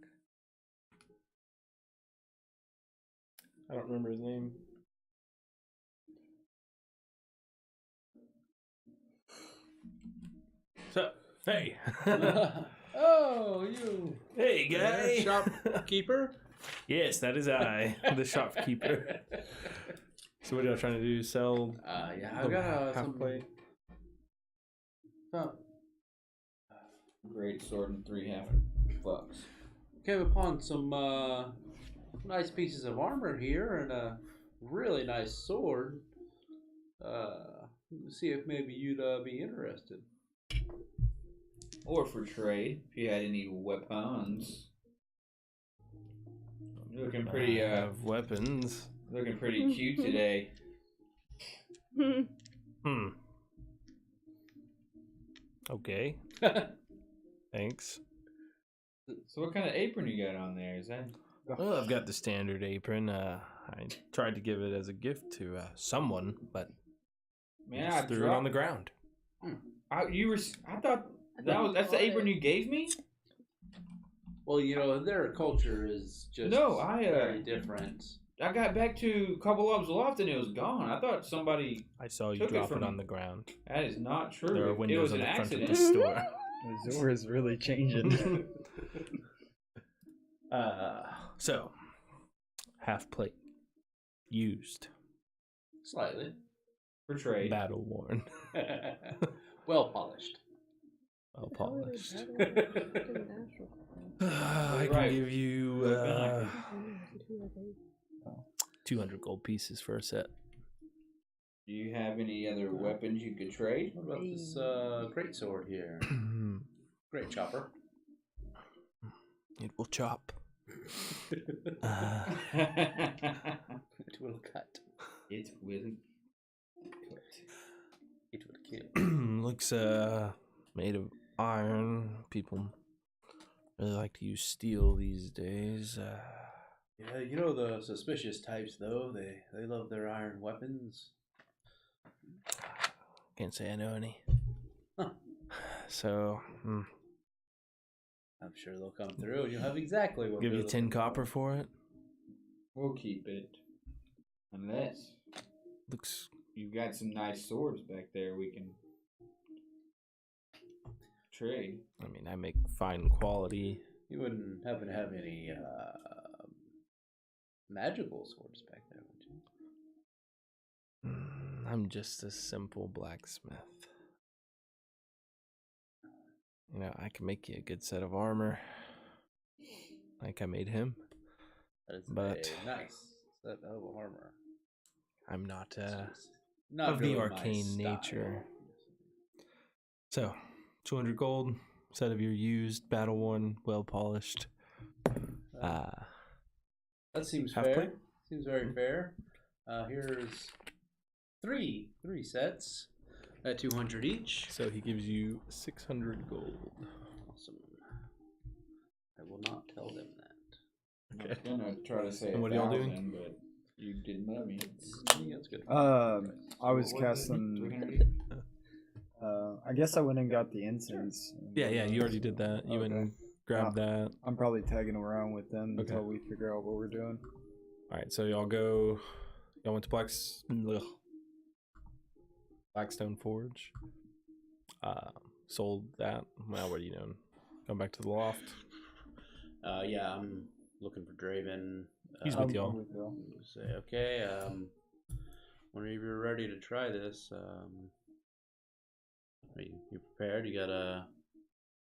I don't remember his name. So, hey. Oh, you. Hey, guy. Shopkeeper? Yes, that is I, the shopkeeper. So what are y'all trying to do? Sell Yeah, the I got half some. plate? Great sword and 3 half bucks. Came upon some nice pieces of armor here and a really nice sword. See if maybe you'd be interested. Or for trade, if you had any weapons. You're looking pretty have weapons. looking pretty cute today. Okay. Thanks. So what kind of apron you got on there? Is that Well, I've got the standard apron. I tried to give it as a gift to someone, but man? just I threw it on the ground. I thought that's the apron you gave me. Well, you know, their culture is just No, I very different. I got back to Cobbleob's Loft and it was gone. I thought somebody. I saw you Took it drop it from- on the ground. That is not true. There are It windows was on an the front of accident. the store. Azure is really changing. So, half plate. Used. Slightly. For trade. Battle worn. Well polished. Well polished. I I can Right. give you Looking 200 gold pieces for a set. Do you have any other weapons you could trade? What about this great sword here? Great chopper. It will chop. It will cut. It's really. It would kill. Looks made of iron. People really like to use steel these days. Yeah, you know the suspicious types, though. They love their iron weapons. Can't say I know any. Huh. So, I'm sure they'll come through, and you'll have exactly what give we're you 10 looking for. copper for it. We'll keep it. Unless Looks you've got some nice swords back there we can trade. I mean, I make fine quality. You wouldn't happen to have any magical swords back there, would you? I'm just a simple blacksmith. You know, I can make you a good set of armor. Like I made him. That is But a nice set of armor. I'm not Not of really the my arcane style. nature. So, 200 gold, set of your used, battle worn, well polished. That seems half fair. plate? Seems very fair. Here's three sets at 200 each. So he gives you 600 gold. Awesome. I will not tell them that. I was gonna try to say And what are y'all doing? 1,000, but you didn't let me. I think that's good. I was What was it? casting. 300? I guess I went and got the incense. Yeah, you already did that. You went and grabbed that. I'm probably tagging around with them Okay. until we figure out what we're doing. All right, so y'all went to Blackstone Forge. Sold that. Well, what are you doing? Going back to the loft. Yeah, I'm looking for Draven. He's with y'all. Say, okay, whenever you're ready to try this, are you prepared? You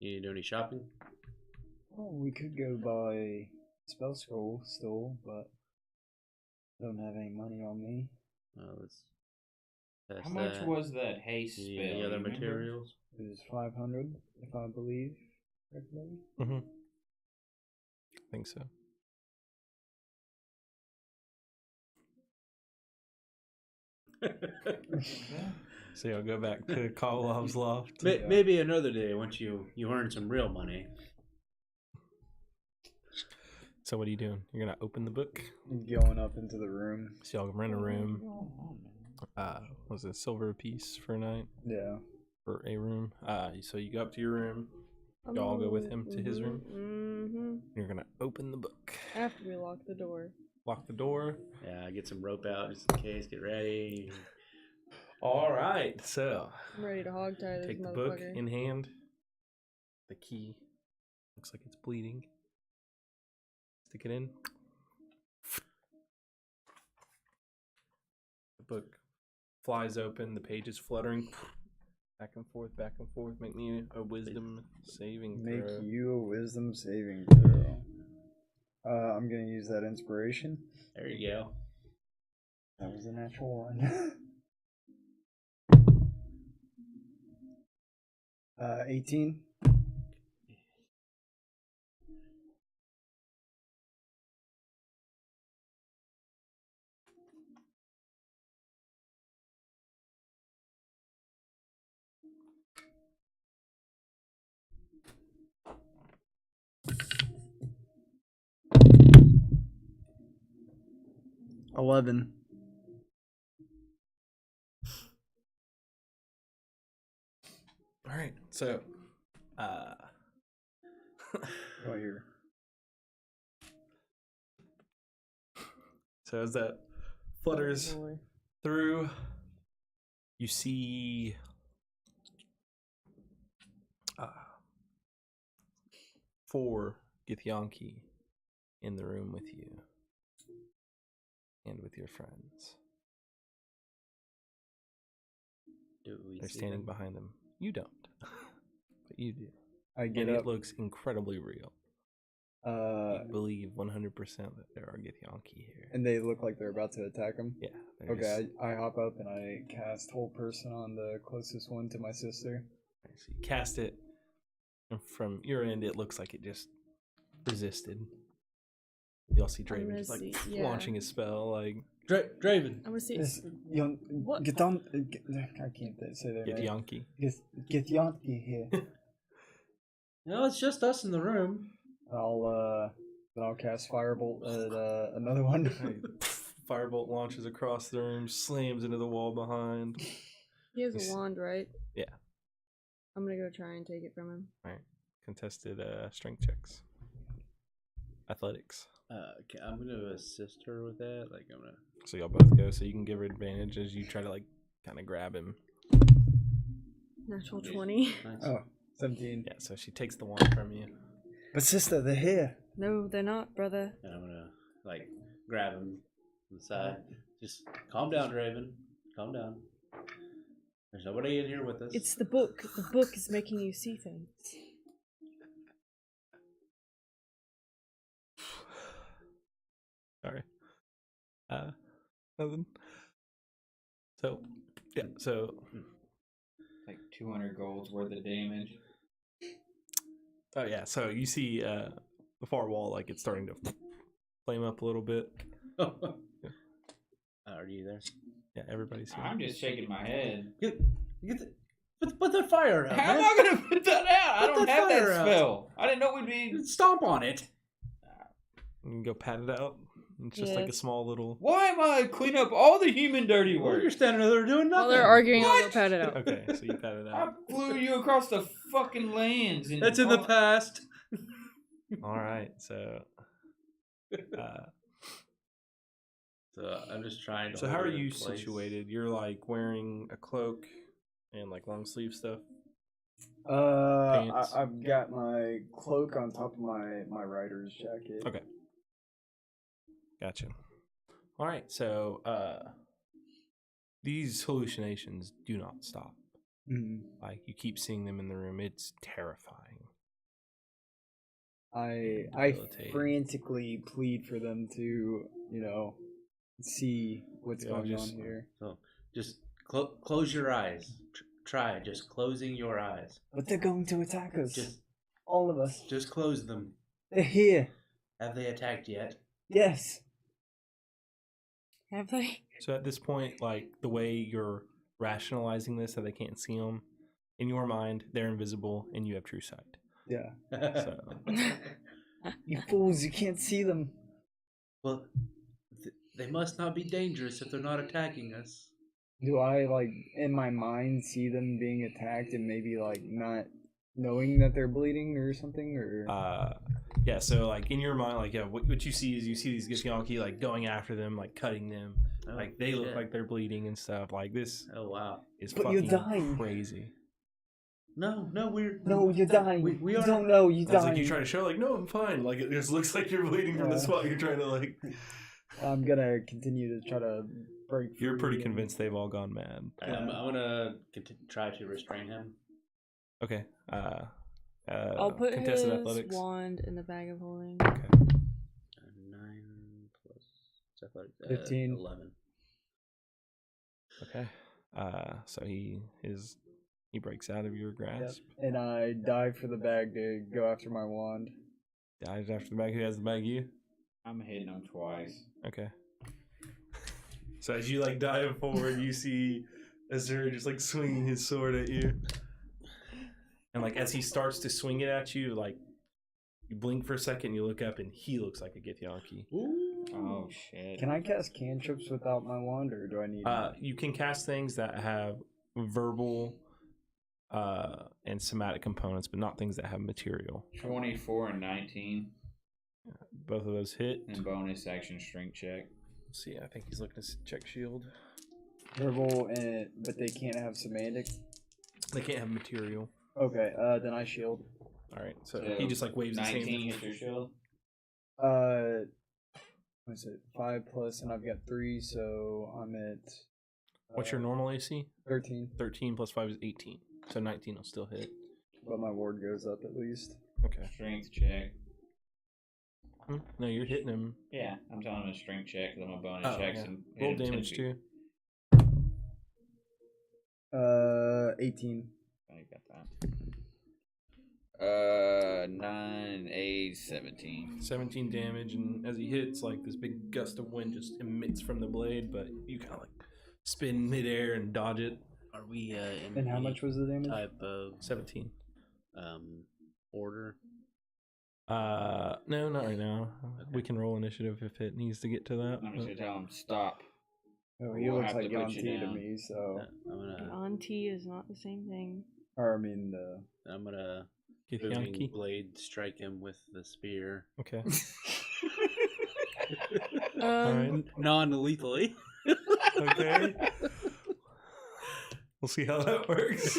need to do any shopping? Well, we could go buy spell scroll still, but I don't have any money on me. Let's test How much that. was that haste You spell? need any other you remember? materials? It was 500, if I believe correctly. Mm-hmm. I think so. So y'all go back to Kolov's loft. Maybe another day once you earn some real money. So what are you doing? You're gonna open the book. Going up into the room. So y'all rent a room. Was it silver a piece for a night? Yeah. For a room. So you go up to your room. Y'all go with him to his room. Mm-hmm. You're gonna open the book. After we lock the door. Lock the door. Yeah, get some rope out just in case. Get ready. All right. So I'm ready to hog tie this take the motherfucker. book in hand. The key looks like it's bleeding. Stick it in. The book flies open. The pages fluttering. Back and forth, back and forth. Make me a wisdom saving throw. Make you a wisdom saving throw. I'm gonna use that inspiration. There you go. That was a natural one. 18. $11. All right. So, Right here. So as that flutters Oh, boy. through, you see 4 Githyanki in the room with you and with your friends. Do we They're see standing them? behind them. You don't, but you do. I get And up. it looks incredibly real. You believe 100% that there are Githyanki here. And they look like they're about to attack him. Yeah. they're Okay, just- I hop up and I cast Whole Person on the closest one to my sister. So you cast it, and from your end, it looks like it just resisted. You all see Draven gonna just like see- yeah. launching his spell, like Draven. I want to see. This young What? get on. I can't say that. Get right. Yankee. Get Yankee here. No, it's just us in the room. Then I'll cast Firebolt at another one. Firebolt launches across the room, slams into the wall behind. He has a wand, right? Yeah. I'm gonna go try and take it from him. All right. Contested strength checks. Athletics. Okay, I'm gonna assist her with that. Like I'm gonna. So y'all both go, so you can give her advantage as you try to kind of grab him. Natural 20. Nice. Oh, 17. Yeah. So she takes the wand from you. But sister, they're here. No, they're not, brother. And I'm gonna grab him from the side. Just calm down, Draven. Calm down. There's nobody in here with us. It's the book. The book is making you see things. Sorry. Nothing. So, yeah. So, Like 200 golds worth of damage. oh yeah. So you see the far wall, it's starting to flame up a little bit. Are you there? Yeah, everybody's here. I'm just shaking my head. Put that fire out. How am man. I gonna put that out? I Put don't that have that fire out. spell. I didn't know we'd be. Stomp on it. You can go pat it out. It's just like a Yes. small little. Why am I clean up all the human dirty Well, work? you're standing there doing While nothing. they're arguing, I'll go What? pat it out. Okay, so you pat it I out. flew you across the fucking lands. And That's in the past. All right, so. So I'm just trying to. So how hold are it in you place. situated? You're wearing a cloak and long sleeve stuff. Pants. I've got my cloak on top of my rider's jacket. Okay. Gotcha. All right, so these hallucinations do not stop. Mhm. You keep seeing them in the room. It's terrifying. I Debilitating. frantically plead for them to, see what's Yeah, going just- on here. So just close your eyes. Try just closing your eyes. But they're going to attack us. Just all of us. just close them. They're here. Have they attacked yet? Yes. Have they? So at this point, the way you're rationalizing this, that they can't see them, in your mind, they're invisible and you have true sight. Yeah. So You fools, you can't see them. Well, they must not be dangerous if they're not attacking us. Do I, in my mind, see them being attacked and maybe, not knowing that they're bleeding or something? Or yeah. So in your mind, what you see is you see these Githyanki going after them, cutting them, Oh, they look shit. like they're bleeding and stuff. This Oh wow. is But you're fucking dying. crazy. No, we're No, you're dying. We you are don't know, you're It's dying. you try to show no, I'm fine. It just looks like you're bleeding from the Yeah. spot you're trying to I'm gonna continue to try to break You're free pretty and- convinced they've all gone mad. I'm gonna try to restrain him. Okay. I'll put his contested athletics. wand in the bag of holding. Okay. 9 plus athletics, 15. 11. Okay. So he breaks out of your Yep. grasp. And I dive for the bag to go after my wand. Dives after the bag. Who has the bag? You. I'm hitting him twice. Okay. So as you dive forward, you see Azur just swinging his sword at you, and as he starts to swing it at you, you blink for a second, you look up, and he looks like a Githyanki. Oh shit. Can I cast cantrips without my wand, or do I need? You can cast things that have verbal and somatic components, but not things that have material. 24 and 19. Both of those hit. And bonus action strength check. Let's see, I think he's looking to check shield. Verbal, but they can't have semantic. They can't have material. Okay, then I shield. All right, so he just waves his 19 hand. is your shield. What is it? 5+, and I've got 3, so I'm at. What's your normal AC? 13. 13 plus 5 is 18. So 19 will still hit. But my ward goes up at least. Okay. Strength check. No, you're hitting him. Yeah, I'm telling him a strength check because I'm a bonus checks and hit roll him 10 damage feet. too. 18. I got that. 9, 8, 17. 17 damage, and as he hits, like this big gust of wind just emits from the blade, but you kind of like spin midair and dodge it. Are we in And how any much was the damage? type of 17. order? No, not right now. We can roll initiative if it needs to get to that. I'm just gonna tell him stop. Oh, he We'll looks have like to put you Yanti to down. me, so. I'm gonna Auntie is not the same thing. Or, I mean, Get moving Yankee. blade strike him with the spear. Okay. Um, Non-lethally. Okay. We'll see how that works.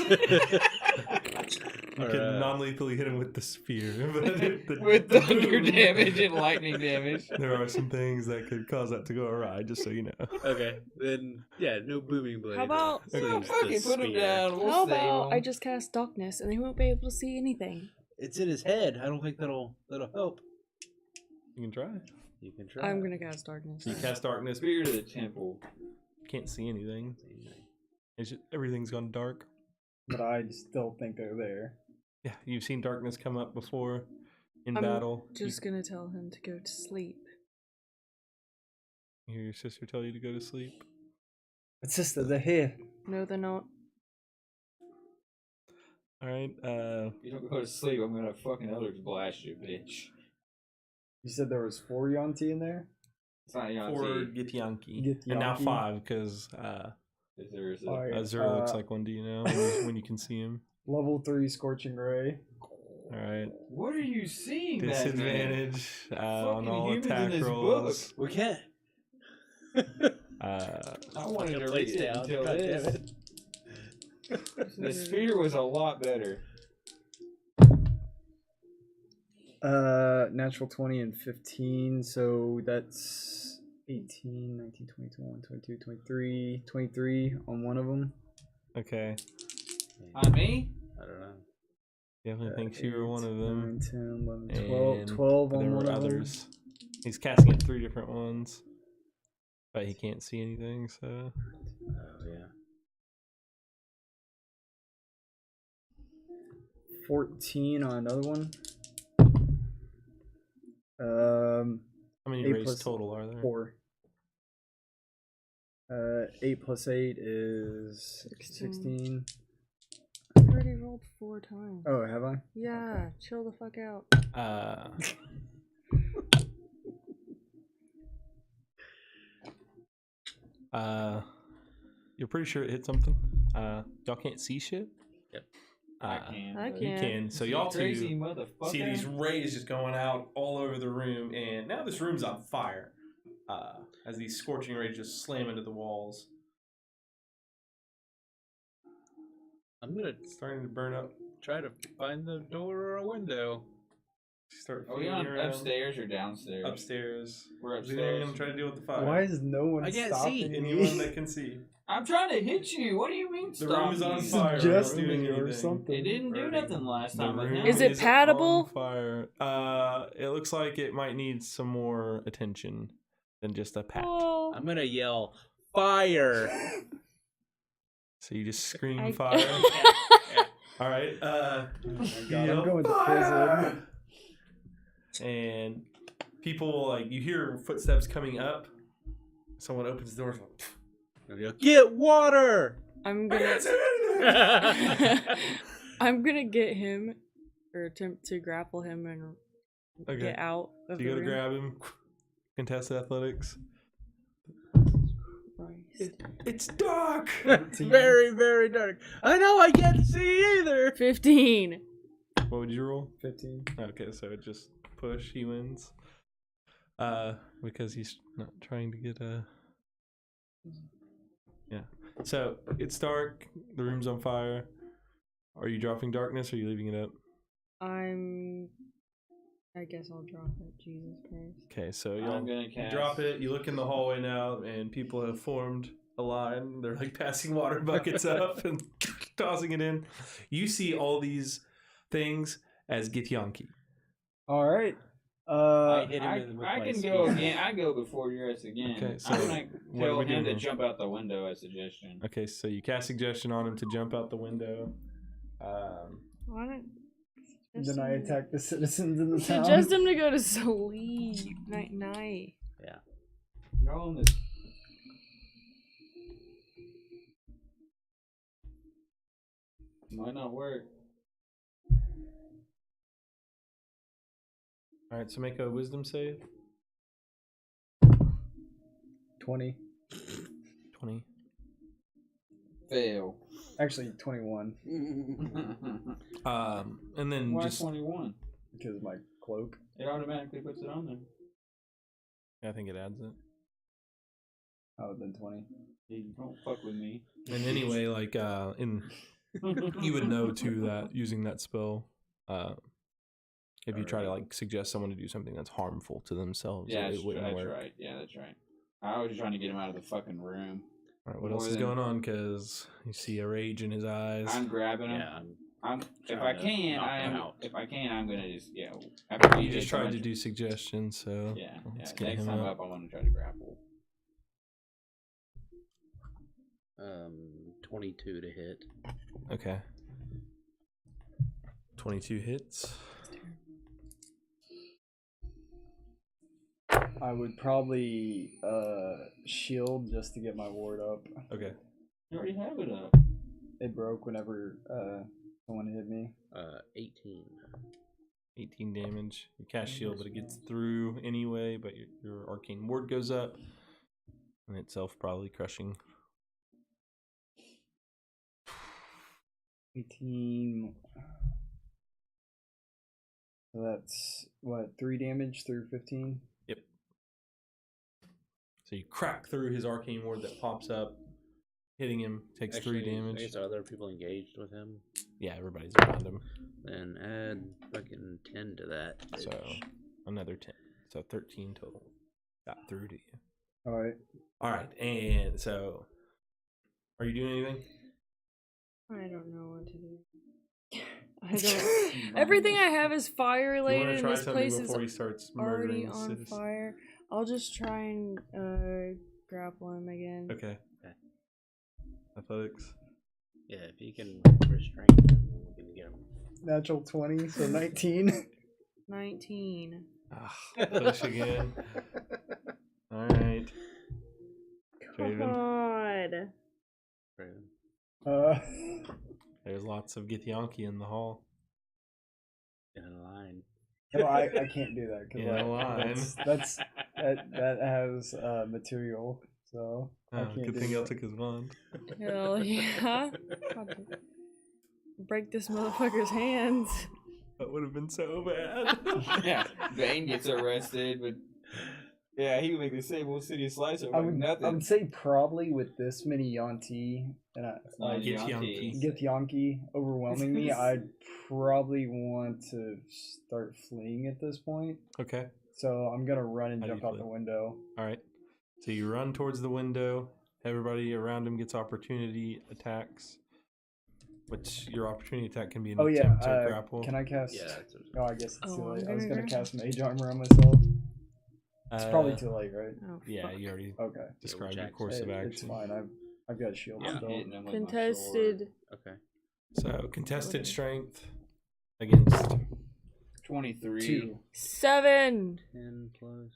You can non-lethally hit him with the spear. But With thunder damage and lightning damage. There are some things that could cause that to go awry, just so you know. Okay, then yeah, no booming blade. How about- Saves the Fucking put him spear. down. We'll how save about him. I just cast darkness and they won't be able to see anything? It's in his head. I don't think that'll help. You can try. You can try. I'm gonna cast darkness. You cast darkness. Spear to the temple. Can't see anything. It's just, everything's gone dark. but I still think they're there. Yeah, you've seen darkness come up before in I'm battle. just gonna tell him to go to sleep. You hear your sister tell you to go to sleep. But sister, they're here. No, they're not. All right. You don't go to sleep, I'm gonna fucking Eldritch blast you, bitch. You said there was 4 Yanti in there? It's not For Yanti. Githyanki. And now Githyanki? 5 because There's a... Alright, Azura looks like one. Do you know when you can see him? Level 3 Scorching Ray. All right. What are you seeing? That man? Disadvantage on Fucking all humans in attack this rolls. We can't. I wanted to Place read it down. until God this. damn it. The spear was a lot better. Natural 20 and 15, so that's 18, 19, 20, 21, 22, 23, 23 on one of them. Okay. On me? I don't know. Definitely thinks you were one of them. 9, 10, 11, 12, And 12 there on were one of them. others. He's casting at 3 different ones, but he can't see anything. So Oh yeah. 14 on another one. how many 8 rays plus total are there? 4. 8 plus 8 is 16. I already rolled 4 times. Oh, have I? Yeah, chill the fuck out. You're pretty sure it hit something. Y'all can't see shit. Yep. I can. I but- You can. can. So You y'all crazy two motherfucker. see these rays just going out all over the room, and now this room's on fire. As these scorching rays just slam into the walls, I'm gonna starting to burn up. try to find the door or a window. Start Are we feeling on around. upstairs or downstairs? Upstairs. We're Is anyone upstairs. gonna try to deal with the fire? Why is no one I can't stopping see me? Anyone that can see. I'm trying to hit you. What do you mean? The stop room is on me? fire. Suggest We're not doing me or anything. something. It didn't do Already. nothing last The time with room him. Is it on paddable? fire. It looks like it might need some more attention than just a pat. Oh. I'm gonna yell fire. So you just scream I- fire. All right. God, you I'm yell, going to "Fire!" And people like you hear footsteps coming up. Someone opens the door. I'll yell, get water. I'm I gonna can't see anything. I'm gonna get him or attempt to grapple him and Okay. get out of So you the gotta room. grab him. Contest athletics. Christ. It's dark. Very, very dark. I know I can't see either. 15. What would you roll? 15. Okay, so just push. He wins. Because he's not trying to get a. Yeah. So it's dark. The room's on fire. Are you dropping darkness or are you leaving it up? I guess I'll drop it. Jesus Christ. Okay, so I'm y'all gonna you cast. drop it. You look in the hallway now, and people have formed a line. They're like passing water buckets up and tossing it in. You see all these things as Githyanki. Alright. I hit him I with my can spear. go again. I go before yours again. Okay, so I'm gonna what are tell we him to doing? jump out the window. A suggestion. Okay, so you cast suggestion on him to jump out the window. Why don't Then I attack the citizens in the town. Suggest him to go to sleep. Night night. Yeah. Y'all on this. Might not work. All right, so make a wisdom save. 20. 20. Fail. Actually, 21. And then Why just 21? Because of my cloak. It automatically puts it on there. I think it adds it. Oh, then 20. You don't fuck with me. And anyway, like you would know too that using that spell, if you try to like suggest someone to do something that's harmful to themselves, Yeah, it wouldn't that's work. right. Yeah, that's right. I was just trying to get him out of the fucking room. All right, what else More is than- going on? Because you see a rage in his eyes. I'm grabbing him. Yeah. I'm if trying I to can, knock him out. if I can, I'm gonna just After You just tried to do suggestions, so Yeah. let's get Next him time out. up, I want to try to grapple. 22 to hit. Okay. 22 hits. I would probably shield just to get my ward up. Okay. You already have it up. It broke whenever someone hit me. 18. 18 damage. You cast shield, but it gets through anyway, but your arcane ward goes up. And itself probably crushing. 18. So that's what, 3 damage through 15? Yep. So you crack through his arcane ward that pops up, hitting him, takes Actually, 3 I damage. guess are other people engaged with him? Yeah, everybody's around him. Then add fucking 10 to that. So bitch. another 10. So 13 total. Got through to you. Alright. Alright, and so are you doing anything? I don't know what to do. I don't. Everything I have is fire You want related, to and try this something place is before he starts already murdering on citizens? fire. I'll just try and grapple him again. Okay. Athletics. Yeah, if you can restrain him, we can get him. Natural 20, so 19. 19. Push again. Alright. Draven. God. There's lots of Githyanki in the hall. In a line. No, I can't do that In a line. that has material, so I Oh, can't good do thing that. y'all took his wand. Hell yeah. Break this motherfucker's hands. That would have been so bad. Yeah, Bane gets arrested, but yeah, he would make the same old city slicer I like would nothing. say probably with this many Yanti and Githyanki. Githyanki overwhelming me, I'd probably want to start fleeing at this point. Okay. So I'm gonna run and How do jump you out flee? the window. Alright. So you run towards the window. Everybody around him gets opportunity attacks. Which your opportunity attack can be an Oh yeah, attempt to grapple. can I cast? Yeah. Oh, I guess it's too Oh, late. I'm I was gonna gonna gra- cast mage armor on myself. It's probably too late, right? Oh, Yeah, fuck. you already Okay. described your Jackson. course of It's action. fine. I've got a shield I'm still. hitting him with my Contested. sword. Okay. So contested strength against 23. 2. 7. 10 plus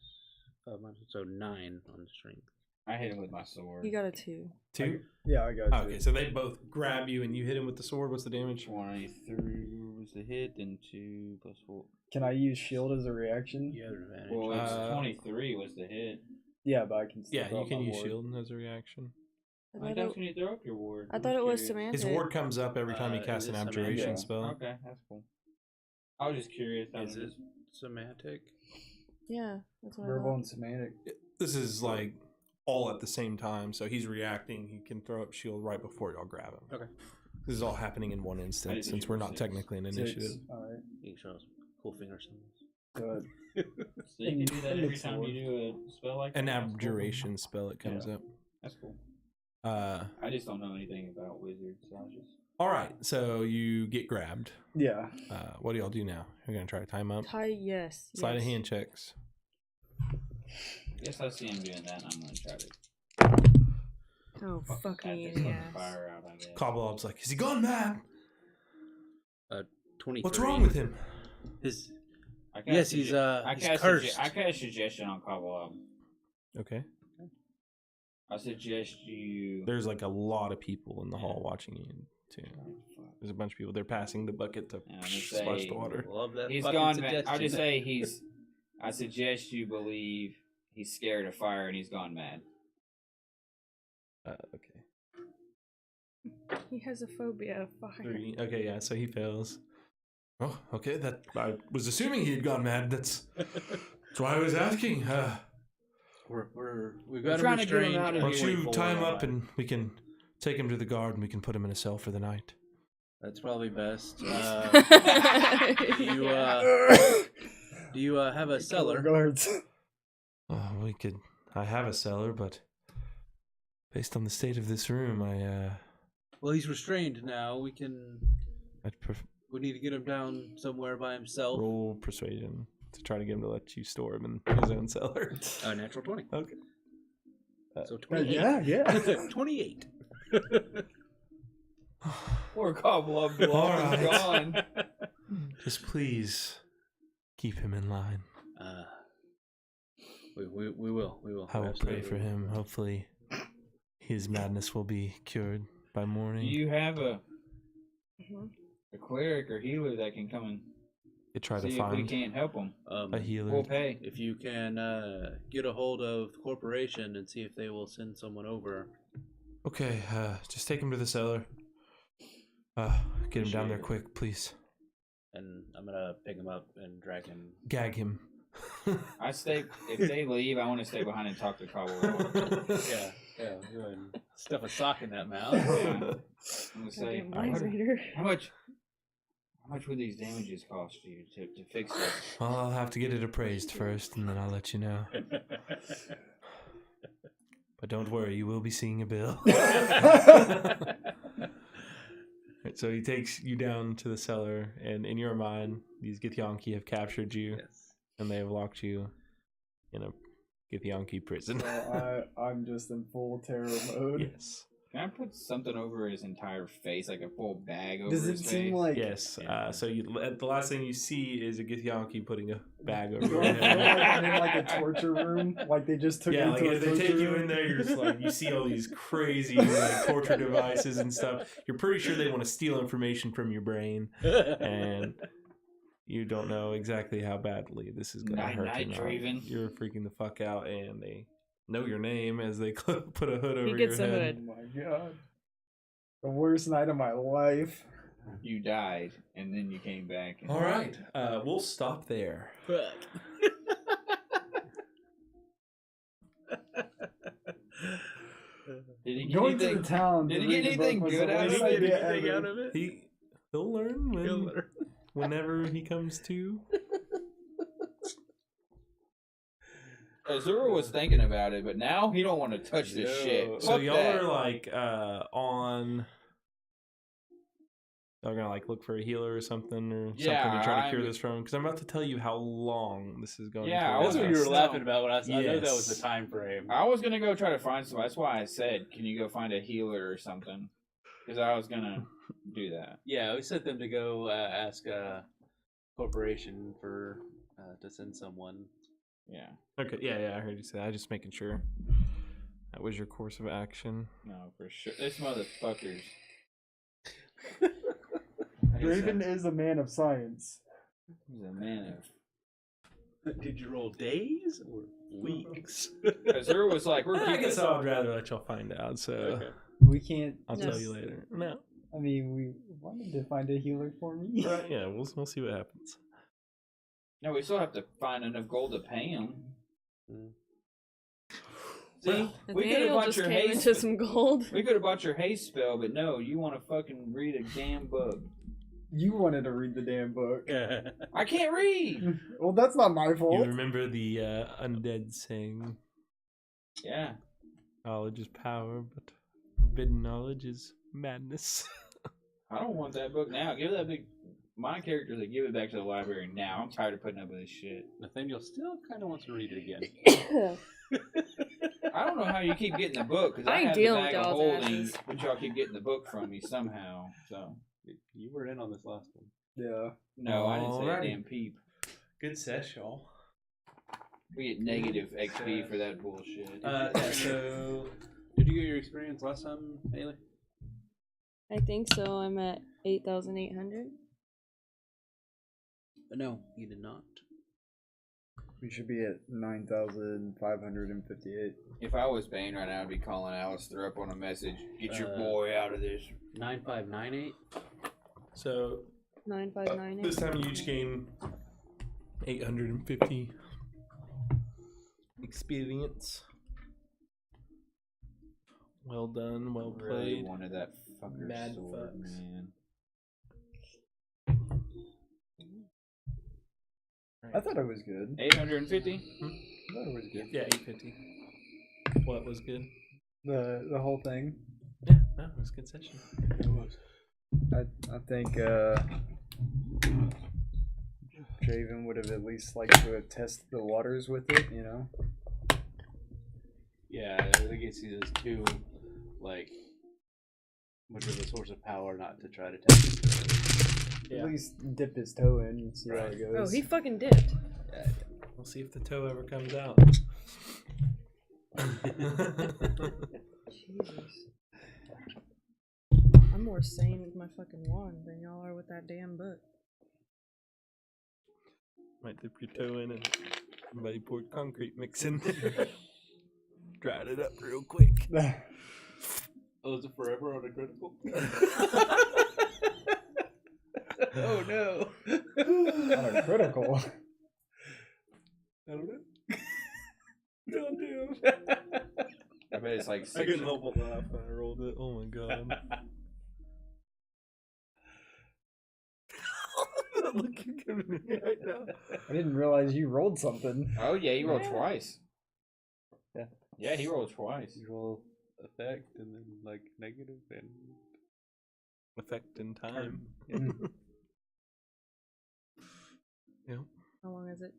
5 minus, so 9 on strength. I hit him with my sword. You got a 2. 2. Yeah, I got Oh, two. okay, so they both grab you and you hit him with the sword. What's the damage? 23 was the hit, and 2 plus 4. Can I use shield as a reaction? You have an advantage. Well, it's Uh, 23 was the hit. Yeah, but I can still Yeah, throw you up can my use ward. shield as a reaction. Like, that's when you throw up your ward. I I'm thought it was curious. semantic. His ward comes up every time he Is casts an it abjuration semantic? spell. Okay, that's cool. I was just curious. Is it semantic? Yeah, that's what I Verbal thought. and semantic. This is like all at the same time, so he's reacting. He can throw up shield right before y'all grab him. Okay. This is all happening in one instance since we're not 6. technically an 6. initiative. Alright. You can show us cool finger symbols. Good. So you can do that every time you do a spell like that? An That's cool. abjuration spell, it comes Yeah. up. That's cool. Uh, I just don't know anything about wizards, so I was just. all right, so you get grabbed. Yeah. What do y'all do now? You're gonna try to time up. Yes. Sleight of yes. hand checks. I guess I see him doing that, and I'm gonna try to. Oh, fuck me this in the fucking ass. fire out, I guess. Cobbleob's like, is he gone mad? 23. What's wrong with him? His I cast yes, he's cursed. I cast suggestion on Cobble. Okay. I suggest you. There's like a lot of people in the hall watching you too. There's a bunch of people. They're passing the bucket to splash the water. Love that. He's fucking gone. suggestion. I'll just say he's. I suggest you believe he's scared of fire and he's gone mad. Okay. He has a phobia of fire. 3. Okay, yeah. So he fails. Oh, okay. That I was assuming he had gone mad. That's why I was asking. We've got him trying to get him restrained. out of Why here. don't you tie him up and we can take him to the guard and we can put him in a cell for the night. That's probably best. Do you have a cellar? Guards. Oh, I have a cellar, but based on the state of this room, Well, he's restrained now. We need to get him down somewhere by himself. roll persuasion to try to get him to let you store him in his own cellar. Natural 20. Okay. So 28. Yeah. 28. Poor Cobble All right. gone. Just please keep him in line. We will. I will pray Absolutely. for him. Hopefully, his madness will be cured by Do morning. you have a cleric or healer that can come and You try to see if we find can't help him? a healer. We'll pay. If you can get a hold of the corporation and see if they will send someone over. Okay, just take him to the cellar. Get him down there quick, please. And I'm gonna pick him up and drag him. Gag him. I stay. If they leave, I want to stay behind and talk to Cobble. Yeah. Go ahead and stuff a sock in that mouth. I'm gonna say, Goddamn Blaze Raider. how much would these damages cost you to fix this? Well, I'll have to get it appraised first, and then I'll let you know. But don't worry, you will be seeing a bill. Right, so he takes you down to the cellar, and in your mind, these Githyanki have captured you, and they have locked you in a Githyanki prison. So I'm just in full terror mode. Yes. Can I put something over his entire face, like a full bag over Does it his seem face? like Yes. So the last thing you see is a Githyanki putting a bag over do your I feel like I'm head. in like a torture room? Like they just took Yeah, me like to a if they torture take you room? in there, you're just like, you see all these crazy like torture devices and stuff. You're pretty sure they want to steal information from your brain, and you don't know exactly how badly this is going to hurt you. Night, Draven. You're freaking the fuck out, and they know your name as they put a hood over He gets your a head. hood. Oh my god. The worst night of my life. You died, and then you came back. And All right, we'll stop there. Did he get Going to anything? the town. Did to he read get the book anything was good the out of worst it? idea Anything ever. out of it? He'll learn whenever he comes to. Azura was thinking about it, but now he don't want to touch this shit. So Fuck y'all that. are like on. Y'all gonna like look for a healer or something or something to try to cure this from? Because I'm about to tell you how long this is going. Yeah, to That's what you were No. laughing about when I know that Yes. was the time frame. I was gonna go try to find somebody. That's why I said, "Can you go find a healer or something?" Because I was gonna do that. Yeah, we sent them to go ask corporation for to send someone. Yeah. Okay, yeah, I heard you say that. I was just making sure. That was your course of action. No, for sure. This motherfuckers. Raven is a man of science. He's a man of. Did you roll days or weeks? Azura was like, "We're I keeping guess this I'd rather let y'all find out. So Okay. We can't. I'll Yes. tell you later. No, I mean, we wanted to find a healer for me. right? Yeah, we'll see what happens. No, we still have to find enough gold to pay him. See, Well, we could have Nathaniel bought just your came haste. into some gold. We could have bought your haste spell, but no, you want to fucking read a damn book. You wanted to read the damn book. I can't read. Well, that's not my You fault. remember the undead saying, Yeah. "Knowledge is power, but forbidden knowledge is madness." I don't want that book now. Give that big. My character's like, give it back to the library now. I'm tired of putting up with this shit. Nathaniel still kind of wants to read it again. I don't know how you keep getting the book because I I ain't have the dealing bag with of y'all's holding, asses. but y'all keep getting the book from me somehow. So You were in on this last one. Yeah. No, I didn't say a Alrighty. damn peep. Good sesh, y'all. We get negative XP for that bullshit. So Did you get your experience last time, Haley? I think so. I'm at 8,800. No, you did not. We should be at 9,558. If I was Bane right now, I'd be calling Alistair up on a message. Get your boy out of this. 9598. So 9,598. this time you each gain 850 experience. Well done, well Really played. wanted that fucker Mad sword, fucks. man. I thought it was good. 850? I thought it was good. Yeah, 850. What was good? The whole thing. Yeah, no, it was a good session. I think Draven would have at least liked to have tested the waters with it, you know? Yeah, I think it's those two, like, much of a source of power not to try to test it. At least dip his toe in and see how it goes. Oh, he fucking dipped. We'll see if the toe ever comes out. Jesus. I'm more sane with my fucking wand than y'all are with that damn book. Might dip your toe in and somebody poured concrete mix in there. Dried it up real quick. Oh, is it forever on a critical? oh no. Not a critical. I don't know. Goddamn. I bet it's like I 6. couldn't help but laugh when I rolled it. Oh my god. Look you're giving me right now. I didn't realize you rolled something. Oh, yeah, he rolled twice. Yeah. Yeah, he rolled twice. You roll effect and then, like, negative and... Effect in time. Yep. How long is it?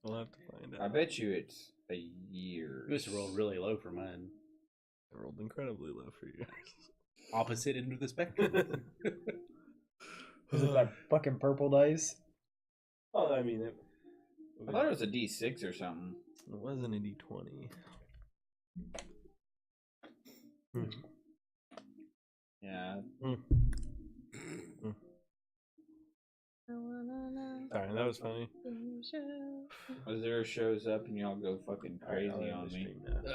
We'll have to find out. I bet you it's a year. This rolled really low for mine. I rolled incredibly low for you. Opposite end of the spectrum. Is it that fucking purple dice? Oh, I mean, I thought it was a D6 or something. it wasn't a D20. Yeah. Sorry, that was funny. Azura shows up and y'all go fucking crazy on me.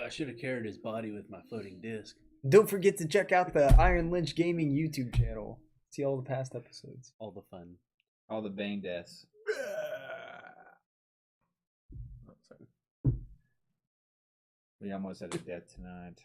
I should have carried his body with my floating disc. Don't forget to check out the Iron Lynch Gaming YouTube channel. See all the past episodes. All the fun. All the bang deaths. We almost had a death tonight.